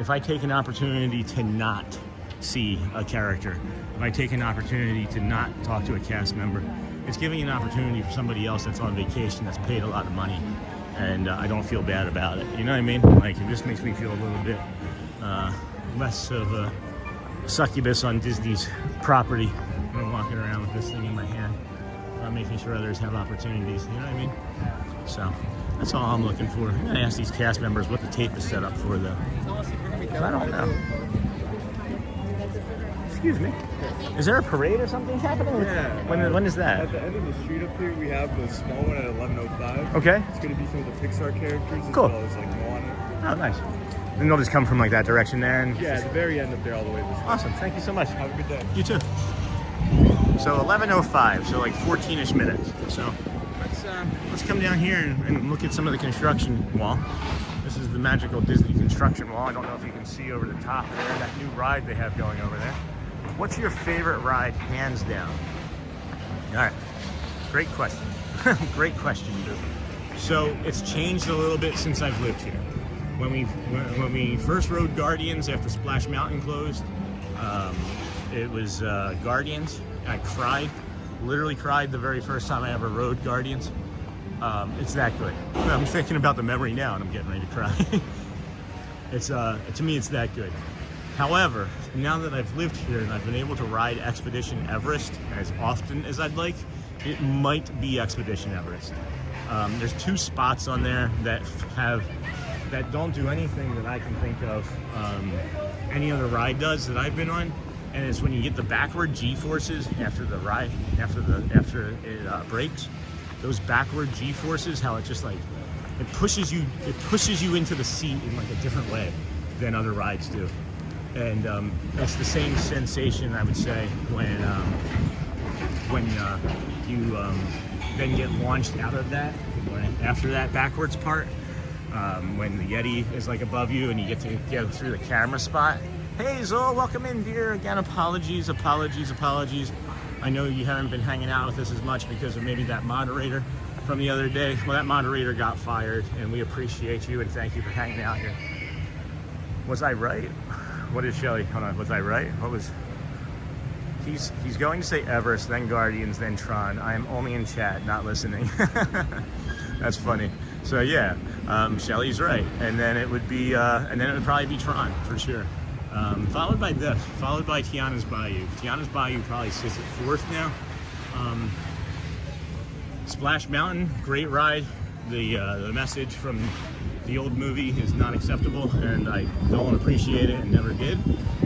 I take an opportunity to not see a character, if I take an opportunity to not talk to a cast member, it's giving an opportunity for somebody else that's on vacation that's paid a lot of money, and I don't feel bad about it. You know what I mean? Like, it just makes me feel a little bit less of a succubus on Disney's property when I'm walking around with this thing in my hand, making sure others have opportunities. You know what I mean? So that's all I'm looking for. I'm gonna ask these cast members what the tape is set up for, though. I don't know. Excuse me. Is there a parade or something happening? Yeah. When is that? At the end of the street up here, we have the small one at 11:05. Okay. It's going to be some of the Pixar characters as Cool. well as like Moana. Oh, nice. And they'll just come from like that direction there. And Yeah, at the very end up there all the way this way. Awesome. Thank you so much. Have a good day. You too. So 11:05, so like 14-ish minutes. So let's come down here and look at some of the construction wall. This is the magical Disney construction wall. I don't know if you can see over the top there, that new ride they have going over there. What's your favorite ride, hands down? All right, great question. Great question, dude. So it's changed a little bit since I've lived here. when we first rode Guardians after Splash Mountain closed, it was Guardians. I cried, literally cried the very first time I ever rode Guardians. It's that good. I'm thinking about the memory now and I'm getting ready to cry. It's to me, it's that good. However, now that I've lived here and I've been able to ride Expedition Everest as often as I'd like, it might be Expedition Everest. There's 2 spots on there that don't do anything that I can think of any other ride does that I've been on, and it's when you get the backward G-forces after the ride, after it brakes. Those backward G-forces, how it just like it pushes you into the seat in like a different way than other rides do, and it's the same sensation I would say when you then get launched out of that after that backwards part. When the Yeti is like above you and you get to go through the camera spot. Hey Zoe, welcome in, dear. Again, apologies. I know you haven't been hanging out with us as much because of maybe that moderator from the other day. Well, that moderator got fired, and we appreciate you and thank you for hanging out here. Was I right? What is Shelly? Hold on, was I right? What was... He's going to say Everest, then Guardians, then Tron. I am only in chat, not listening. That's funny. So yeah, Shelly's right, and then it would be, probably be Tron for sure. Followed by Tiana's Bayou. Tiana's Bayou probably sits at 4th now. Splash Mountain, great ride. The message from the old movie is not acceptable, and I don't appreciate it and never did.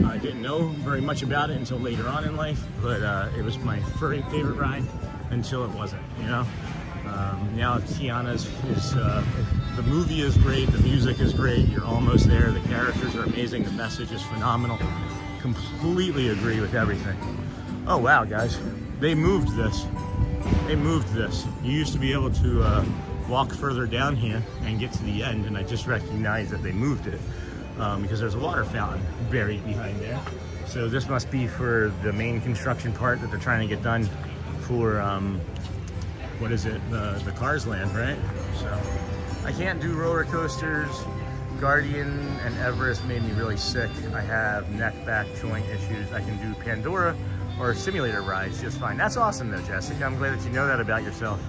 I didn't know very much about it until later on in life, but it was my favorite ride until it wasn't, you know? Now Tiana's is, the movie is great, the music is great, you're almost there, the characters are amazing, the message is phenomenal. Completely agree with everything. Oh wow, guys, they moved this. You used to be able to walk further down here and get to the end, and I just recognized that they moved it because there's a water fountain buried behind there. So this must be for the main construction part that they're trying to get done for what is it, the Cars Land, right? So I can't do roller coasters. Guardian and Everest made me really sick. I have neck, back, joint issues. I can do Pandora or simulator rides just fine. That's awesome though, Jessica. I'm glad that you know that about yourself.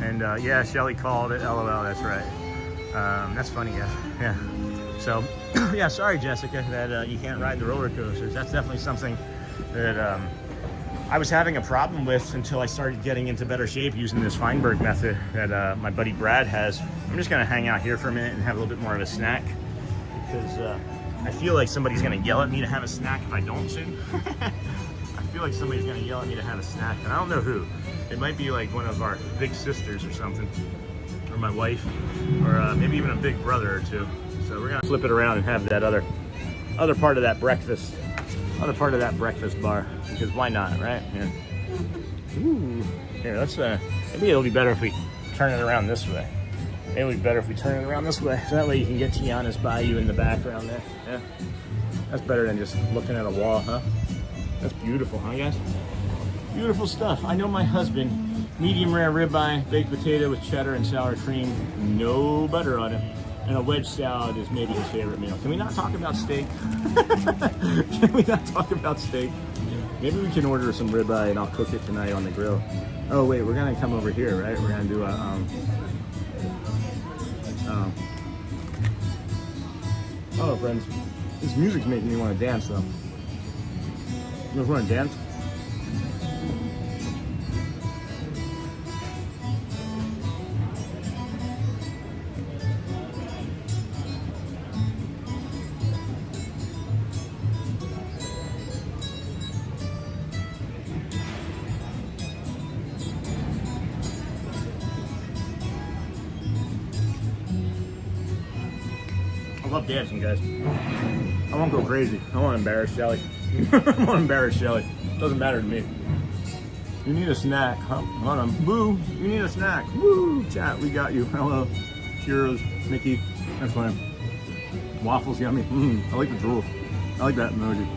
And yeah, Shelly called it, LOL, that's right. That's funny, yeah. So, yeah, sorry, Jessica, that you can't ride the roller coasters. That's definitely something that I was having a problem with until I started getting into better shape using this Feinberg method that my buddy Brad has. I'm just gonna hang out here for a minute and have a little bit more of a snack because I feel like somebody's gonna yell at me to have a snack if I don't soon. I feel like somebody's gonna yell at me to have a snack, and I don't know who. It might be like one of our big sisters or something, or my wife, or maybe even a big brother or two. So we're gonna flip it around and have that other part of that breakfast bar, because why not, right? Yeah. Ooh. Here, let's maybe it'll be better if we turn it around this way. Maybe it'll be better if we turn it around this way, so that way you can get Tiana's Bayou in the background there. Yeah, that's better than just looking at a wall, huh? That's beautiful, huh, guys? Beautiful stuff. I know my husband, medium rare ribeye, baked potato with cheddar and sour cream, no butter on it, and a wedge salad is maybe his favorite meal. Can we not talk about steak? Can we not talk about steak? Maybe we can order some ribeye and I'll cook it tonight on the grill. Oh wait, we're gonna come over here, right? We're gonna do a oh friends, this music's making me want to dance though. You guys want to dance? I love dancing, guys. I won't go crazy. I won't embarrass Shelly. I won't embarrass Shelly. Doesn't matter to me. You need a snack, huh? Hold on. Boo, you need a snack. Woo, chat, we got you. Hello. Cheers, Mickey. That's fine. Waffles, yummy. I like the drool. I like that emoji.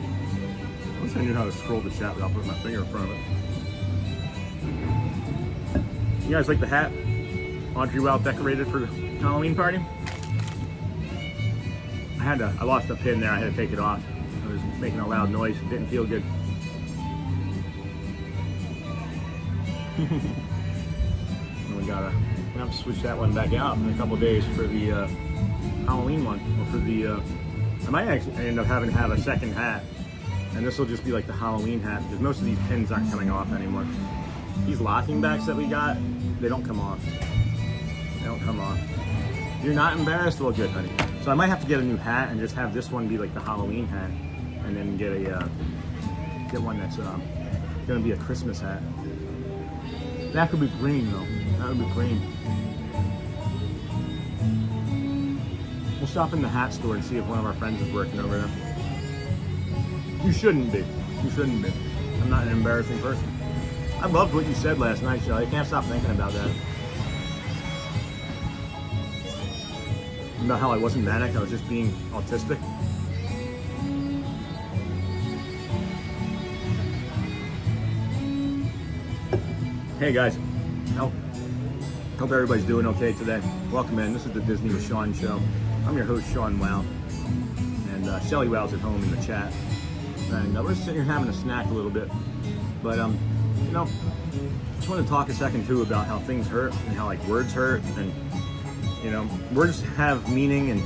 I'll send you how to scroll the chat without putting my finger in front of it. You guys like the hat Audrey Wild decorated for the Halloween party? I lost a pin there. I had to take it off. It was making a loud noise. It didn't feel good. And we gotta have to switch that one back out in a couple days for the Halloween one, or for the. I might actually end up having to have a second hat, and this will just be like the Halloween hat because most of these pins aren't coming off anymore. These locking backs that we got, they don't come off. They don't come off. You're not embarrassed? Well, good, honey. So I might have to get a new hat and just have this one be like the Halloween hat, and then get one that's gonna be a Christmas hat. That could be green though. That would be green. We'll stop in the hat store and see if one of our friends is working over there. You shouldn't be. You shouldn't be. I'm not an embarrassing person. I loved what you said last night, Shelly. I can't stop thinking about that. About how I wasn't manic, I was just being autistic. Hey guys, hope everybody's doing okay today. Welcome in. This is the Disney with Sean show. I'm your host, Sean Wow, and Shelly Wow's at home in the chat. And we're just sitting here having a snack a little bit, but you know, just want to talk a second too about how things hurt and how like words hurt, and you know, words have meaning and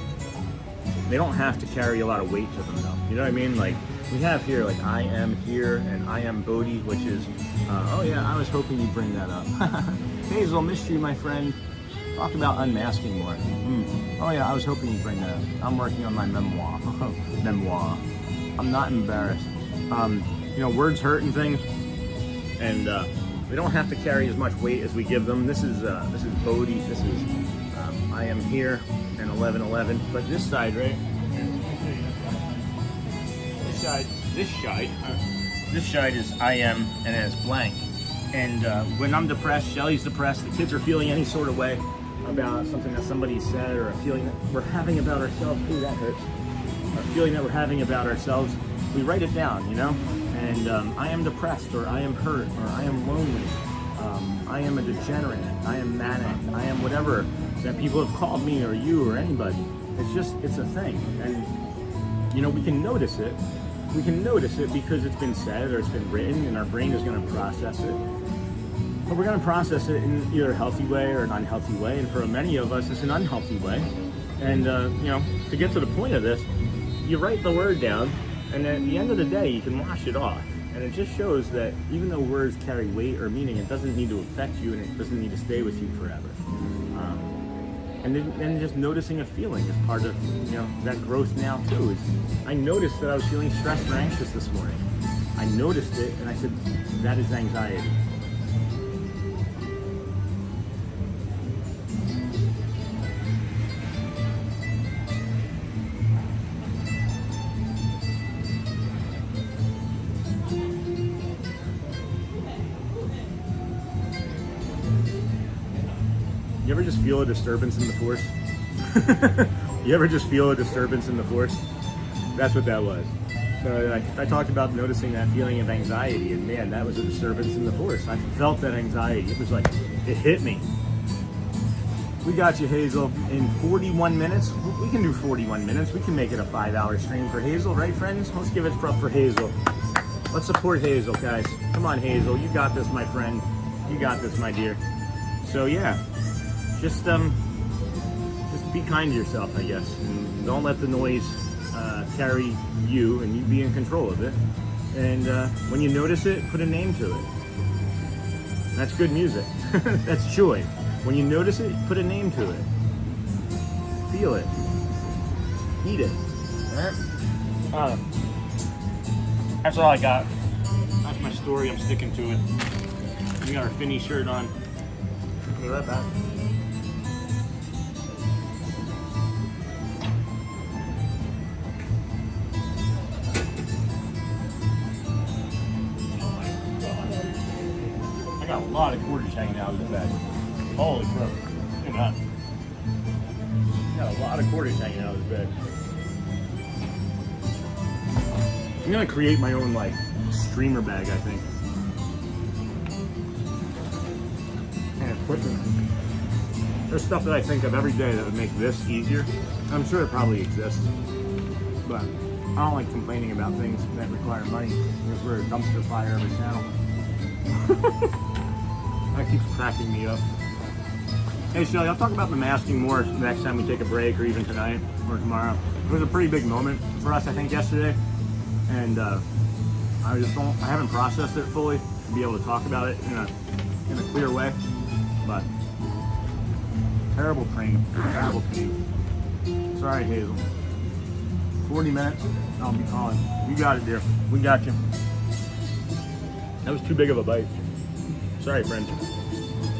they don't have to carry a lot of weight to them though. You know what I mean? Like we have here, like I am here and I am Bodhi, which is, oh yeah, I was hoping you'd bring that up. Hazel, missed you, my friend. Talk about unmasking more. Oh yeah, I was hoping you'd bring that up. I'm working on my memoir. Memoir. I'm not embarrassed. You know, words hurt and things, and we don't have to carry as much weight as we give them. This is Bodhi. This is I am here and 1111. But this side, right? This side is I am and it's blank. And when I'm depressed, Shelly's depressed, the kids are feeling any sort of way about something that somebody said, or a feeling that we're having about ourselves. Ooh, that hurts. A feeling that we're having about ourselves, we write it down, you know? And I am depressed, or I am hurt, or I am lonely, I am a degenerate, I am manic, I am whatever that people have called me, or you, or anybody. It's a thing. And, you know, we can notice it. We can notice it because it's been said or it's been written, and our brain is going to process it. But we're going to process it in either a healthy way or an unhealthy way. And for many of us, it's an unhealthy way. And, you know, to get to the point of this, you write the word down, and then at the end of the day, you can wash it off. And it just shows that even though words carry weight or meaning, it doesn't need to affect you, and it doesn't need to stay with you forever. And then just noticing a feeling is part of, you know, that growth now too. I noticed that I was feeling stressed or anxious this morning. I noticed it and I said, that is anxiety. You ever just feel a disturbance in the force? You ever just feel a disturbance in the force? That's what that was. So I talked about noticing that feeling of anxiety, and man, that was a disturbance in the force. I felt that anxiety. It was like, it hit me. We got you, Hazel. In 41 minutes, we can do 41 minutes. We can make it a 5-hour stream for Hazel, right, friends? Let's give it up for Hazel. Let's support Hazel, guys. Come on, Hazel. You got this, my friend. You got this, my dear. So yeah. Just be kind to yourself, I guess, and don't let the noise carry you, and you be in control of it. And when you notice it, put a name to it. That's good music. That's joy. When you notice it, put a name to it. Feel it. Eat it. All right? That's all I got. That's my story. I'm sticking to it. We got our Finny shirt on. I'll be right back. Got a lot of quarters hanging out of this bag. Holy crap. Look at that. Got a lot of quarters hanging out of this bag. I'm gonna create my own like streamer bag, I think. And put them. There's stuff that I think of every day that would make this easier. I'm sure it probably exists. but I don't like complaining about things that require money because we're a dumpster fire of a channel. That keeps cracking me up. Hey Shelly, I'll talk about the masking more next time we take a break, or even tonight or tomorrow. It was a pretty big moment for us, I think, yesterday, and I haven't processed it fully to be able to talk about it in a clear way. But terrible pain, terrible pain. Sorry, Hazel. 40 minutes, I'll be calling. You got it, dear. We got you. That was too big of a bite. Sorry, friend.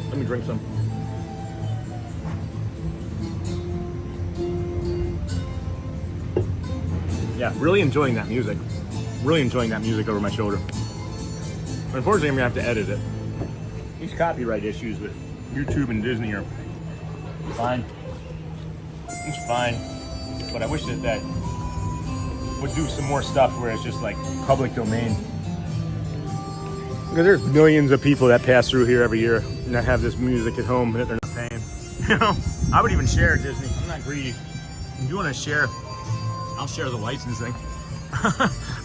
Let me drink some. Yeah, really enjoying that music. Really enjoying that music over my shoulder. Unfortunately, I'm gonna have to edit it. These copyright issues with YouTube and Disney are fine. It's fine. But I wish that would do some more stuff where it's just like public domain. Because there's millions of people that pass through here every year and that have this music at home that they're not paying. You know, I would even share Disney. I'm not greedy. If you want to share, I'll share the licensing.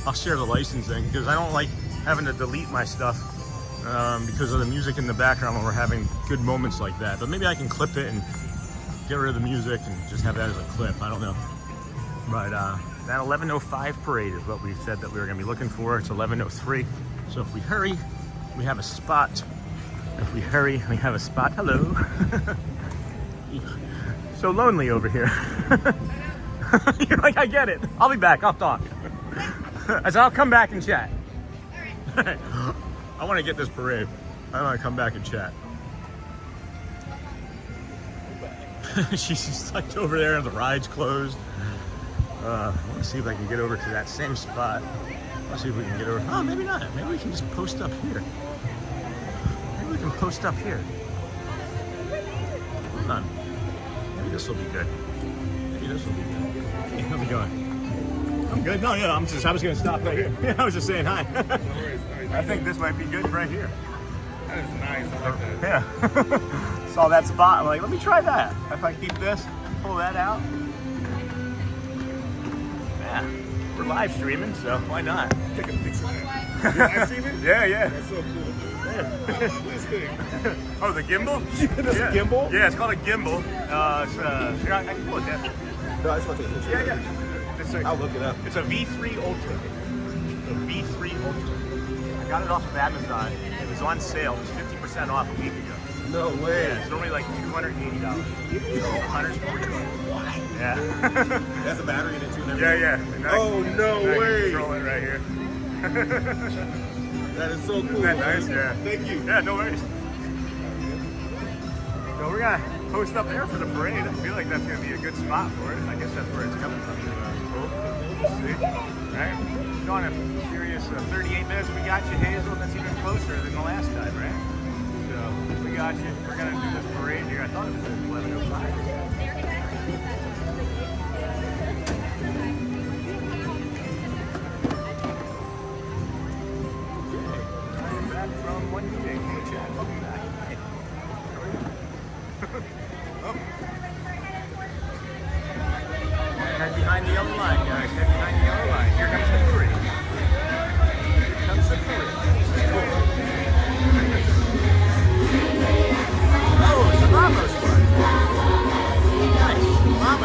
I'll share the licensing because I don't like having to delete my stuff because of the music in the background when we're having good moments like that. But maybe I can clip it and get rid of the music and just have that as a clip. I don't know. But that 11:05 parade is what we said that we were going to be looking for. It's 11:03. So if we hurry, we have a spot. If we hurry, we have a spot. Hello. So lonely over here. You're like, I get it. I'll be back. I'll talk. I said, I'll come back and chat. I want to get this parade. I want to come back and chat. She's stuck over there and the ride's closed. I want to see if I can get over to that same spot. Let's see if we can get over. Oh, maybe not. Maybe we can just post up here. Maybe we can post up here. Hold on. Maybe this will be good. Maybe this will be good. Hey, how's it going? I'm good? No, yeah, I was going to stop right here. Yeah, I was just saying hi. No worries. I think this might be good right here. That is nice. I like that. Yeah. Saw that spot. I'm like, let me try that. If I keep this, pull that out. Yeah. We're live streaming, so why not? Take a picture of that. You're live streaming? Yeah. That's so cool, dude. I love this thing. Oh, the gimbal? That's a gimbal? Yeah, it's called a gimbal. Here, I can pull it down. No, I just want to take a picture. Yeah. I'll look it up. It's a V3 Ultra. A V3 Ultra. I got it off of Amazon. It was on sale. It was 50% off a week ago. No way. Yeah, it's normally like $280. $140. Yeah. That's a battery in it too and everything? Yeah. Oh, no way. Control it right here. That is so cool. Isn't that nice? Yeah. Thank you. Yeah, no worries. So we're going to post up there for the parade. I feel like that's going to be a good spot for it. I guess that's where it's coming from. Cool. See? All right. Going a serious 38 minutes. We got you, Hazel. That's even closer than the last time, right? So we got you. We're going to do this parade here. I thought it was 11:05. From one day, hey Chad, welcome back. Hey. Oh. Head behind the yellow line, guys. Head behind the yellow line. Here comes the parade. Here comes the parade. Cool. Oh, it's the Bravo squad. Nice. Mama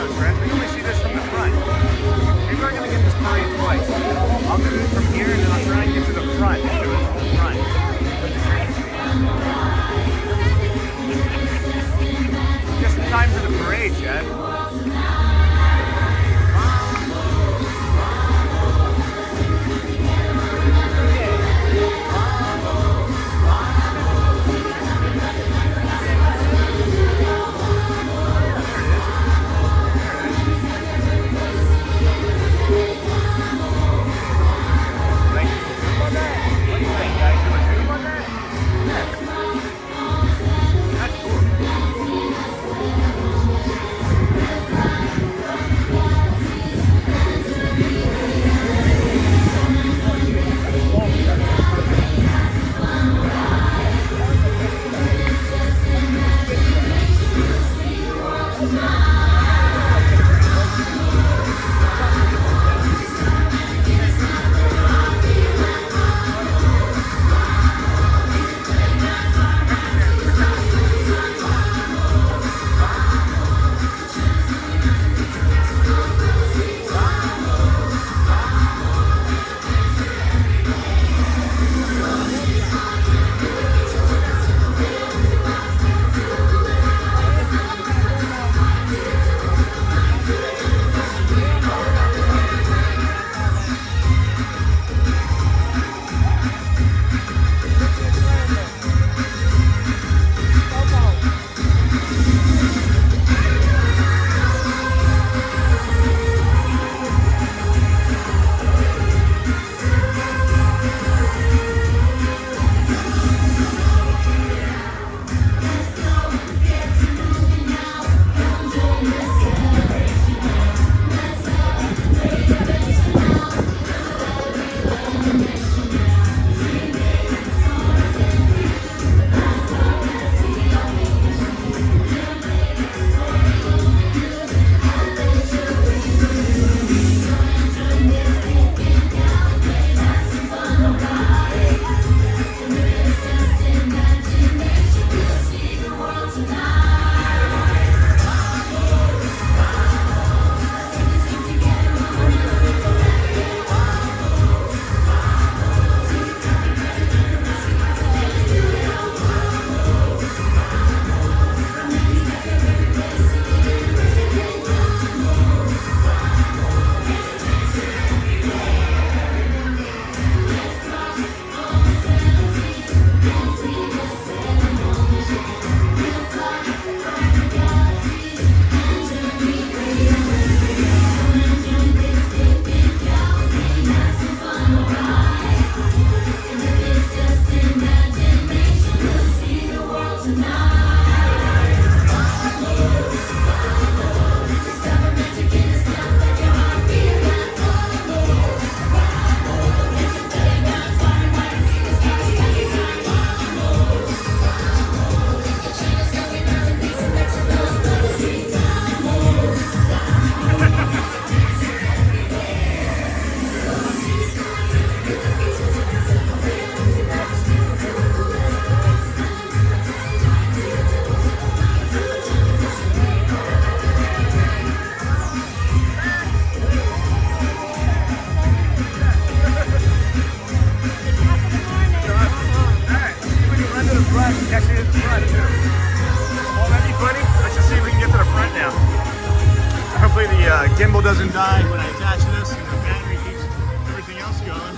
gimbal doesn't die when I attach this, and the battery keeps everything else going.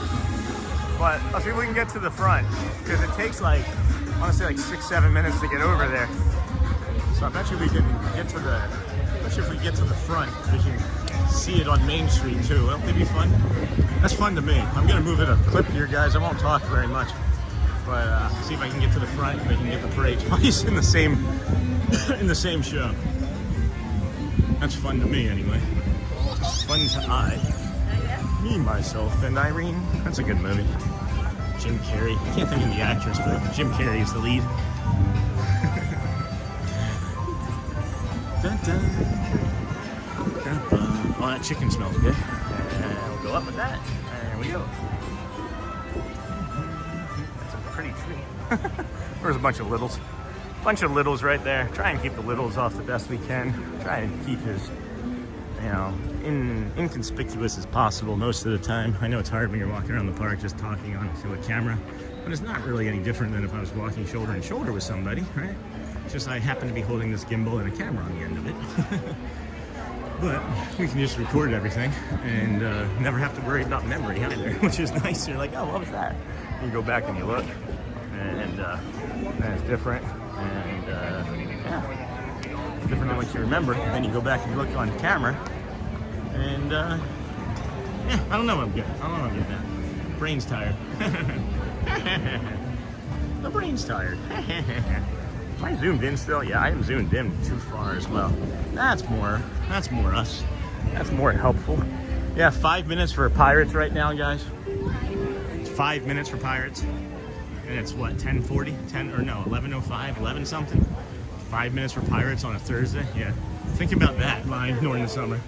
But I'll see if we can get to the front, because it takes like, I want to say like 6-7 minutes to get over there. So I bet you we can get to the, especially if we get to the front, we can see it on Main Street too. Won't that be fun? That's fun to me. I'm gonna move it a clip here, guys. I won't talk very much, but see if I can get to the front, if I can get the parade twice in the same show. That's fun to me anyway. It's fun to I. Me, myself, and Irene. That's a good movie. Jim Carrey. I can't think of the actress, but Jim Carrey is the lead. Dun, dun. Oh, that chicken smells good. And we'll go up with that. There we go. That's a pretty tree. There's a bunch of littles. Bunch of littles right there. Try and keep the littles off the best we can. Try and keep as, you know, inconspicuous as possible most of the time. I know it's hard when you're walking around the park just talking onto a camera, but it's not really any different than if I was walking shoulder to shoulder with somebody, right? It's just I happen to be holding this gimbal and a camera on the end of it. But we can just record everything and never have to worry about memory either, which is nice. You're like, oh, what was that? You go back and you look, and it's different. And yeah, it's different than what you remember. Then you go back and you look on camera, and yeah, I don't know what I'm good. I don't know what I'm getting at. Brain's tired. The brain's tired. Am I zoomed in still? Yeah, I am zoomed in too far as well. That's more us. That's more helpful. Yeah, 5 minutes for Pirates right now, guys. It's 5 minutes for Pirates. And it's what, 10:40? 11:05, 11 something? 5 minutes for Pirates on a Thursday? Yeah. Think about that line during the summer.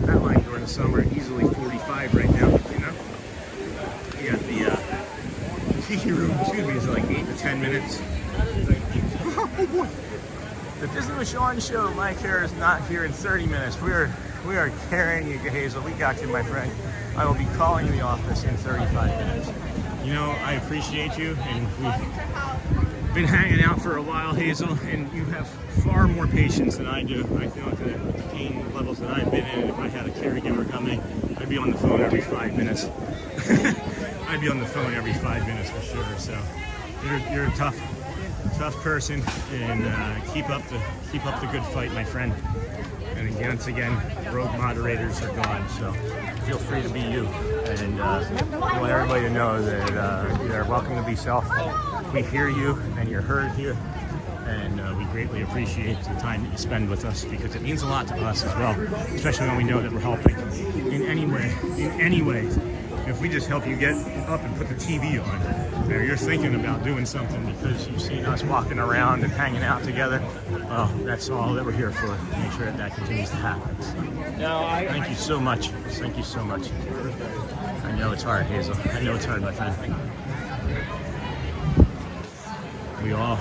That line during the summer, easily 45 right now, you know? You got the tiki room, excuse me, is like 8 to 10 minutes. Oh boy. The Disney with Sean show, my care is not here in 30 minutes. We are carrying you, Hazel. We got you, my friend. I will be calling the office in 35 minutes. You know, I appreciate you, and we've been hanging out for a while, Hazel, and you have far more patience than I do. I feel like the pain levels that I've been in, if I had a caregiver coming, I'd be on the phone every 5 minutes. I'd be on the phone every 5 minutes for sure. So you're a tough person, and keep up the good fight, my friend. And once again, rogue moderators are gone, so feel free to be you. And I want everybody to know that you're welcome to be self. We hear you, and you're heard here, and we greatly appreciate the time that you spend with us, because it means a lot to us as well, especially when we know that we're helping in any way. If we just help you get up and put the TV on, or you're thinking about doing something because you've seen us walking around and hanging out together, well, that's all that we're here for. Make sure that continues to happen. So, thank you so much. Thank you so much. I know it's hard, Hazel. I know it's hard, my friend. We all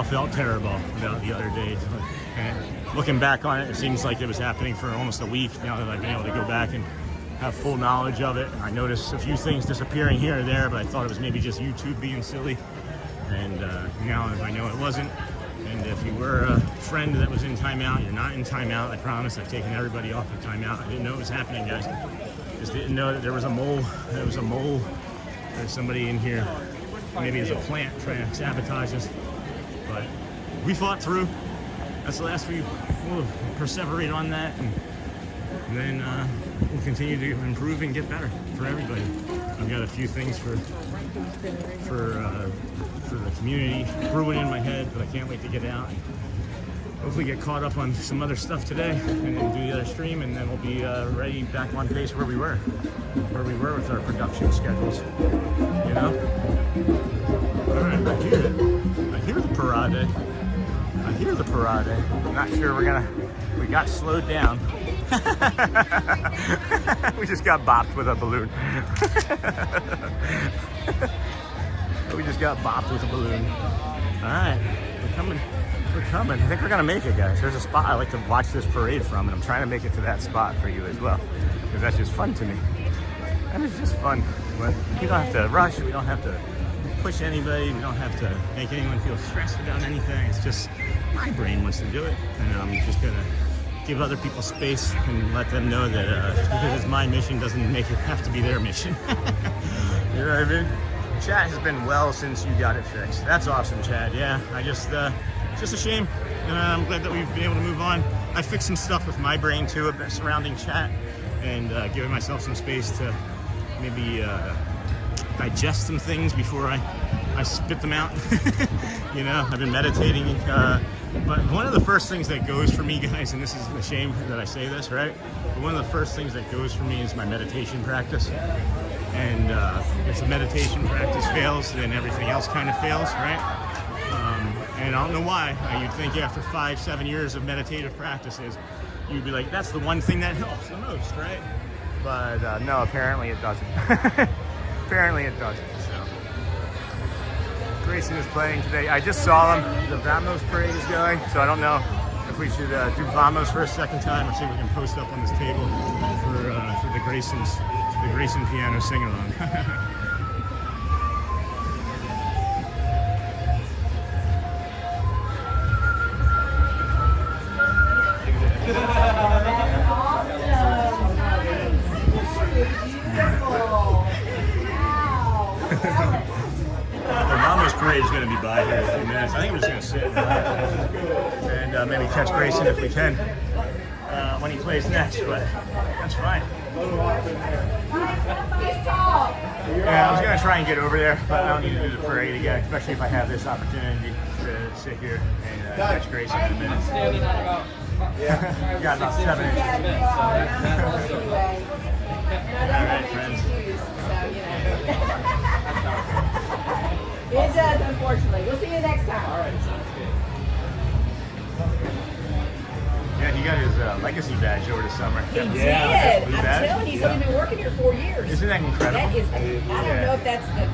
felt terrible about the other days. And looking back on it, it seems like it was happening for almost a week now that I've been able to go back and have full knowledge of it. I noticed a few things disappearing here and there, but I thought it was maybe just YouTube being silly. And now I know it wasn't. And if you were a friend that was in timeout, you're not in timeout. I promise I've taken everybody off of timeout. I didn't know it was happening, guys. Just didn't know that there was a mole. There's somebody in here. Maybe it's a plant trying to sabotage us. But we fought through. That's the last we'll perseverate on that. And then we'll continue to improve and get better for everybody. I've got a few things for the community brewing in my head, but I can't wait to get out. Hopefully get caught up on some other stuff today, and then do the other stream, and then we'll be ready back on pace where we were with our production schedules. You know? All right, I hear it. I hear the parade. I'm not sure we got slowed down. We just got bopped with a balloon. All right, we're coming. I think we're gonna make it, guys. There's a spot I like to watch this parade from, and I'm trying to make it to that spot for you as well, because that's just fun to me. That is just fun. But you don't have to rush. We don't have to push anybody. We don't have to make anyone feel stressed about anything. It's just my brain wants to do it, and I'm just gonna give other people space and let them know that just because it's my mission doesn't make it have to be their mission. You know what I mean? Chat has been well since you got it fixed. That's awesome, Chad. Yeah, it's just a shame. I'm glad that we've been able to move on. I fixed some stuff with my brain too, about surrounding chat, and giving myself some space to maybe digest some things before I spit them out. You know, I've been meditating, but one of the first things that goes for me, guys, and this is a shame that I say this, right? But one of the first things that goes for me is my meditation practice. And if the meditation practice fails, then everything else kind of fails, right? And I don't know why. You'd think after 5-7 years of meditative practices, you'd be like, that's the one thing that helps the most, right? But no, apparently it doesn't. Apparently it doesn't. So Grayson is playing today. I just saw him. The Vamos parade is going, so I don't know if we should do Vamos for a second time or see if we can post up on this table for the Grayson piano sing-along. The Vamos parade is going to be by here in a few minutes. I think we're just going to sit and maybe catch Grayson if we can when he plays next, but that's fine. Yeah, I was going to try and get over there, but I don't need to do the parade again, especially if I have this opportunity to sit here and catch Grayson in a minute. Got about 7 inches. All right, friends. It does, unfortunately. We'll see you next time. All right. Yeah, he got his legacy badge over the summer. He did. I'm telling you, he's only been working here 4 years. Isn't that incredible? That is, I don't know if that's the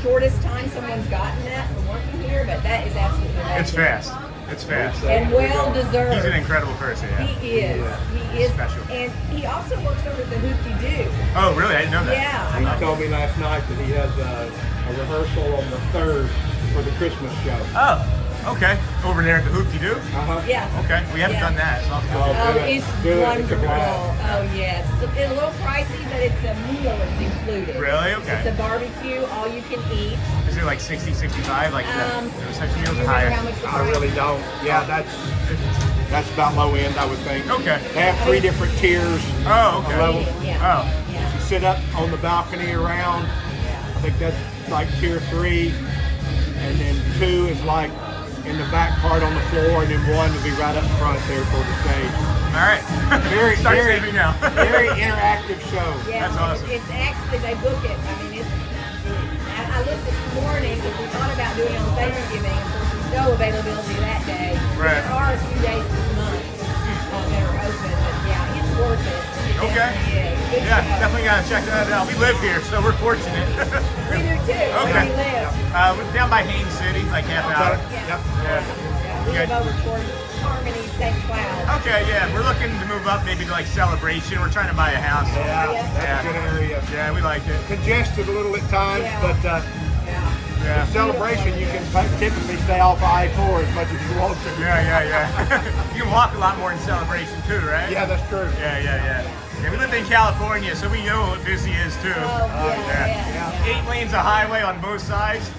shortest time someone's gotten that from working here, but that is absolutely amazing. It's fast. It's fast. And well deserved. He's an incredible person, yeah. He is. He is. Special. And he also works over at the Hoop-de-Doo. Oh, really? I didn't know that. Yeah. He told me last night that he has a rehearsal on the 3rd for the Christmas show. Oh, okay. Over there at the Hoop-de-Doo? Uh-huh. Yeah. Okay. We haven't done that. So I'll Oh, it's Do it. wonderful. Oh, yes. It's a little pricey, but it's a meal that's included. Really? Okay. It's a barbecue, all you can eat. Is it like 60, 65? Like those types of meals do you are higher? remember how much the I really don't. Yeah, that's about low end, I would think. Okay. They have 3 different tiers. Oh, okay. Level. Yeah. Oh. Yeah. You sit up on the balcony around. I think that's like tier 3, and then 2 is like in the back part on the floor, and then 1 will be right up front there for the stage. All right. Start very, saving now. very interactive show. Yeah, That's awesome. It's actually, they book it. I mean, I looked this morning because we thought about doing it on Thanksgiving. Of course, there's no availability that day. Right. There are a few days this month that are open, but yeah, it's worth it. It Okay. definitely is. Good Yeah, show. definitely got to check that out. We live here, so we're fortunate. We do too. Okay. We live. We're down by Haines City, like half an hour. Yeah. Yeah. We live over toward Harmony, St. Cloud. Okay, yeah, we're looking to move up maybe to like Celebration. We're trying to buy a house. Yeah, that's a good area. Yeah, we like it. Congested a little at times, Yeah. but Yeah. Celebration, you can typically stay off I-4 as much as you want to. Yeah. You can walk a lot more in Celebration too, right? Yeah, that's true. Yeah, we lived in California, so we know what busy is too. Oh, yeah. 8 lanes of highway on both sides.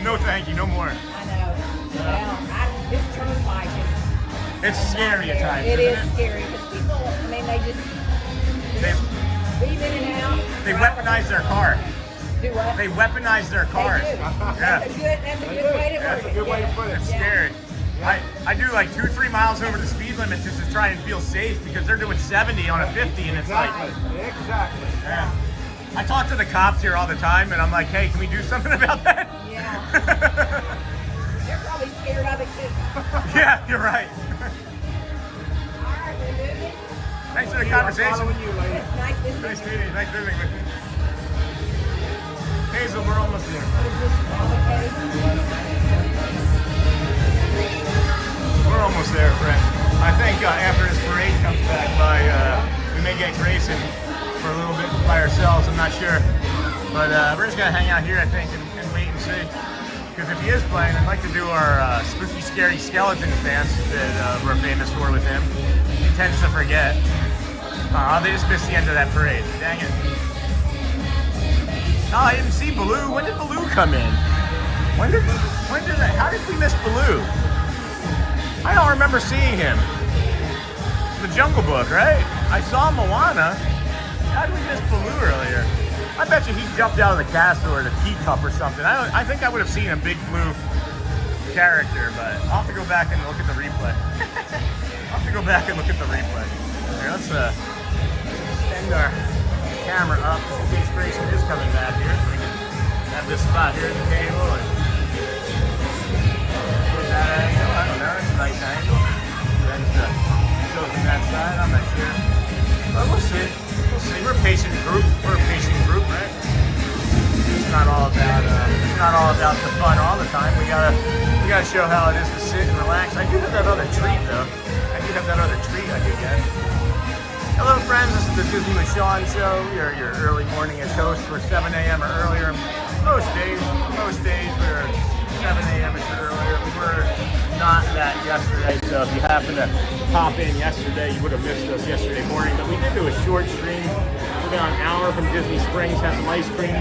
No thank you, no more. I know. Well, this turnpike is... It's scary at times, It isn't is it? scary because people, I mean, they just They, weave in and out. they weaponize their car. Do what? They weaponize their cars. They do. Yeah. That's a good way to That's work a good way to put it. It's Yeah. scary. I do like 2-3 miles over the speed limit just to try and feel safe because they're doing 70 on a 50 and it's like, Exactly. yeah. I talk to the cops here all the time and I'm like, hey, can we do something about that? Yeah. They're probably scared of it too. Yeah, you're right. All right, we're moving. Thanks for the conversation. Following you, lady. Nice visiting. Nice meeting you. Nice visiting with you. Hazel, we're almost there. We're almost there, friend. I think after this parade comes back by, we may get Grayson for a little bit by ourselves. I'm not sure. But we're just going to hang out here, I think, and wait and see. Because if he is playing, I'd like to do our spooky, scary skeletons dance that we're famous for with him. He tends to forget. Aw, they just missed the end of that parade. Dang it. Oh, I didn't see Baloo. When did Baloo come in? When did that? How did we miss Baloo? I don't remember seeing him. The Jungle Book, right? I saw Moana. How did we miss Baloo earlier? I bet you he jumped out of the castle or the teacup or something. I think I would have seen a big blue character, but I'll have to go back and look at the replay. I'll have to go back and look at the replay. Here, let's extend our camera up in case Grayson is coming back here. So we can have this spot here at the table and get that angle. I don't know, it's a nice angle. That's go from that side, I'm not sure. But we'll see. We'll see. We're a patient group. We're a patient group, right? It's not all about the fun all the time. We gotta show how it is to sit and relax. I do have that other treat though. I could get. Hello friends, this is the Disney with Sean show. We are your early morning-ish host. We're 7 a.m. or earlier. Most days we're 7 a.m. or earlier. We were not that yesterday, so if you happen to pop in yesterday, you would have missed us yesterday morning. But we did do a short stream. We're about an hour from Disney Springs, had some ice cream,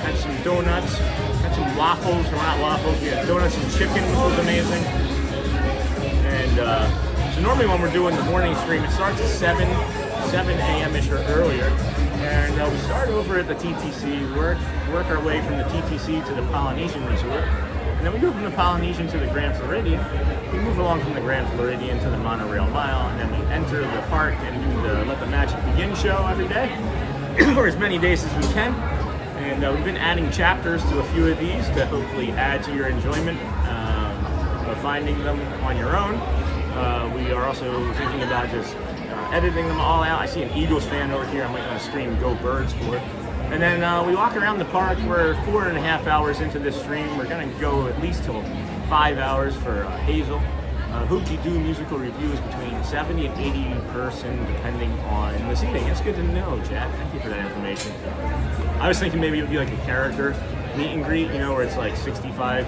had some donuts, had some waffles, or not waffles, we had donuts and chicken, which was amazing. And so normally when we're doing the morning stream, it starts at 7 a.m.-ish or earlier. And we start over at the TTC, work our way from the TTC to the Polynesian Resort. And then we go from the Polynesian to the Grand Floridian. We move along from the Grand Floridian to the Monorail Mile, and then we enter the park and do the Let the Magic Begin show every day, or as many days as we can. And we've been adding chapters to a few of these to hopefully add to your enjoyment of finding them on your own. We are also thinking about just editing them all out. I see an Eagles fan over here. I might want to stream Go Birds for it. And then we walk around the park. We're 4.5 hours into this stream. We're going to go at least till 5 hours for Hazel. Hoopty Doo musical reviews between 70 and 80 person, depending on the seating. It's good to know, Jack. Thank you for that information. I was thinking maybe it would be like a character meet and greet, you know, where it's like $65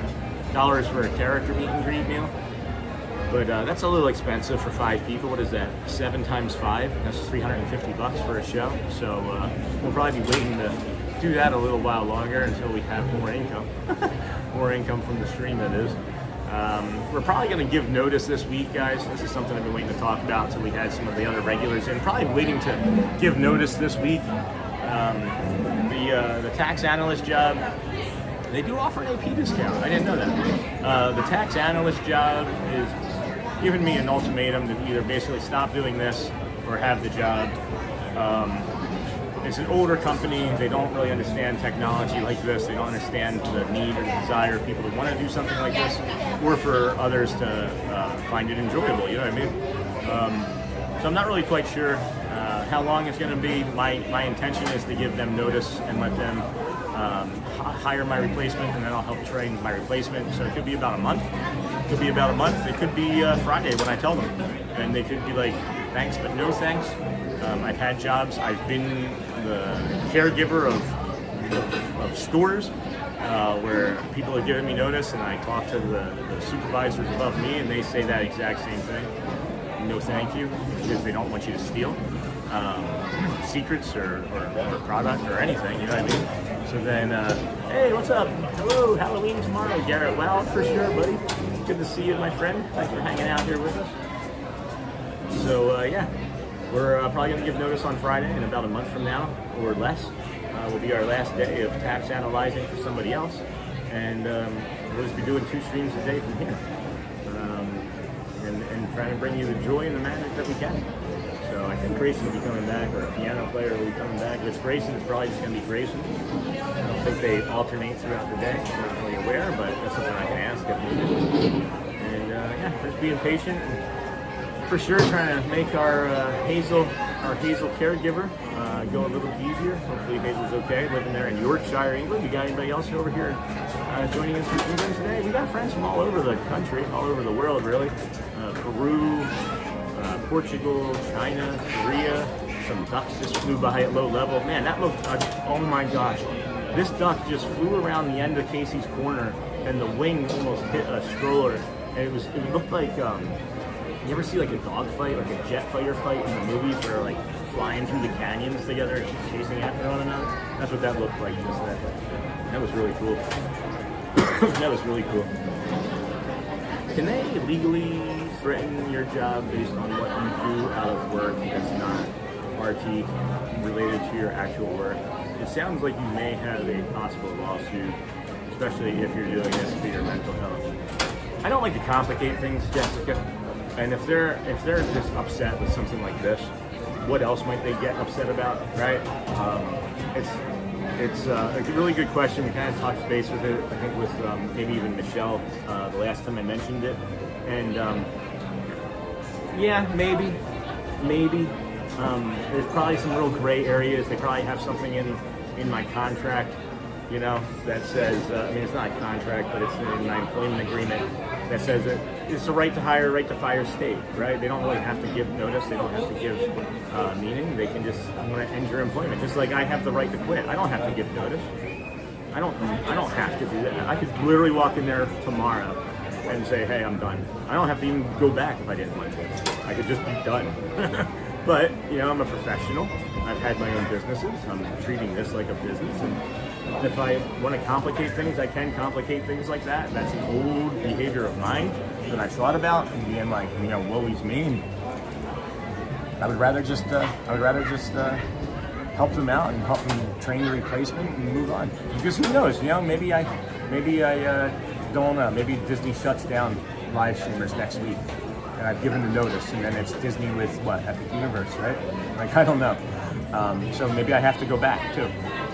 for a character meet and greet meal. But that's a little expensive for 5 people. What is that? 7 times 5? That's $350 for a show. So we'll probably be waiting to do that a little while longer until we have more income. More income from the stream, that is. We're probably going to give notice this week, guys. This is something I've been waiting to talk about until we had some of the other regulars in. Probably waiting to give notice this week. The tax analyst job, they do offer an AP discount. I didn't know that. The tax analyst job is giving me an ultimatum to either basically stop doing this or have the job. It's an older company. They don't really understand technology like this. They don't understand the need or desire of people to want to do something like this, or for others to find it enjoyable. You know what I mean? So I'm not really quite sure how long it's going to be. My intention is to give them notice and let them hire my replacement, and then I'll help train my replacement. So it could be about a month. It could be about a month. It could be Friday when I tell them, and they could be like, thanks but no thanks. I've had jobs. I've been the caregiver of stores where people have given me notice, and I talk to the supervisors above me, and they say that exact same thing. No thank you, because they don't want you to steal secrets or product or anything, you know what I mean? So then, hey, what's up? Hello, Halloween tomorrow, Garrett. Wow, for sure, buddy. Good to see you, my friend. Thanks for hanging out here with us. So, yeah, we're probably going to give notice on Friday, in about a month from now, or less. Will be our last day of tax analyzing for somebody else. And we'll just be doing 2 streams a day from here. And trying to bring you the joy and the magic that we can. So I think Grayson will be coming back, or a piano player will be coming back. If it's Grayson, it's probably just going to be Grayson. I don't think they alternate throughout the day. I'm not really aware, but that's something I can ask if needed. And yeah, just being patient. And for sure, trying to make our Hazel caregiver go a little easier. Hopefully Hazel's okay living there in Yorkshire, England. You got anybody else over here joining us from England today? We got friends from all over the country, all over the world, really. Peru, Portugal, China, Korea. Some ducks just flew by at low level. Man, that looked, oh my gosh. This duck just flew around the end of Casey's corner and the wing almost hit a stroller. And it looked like, you ever see like a dog fight, like a jet fighter fight in the movies where they're like flying through the canyons together and chasing after one another? That's what that looked like just then. That was really cool. That was really cool. Can they legally threaten your job based on what you do out of work that's not RT related to your actual work? It sounds like you may have a possible lawsuit, especially if you're doing this for your mental health. I don't like to complicate things, Jessica. And if they're just upset with something like this, what else might they get upset about, right? It's a really good question. We kind of touched base with it, I think, with maybe even Michelle the last time I mentioned it. And yeah, maybe. There's probably some real gray areas. They probably have something in my contract, you know, that says, I mean, it's not a contract, but it's in my employment agreement that says that it's a right to hire, right to fire state, right? They don't really have to give notice. They don't have to give meaning. They can just want to end your employment. Just like I have the right to quit. I don't have to give notice. I don't have to do that. I could literally walk in there tomorrow and say, hey, I'm done. I don't have to even go back if I didn't want to. I could just be done. But, you know, I'm a professional. I've had my own businesses. I'm treating this like a business. And if I want to complicate things, I can complicate things like that. That's an old behavior of mine that I thought about and being like, you know, woe is me. I would rather just help them out and help them train the replacement and move on. Because who knows, you know, maybe I don't know. Maybe Disney shuts down live streamers next week. And I've given the notice, and then it's Disney with what, Epic Universe, right? Like, I don't know. So maybe I have to go back too.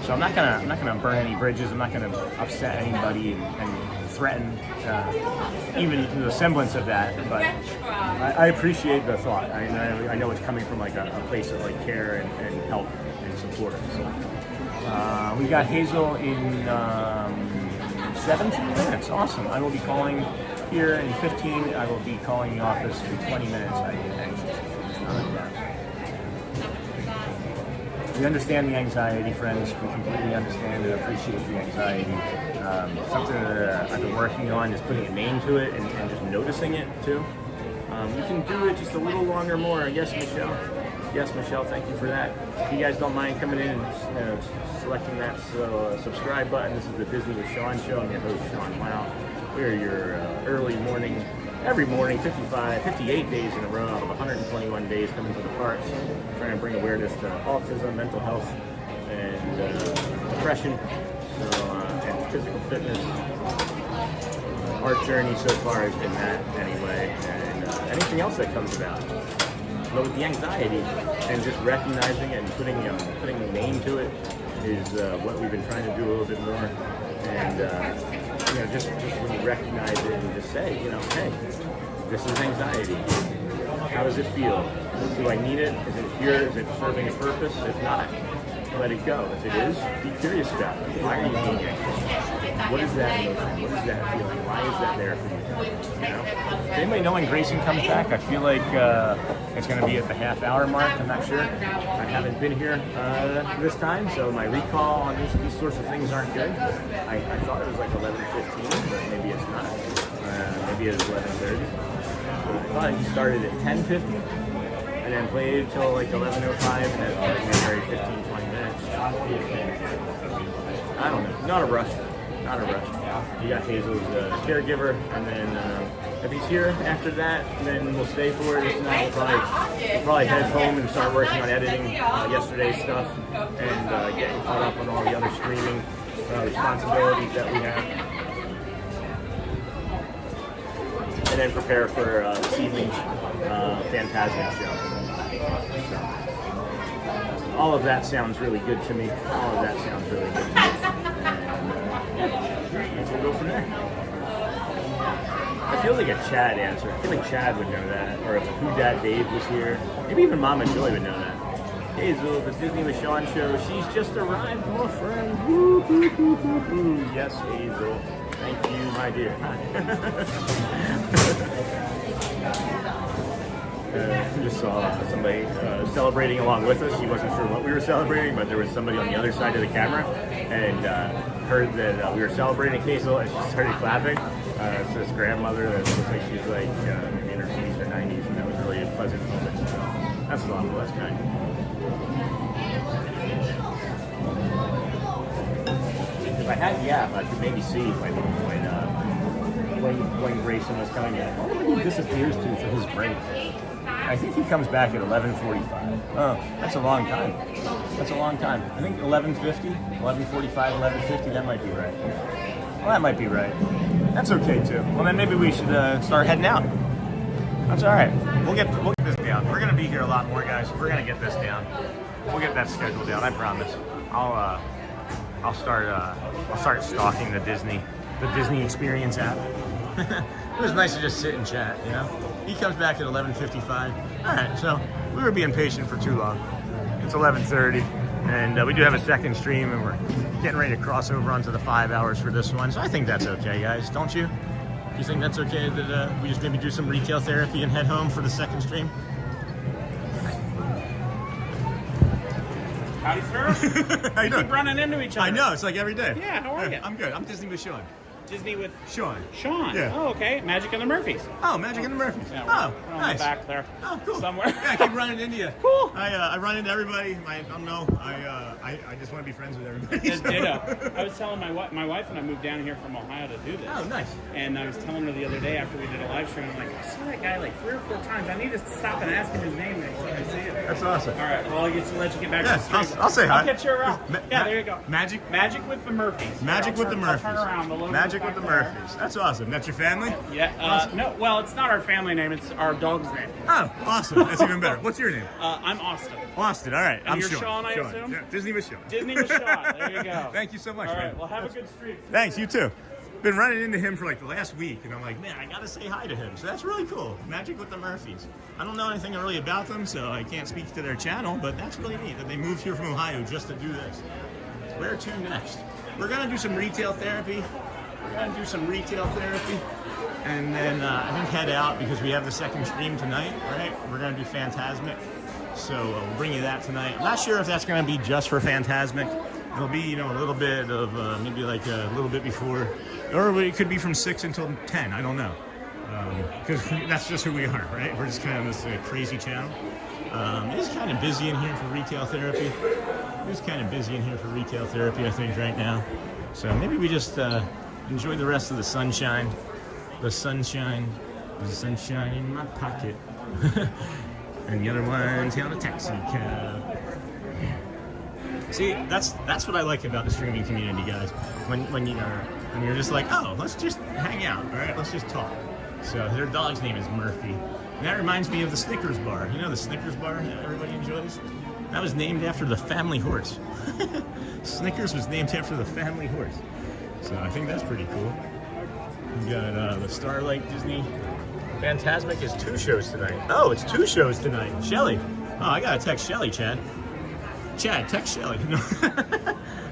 So I'm not gonna burn any bridges. I'm not gonna upset anybody and threaten even the semblance of that. But I appreciate the thought. I know it's coming from like a place of like care and help and support. So we got Hazel in 17 minutes. Awesome. I will be calling here in 15. I will be calling the office in 20 minutes. I get anxious. We understand the anxiety, friends. We completely understand and appreciate the anxiety. Something that I've been working on is putting a name to it and just noticing it too. You can do it just a little longer more. Yes, Michelle. Yes, Michelle, thank you for that. If you guys don't mind coming in and selecting that subscribe button, this is the Disney with Sean show. I'm your host, Sean Wow. We're your early morning, every morning, 58 days in a row out of 121 days coming to the parks, trying to bring awareness to autism, mental health, and depression, and physical fitness. Our journey so far has been that anyway, and anything else that comes about. But with the anxiety and just recognizing it and putting a name to it is what we've been trying to do a little bit more. And you know, just when you recognize it and just say, you know, hey, this is anxiety. How does it feel? Do I need it? Is it here? Is it serving a purpose? If not, let it go. If it is, be curious about it. Why are you being anxious? What is that emotion? What is that feeling? Why is that there for you? You know? Does anybody know when Grayson comes back? I feel like it's going to be at the half-hour mark. I'm not sure. I haven't been here this time, so my recall on these sorts of things aren't good. I thought it was like 11:15, but maybe it's not. Maybe it's 11:30. I thought he started at 10:50 and then played till like 11:05 and then maybe 15-20 minutes. I don't know. Not a rush. Not a rush. You got Hazel's caregiver, and then if he's here after that, then we'll stay for it. If not, we'll probably head home and start working on editing yesterday's stuff and getting caught up on all the other streaming responsibilities that we have. And then prepare for this evening's Fantasmic show. So, all of that sounds really good to me. All of that sounds really good to me. And we'll go from there. I feel like a Chad answer. I feel like Chad would know that. Or if Who Dat Dave was here. Maybe even Mama Joy would know that. Hazel, the Disney with Sean show. She's just arrived, my friend. Woo, woo, woo, woo, woo. Yes, Hazel. Thank you, my dear. Just saw somebody celebrating along with us. She wasn't sure what we were celebrating, but there was somebody on the other side of the camera, and heard that we were celebrating Hazel and she started clapping. It's this grandmother that looks like she's like maybe in her 80s or 90s, and that was really a pleasant moment. So that's a lot of less kind. If I had the app, I could maybe see when Grayson was coming in. I wonder when he disappears to for his break. I think he comes back at 11:45. Oh, that's a long time. That's a long time. I think 11:50, 11:45, 11:50. That might be right. Well, that might be right. That's okay too. Well, then maybe we should start heading out. That's all right. We'll get this down. We're gonna be here a lot more, guys. We're gonna get this down. We'll get that schedule down. I promise. I'll start stalking the Disney Experience app. It was nice to just sit and chat, you know? He comes back at 11:55. All right, so we were being patient for too long. It's 11:30, and we do have a second stream, and we're getting ready to cross over onto the 5 hours for this one. So I think that's okay, guys, don't you? Do you think that's okay that we just maybe do some retail therapy and head home for the second stream? Howdy, sir. How you doing? Keep running into each other. I know, it's like every day. Yeah, how are you? I'm good. I'm Disney with Sean. Disney with Sean. Sean. Yeah. Oh, okay. Magic and the Murphys. Oh, Magic and the Murphys. Yeah, oh, we're on nice. the back there. Oh, cool. Somewhere. Yeah, I keep running into you. Cool. I run into everybody. I don't know. I just want to be friends with everybody. Just ditto. I was telling my wife and I moved down here from Ohio to do this. Oh, nice. And I was telling her the other day after we did a live stream, I'm like, I saw that guy like 3 or 4 times. I need to stop and ask him his name next time I see him. That's awesome. All right. Well, I'll let you get back to the stream. I'll say hi. I'll get you around. Yeah, there you go. Magic with the Murphys. Magic with the Murphys. I'll turn around. The logo's Magic with back the there. Murphys. That's awesome. That's your family? Yeah. Awesome. No, well, it's not our family name. It's our dog's name. Oh, awesome. That's even better. What's your name? I'm Austin. Austin. All right. And I'm you're Sean. Sean, I assume? Yeah. Disney with Sean. Disney with Sean. There you go. Thank you so much, All right. man. Well, have a good streak. Thanks. You too. Been running into him for like the last week, and I'm like, man, I gotta say hi to him. So that's really cool. Magic with the Murphys. I don't know anything really about them, so I can't speak to their channel, but that's really neat that they moved here from Ohio just to do this. Where to next? We're gonna do some retail therapy. And then I think head out because we have the second stream tonight, right? We're gonna do Phantasmic. So we'll bring you that tonight. Not sure if that's gonna be just for Phantasmic. It'll be, you know, a little bit of maybe like a little bit before, or it could be from 6 until 10. I don't know, because that's just who we are, right? We're just kind of this crazy channel. It's kind of busy in here for retail therapy. I think right now. So maybe we just enjoy the rest of the sunshine. The sunshine in my pocket, and the other one's on a taxi cab. See, that's what I like about the streaming community, guys. When you're just like, oh, let's just hang out, all right? Let's just talk. So their dog's name is Murphy, and that reminds me of the Snickers bar. You know the Snickers bar that everybody enjoys? That was named after the family horse. Snickers was named after the family horse. So I think that's pretty cool. We got the Starlight Disney. Phantasmic is 2 shows tonight. Oh, it's 2 shows tonight. Shelly. Oh, I gotta text Shelly, Chad. Chad, text Shelly. No.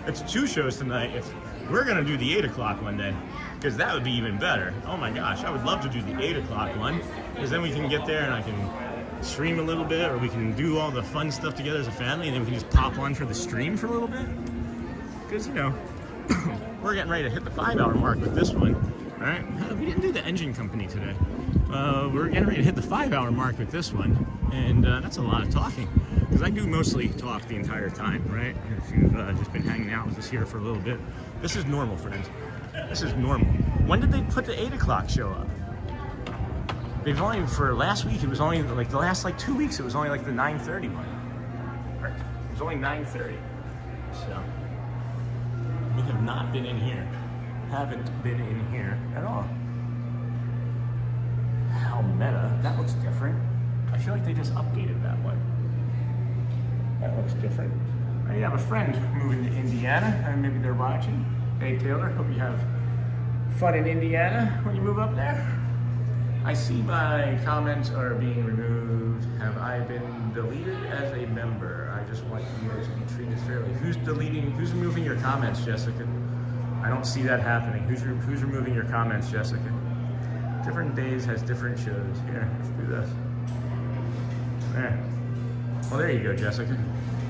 It's 2 shows tonight. We're gonna do the 8 o'clock one day, because that would be even better. Oh my gosh, I would love to do the 8 o'clock one, because then we can get there and I can stream a little bit, or we can do all the fun stuff together as a family, and then we can just pop on for the stream for a little bit. Because, you know, we're getting ready to hit the 5-hour mark with this one. All right, we didn't do the engine company today. We're getting ready to hit the 5-hour mark with this one, and that's a lot of talking, because I do mostly talk the entire time, right? If you've just been hanging out with us here for a little bit, this is normal, friends. This is normal. When did they put the 8 o'clock show up? They've only, for last week, it was only like the last like 2 weeks, it was only like the 9:30 one. Right? It was only 9:30. So we have not been in here. Haven't been in here at all. How meta. That looks different. I feel like they just updated that one. That looks different. I have a friend moving to Indiana, and maybe they're watching. Hey Taylor, hope you have fun in Indiana when you move up there. I see my comments are being removed. Have I been deleted as a member? I just want you guys to be treated fairly. Who's removing your comments, Jessica? I don't see that happening. Who's removing your comments, Jessica? Different days has different shows. Here, let's do this. There. Well, there you go, Jessica.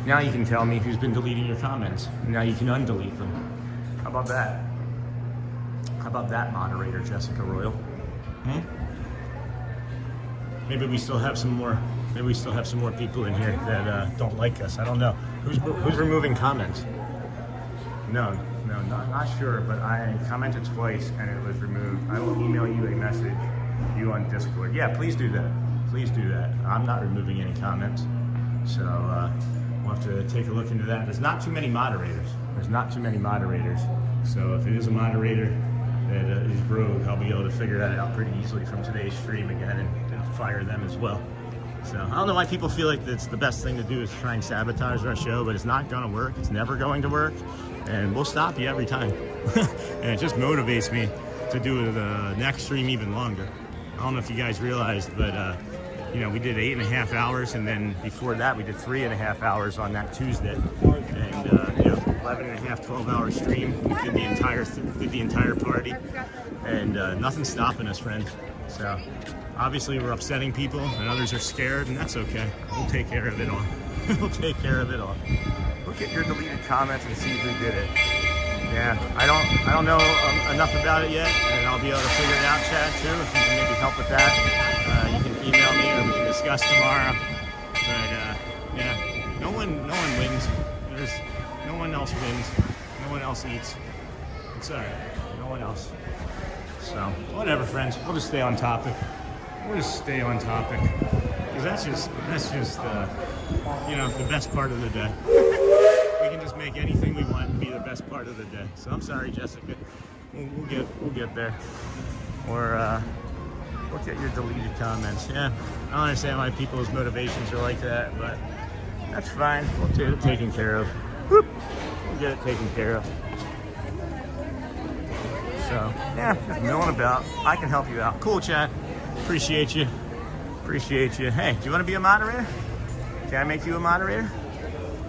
Now you can tell me who's been deleting your comments. Now you can undelete them. about that? How about that, moderator Jessica Royal? Maybe we still have some more. Maybe we still have some more people in here that don't like us. I don't know. Who's removing comments? No, not sure. But I commented twice and it was removed. I will email you a message. You on Discord. Yeah, please do that. Please do that. I'm not removing any comments. So we'll have to take a look into that. There's not too many moderators. So if it is a moderator that is rogue, I'll be able to figure that out pretty easily from today's stream again and fire them as well. So I don't know why people feel like it's the best thing to do is try and sabotage our show, but it's not going to work. It's never going to work. And we'll stop you every time. And it just motivates me to do the next stream even longer. I don't know if you guys realized, but you know, we did 8.5 hours, and then before that we did 3.5 hours on that Tuesday, and you know, 11.5, 12-hour stream. We did the entire party, and nothing's stopping us, friends. So obviously we're upsetting people, and others are scared, and that's okay. We'll take care of it all. We'll take care of it all. Look at your deleted comments and see who did it. Yeah, I don't know enough about it yet, and I'll be able to figure it out, Chad, too, if you can maybe help with that. You can email me, or we can discuss tomorrow. But yeah, no one wins. No one else wins. No one else eats. It's all right. No one else. So whatever, friends. We'll just stay on topic. Because that's just you know, the best part of the day. We can just make anything we want and be the best part of the day. So I'm sorry, Jessica. We'll get there. Or look at your deleted comments. Yeah, I don't understand why people's motivations are like that, but that's fine. We'll get it taken care of. Whoop. We'll get it taken care of. So yeah, just milling about. I can help you out. Cool, Chad. Appreciate you. Hey, do you want to be a moderator? Can I make you a moderator?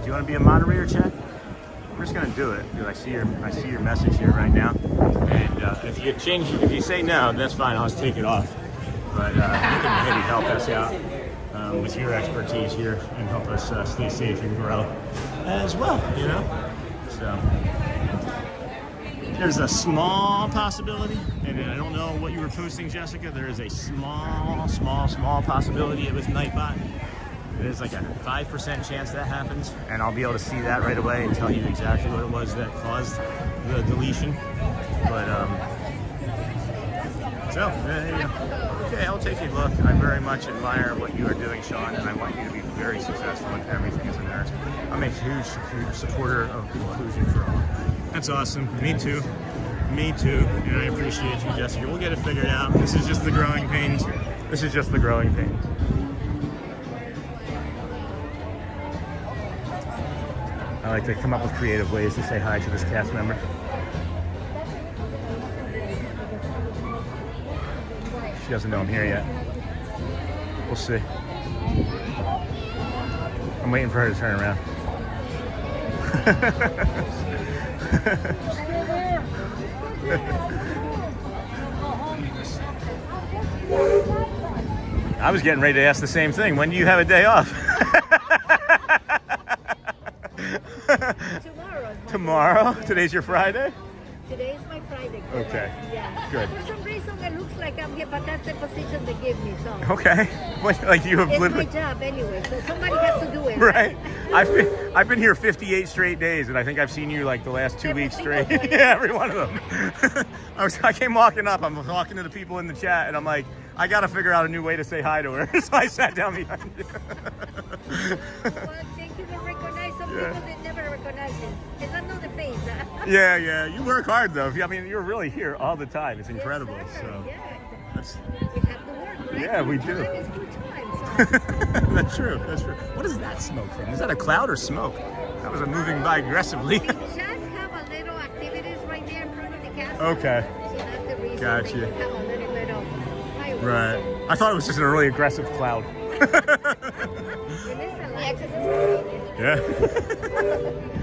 Do you want to be a moderator, Chad? I'm just gonna do it because I see your message here right now. And if you say no, that's fine. I'll just take it off. But you can maybe help us out with your expertise here and help us stay safe and grow as well. You know. So there's a small possibility, and I don't know what you were posting, Jessica. There is a small possibility it was Nightbot. There's like a 5% chance that happens, and I'll be able to see that right away and tell you exactly what it was that caused the deletion. But so there you go. Okay, I'll take a look. I very much admire what you are doing, Sean, and I want you to be very successful in everything as a nurse. I'm a huge supporter of inclusion for all. That's awesome. Me too. And I appreciate you, Jessica. We'll get it figured out. This is just the growing pains. I like to come up with creative ways to say hi to this cast member. She doesn't know I'm here yet. We'll see. I'm waiting for her to turn around. I was getting ready to ask the same thing. When do you have a day off? Tomorrow? Today's your Friday? Today's my Friday. Okay. Yeah. Good. For some reason it looks like I'm here, but that's the position they give me, so. Okay. Like you have it's literally... my job anyway, so somebody has to do it. Right. I've been here 58 straight days, and I think I've seen you like the last 2 weeks straight. Yeah, every one of them. I came walking up. I'm talking to the people in the chat, and I'm like, I got to figure out a new way to say hi to her. So I sat down behind you. Well, thank you for recognizing some people that never recognize it. It's another face. Yeah. You work hard, though. I mean, you're really here all the time. It's incredible. Yes, so. Yeah. That's... We have to work, right? Yeah, we do. Time is good time, so. That's true. What is that smoke from? Is that a cloud or smoke? That was moving by aggressively. We just have a little activities right there in front of the castle. Okay. So that's the reason Gotcha. they have a little fireworks. Right. I thought it was just a really aggressive cloud. Yeah.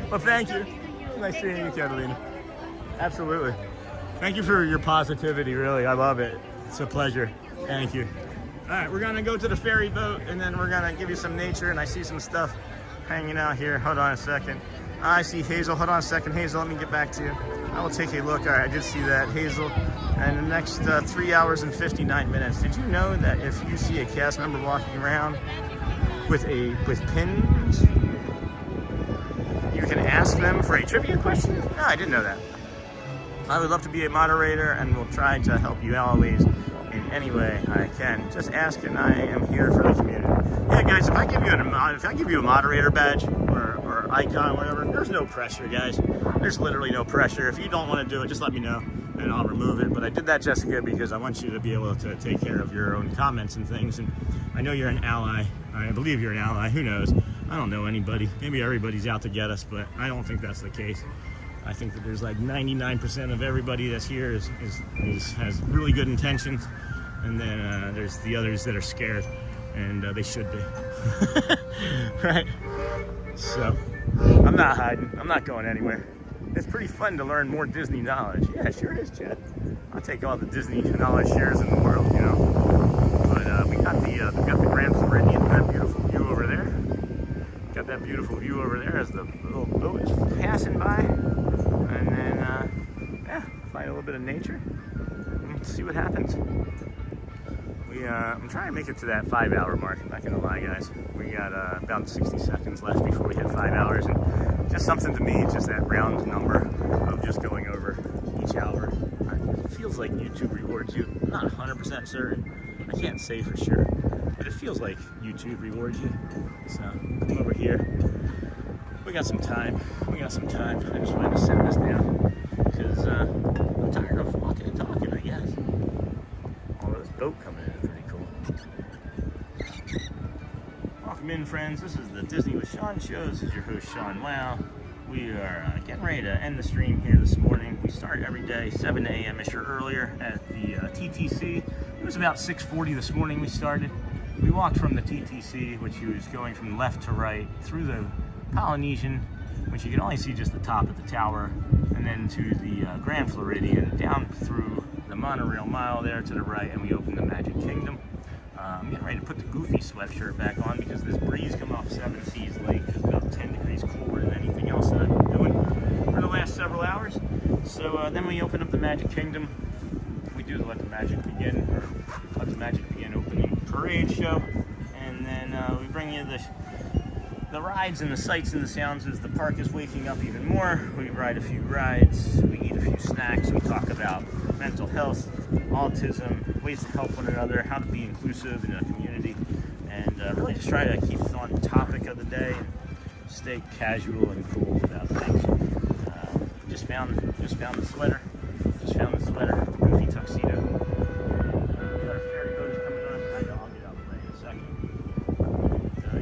Well, thank you. Nice seeing you, Catalina. Absolutely. Thank you for your positivity, really. I love it. It's a pleasure. Thank you. All right, we're going to go to the ferry boat, and then we're going to give you some nature, and I see some stuff hanging out here. Hold on a second. I see Hazel. Hold on a second, Hazel. Let me get back to you. I will take a look. All right, I did see that, Hazel. And the next 3 hours and 59 minutes. Did you know that if you see a cast member walking around with pins, you can ask them for a trivia question? No, I didn't know that. I would love to be a moderator, and will try to help you always in any way I can. Just ask, and I am here for the community. Yeah, guys, if I give you a moderator badge or icon, whatever, there's no pressure, guys. There's literally no pressure. If you don't want to do it, just let me know, and I'll remove it. But I did that, Jessica, because I want you to be able to take care of your own comments and things. And I know you're an ally. I believe you're an ally. Who knows? I don't know anybody. Maybe everybody's out to get us, but I don't think that's the case. I think that there's like 99% of everybody that's here has really good intentions, and then there's the others that are scared, and they should be. Right? So I'm not hiding. I'm not going anywhere. It's pretty fun to learn more Disney knowledge. Yeah, it sure is, Chad. I'll take all the Disney knowledge shares in the world, you know. But we got the Grand Floridian, that beautiful view over there. Got that beautiful view over there as the little boat is passing by. And then, yeah, find a little bit of nature and see what happens. I'm trying to make it to that 5 hour mark. I'm not gonna lie, guys. We got about 60 seconds left before we hit 5 hours, and just something to me, it's just that round number of just going over each hour. It feels like YouTube rewards you. I'm not 100% certain. I can't say for sure, but it feels like YouTube rewards you. So come over here. We got some time. I just wanted to set this down because I'm tired of walking and talking, I guess. Oh, this boat coming in is pretty cool. Welcome in, friends. This is the Disney with Sean show. This is your host, Sean Wow. We are getting ready to end the stream here this morning. We start every day 7 a.m.-ish or earlier at the TTC. It was about 6:40 this morning we started. We walked from the TTC, which was going from left to right, through the Polynesian, which you can only see just the top of the tower, and then to the Grand Floridian, down through the monorail mile there to the right, and we opened the Magic Kingdom. I'm getting ready to put the Goofy sweatshirt back on because this breeze coming off Seven Seas Lake is about 10 degrees cooler than anything else that I've been doing for the last several hours. So then we open up the Magic Kingdom. We do the Let the Magic Begin, or Let the Magic Begin opening parade show, and then we bring you the rides and the sights and the sounds as the park is waking up even more. We ride a few rides, we eat a few snacks, we talk about mental health, autism, ways to help one another, how to be inclusive in a community, and really just try to keep on topic of the day and stay casual and cool about things. Just found the sweater. Goofy tuxedo. We got our ferry boat is coming on. I'll get out of the way in a second.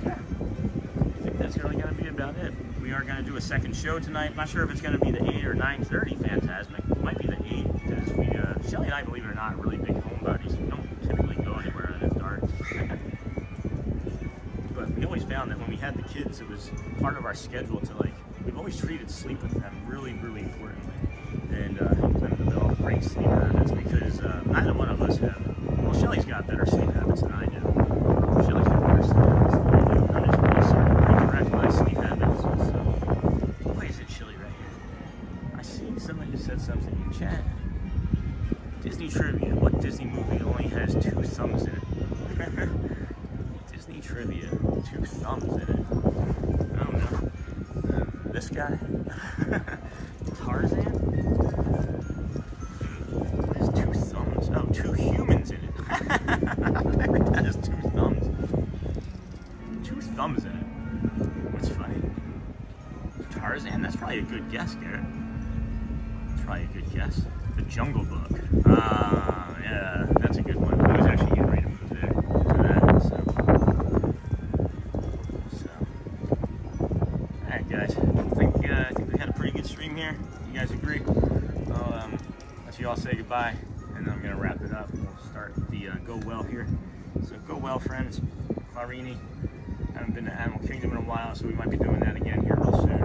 Yeah. I think that's really going to be about it. We are going to do a second show tonight. I'm not sure if it's going to be the 8 or 9:30 Fantasmic. It might be the 8 because Shelly and I, believe it or not, are really big homebodies. We don't typically go anywhere when it's dark. But we always found that when we had the kids, it was part of our schedule to we've always treated sleep with them really, really importantly, and helped them develop great sleep habits because neither one of us have. Well, Shelly's got better sleep habits than I do. Shelly's got better sleep habits than I do. I'm just really starting to correct my sleep habits. So, why is it chilly right here? I see somebody who said something in chat. Disney trivia. What Disney movie only has 2 thumbs in it? Disney trivia. 2 thumbs in it. I don't know. This guy? Tarzan? There's 2 thumbs. Oh, 2 humans in it. That has 2 thumbs. 2 thumbs in it. What's funny? Tarzan? That's probably a good guess, Garrett. That's probably a good guess. The Jungle Book. Yeah, that's a good one. I was actually getting ready to move there to that. So. Alright, guys. I think we had a pretty good stream here. You guys agree? I'll let you all say goodbye, and then I'm going to wrap it up. We'll start the Go Well here. So go well, friends. Farini. Haven't been to Animal Kingdom in a while, so we might be doing that again here real soon.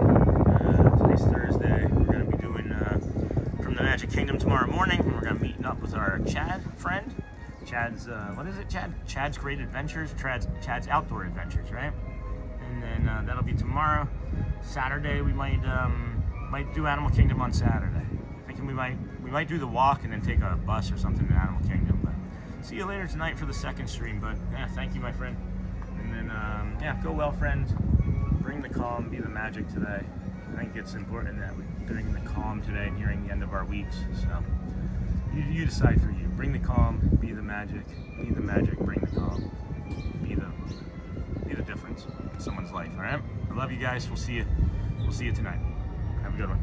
Today's Thursday. We're going to be doing from the Magic Kingdom tomorrow morning. We're going to be meeting up with our Chad friend. Chad's, what is it, Chad? Chad's Great Adventures. Chad's Outdoor Adventures, right? And then that'll be tomorrow. Saturday we might do Animal Kingdom on Saturday. thinking we might do the walk and then take a bus or something to Animal Kingdom. But see you later tonight for the second stream. But yeah, thank you, my friend. And then yeah, go well, friend. Bring the calm, be the magic today. I think it's important that we bring the calm today, nearing the end of our weeks. So you decide for you. Bring the calm, be the magic. Be the magic, bring the calm. Be the difference in someone's life. All right. I love you guys. We'll see you tonight. Have a good one.